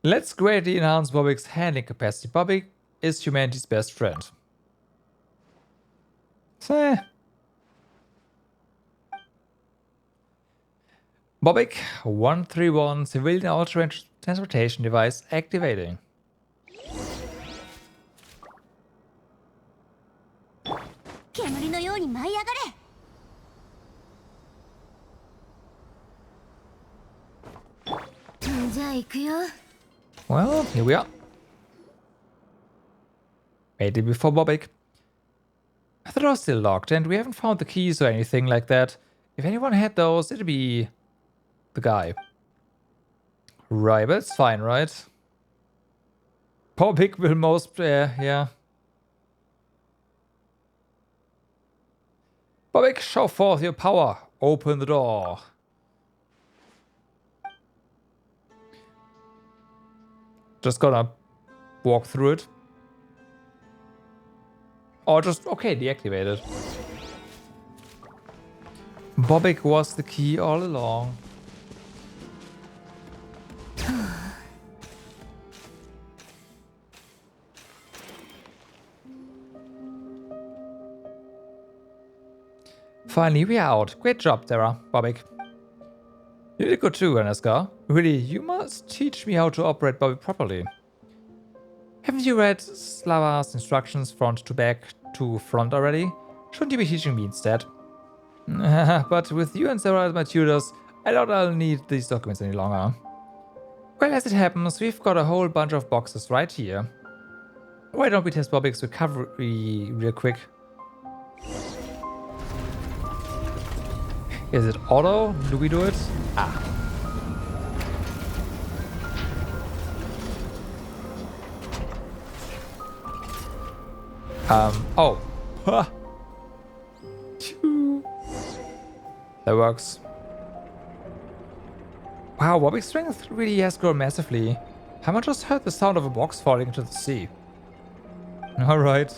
Let's greatly enhance Bobik's handling capacity. Bobik is humanity's best friend. Bobik 131 civilian ultra transportation device activating. Well, here we are. Made it before Bobik. The door's still locked and we haven't found the keys or anything like that. If anyone had those, it'd be the guy. Right, but it's fine, right? Bobik will most... yeah. Bobik, show forth your power. Open the door. Just gonna walk through it. Or just, okay, deactivate it. Bobik was the key all along. Finally, we are out. Great job, Terra, Bobik. You did good too, Aneska. Really, you must teach me how to operate Bobik properly. Haven't you read Slava's instructions front to back to front already? Shouldn't you be teaching me instead? But with you and Sarah as my tutors, I doubt I'll need these documents any longer. Well, as it happens, we've got a whole bunch of boxes right here. Why don't we test Bobik's recovery real quick? Is it auto? Do we do it? Ah. Oh. That works. Wow, Bobik's strength really has grown massively. Haven't just heard the sound of a box falling into the sea. Alright.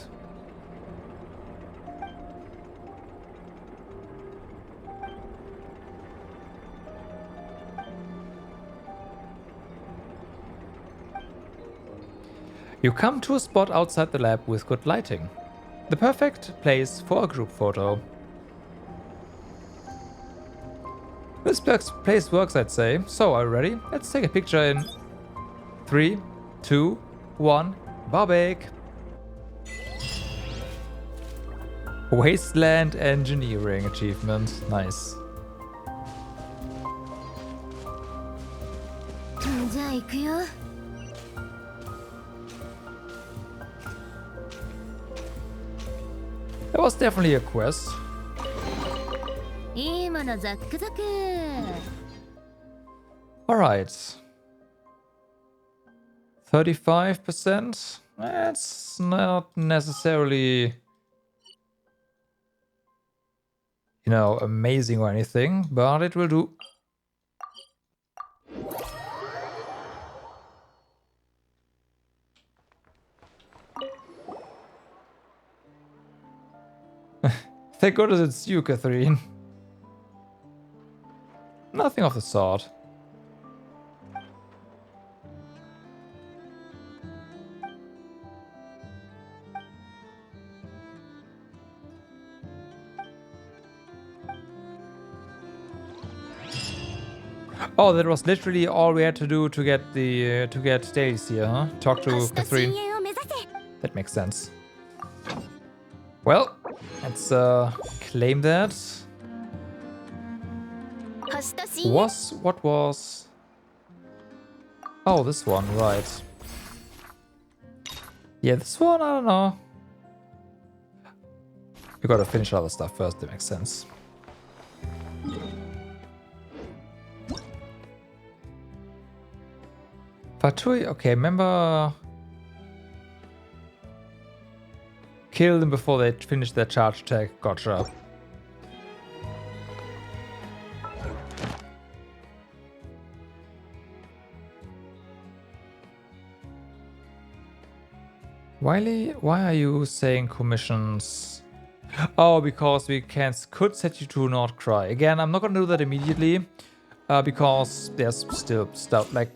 You come to a spot outside the lab with good lighting. The perfect place for a group photo. This place works, I'd say. So, are you ready? Let's take a picture in 3, 2, 1. Bobik! Wasteland Engineering achievement. Nice. That was definitely a quest. Alright. 35%? That's not necessarily, you know, amazing or anything, but it will do. Thank goodness it's you, Katheryne. Nothing of the sort. Oh, that was literally all we had to do to get the Days here, huh? Talk to Katheryne. That makes sense. Well, let's claim that. What was? Oh, this one, right? Yeah, this one, I don't know. We gotta finish other stuff first. That makes sense. Fatui, okay, remember. kill them before they finish their charge attack. Gotcha. Wiley, why are you saying commissions? Oh, because we could set you to Nod-Krai. Again, I'm not gonna do that immediately, because there's still stuff like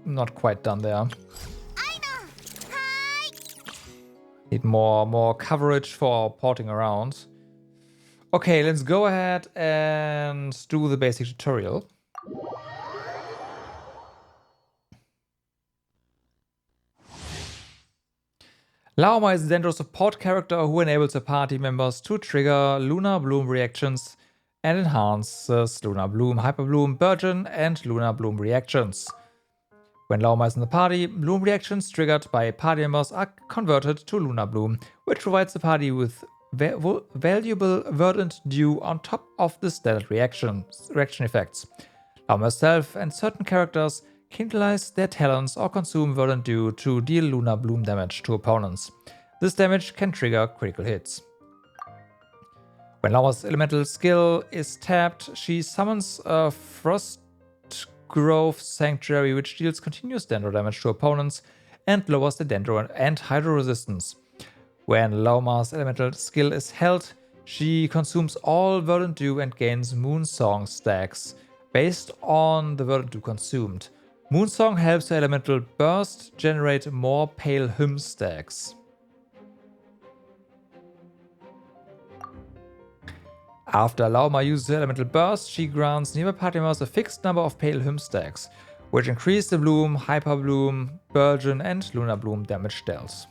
not quite done there. Aino! Hi! Need more coverage for porting around. Okay, let's go ahead and do the basic tutorial. Lauma is a Dendro support character who enables her party members to trigger Lunar Bloom reactions and enhances Lunar Bloom, Hyper Bloom, Burgeon, and Lunar Bloom reactions. When Lauma is in the party, Bloom reactions triggered by party members are converted to Lunar Bloom, which provides the party with valuable Verdant Dew on top of the standard reaction effects. Lauma herself and certain characters can utilize their talents or consume Verdant Dew to deal Lunar Bloom damage to opponents. This damage can trigger critical hits. When Lauma's elemental skill is tapped, she summons a Frost Grove Sanctuary, which deals continuous Dendro damage to opponents and lowers the Dendro and Hydro resistance. When Lauma's elemental skill is held, she consumes all Verdant Dew and gains Moonsong stacks based on the Verdant Dew consumed. Moonsong helps her elemental burst generate more Pale Hymn stacks. After Lauma uses her elemental burst, she grants nearby party members a fixed number of Pale Hymn stacks, which increase the Bloom, Hyper Bloom, Burgeon, and Lunar Bloom damage dealt.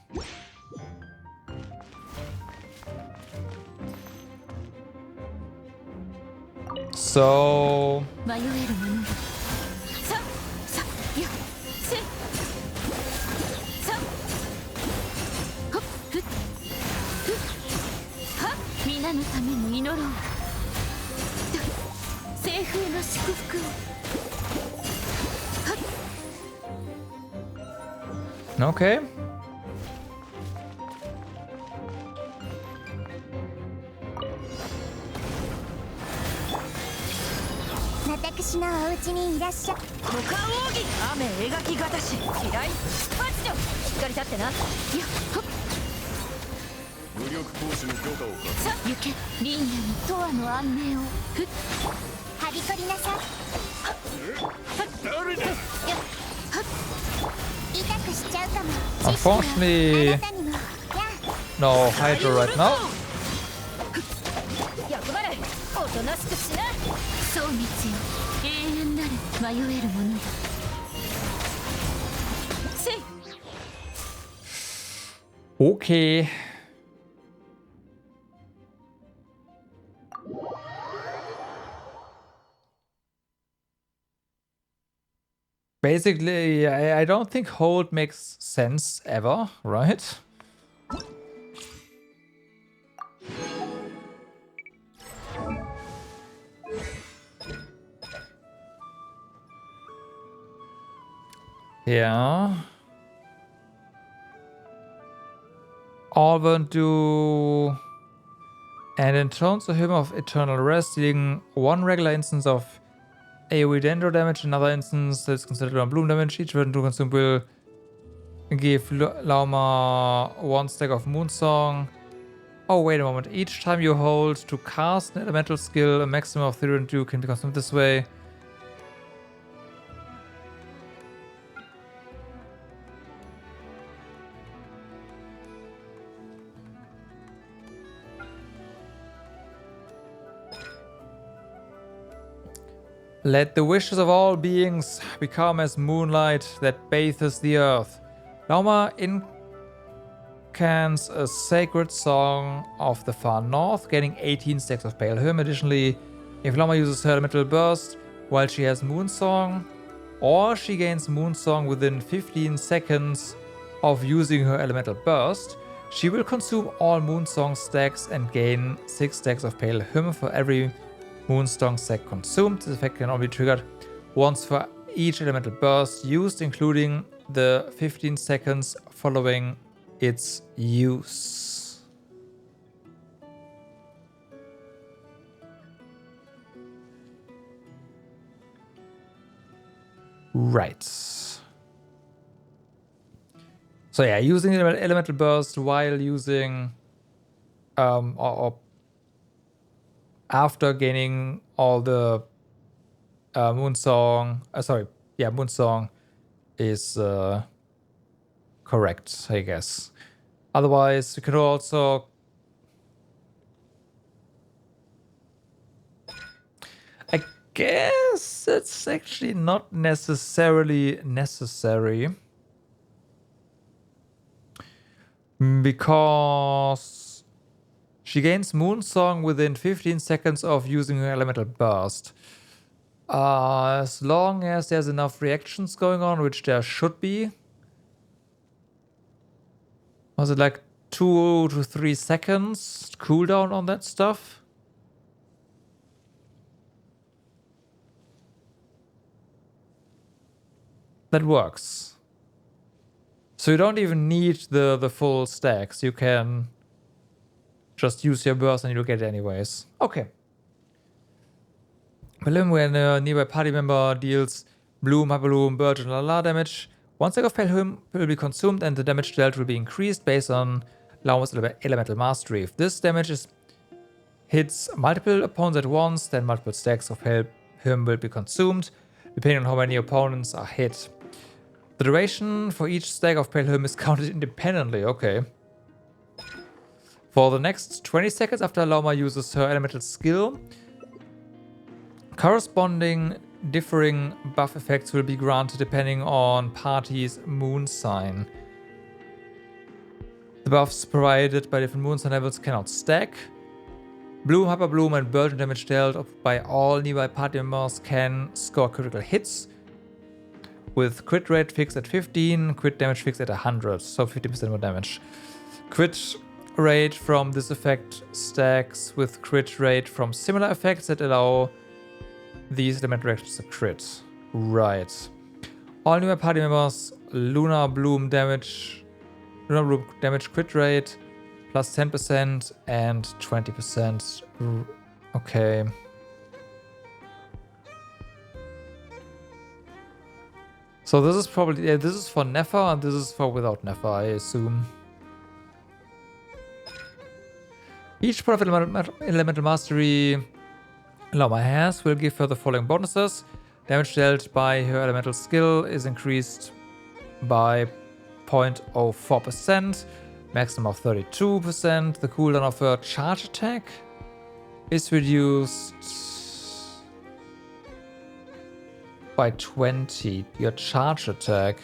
So... Okay. 私のお家にいらっしゃ。股間奥義雨描きがたし嫌い出発よしっかり立ってな。いやほっ武力行使の許可をかさあ行けリーニャにトアの安寧をふっはびこりなさい。誰だ。痛くしちゃうかも。 Unfortunately, no Hydro right now. 役払いおとなしくしな。そう熱よ永遠なる迷えるものよ。せい Okay. Basically, I don't think hold makes sense ever, right? Yeah. All won't do. And in turns to him of Eternal Rest, dealing one regular instance of AoE Dendro damage, another instance that's considered on Bloom damage. Each Verdant Dew consumed will give Lauma one stack of Moonsong. Oh, wait a moment. Each time you hold to cast an elemental skill, a maximum of 3 Verdant Dew can be consumed this way. Let the wishes of all beings become as moonlight that bathes the earth. Lauma incans a sacred song of the far north, gaining 18 stacks of Pale Hymn. Additionally, if Lauma uses her elemental burst while she has Moonsong, or she gains Moonsong within 15 seconds of using her elemental burst, she will consume all Moonsong stacks and gain 6 stacks of Pale Hymn for every Moonsong stack consumed. This effect can only be triggered once for each elemental burst used, including the 15 seconds following its use. Right. So yeah, using elemental burst while using or after gaining all the Moonsong, Moonsong is correct, I guess. Otherwise, you could also I guess it's actually not necessarily necessary. Because she gains Moonsong within 15 seconds of using her elemental burst. As long as there's enough reactions going on, which there should be. Was it like 2 to 3 seconds cooldown on that stuff? That works. So you don't even need the full stacks. You can just use your burst and you'll get it anyways. Okay. When a nearby party member deals Bloom, Hyperbloom, Burge, and La damage, one stack of Pale will be consumed and the damage dealt will be increased based on Lauma's elemental mastery. If this damage hits multiple opponents at once, then multiple stacks of Pale will be consumed, depending on how many opponents are hit. The duration for each stack of Pale Helm is counted independently, okay. For the next 20 seconds after Lauma uses her elemental skill, corresponding differing buff effects will be granted depending on party's moon sign. The buffs provided by different moon sign levels cannot stack. Bloom, Hyper Bloom, and Burgeon damage dealt by all nearby party members can score critical hits, with crit rate fixed at 15, crit damage fixed at 100, so 50% more damage. Crit rate from this effect stacks with crit rate from similar effects that allow these elemental reactions to crit. Right. All new party members, Lunar Bloom damage crit rate plus 10% and 20%. Okay. So this is probably, yeah, this is for Nefer and this is for without Nefer, I assume. Each point of elemental mastery Lauma has will give her the following bonuses. Damage dealt by her elemental skill is increased by 0.04%, maximum of 32%. The cooldown of her charge attack is reduced by 20. Your charge attack.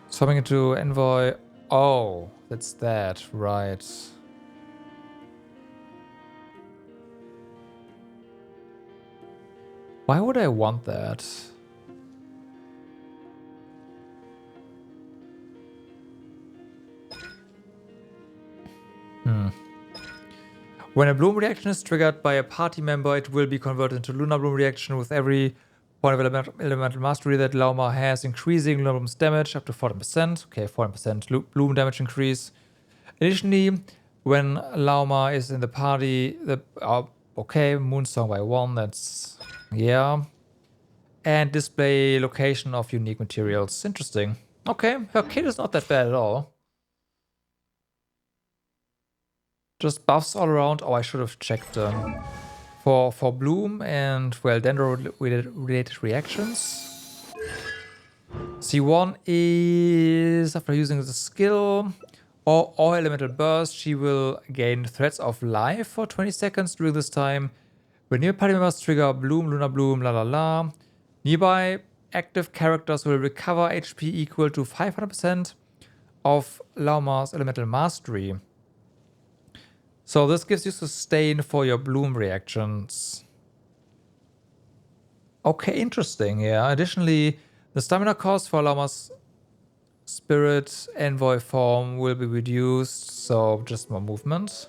Swapping into Envoy. Oh, that's that, right. Why would I want that? When a Bloom reaction is triggered by a party member, it will be converted into Lunar Bloom reaction with every point of elemental mastery that Lauma has, increasing Lunar Bloom's damage up to 40%. Okay, 40% Bloom damage increase. Additionally, when Lauma is in the party, okay, Moonsong by 1, that's, yeah. And display location of unique materials. Interesting. Okay, her kit is not that bad at all. Just buffs all around. Oh, I should have checked for Bloom and, well, Dendro-related reactions. C1 is, after using the skill or elemental burst, she will gain threads of life for 20 seconds during this time. When near party members trigger Bloom, Lunar Bloom, nearby active characters will recover HP equal to 500% of Lauma's elemental mastery. So this gives you sustain for your Bloom reactions. Okay, interesting, yeah. Additionally, the stamina cost for Lauma's Spirit Envoy form will be reduced, so just more movement.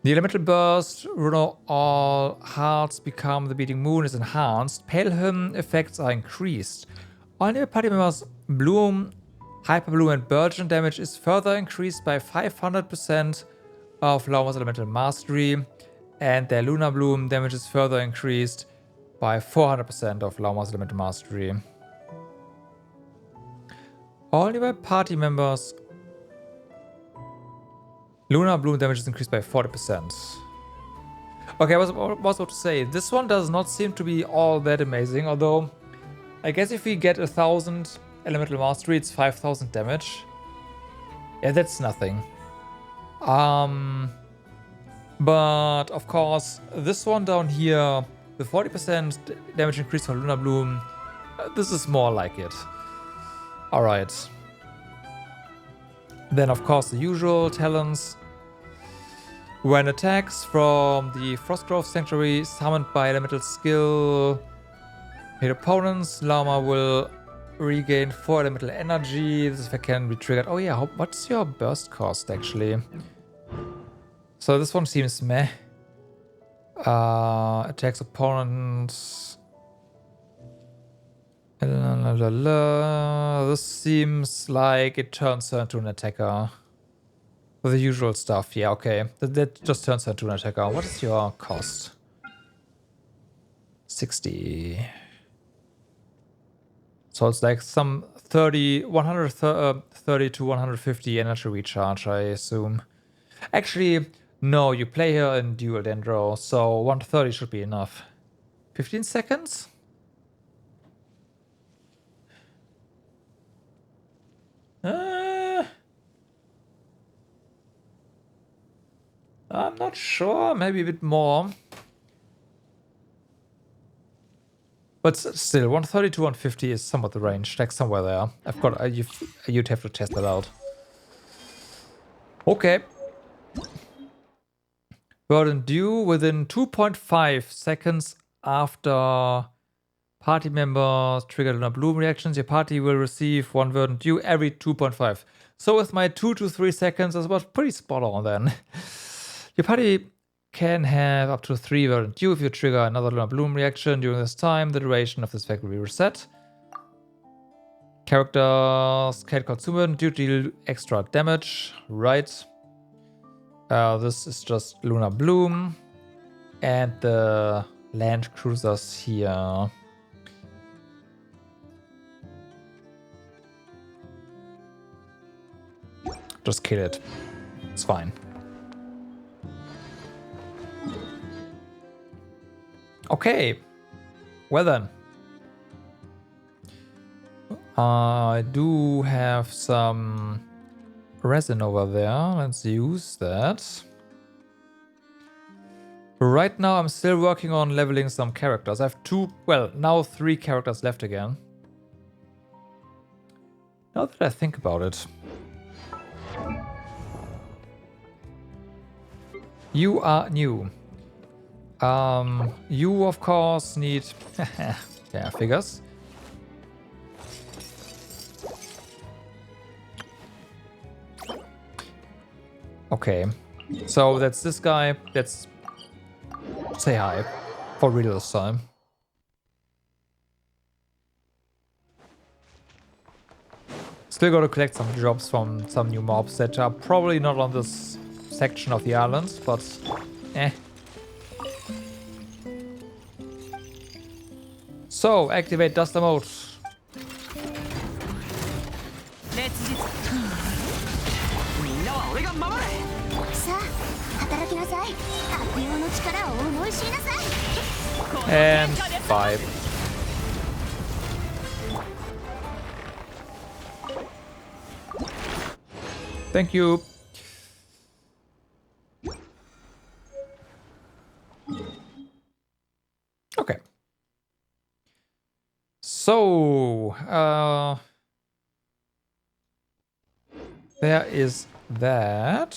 The elemental burst, all hearts become the beating moon is enhanced. Pale Hymn effects are increased. All new party members Bloom, Hyper Bloom, and Burgeon damage is further increased by 500% of Lauma's elemental mastery, and their Lunar Bloom damage is further increased by 400% of Lauma's elemental mastery. Only by party members. Lunar Bloom damage is increased by 40%. Okay, I was about to say, this one does not seem to be all that amazing, although I guess if we get 1000 elemental mastery, it's 5000 damage. Yeah, that's nothing. But of course, this one down here, the 40% damage increase for Lunar Bloom, this is more like it. Alright. Then of course the usual talents. When attacks from the Frostgrove Sanctuary summoned by elemental skill hit opponents, Lauma will regain 4 elemental energy. This effect can be triggered. Oh yeah, what's your burst cost actually? So this one seems meh. Attacks opponents. This seems like it turns her into an attacker. With the usual stuff. Yeah, okay. That just turns her into an attacker. What is your cost? 60. So it's like some 130 to 150 energy recharge, I assume. Actually, no, you play her in dual Dendro, so 130 should be enough. 15 seconds? I'm not sure, maybe a bit more. But still, 130 to 150 is somewhat the range, like somewhere there. I've got, you'd have to test that out. Okay. Burden due within 2.5 seconds after party members trigger Lunar Bloom reactions. Your party will receive 1 burden due every 2.5. So with my 2 to 3 seconds, that's about pretty spot on then. Your party can have up to 3 burden due if you trigger another Lunar Bloom reaction during this time. The duration of this effect will be reset. Characters can consume burden due to deal extra damage. Right. This is just Lunar Bloom. And the land cruisers here. Just kill it. It's fine. Okay. Well then. I do have some resin over there. Let's use that. Right now I'm still working on leveling some characters. I have now 3 characters left again. Now that I think about it. You are new. You of course need yeah, figures. Okay. So that's this guy. Let's say hi for real this time. Still gotta collect some jobs from some new mobs that are probably not on this section of the island, but eh. So, activate Duster Mode. And 5. Thank you. Okay. So, there is that.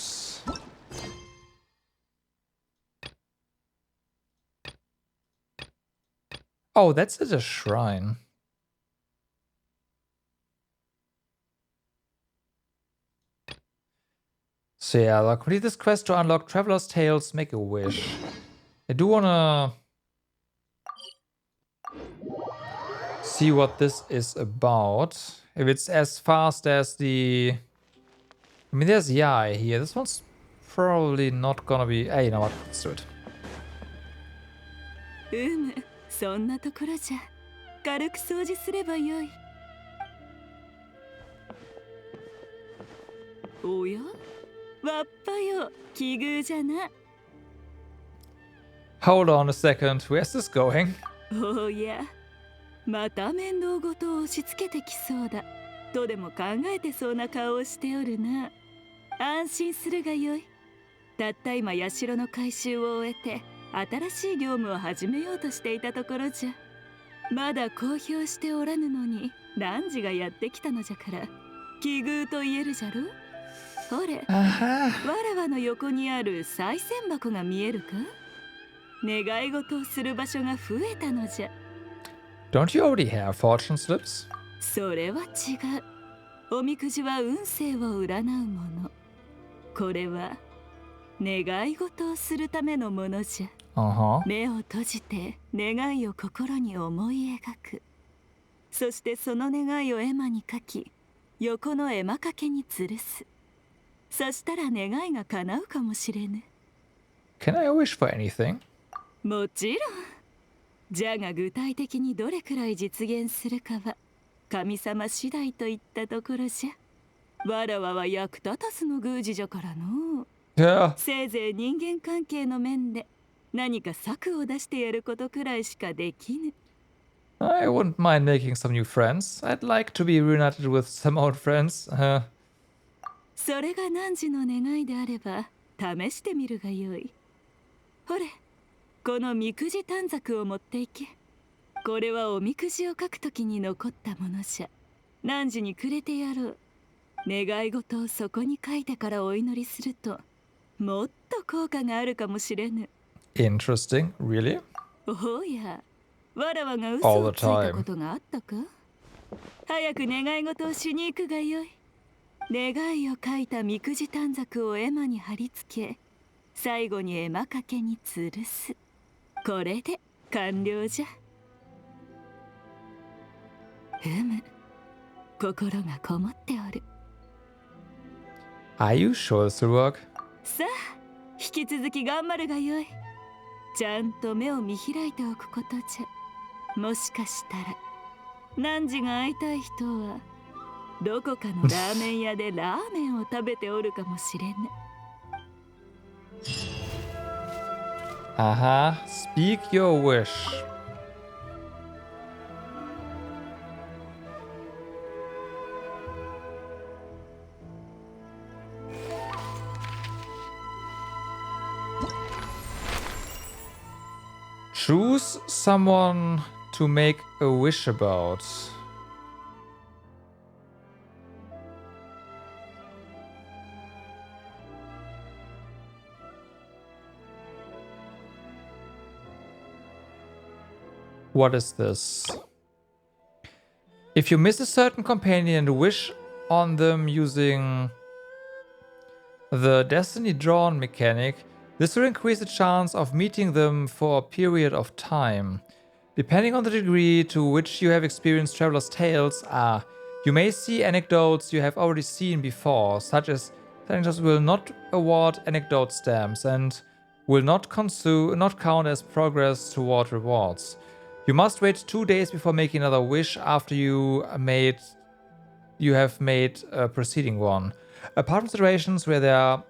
Oh, that's at a shrine. So yeah, I'll complete this quest to unlock Traveler's Tales, make a wish. I do wanna see what this is about. If it's as fast as the... I mean, there's Yai here. This one's probably not gonna be... Hey, you know what? Let's do it. そんなところじゃ軽く掃除すればよい。おや、わっぱよ、奇遇じゃな。Hold on a second, where's this going? おや、また面倒ごとを押し付けてきそうだとでも考えてそうな顔をしておるな。安心するがよい。たった今社の改修を終えて新しい業務を始めようとしていたところじゃ。まだ公表しておらぬのに汝がやってきたのじゃから奇遇と言えるじゃろ。ほれ、わらわの横にある賽銭箱が見えるか。願い事をする場所が増えたのじゃ。Don't you already have fortune slips? それは違う。おみくじは運勢を占うもの。これは願い事をするためのものじゃ。目を閉じて願いを心に思い描く。そしてその願いを絵馬に書き、横の絵馬掛けに吊るす。そしたら願いが叶うかもしれぬ。Can I wish for anything? もちろん。じゃが具体的にどれくらい実現するかは神様次第といったところじゃ。わらわは役立たずの宮司じゃからの。せいぜい人間関係の面で何か策を出してやることくらいしかできぬ。I wouldn't mind making some new friends. I'd like to be reunited with some old friends. それが汝の願いであれば試してみるがよい。ほれ、このみくじ短冊を持っていけ。これはおみくじを書くときに残ったものじゃ。汝にくれてやろう。願い事をそこに書いてからお祈りするともっと効果があるかもしれぬ。Interesting, really? おや、わらわが嘘をついたことがあったか。早く願い事をしに行くがよい。願いを書いたみくじ短冊を絵馬に貼り付け、最後に絵馬掛けに吊るす。これで完了じゃ。心がこもっておる。Are you sure this will work? さあ、引き続き頑張るがよい。ちゃんと目を見開いておくことじゃ。もしかしたら汝が会いたい人はどこかのラーメン屋でラーメンを食べておるかもしれぬ。Speak your wish. Choose someone to make a wish about. What is this? If you miss a certain companion and wish on them using the Destiny Drawn mechanic, this will increase the chance of meeting them for a period of time. Depending on the degree to which you have experienced Traveler's Tales, you may see anecdotes you have already seen before, such as Challengers will not award anecdote stamps and will not count as progress toward rewards. You must wait 2 days before making another wish after you have made a preceding one. Apart from situations where there are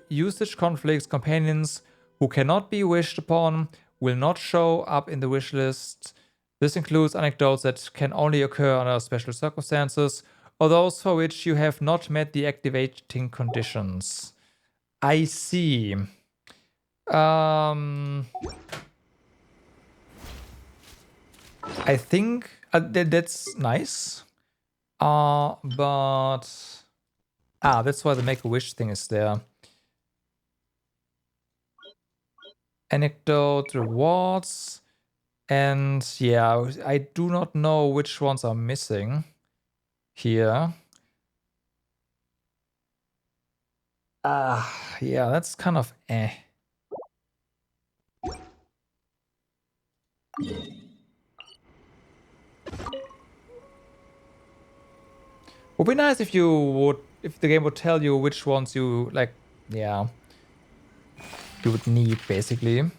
usage conflicts, companions who cannot be wished upon will not show up in the wish list. This includes anecdotes that can only occur under special circumstances, or those for which you have not met the activating conditions. I see. I think that's nice. But that's why the Make-A-Wish thing is there. Anecdote, rewards, and yeah, I do not know which ones are missing here. Yeah, that's kind of eh. Would be nice if if the game would tell you which ones you like, yeah, you would need basically.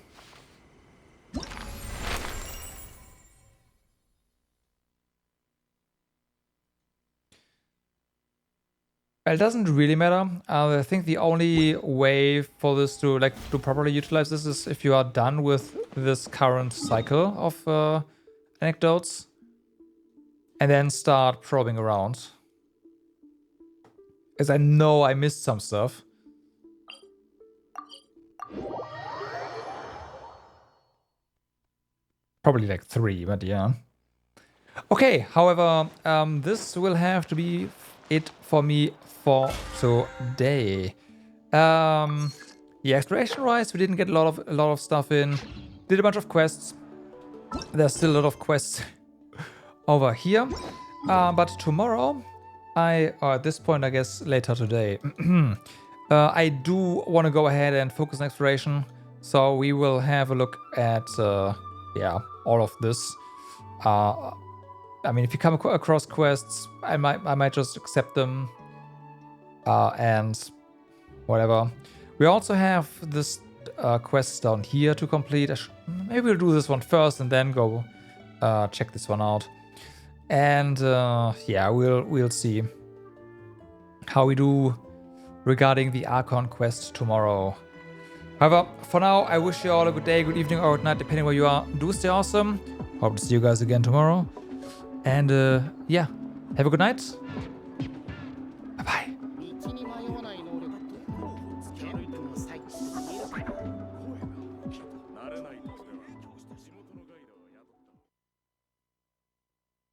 It doesn't really matter. I think the only way for this to properly utilize this is if you are done with this current cycle of anecdotes, and then start probing around. As I know I missed some stuff. Probably like 3, but yeah. Okay, however, this will have to be it for me for today. Yeah, exploration-wise, we didn't get a lot of stuff in. Did a bunch of quests. There's still a lot of quests over here. But tomorrow, or at this point, I guess later today, I do want to go ahead and focus on exploration. So we will have a look at, yeah, all of this. I mean, if you come across quests, I might just accept them. And whatever. We also have this quest down here to complete. Maybe we'll do this one first and then go check this one out. And yeah, we'll see how we do regarding the Archon quest tomorrow. However, for now, I wish you all a good day, good evening, or good night, depending where you are. Do stay awesome. Hope to see you guys again tomorrow. And yeah, have a good night.